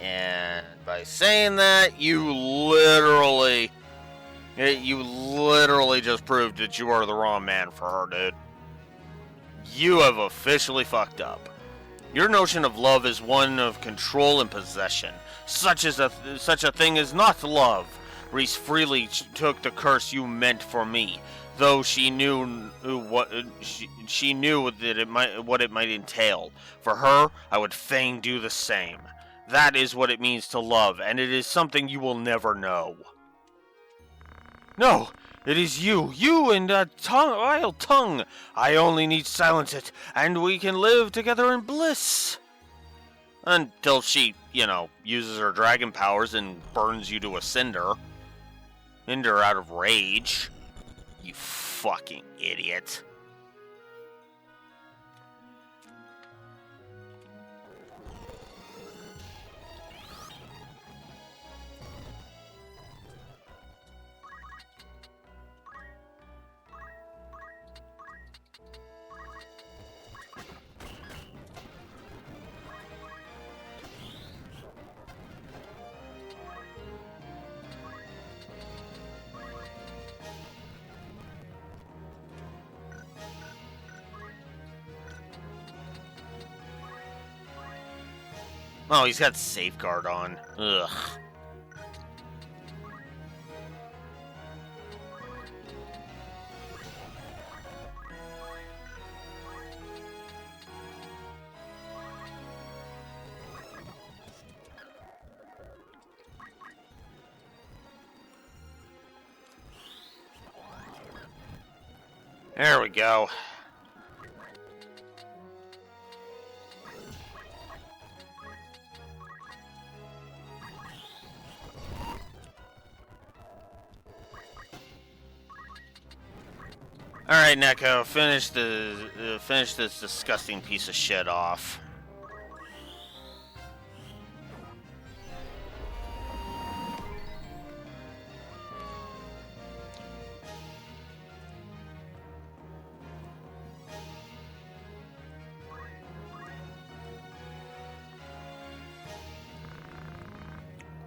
And by saying that, you literally just proved that you are the wrong man for her, dude. You have officially fucked up. Your notion of love is one of control and possession. Such a thing is not love. Reese freely took the curse you meant for me, though she knew what it might entail. For her, I would fain do the same. That is what it means to love, and it is something you will never know. No, it is you and that vile tongue. I only need silence it, and we can live together in bliss. Until she, uses her dragon powers and burns you to a cinder. Out of rage. You fucking idiot. Oh, he's got safeguard on. Ugh. There we go. All right, Neko, finish this disgusting piece of shit off.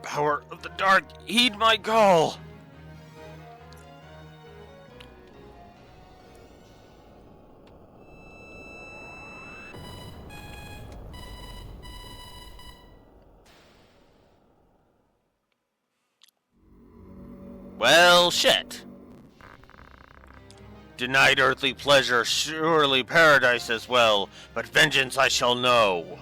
Power of the dark, heed my call. Well, shit. Denied earthly pleasure, surely paradise as well, but vengeance I shall know.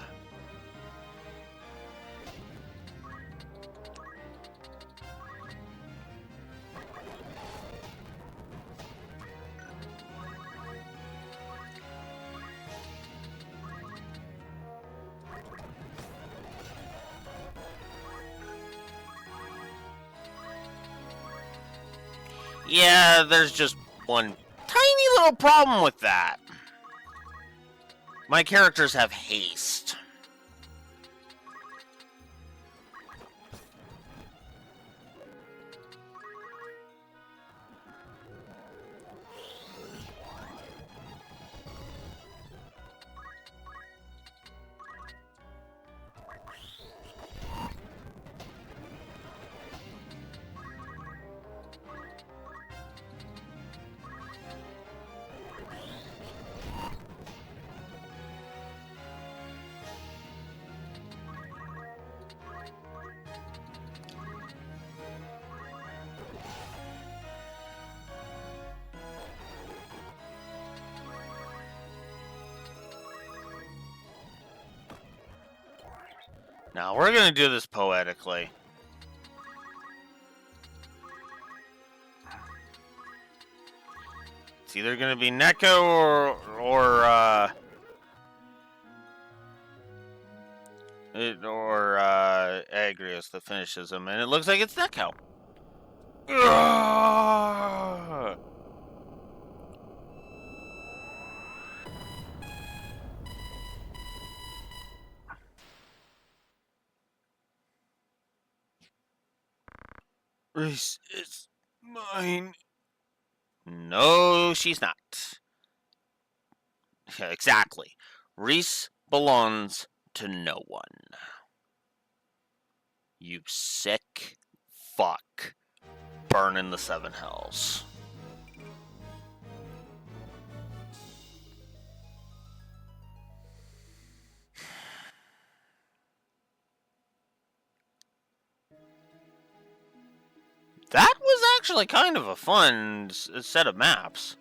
Yeah, there's just one tiny little problem with that. My characters have haste. Now, we're going to do this poetically. It's either going to be Neko or Agrius that finishes him, and it looks like it's Neko. Ugh. Reese is mine. No, she's not. Exactly. Reese belongs to no one. You sick fuck. Burn in the seven hells. That was actually kind of a fun set of maps.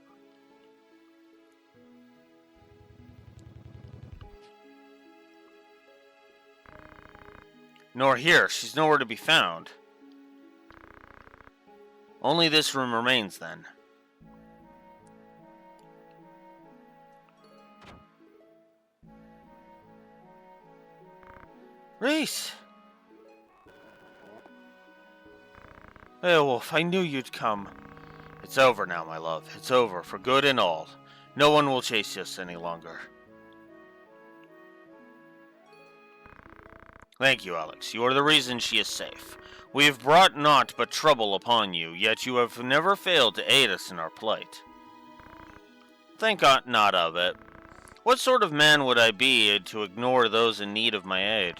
Nor here. She's nowhere to be found. Only this room remains, then. Reese! Beowulf, I knew you'd come. It's over now, my love. It's over, for good and all. No one will chase us any longer. Thank you, Alex. You are the reason she is safe. We have brought naught but trouble upon you, yet you have never failed to aid us in our plight. Think not of it. What sort of man would I be to ignore those in need of my aid?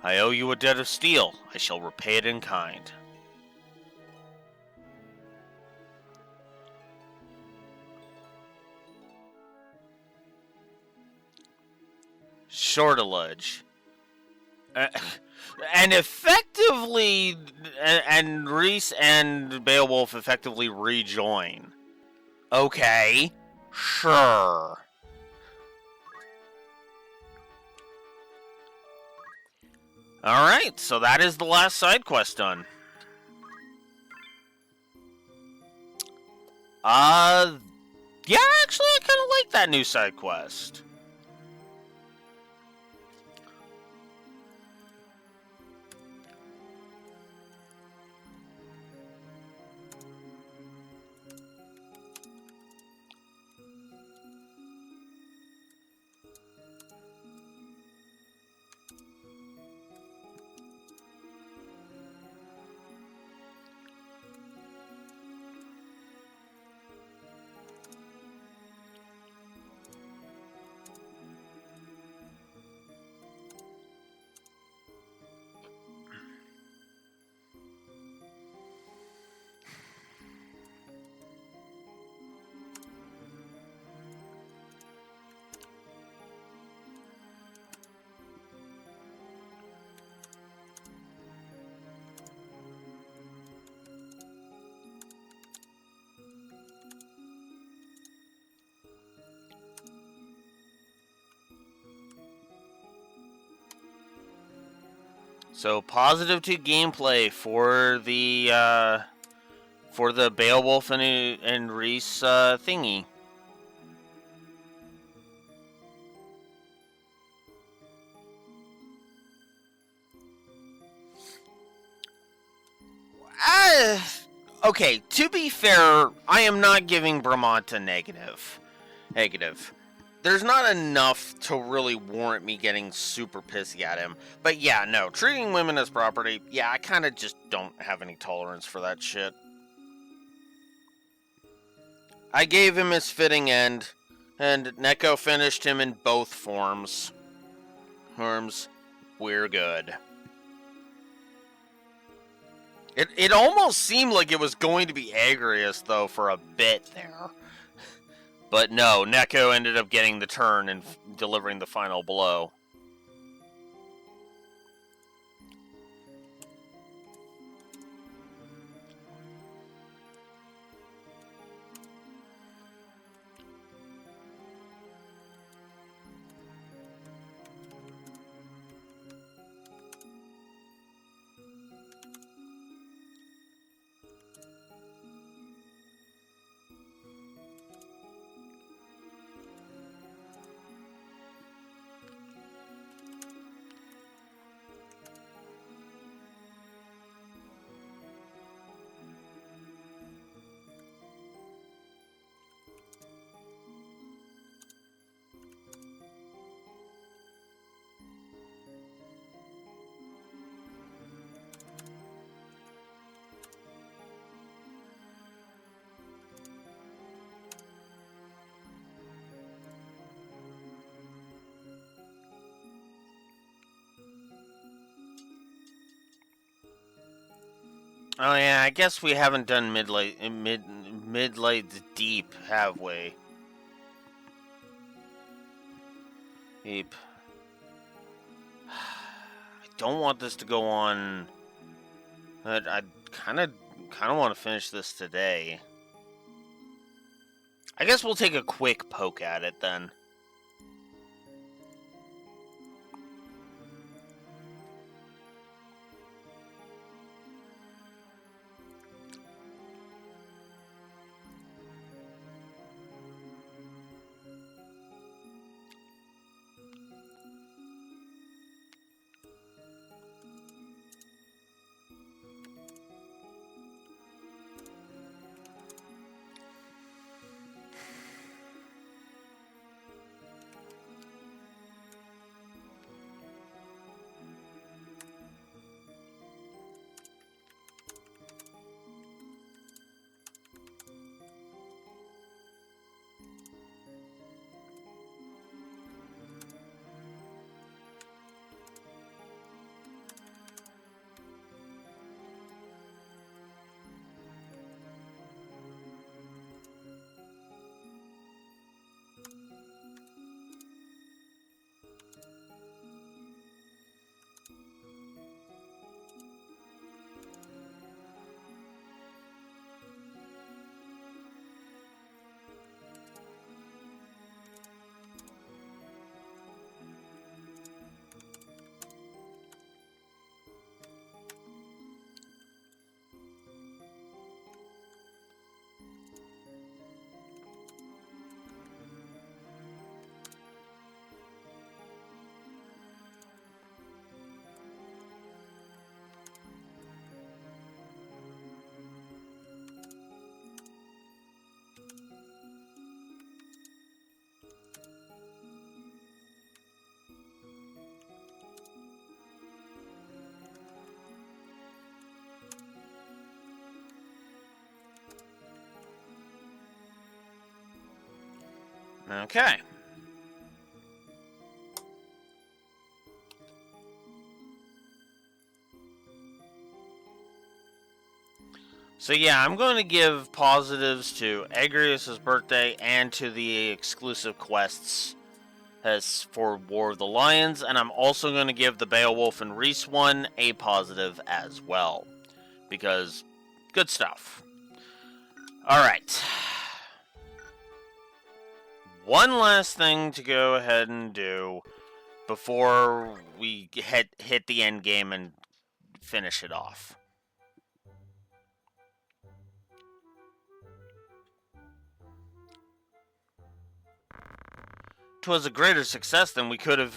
I owe you a debt of steel. I shall repay it in kind. Shortilege. And effectively, and Reese and Beowulf effectively rejoin. Okay, sure. Alright, so that is the last side quest done. Yeah, actually, I kind of like that new side quest. So positive to gameplay for the Beowulf and Reese thingy. Okay, to be fair, I am not giving Bramante a negative. There's not enough to really warrant me getting super pissy at him. But yeah, no, treating women as property, yeah, I kind of just don't have any tolerance for that shit. I gave him his fitting end, and Neko finished him in both forms. We're good. It almost seemed like it was going to be Agrias, though, for a bit there. But no, Neko ended up getting the turn and delivering the final blow. Oh yeah, I guess we haven't done Midlight's Deep, have we? Deep. I don't want this to go on. I kind of want to finish this today. I guess we'll take a quick poke at it then. Okay. So yeah, I'm going to give positives to Agrius' birthday and to the exclusive quests as for War of the Lions, and I'm also going to give the Beowulf and Reese one a positive as well, because good stuff. Alright. One last thing to go ahead and do before we hit the end game and finish it off. 'Twas a greater success than we could have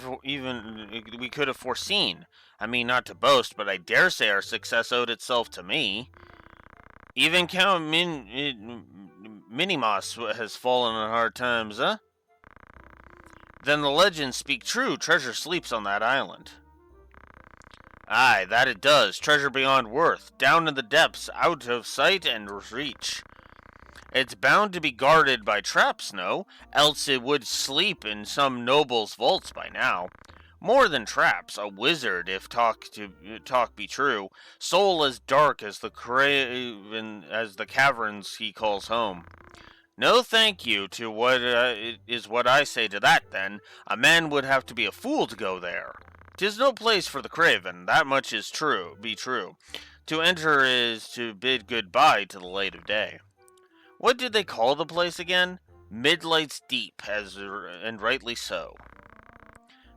foreseen. I mean, not to boast, but I dare say our success owed itself to me. Even Count Minimos has fallen on hard times, huh? Then the legends speak true. Treasure sleeps on that island. Aye, that it does. Treasure beyond worth. Down in the depths, out of sight and reach. It's bound to be guarded by traps, no? Else it would sleep in some noble's vaults by now. More than traps, a wizard, if talk be true. Soul as dark as the caverns he calls home. No thank you to what I say to that, then. A man would have to be a fool to go there. 'Tis no place for the craven, that much is true. To enter is to bid goodbye to the light of day. What did they call the place again? Midlight's Deep, and rightly so.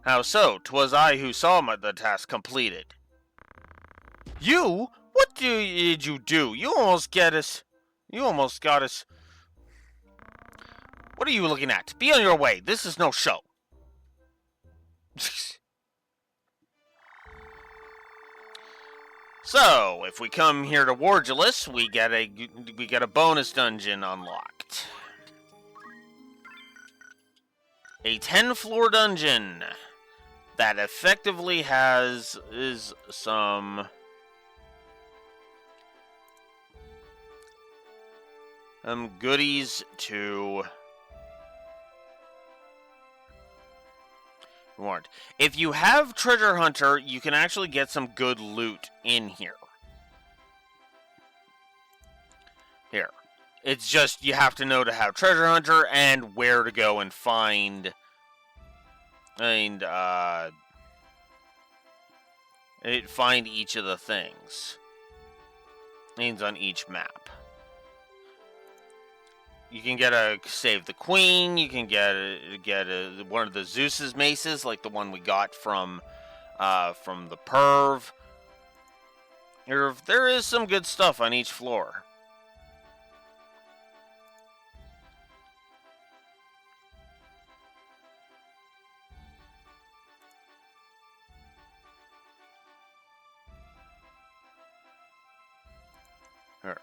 How so? 'Twas I who saw the task completed. You? What did you do? You almost got us. What are you looking at? Be on your way. This is no show. So, if we come here to Wargulus, we get a bonus dungeon unlocked. A 10-floor dungeon that effectively has some goodies to warrant. If you have Treasure Hunter, you can actually get some good loot in here. here. It's just you have to know to have Treasure Hunter and where to go and find find each of the things. Names on each map. You can get a Save the Queen. You can get one of the Zeus's maces, like the one we got from the Perv. There is some good stuff on each floor. Here.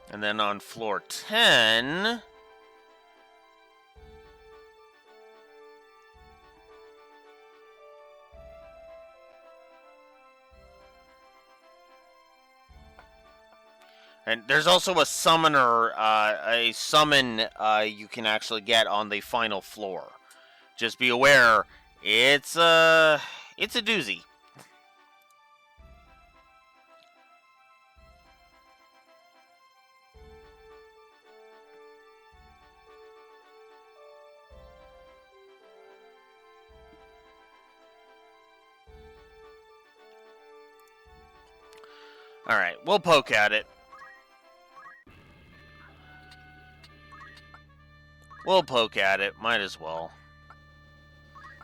And then on floor 10... And there's also a summoner, a summon you can actually get on the final floor. Just be aware, it's a doozy. All right, we'll poke at it. We'll poke at it. Might as well.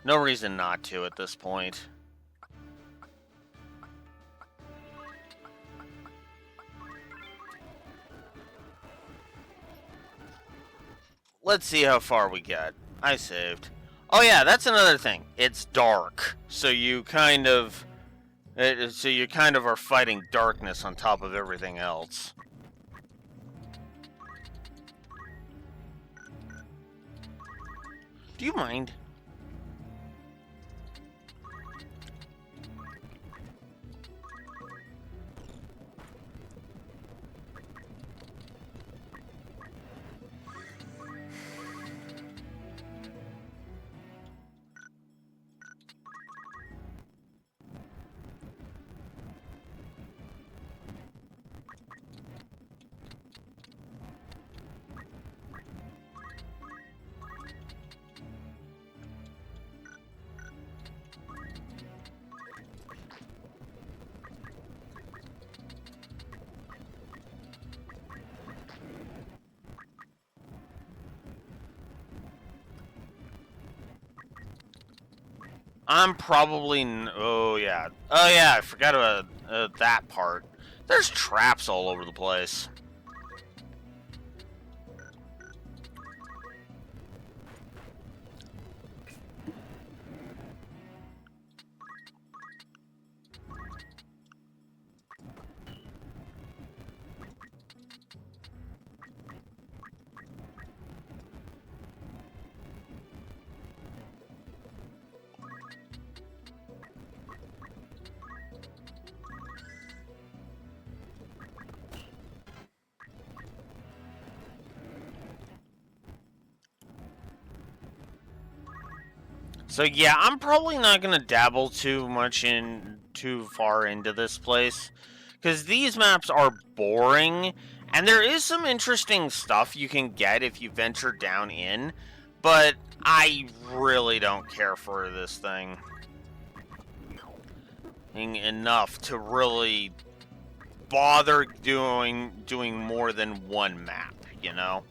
No reason not to at this point. Let's see how far we get. I saved. Oh yeah, that's another thing. It's dark. So you kind of are fighting darkness on top of everything else. Do you mind? I'm probably... Oh, yeah. Oh, yeah, I forgot about that part. There's traps all over the place. So yeah, I'm probably not gonna dabble too far into this place, because these maps are boring, and there is some interesting stuff you can get if you venture down in, but I really don't care for this thing enough to really bother doing more than one map, you know?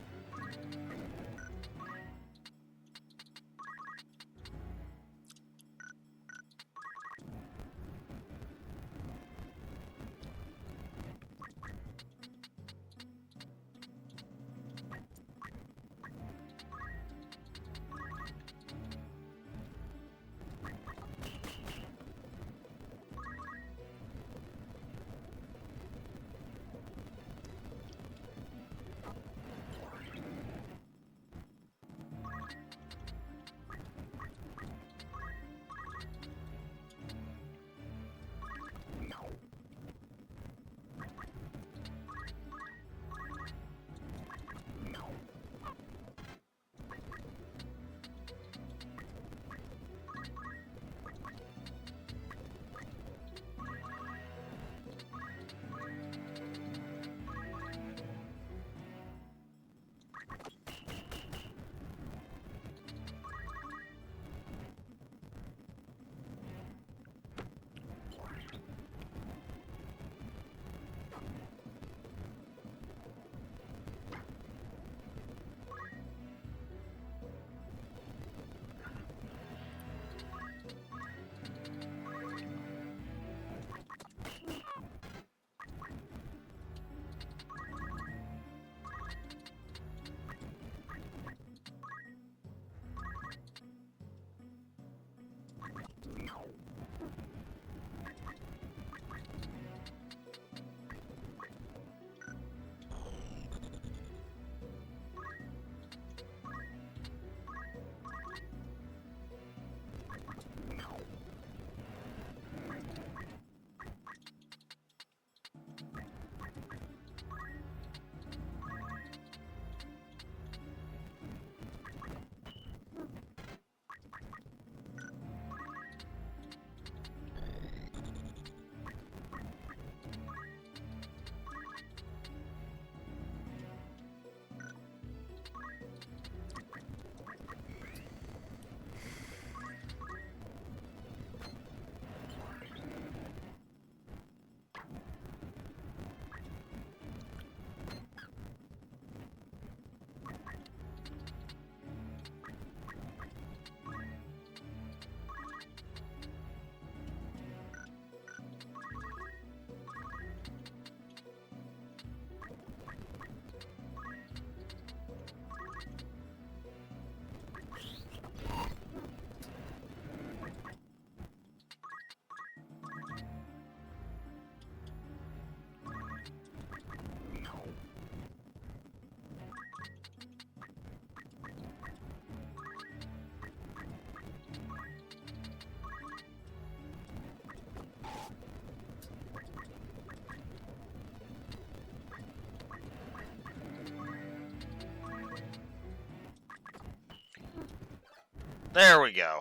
There we go.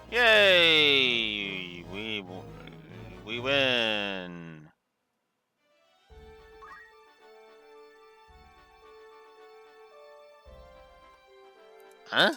Yay! We win. Huh?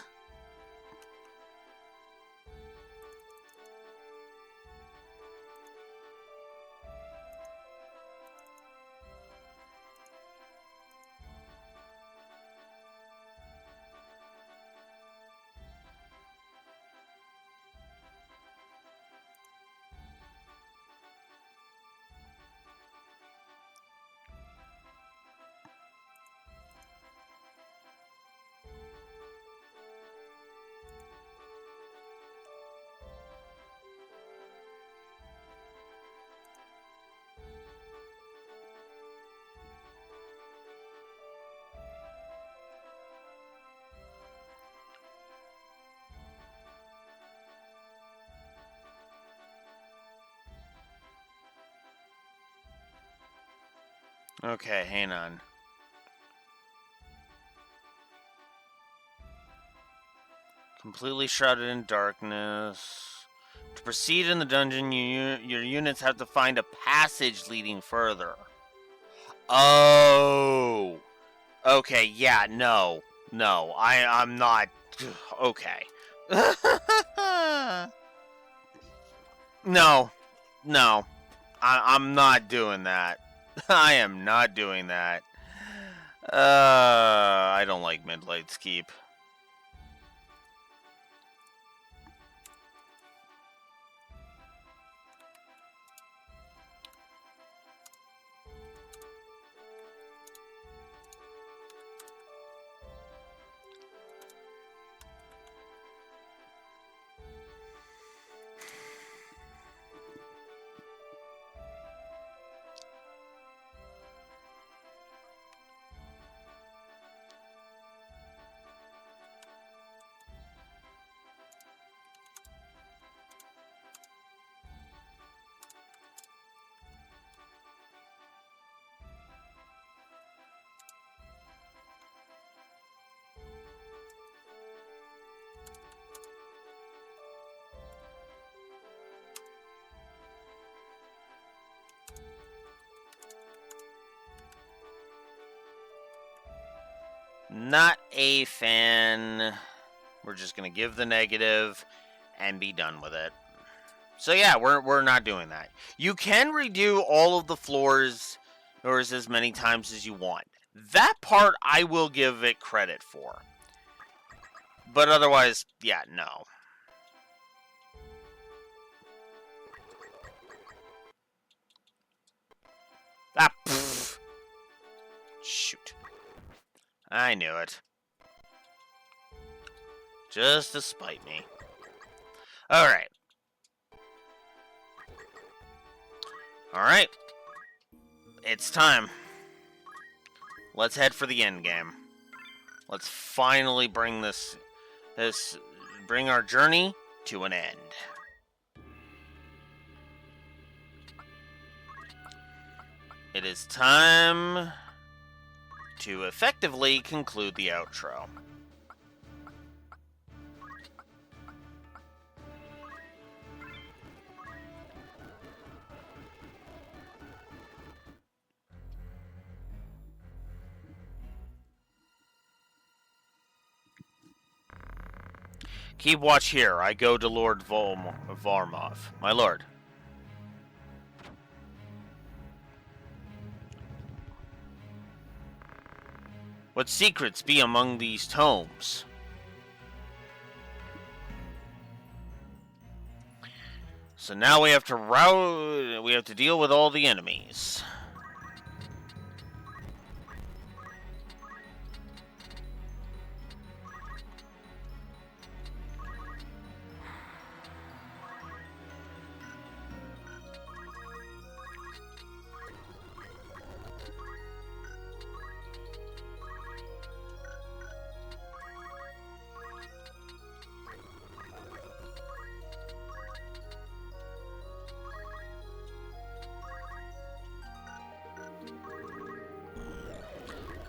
Okay, hang on. Completely shrouded in darkness. To proceed in the dungeon, your units have to find a passage leading further. Oh. Okay, yeah, no. No, I'm not. Okay. No. No. I'm not doing that. I am not doing that. I don't like Midlight's Keep. Not a fan. We're just gonna give the negative and be done with it. So yeah, we're not doing that. You can redo all of the floors or as many times as you want. That part I will give it credit for. But otherwise, yeah, no. Ah, pfft. Shoot. I knew it. Just to spite me. Alright. Alright. It's time. Let's head for the end game. Let's finally bring bring our journey to an end. It is time to effectively conclude the outro. Keep watch here. I go to Lord Varmov. My lord. What secrets be among these tomes? So now we have to deal with all the enemies.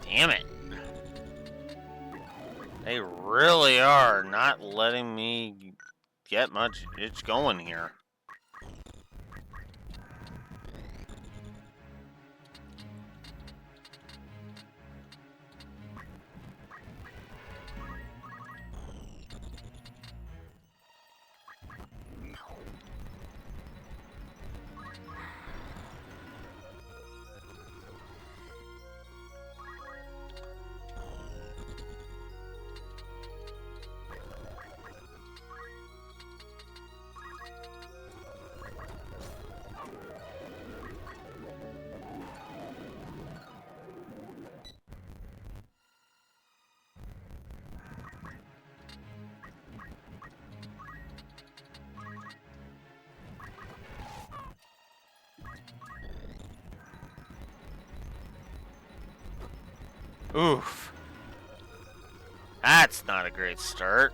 Damn it. They really are not letting me get much itch going here. Oof. That's not a great start.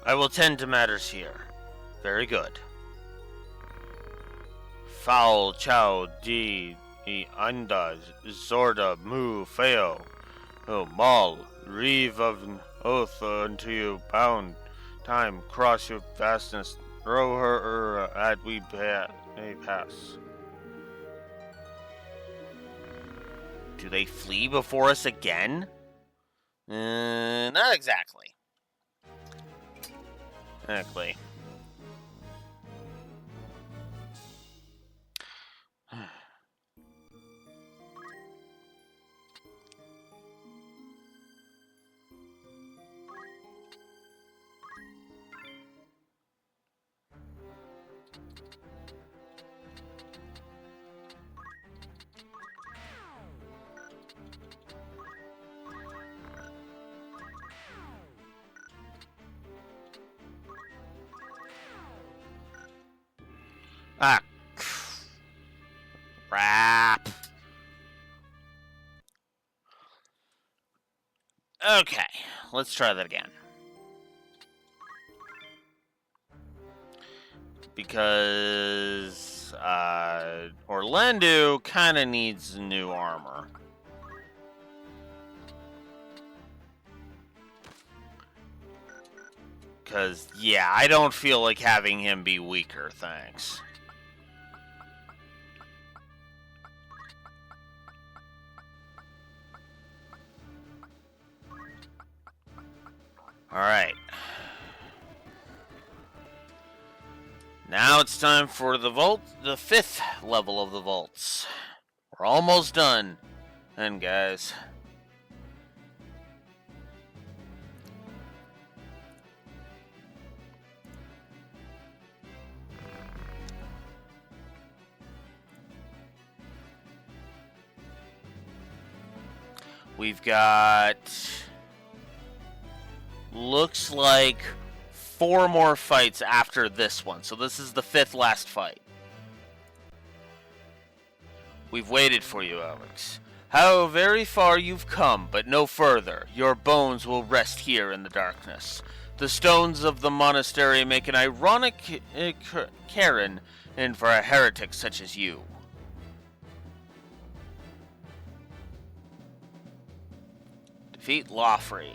I will tend to matters here. Very good. Foul chow di andas zorda mu feo. O mal, reeve of an oath unto you bound. Time cross your fastness. Throw her at we may pass. Do they flee before us again? Not exactly. Exactly. Ah, crap. Okay, let's try that again. Because Orlando kind of needs new armor. Because, yeah, I don't feel like having him be weaker, thanks. Alright. Now it's time for the fifth level of the vaults. We're almost done. And guys, we've got, looks like 4 more fights after this one. So this is the 5th last fight. We've waited for you, Alex. How very far you've come, but no further. Your bones will rest here in the darkness. The stones of the monastery make an ironic cairn in for a heretic such as you. Defeat Lawfrey.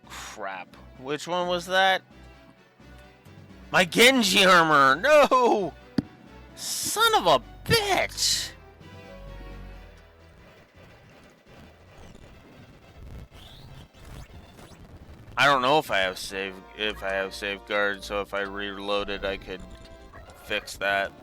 Crap. Which one was that? My Genji armor! No! Son of a bitch! I don't know if I have safeguard, so if I reloaded I could fix that.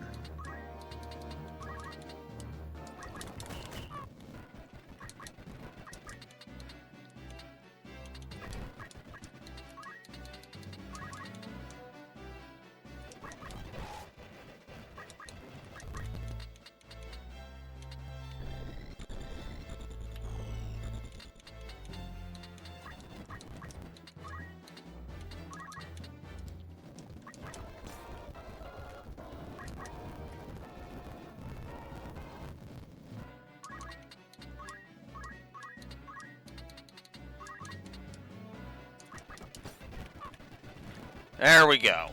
There we go.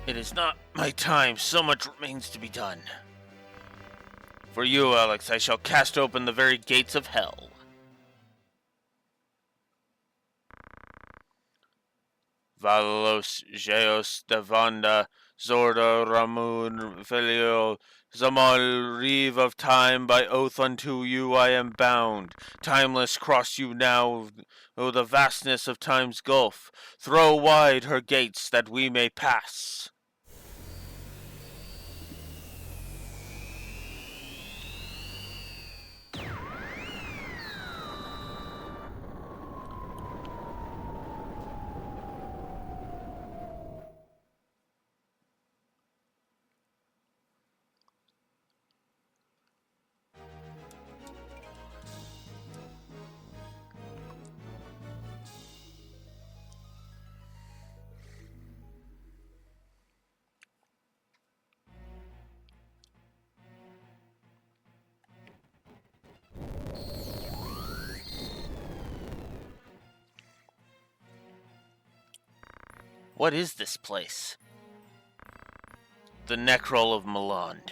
It is not my time. So much remains to be done. For you, Alex, I shall cast open the very gates of hell. Valos, Geos, Devanda, Zorda, Ramun, Filio, Zamal, reeve of time, by oath unto you I am bound. Timeless cross you now, O the vastness of time's gulf. Throw wide her gates that we may pass. What is this place? The Necrol of Malond.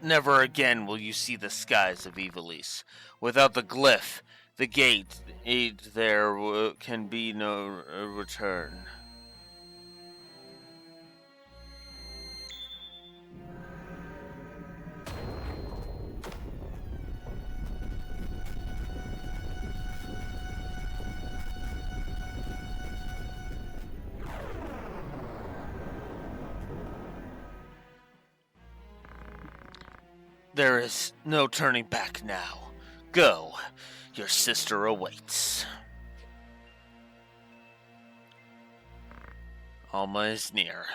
Never again will you see the skies of Ivalice. Without the glyph, the gate, there can be no return. There is no turning back now. Go. Your sister awaits. Alma is near.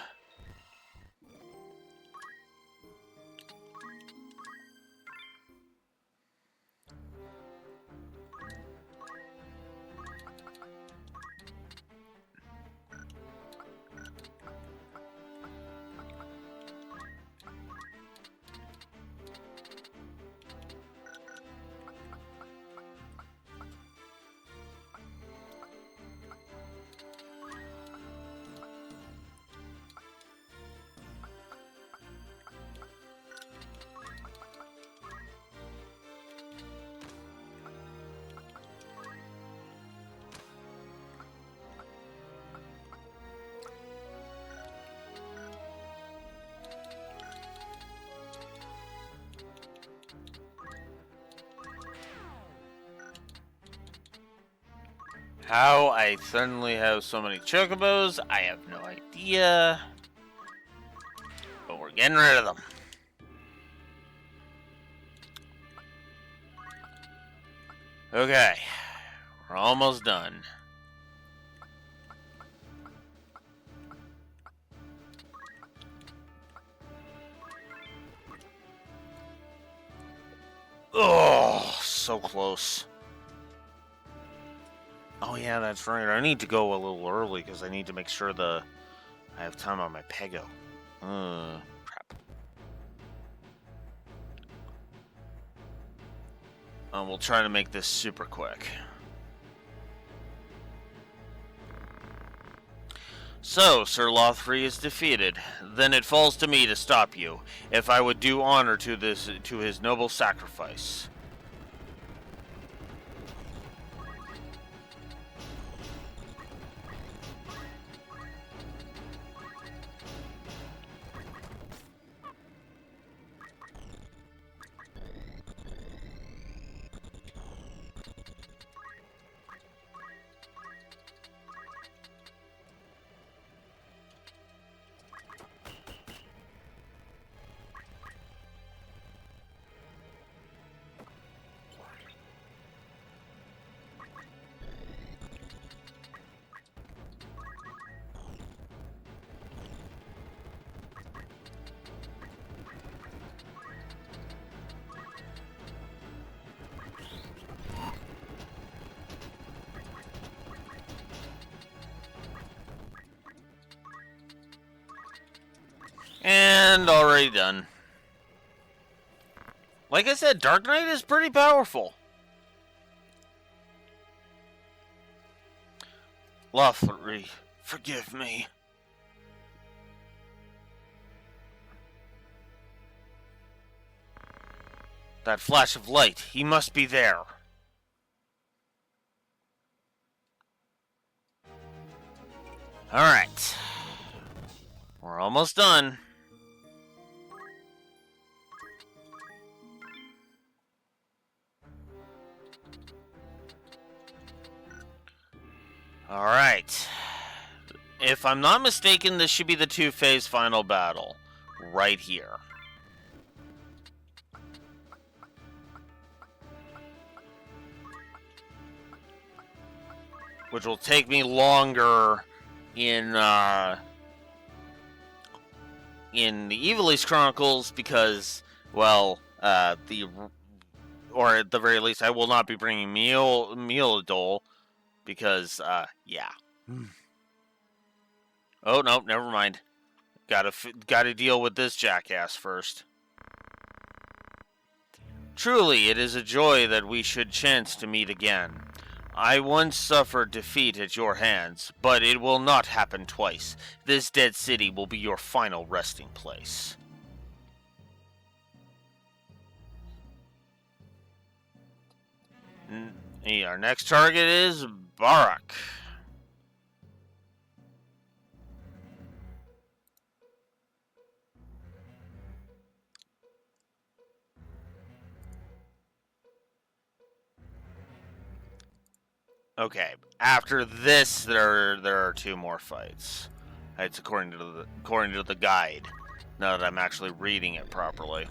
How I suddenly have so many chocobos, I have no idea. But we're getting rid of them. Okay, we're almost done. Oh, so close. Oh yeah, that's right. I need to go a little early because I need to make sure I have time on my Pego. Crap. We'll try to make this super quick. So, Sir Lothry is defeated. Then it falls to me to stop you, if I would do honor to his noble sacrifice. And already done. Like I said, Dark Knight is pretty powerful. Lothry, forgive me. That flash of light, he must be there. Alright. We're almost done. Alright. If I'm not mistaken, this should be the two-phase final battle. Right here. Which will take me longer in the Evil East Chronicles because, well, or at the very least, I will not be bringing Mealdol because, yeah. Oh, no, never mind. Gotta deal with this jackass first. Truly, it is a joy that we should chance to meet again. I once suffered defeat at your hands, but it will not happen twice. This dead city will be your final resting place. Our next target is Barak. Okay, after this, there are two more fights. It's according to the guide. Now that I'm actually reading it properly.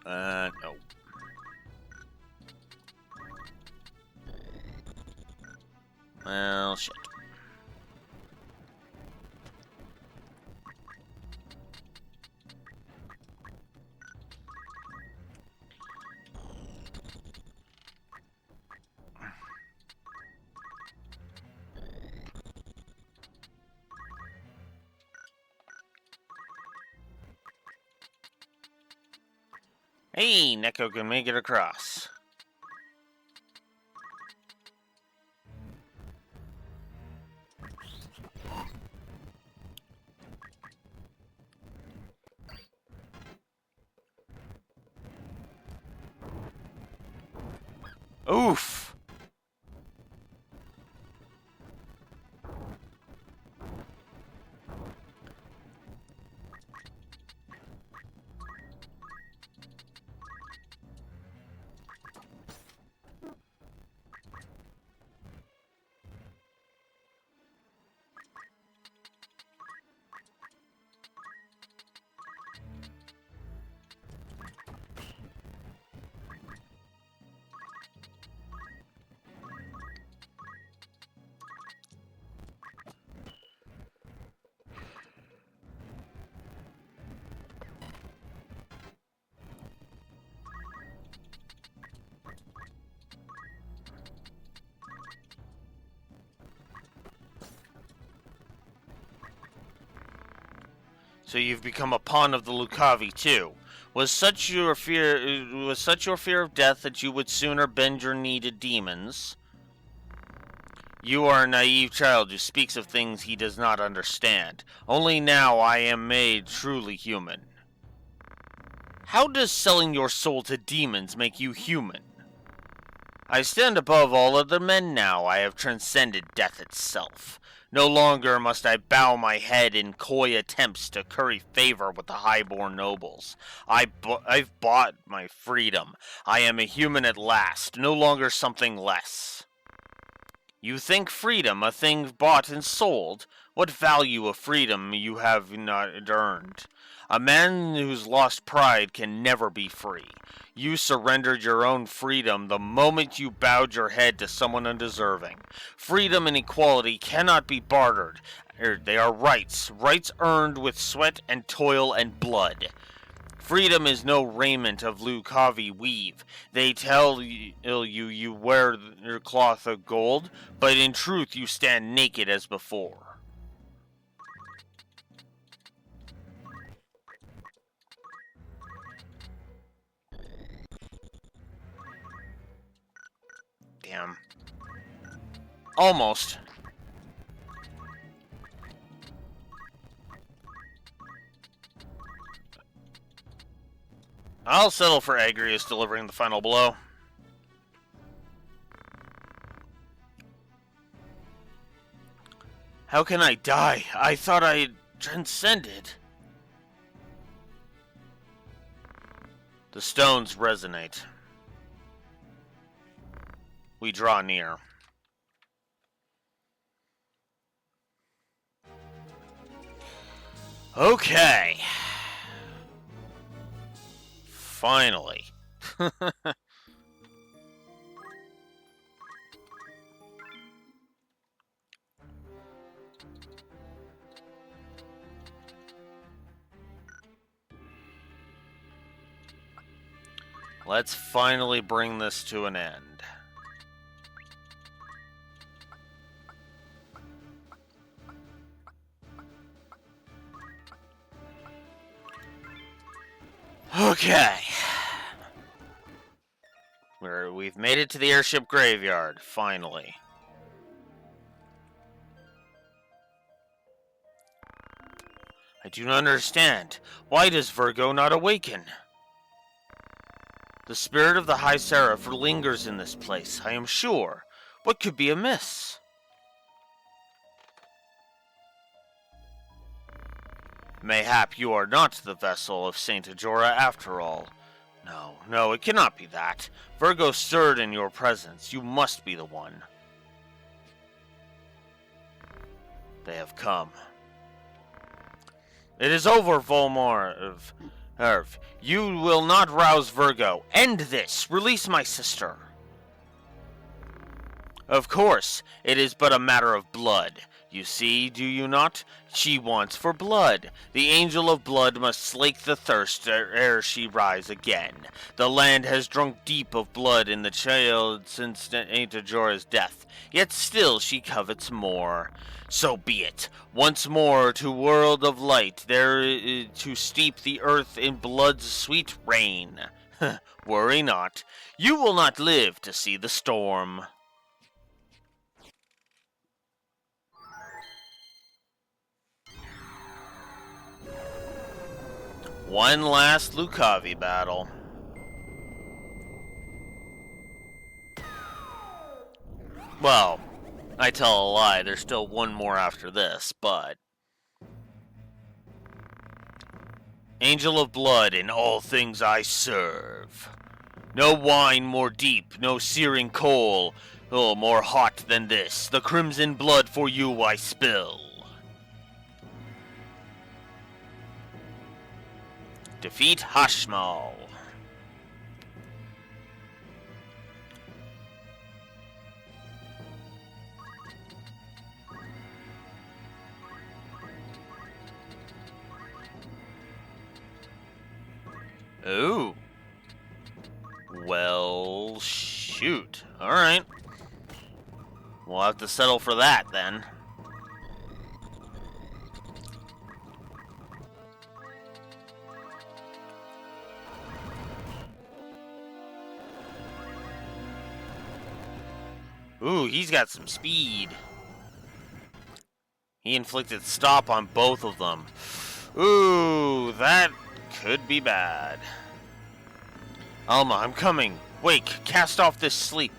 No. Well, shit. Hey, Neko can make it across. Oof. So you've become a pawn of the Lucavi too. Was such your fear of death that you would sooner bend your knee to demons? You are a naive child who speaks of things he does not understand. Only now I am made truly human. How does selling your soul to demons make you human? I stand above all other men now. I have transcended death itself. No longer must I bow my head in coy attempts to curry favor with the highborn nobles. I've bought my freedom. I am a human at last, no longer something less. You think freedom a thing bought and sold? What value of freedom you have not earned? A man who's lost pride can never be free. You surrendered your own freedom the moment you bowed your head to someone undeserving. Freedom and equality cannot be bartered. They are rights, rights earned with sweat and toil and blood. Freedom is no raiment of Lucavi weave. They tell you wear your cloth of gold, but in truth you stand naked as before. Damn. Almost. I'll settle for Agrius delivering the final blow. How can I die? I thought I had transcended. The stones resonate. We draw near. Okay. Finally. Let's finally bring this to an end. Okay. We've made it to the airship graveyard, finally. I do not understand. Why does Virgo not awaken? The spirit of the High Seraph lingers in this place, I am sure. What could be amiss? Mayhap you are not the vessel of Saint Ajora after all. No, it cannot be that. Virgo stirred in your presence. You must be the one. They have come. It is over, Volmar of Herv. You will not rouse Virgo. End this. Release my sister. Of course, it is but a matter of blood. You see, do you not? She wants for blood. The angel of blood must slake the thirst ere she rise again. The land has drunk deep of blood in the child since Saint Ajora's death, yet still she covets more. So be it. Once more to world of light, there to steep the earth in blood's sweet rain. Worry not. You will not live to see the storm. One last Lucavi battle. Well, I tell a lie, there's still one more after this, but... Angel of blood in all things I serve. No wine more deep, no searing coal, more hot than this. The crimson blood for you I spill. Defeat Hashmal. Ooh. Well, shoot. Alright. We'll have to settle for that, then. Ooh, he's got some speed. He inflicted stop on both of them. Ooh, that could be bad. Alma, I'm coming. Wake, cast off this sleep.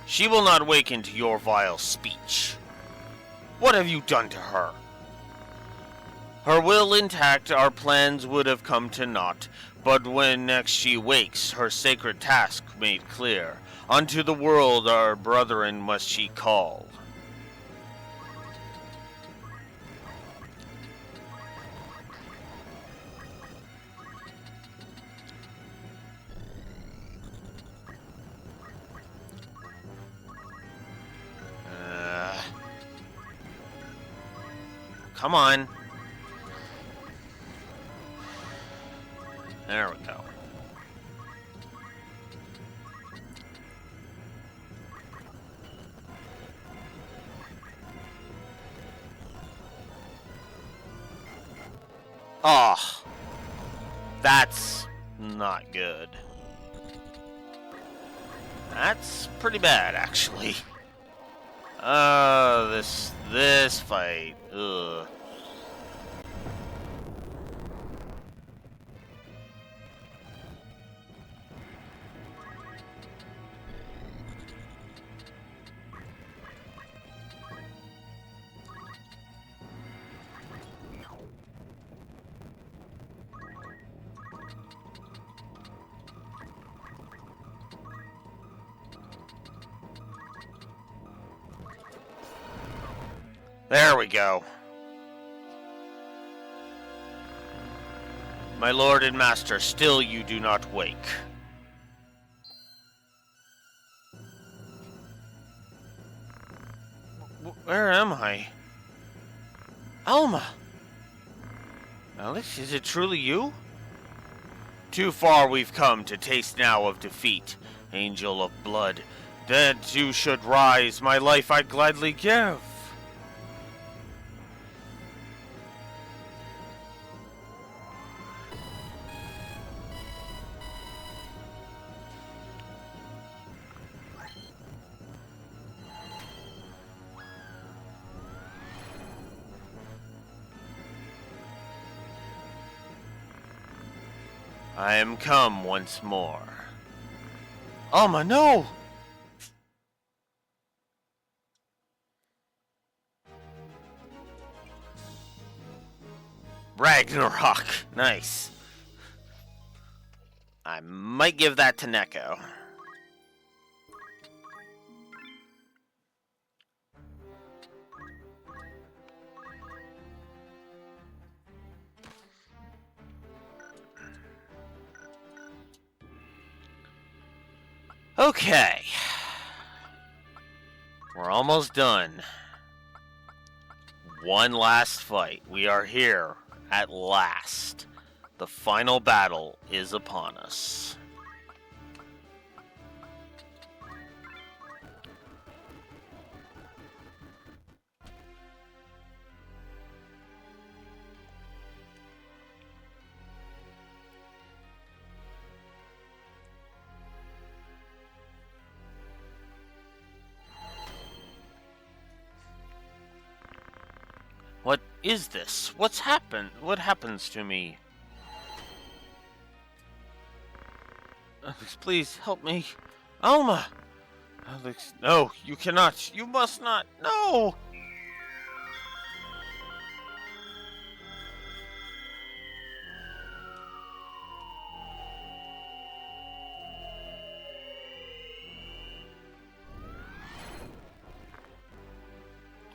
She will not waken to your vile speech. What have you done to her? Her will intact, our plans would have come to naught. But when next she wakes, her sacred task made clear. Unto the world our brethren must she call. Come on. There we go. Oh, that's not good. That's pretty bad, actually. This fight. Ugh. There we go. My lord and master, still you do not wake. Where am I? Alma! Alex, is it truly you? Too far we've come to taste now of defeat, angel of blood. That you should rise, my life I'd gladly give. I am come once more. Alma, no! Ragnarok. Nice. I might give that to Neko. Okay. We're almost done. One last fight. We are here at last. The final battle is upon us. What is this? What's happened? What happens to me? Alex, please help me. Alma! Alex, no, you cannot. You must not. No!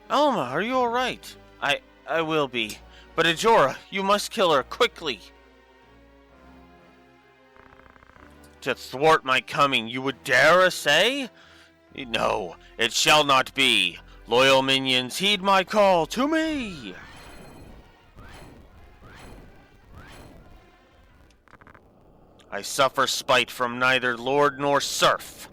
Alma, are you alright? I will be. But Ajora, you must kill her quickly. To thwart my coming, you would dare say? No, it shall not be. Loyal minions, heed my call to me! I suffer spite from neither lord nor serf.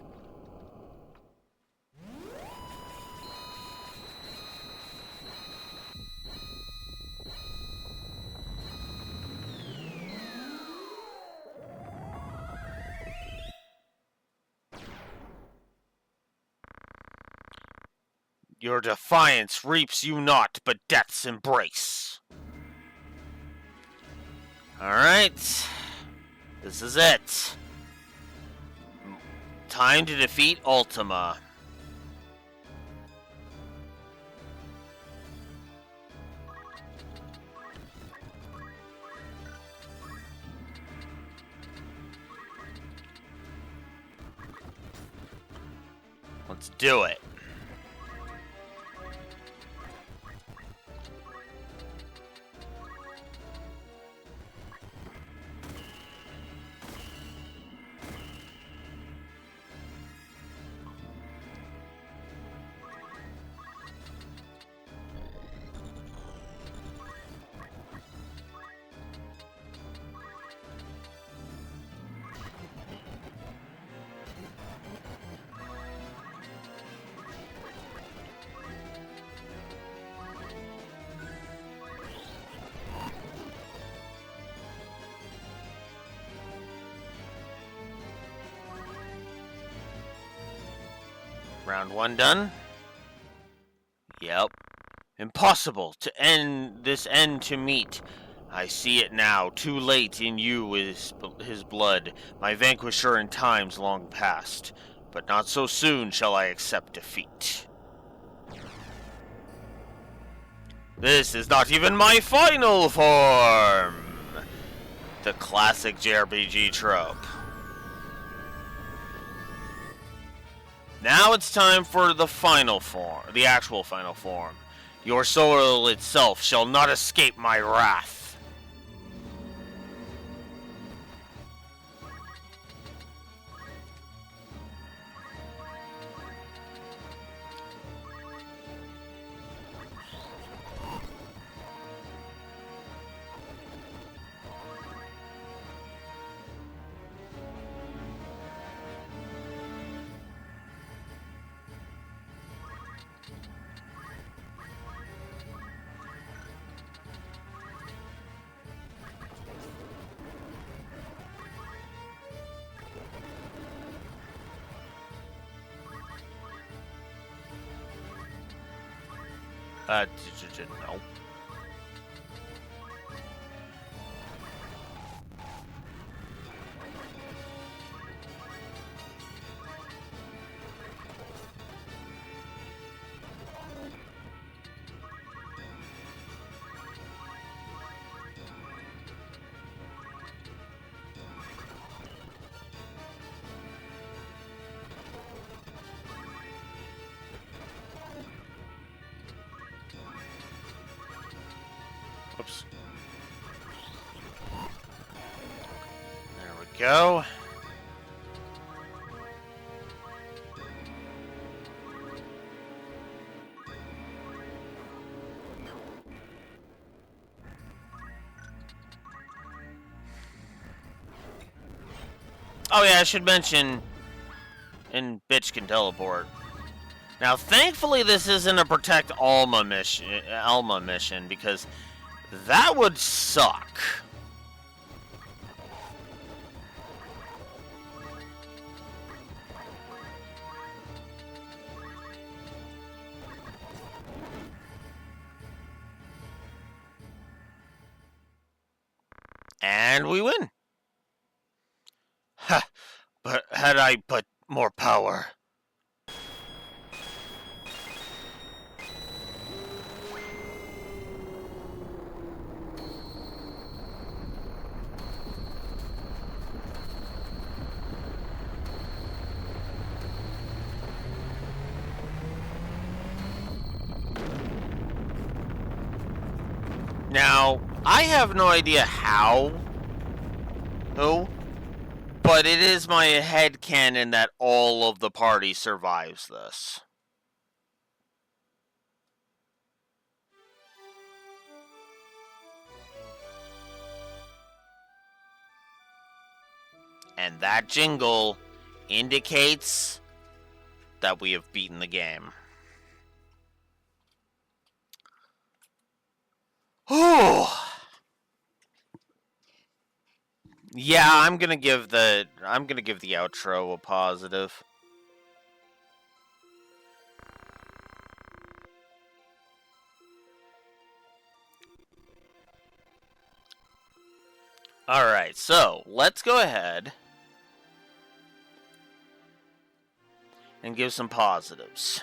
Your defiance reaps you not, but death's embrace. Alright. This is it. Time to defeat Ultima. Let's do it. Round 1 done? Yep. Impossible to end this end to meet. I see it now. Too late in you is his blood, my vanquisher in times long past. But not so soon shall I accept defeat. This is not even my final form! The classic JRPG trope. Now it's time for the final form, the actual final form. Your soul itself shall not escape my wrath. No. Whoops. There we go. Oh yeah, I should mention, and bitch can teleport. Now, thankfully, this isn't a protect Alma mission, because that would suck. And we win. Ha! But had I but more power. Now, I have no idea how, but it is my headcanon that all of the party survives this. And that jingle indicates that we have beaten the game. Oh. Yeah, I'm gonna give the outro a positive. Alright, so let's go ahead and give some positives.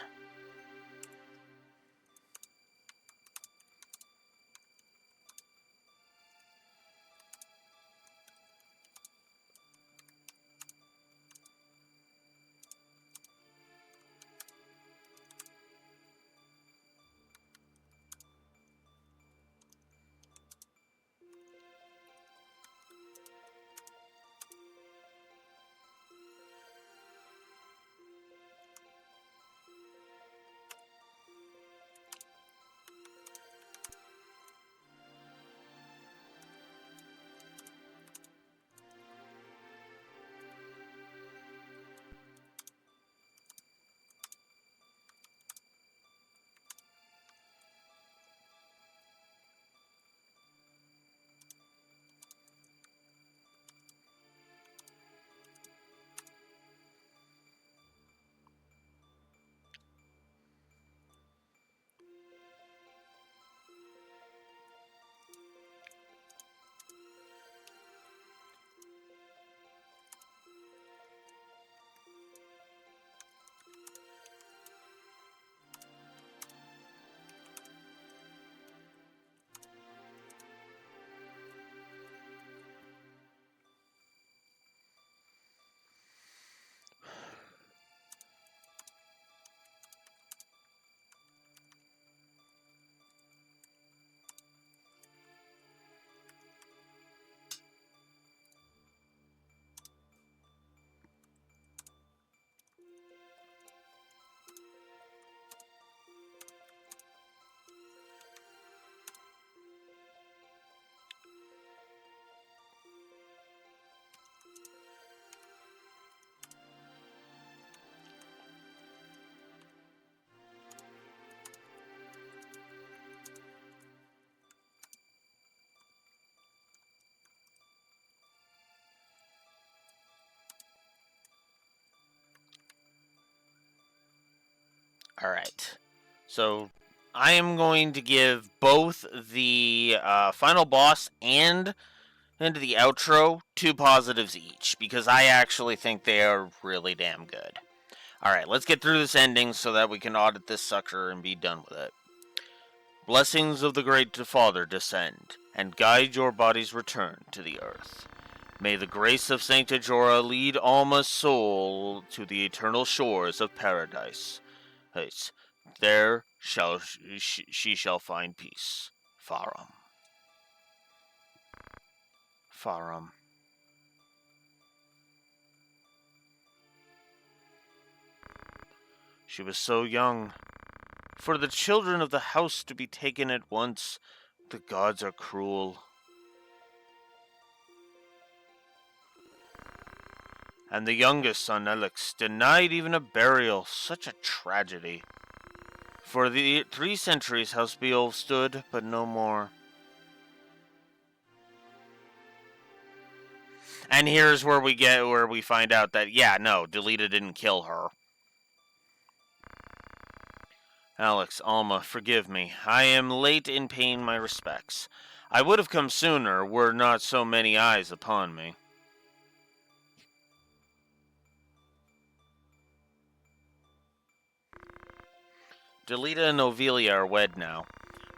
Alright, so I am going to give both the final boss and into the outro 2 positives each, because I actually think they are really damn good. Alright, let's get through this ending so that we can audit this sucker and be done with it. Blessings of the Great Father descend, and guide your body's return to the earth. May the grace of Saint Ajora lead Alma's soul to the eternal shores of paradise. There she shall find peace. Farum. Farum. She was so young. For the children of the house to be taken at once, the gods are cruel. And the youngest son, Alex, denied even a burial. Such a tragedy. For the 3 centuries House Beowulf stood, but no more. And here's where we find out that, yeah, no, Delita didn't kill her. Alex, Alma, forgive me. I am late in paying my respects. I would have come sooner were not so many eyes upon me. Delita and Ovelia are wed now.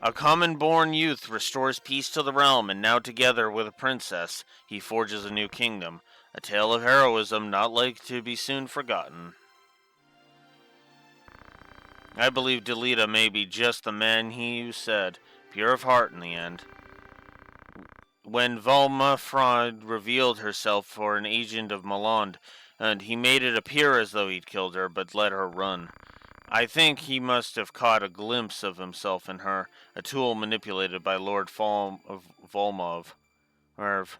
A common-born youth restores peace to the realm, and now together with a princess, he forges a new kingdom. A tale of heroism not like to be soon forgotten. I believe Delita may be just the man you said, pure of heart in the end. When Valma Fraud revealed herself for an agent of Malond, and he made it appear as though he'd killed her, but let her run. I think he must have caught a glimpse of himself in her, a tool manipulated by Lord Volmov. Merv.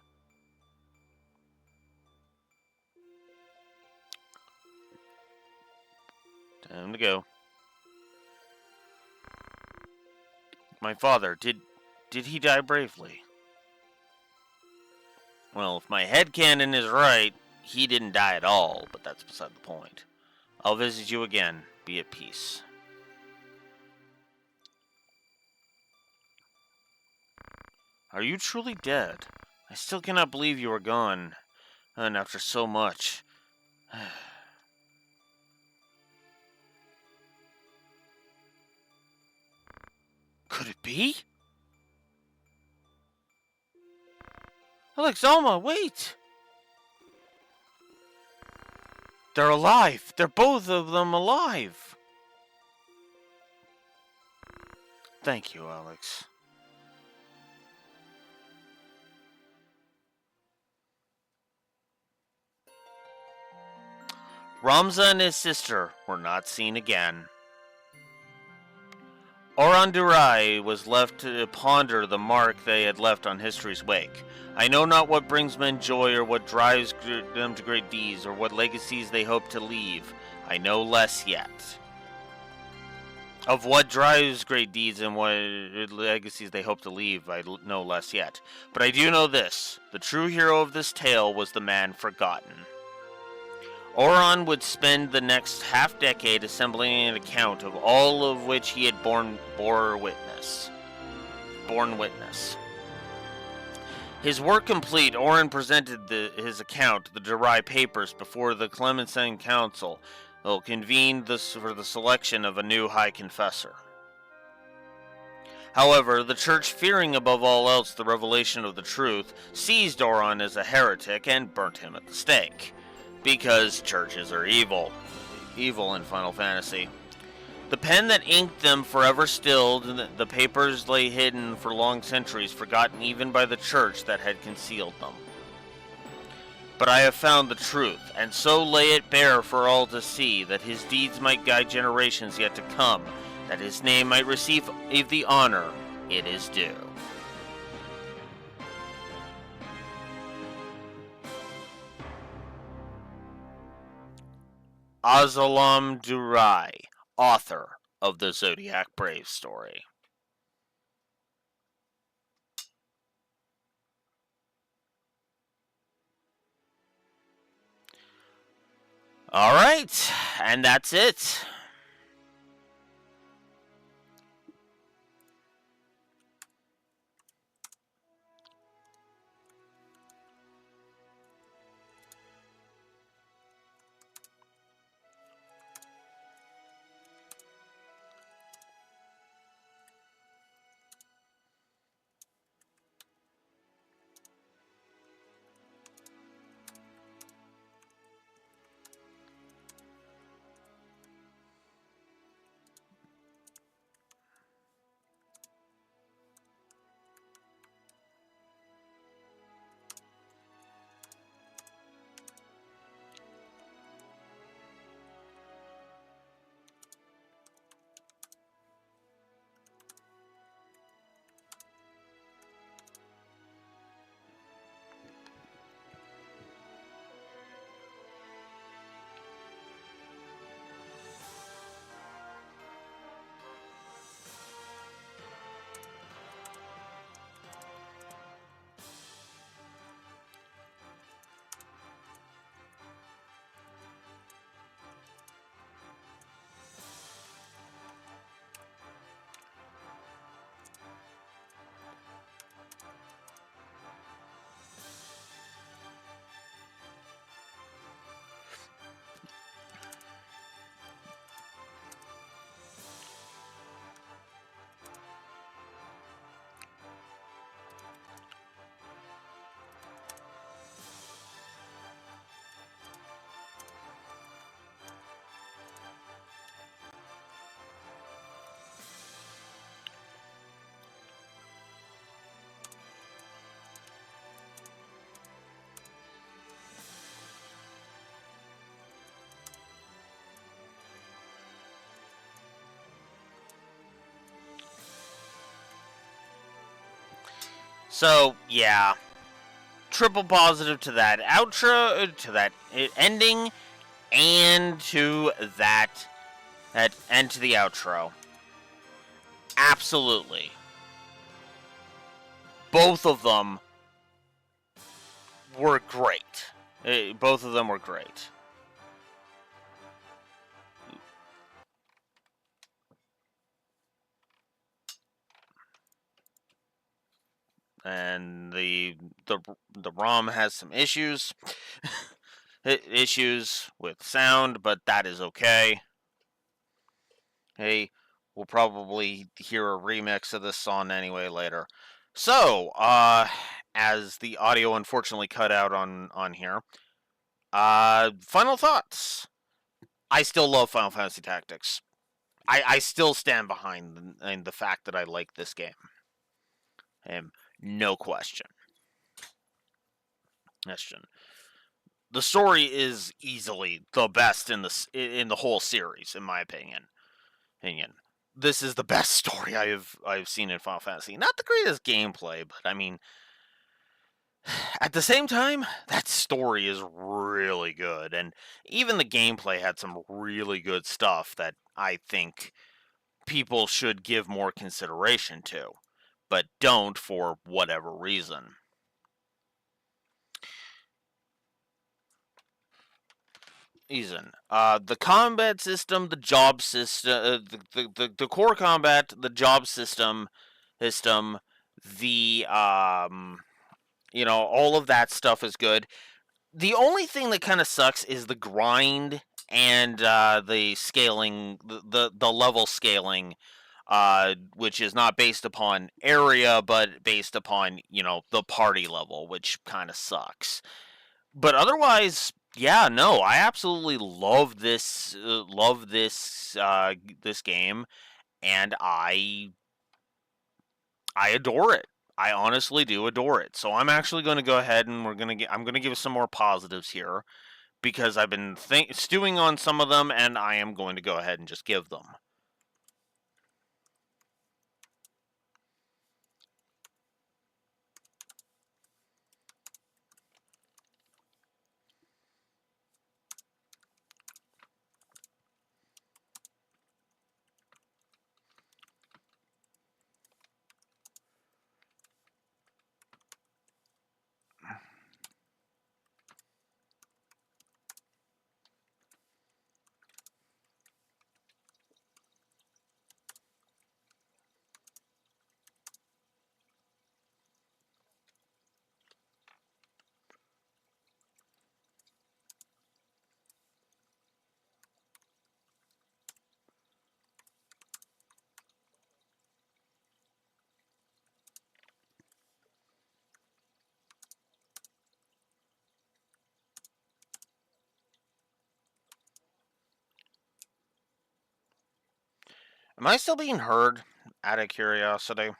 Time to go. My father, did he die bravely? Well, if my headcanon is right, he didn't die at all, but that's beside the point. I'll visit you again. Be at peace. Are you truly dead? I still cannot believe you are gone, and after so much. Could it be? Alex, Alma, wait! They're alive! They're both of them alive! Thank you, Alex. Ramza and his sister were not seen again. Orandurai was left to ponder the mark they had left on history's wake. I know not what brings men joy or what drives them to great deeds or what legacies they hope to leave. I know less yet. Of what drives great deeds and what legacies they hope to leave, I know less yet. But I do know this. The true hero of this tale was the man forgotten. Oron would spend the next half-decade assembling an account of all of which he had borne witness. His work complete, Oron presented his account, the Durai Papers, before the Clemencean Council, convened for the selection of a new High Confessor. However, the Church, fearing above all else the revelation of the truth, seized Oron as a heretic and burnt him at the stake. Because churches are evil. Evil in Final Fantasy. The pen that inked them forever stilled, the papers lay hidden for long centuries, forgotten even by the church that had concealed them. But I have found the truth, and so lay it bare for all to see, that his deeds might guide generations yet to come, that his name might receive the honor it is due. Azalam Durai, author of the Zodiac Brave story. Alright, and that's it. So, yeah. Triple positive to that outro, to that ending, and to that end to the outro. Absolutely. Both of them were great. Both of them were great. and the ROM has some issues, issues with sound, but that is okay. Hey, we'll probably hear a remix of this song anyway later. So, as the audio unfortunately cut out on here, final thoughts. I still love Final Fantasy Tactics. I still stand behind the fact that I like this game. No question. The story is easily the best in the whole series, in my opinion. This is the best story I've seen in Final Fantasy. Not the greatest gameplay, but I mean, at the same time, that story is really good, and even the gameplay had some really good stuff that I think people should give more consideration to, but don't for whatever reason. The combat system, the job system, the core combat, the job system, the all of that stuff is good. The only thing that kind of sucks is the grind and the scaling, the level scaling, which is not based upon area, but based upon the party level, which kind of sucks. But otherwise, yeah, no, I absolutely love this this game, and I adore it. I honestly do adore it. So I'm actually going to go ahead and I'm going to give some more positives here because I've been stewing on some of them, and I am going to go ahead and just give them. Am I still being heard? Out of curiosity.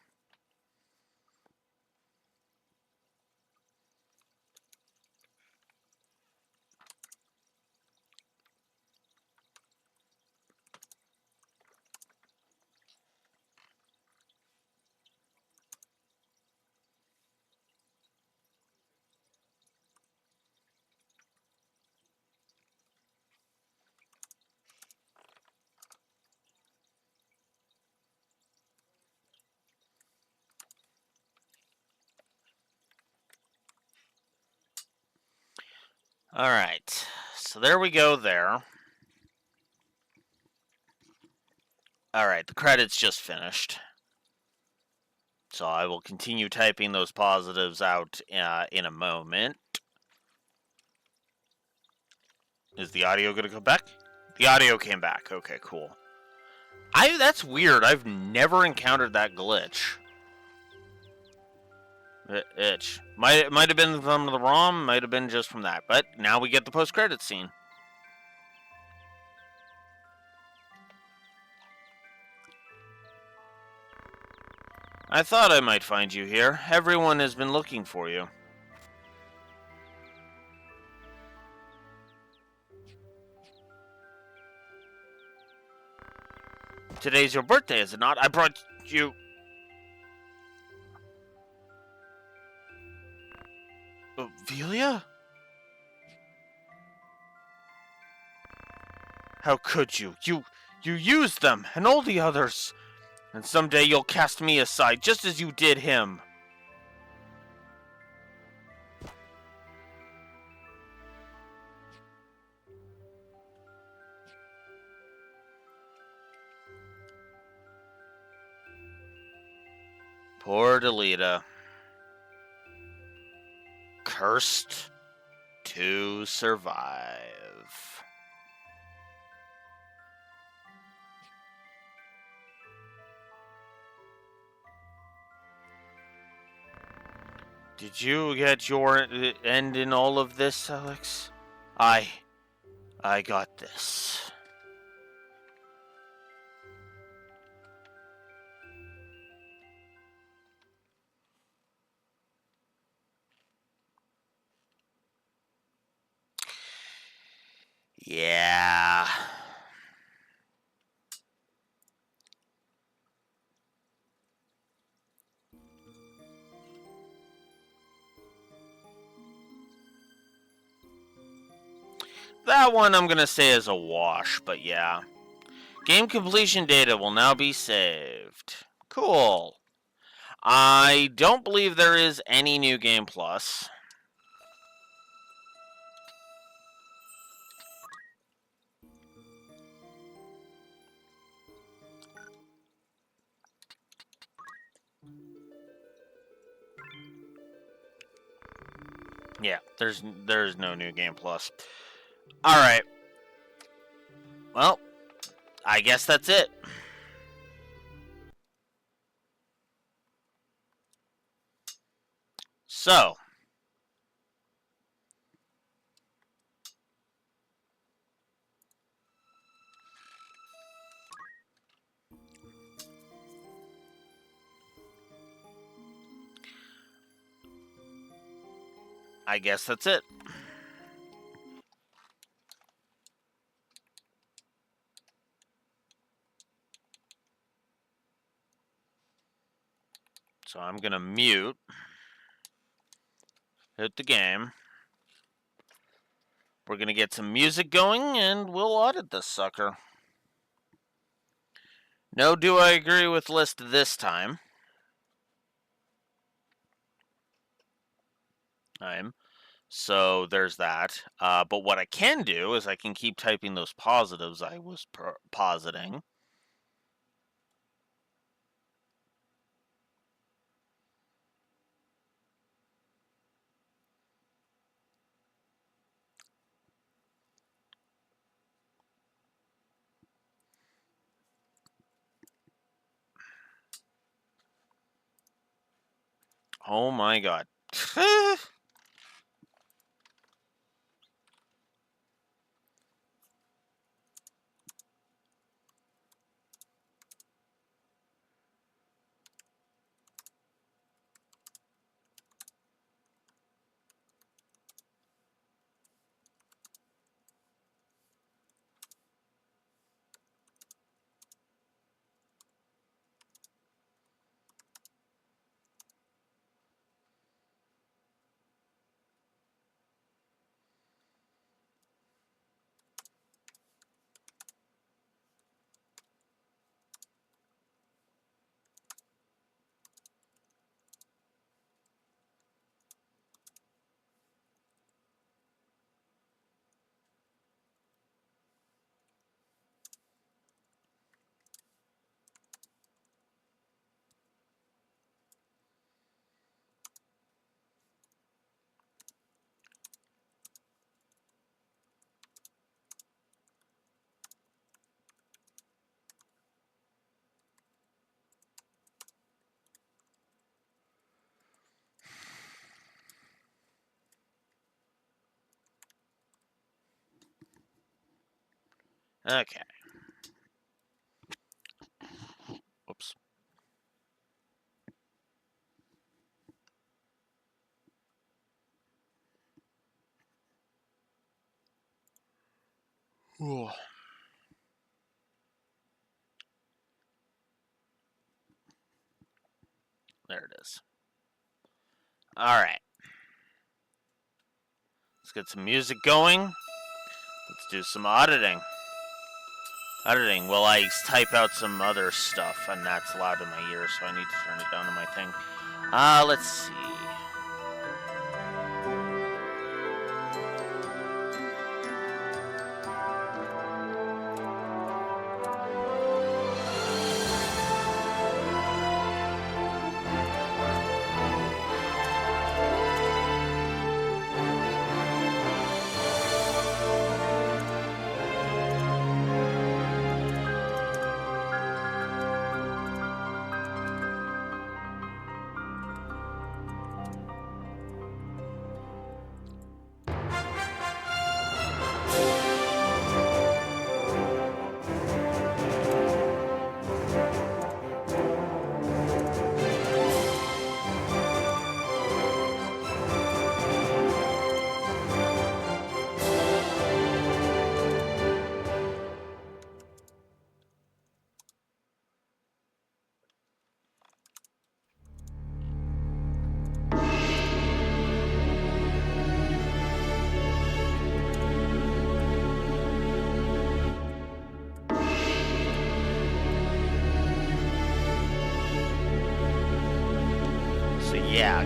Alright, so there we go there. Alright, the credits just finished. So I will continue typing those positives out in a moment. Is the audio going to come back? The audio came back. Okay, cool. That's weird. I've never encountered that glitch. Itch. Might have been from the ROM, might have been just from that. But now we get the post-credits scene. I thought I might find you here. Everyone has been looking for you. Today's your birthday, is it not? I brought you... Velia? How could you? You used them, and all the others. And someday you'll cast me aside, just as you did him. Poor Delita. Cursed to Survive. Did you get your end in all of this, Alex? I got this. Yeah. That one I'm going to say is a wash, but yeah. Game completion data will now be saved. Cool. I don't believe there is any New Game Plus. Yeah, there's no New Game Plus. All right. Well, I guess that's it. So, I guess that's it. So I'm going to mute, hit the game. We're going to get some music going, and we'll audit this sucker. No, do I agree with list this time? So there's that. But what I can do is I can keep typing those positives I was positing. Oh my god. Okay. Whoops. Ooh. There it is. All right. Let's get some music going. Let's do some auditing. While I type out some other stuff, and that's loud in my ears, so I need to turn it down on my thing. Let's see.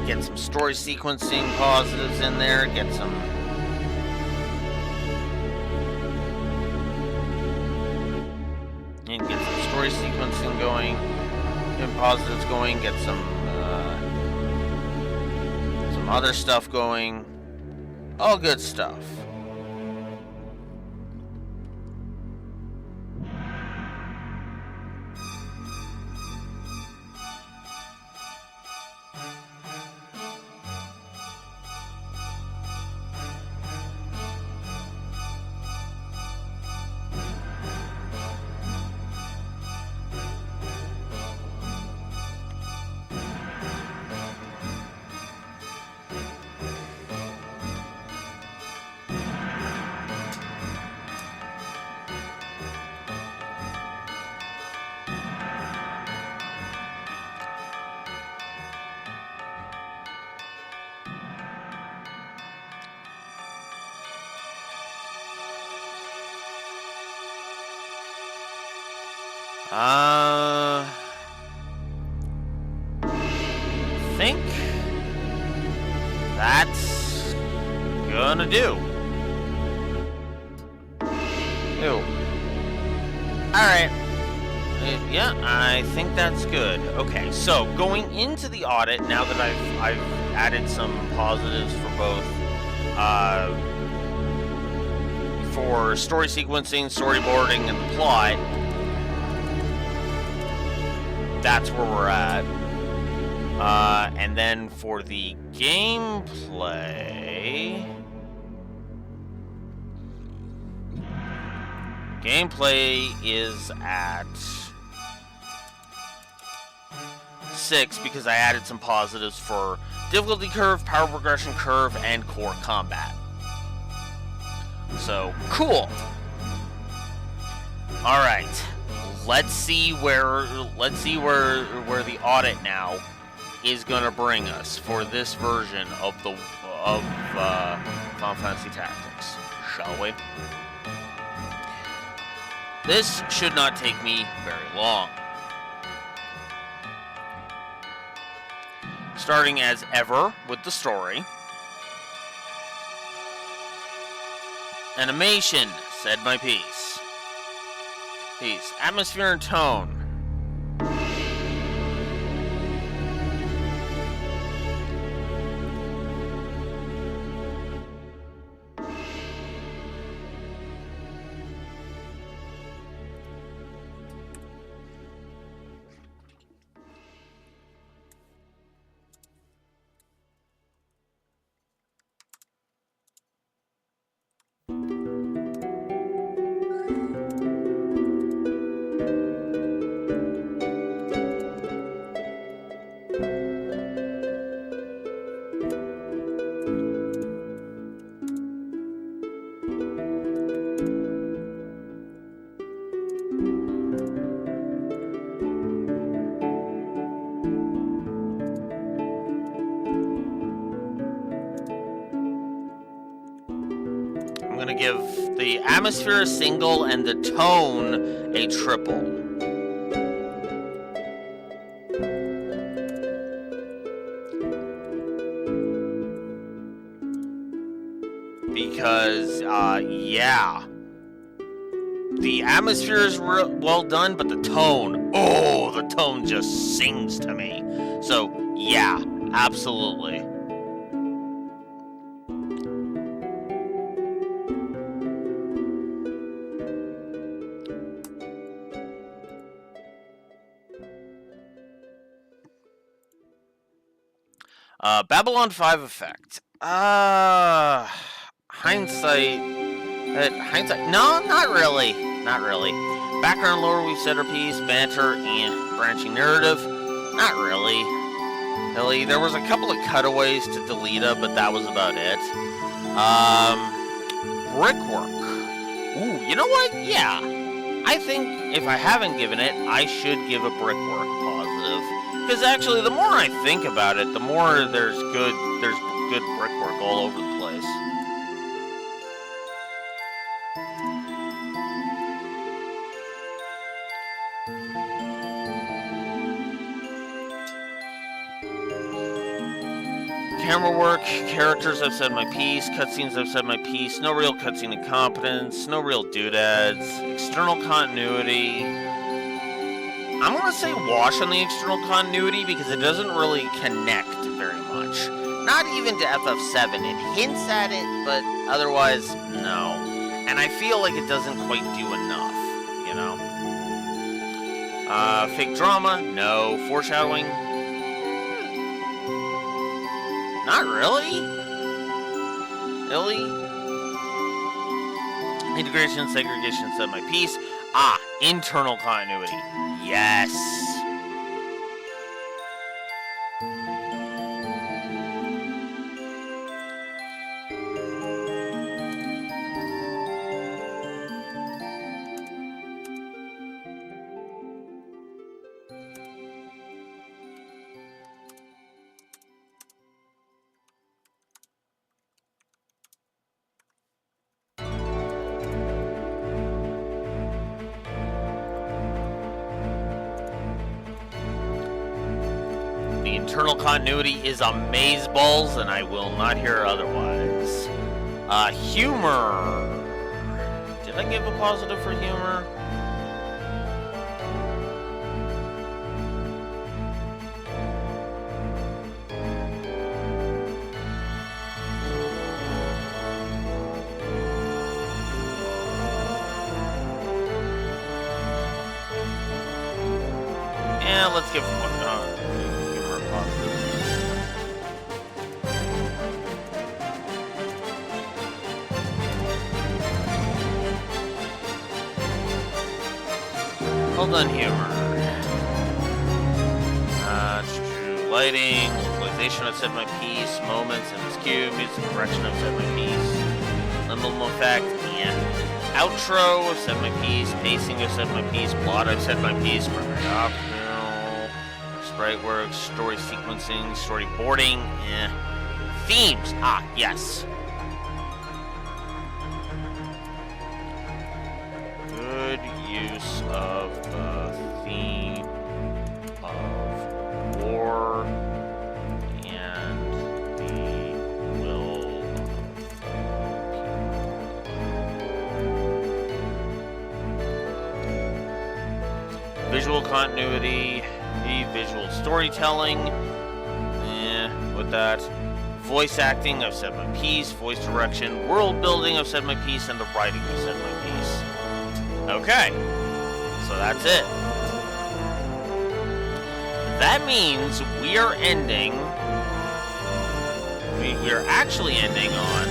Get some story sequencing positives in there. Get some... And get some story sequencing going. Get positives going. Get some other stuff going. All good stuff. Think that's gonna do. Ew. Alright. Yeah, I think that's good. Okay, so going into the audit, now that I've added some positives for both for story sequencing, storyboarding, and the plot, that's where we're at. And then for the gameplay... Gameplay is at 6 because I added some positives for difficulty curve, power progression curve, and core combat. So, cool. Alright. Let's see where the audit now is gonna bring us for this version of Final Fantasy Tactics, shall we? This should not take me very long. Starting as ever with the story. Animation, said my piece. Peace. Atmosphere and tone. Give the atmosphere a single and the tone a triple. Because, yeah. The atmosphere is well done, but the tone, the tone just sings to me. So, yeah, absolutely. Babylon 5 effect. Hindsight. No, not really. Not really. Background lore, we've said our piece. Banter and branching narrative. Not really. Really, there was a couple of cutaways to Delita, but that was about it. Brickwork. Ooh, you know what? Yeah. I think if I haven't given it, I should give a brickwork positive. Because actually, the more I think about it, the more there's good brickwork all over the place. Camera work, characters, I've said my piece. Cutscenes, I've said my piece. No real cutscene incompetence. No real doodads. External continuity. I'm going to say wash on the external continuity because it doesn't really connect very much. Not even to FF7. It hints at it, but otherwise, no. And I feel like it doesn't quite do enough, you know? Fake drama? No. Foreshadowing? Not really. Illy? Integration, segregation, said my piece. Internal continuity. Yes. Internal continuity is amazeballs, and I will not hear otherwise. Humor. Did I give a positive for humor? Yeah, let's give humor a positive. Well done, humor. Lighting, localization, I've said my piece. Moments, MSQ, music correction, I've said my piece. Liminal effect, and outro, I've said my piece. Pacing, I've said my piece. Plot, I've said my piece. Primary optional. Sprite work, story sequencing, storyboarding, Themes, yes. Good use of the theme of war and the will of people. Visual continuity, visual storytelling, with that. Voice acting, I've said my piece. Voice direction, world building, I've said my piece, and the writing, I've said my piece. Okay, so that's it. That means we are ending. We are actually ending on.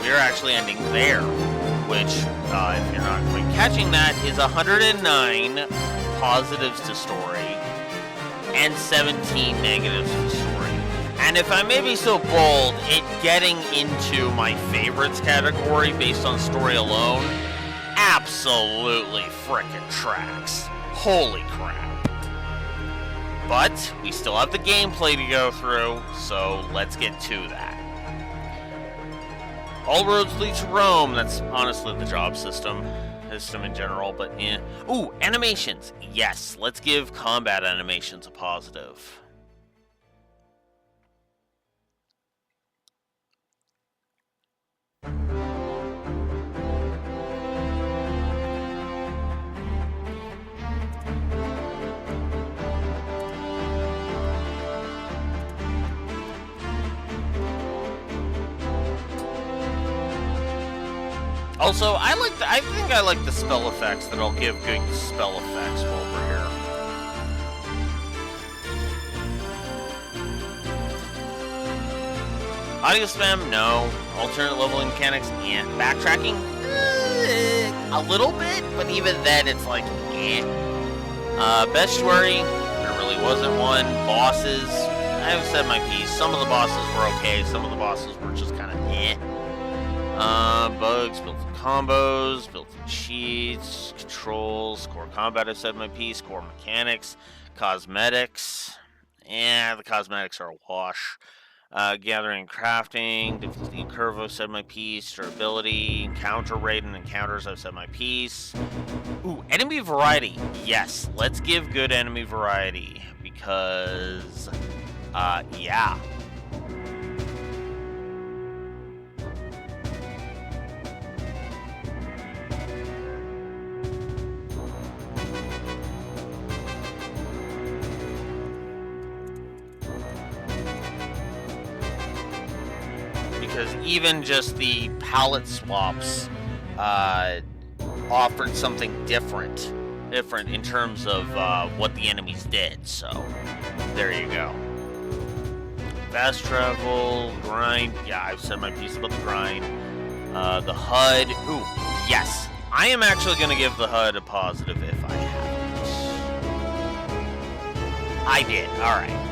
We are actually ending there, which, if you're not quite catching that, is 109 positives to story and 17 negatives to story. And if I may be so bold, it getting into my favorites category based on story alone, absolutely frickin' tracks. Holy crap. But we still have the gameplay to go through, so let's get to that. All roads lead to Rome. That's honestly the job system in general, but yeah. Ooh, animations. Yes, let's give combat animations a positive. Also, I think I like the spell effects that'll give good spell effects while we're here. Audio spam, no. Alternate leveling mechanics, yeah. Backtracking, a little bit, but even then it's like, Bestiary, there really wasn't one. Bosses, I have said my piece. Some of the bosses were okay, some of the bosses were just kind of bugs, built-in combos, built-in cheats, controls, core combat, I've said my piece, core mechanics, cosmetics. The cosmetics are a wash. Gathering and crafting, defeating curve, I've said my piece. Durability, encounter rate and encounters, I've said my piece. Ooh, enemy variety. Yes, let's give good enemy variety because, yeah. Because even just the palette swaps offered something different in terms of what the enemies did. So there you go. Fast travel, grind. Yeah, I've said my piece about the grind. The HUD. Ooh, yes. I am actually going to give the HUD a positive if I haven't. I did. All right.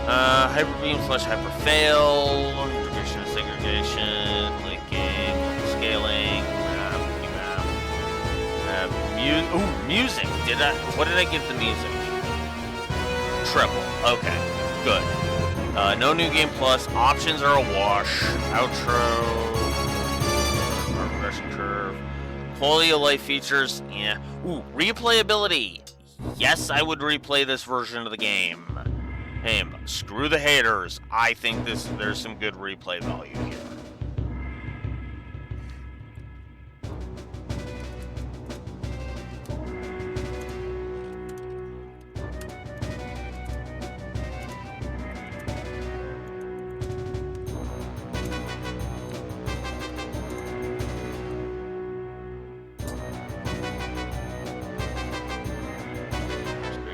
Hyper beam / hyper fail, integration and segregation, linking, scaling, music. What did I give the music? Triple. Okay, good. No new game plus. Options are a wash. Outro. Progression curve. Quality of life features. Yeah. Ooh, replayability. Yes, I would replay this version of the game. Hey, screw the haters. I think there's some good replay value here.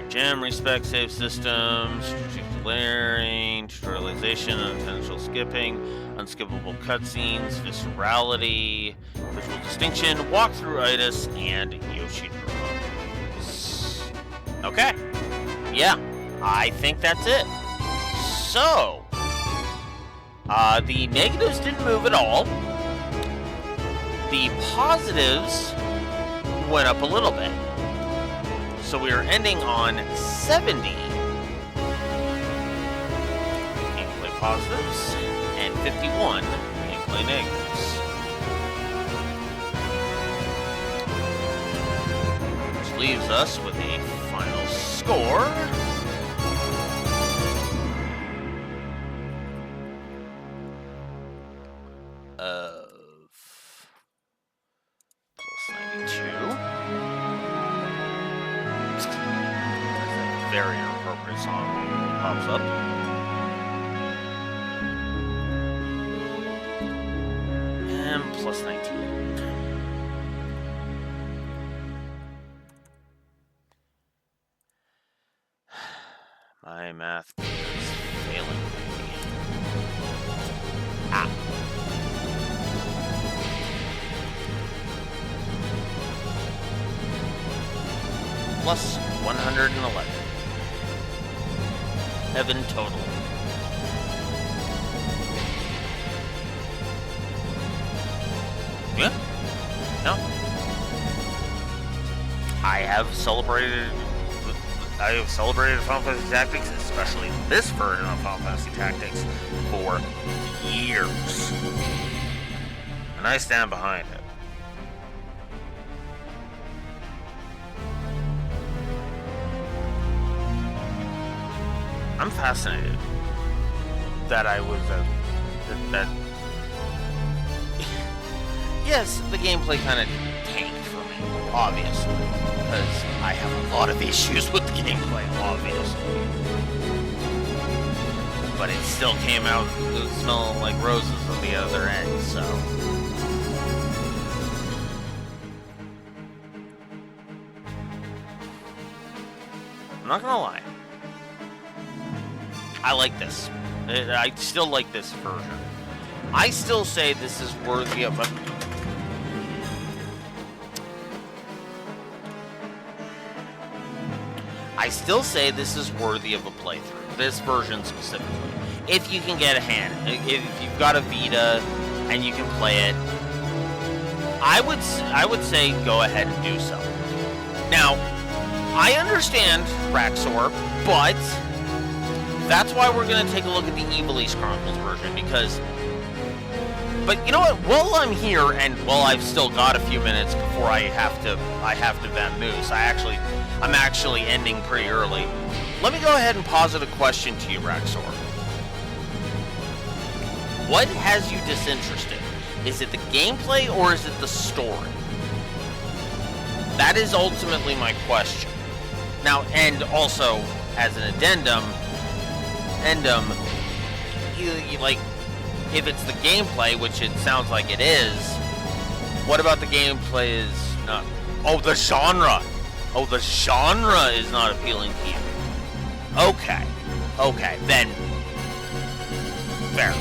Gem, respect, save systems, strategic layering, tutorialization, unintentional skipping, unskippable cutscenes, viscerality, visual distinction, walkthrough-itis, and Yoshi Drums. Okay. Yeah, I think that's it. So, the negatives didn't move at all. The positives went up a little bit. So we are ending on 70 gameplay positives and 51 gameplay negatives. Which leaves us with a final score of plus 92. Very inappropriate song pops up. And plus 19. My math is failing me. Ah. Plus 111. Heaven total. Yeah. No. I have celebrated Final Fantasy Tactics, especially this version of Final Fantasy Tactics, for years. And I stand behind it. I'm fascinated that I was that yes, the gameplay kind of tanked for me, obviously, because I have a lot of issues with the gameplay, obviously. But it still came out smelling like roses on the other end, so. I'm not gonna lie. I like this. I still like this version. I still say this is worthy of a... I still say this is worthy of a playthrough. This version specifically. If you can get a hand. If you've got a Vita and you can play it, I would say go ahead and do so. Now, I understand Raxor, but That's why we're going to take a look at the Ivalice Chronicles version, because... But you know what? While I'm here, and while I've still got a few minutes before I have to vamoose, I'm actually ending pretty early. Let me go ahead and posit a question to you, Raxor. What has you disinterested? Is it the gameplay or is it the story? That is ultimately my question. Now, and also, as an addendum, you like, if it's the gameplay, which it sounds like it is, what about the gameplay is not... Oh, the genre! Oh, the genre is not appealing to you. Okay. Okay, then... Fair.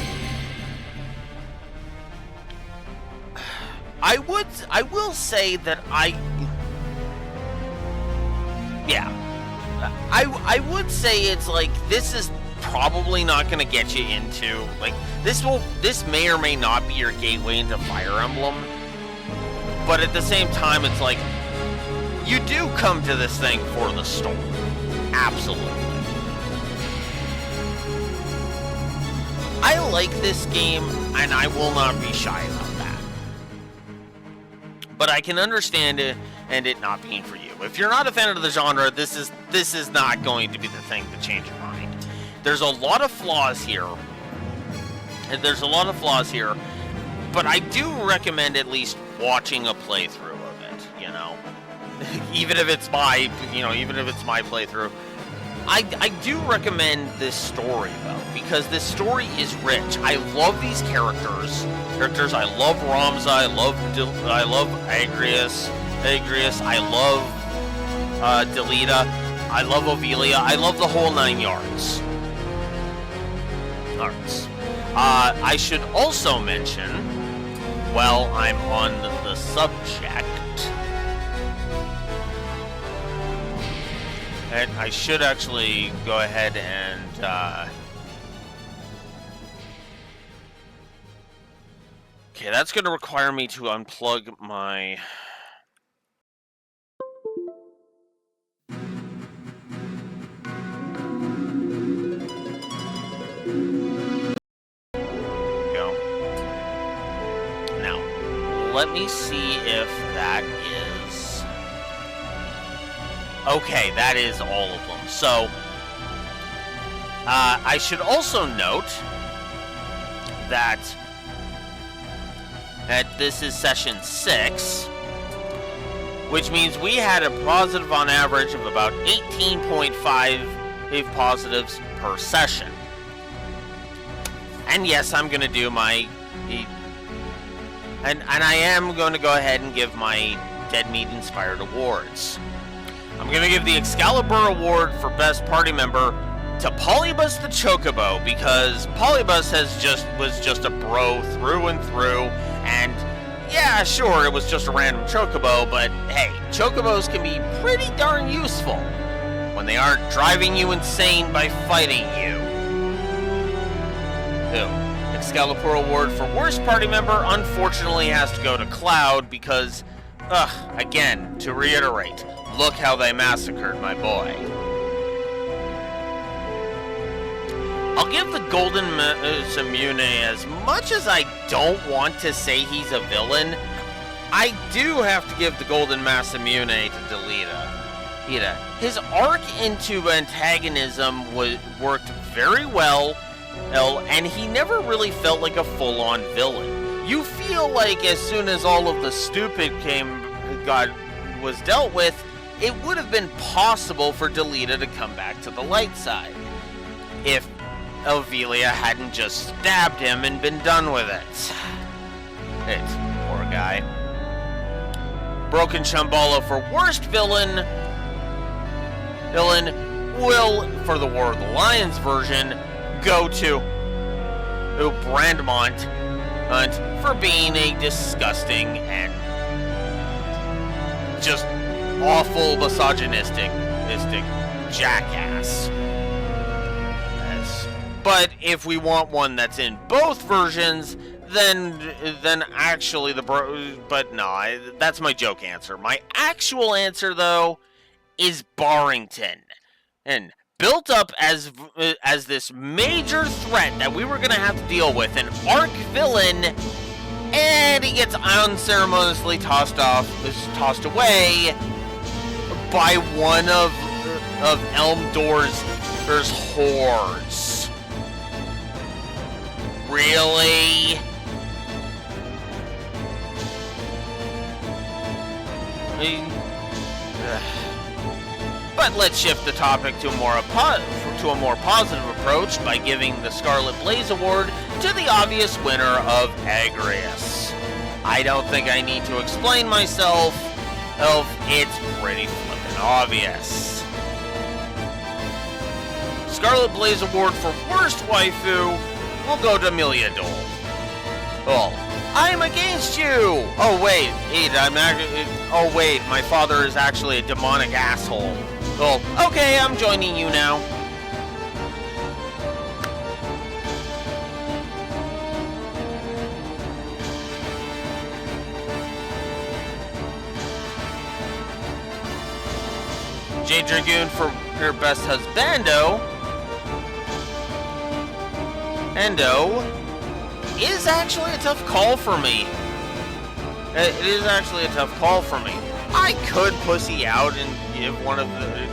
I will say that I would say it's like, this is probably not going to get you into, like, this may or may not be your gateway into Fire Emblem, but at the same time, it's like, you do come to this thing for the story. Absolutely. I like this game, and I will not be shy about that. But I can understand it and it not being for you. If you're not a fan of the genre, this is not going to be the thing to change your mind. There's a lot of flaws here. But I do recommend at least watching a playthrough of it, you know. even if it's my playthrough. I do recommend this story, though, because this story is rich. I love these characters. I love Ramza. I love Agrias. I love Delita. I love Ovelia. I love the whole 9 yards. I should also mention, while I'm on the subject, and I should actually go ahead and, okay, that's going to require me to unplug my... Go. Now, let me see if that is... Okay, that is all of them. So, I should also note that this is session 6, which means we had a positive on average of about 18.5 positives per session. And yes, I'm going to do my... And I am going to go ahead and give my Dead Meat Inspired awards. I'm going to give the Excalibur Award for Best Party Member to Polybus the Chocobo, because Polybus was just a bro through and through, and yeah, sure, it was just a random Chocobo, but hey, Chocobos can be pretty darn useful when they aren't driving you insane by fighting you. Excalibur Award for Worst Party Member unfortunately has to go to Cloud because, again, to reiterate, look how they massacred my boy. I'll give the Golden Masamune, as much as I don't want to say he's a villain, I do have to give the Golden Masamune to Delita. His arc into antagonism worked very well, and he never really felt like a full-on villain. You feel like as soon as all of the stupid was dealt with, it would have been possible for Delita to come back to the light side if Ovelia hadn't just stabbed him and been done with it. Poor guy. Broken Shambhala for worst villain will, for the War of the Lions version, go to Brandmont Hunt for being a disgusting and just awful misogynistic jackass. Yes. But if we want one that's in both versions, then actually but no, that's my joke answer. My actual answer, though, is Barrington. And built up as this major threat that we were going to have to deal with, an arch villain, and he gets unceremoniously tossed away by one of Elmdor's hordes. Really? But let's shift the topic to a more positive approach by giving the Scarlet Blaze Award to the obvious winner of Agrias. I don't think I need to explain myself. It's pretty flippin' obvious. Scarlet Blaze Award for Worst Waifu will go to Amelia Dole. Oh, I'm against you! Oh wait, my father is actually a demonic asshole. Oh, okay, I'm joining you now. Jade Dragoon for her best husbando. Endo is actually a tough call for me. It is actually a tough call for me. I could pussy out and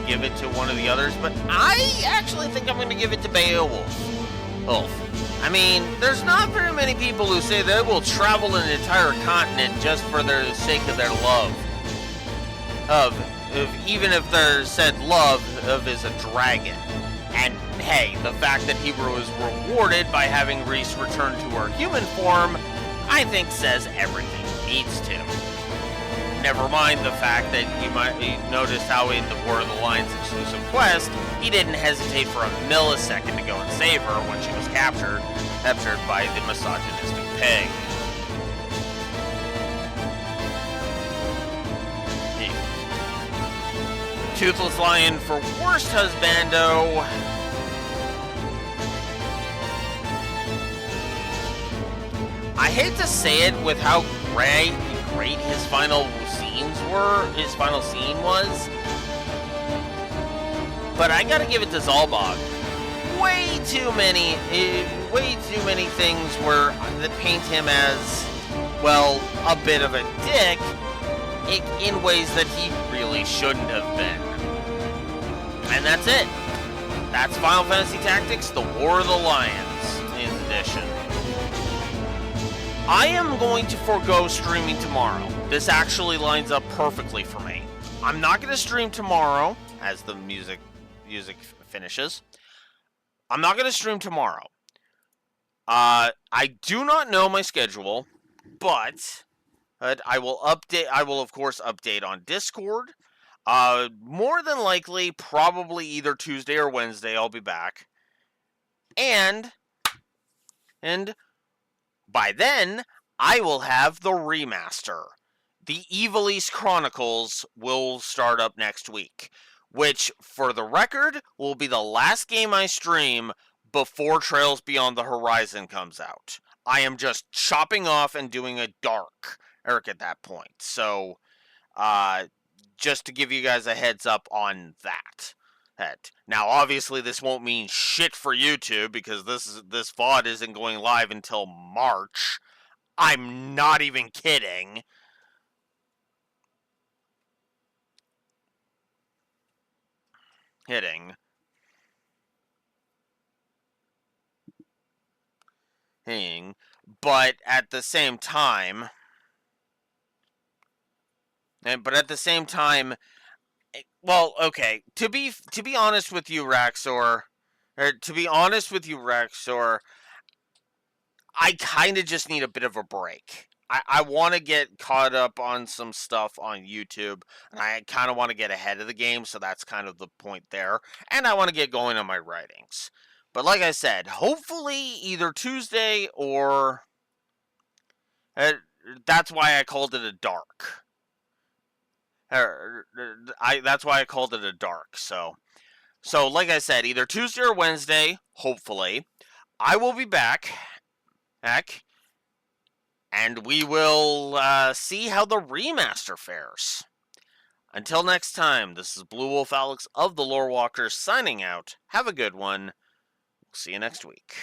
give it to one of the others, but I actually think I'm going to give it to Beowulf. I mean, there's not very many people who say they will travel an entire continent just for the sake of their love. Even if their said love is a dragon. And hey, the fact that he was rewarded by having Reese return to her human form, I think says everything he needs to. Never mind the fact that you might notice how in the War of the Lions exclusive quest, he didn't hesitate for a millisecond to go and save her when she was captured by the misogynistic pig. Toothless Lion for Worst Husbando. I hate to say it with how great his final scene was, but I gotta give it to Zalbog. Way too many things that paint him as, well, a bit of a dick in ways that he really shouldn't have been. And that's it. That's Final Fantasy Tactics, The War of the Lions edition. I am going to forego streaming tomorrow. This actually lines up perfectly for me. I'm not going to stream tomorrow as the music finishes. I'm not going to stream tomorrow. I do not know my schedule, but I will update. I will of course update on Discord. More than likely, probably either Tuesday or Wednesday, I'll be back. And by then, I will have the remaster. The Ivalice Chronicles will start up next week, which, for the record, will be the last game I stream before Trails Beyond the Horizon comes out. I am just chopping off and doing a dark Eric at that point. So, just to give you guys a heads up on that. Now, obviously, this won't mean shit for YouTube because this VOD isn't going live until March. I'm not even kidding. But at the same time, well, okay. To be honest with you, Raxor, I kind of just need a bit of a break. I want to get caught up on some stuff on YouTube, and I kind of want to get ahead of the game, so that's kind of the point there. And I want to get going on my writings. But like I said, hopefully either Tuesday or... that's why I called it a dark. That's why I called it a dark. So like I said, either Tuesday or Wednesday, hopefully, I will be back, and we will see how the remaster fares. Until next time, this is Blue Wolf Alex of the Lore Walkers signing out. Have a good one. See you next week.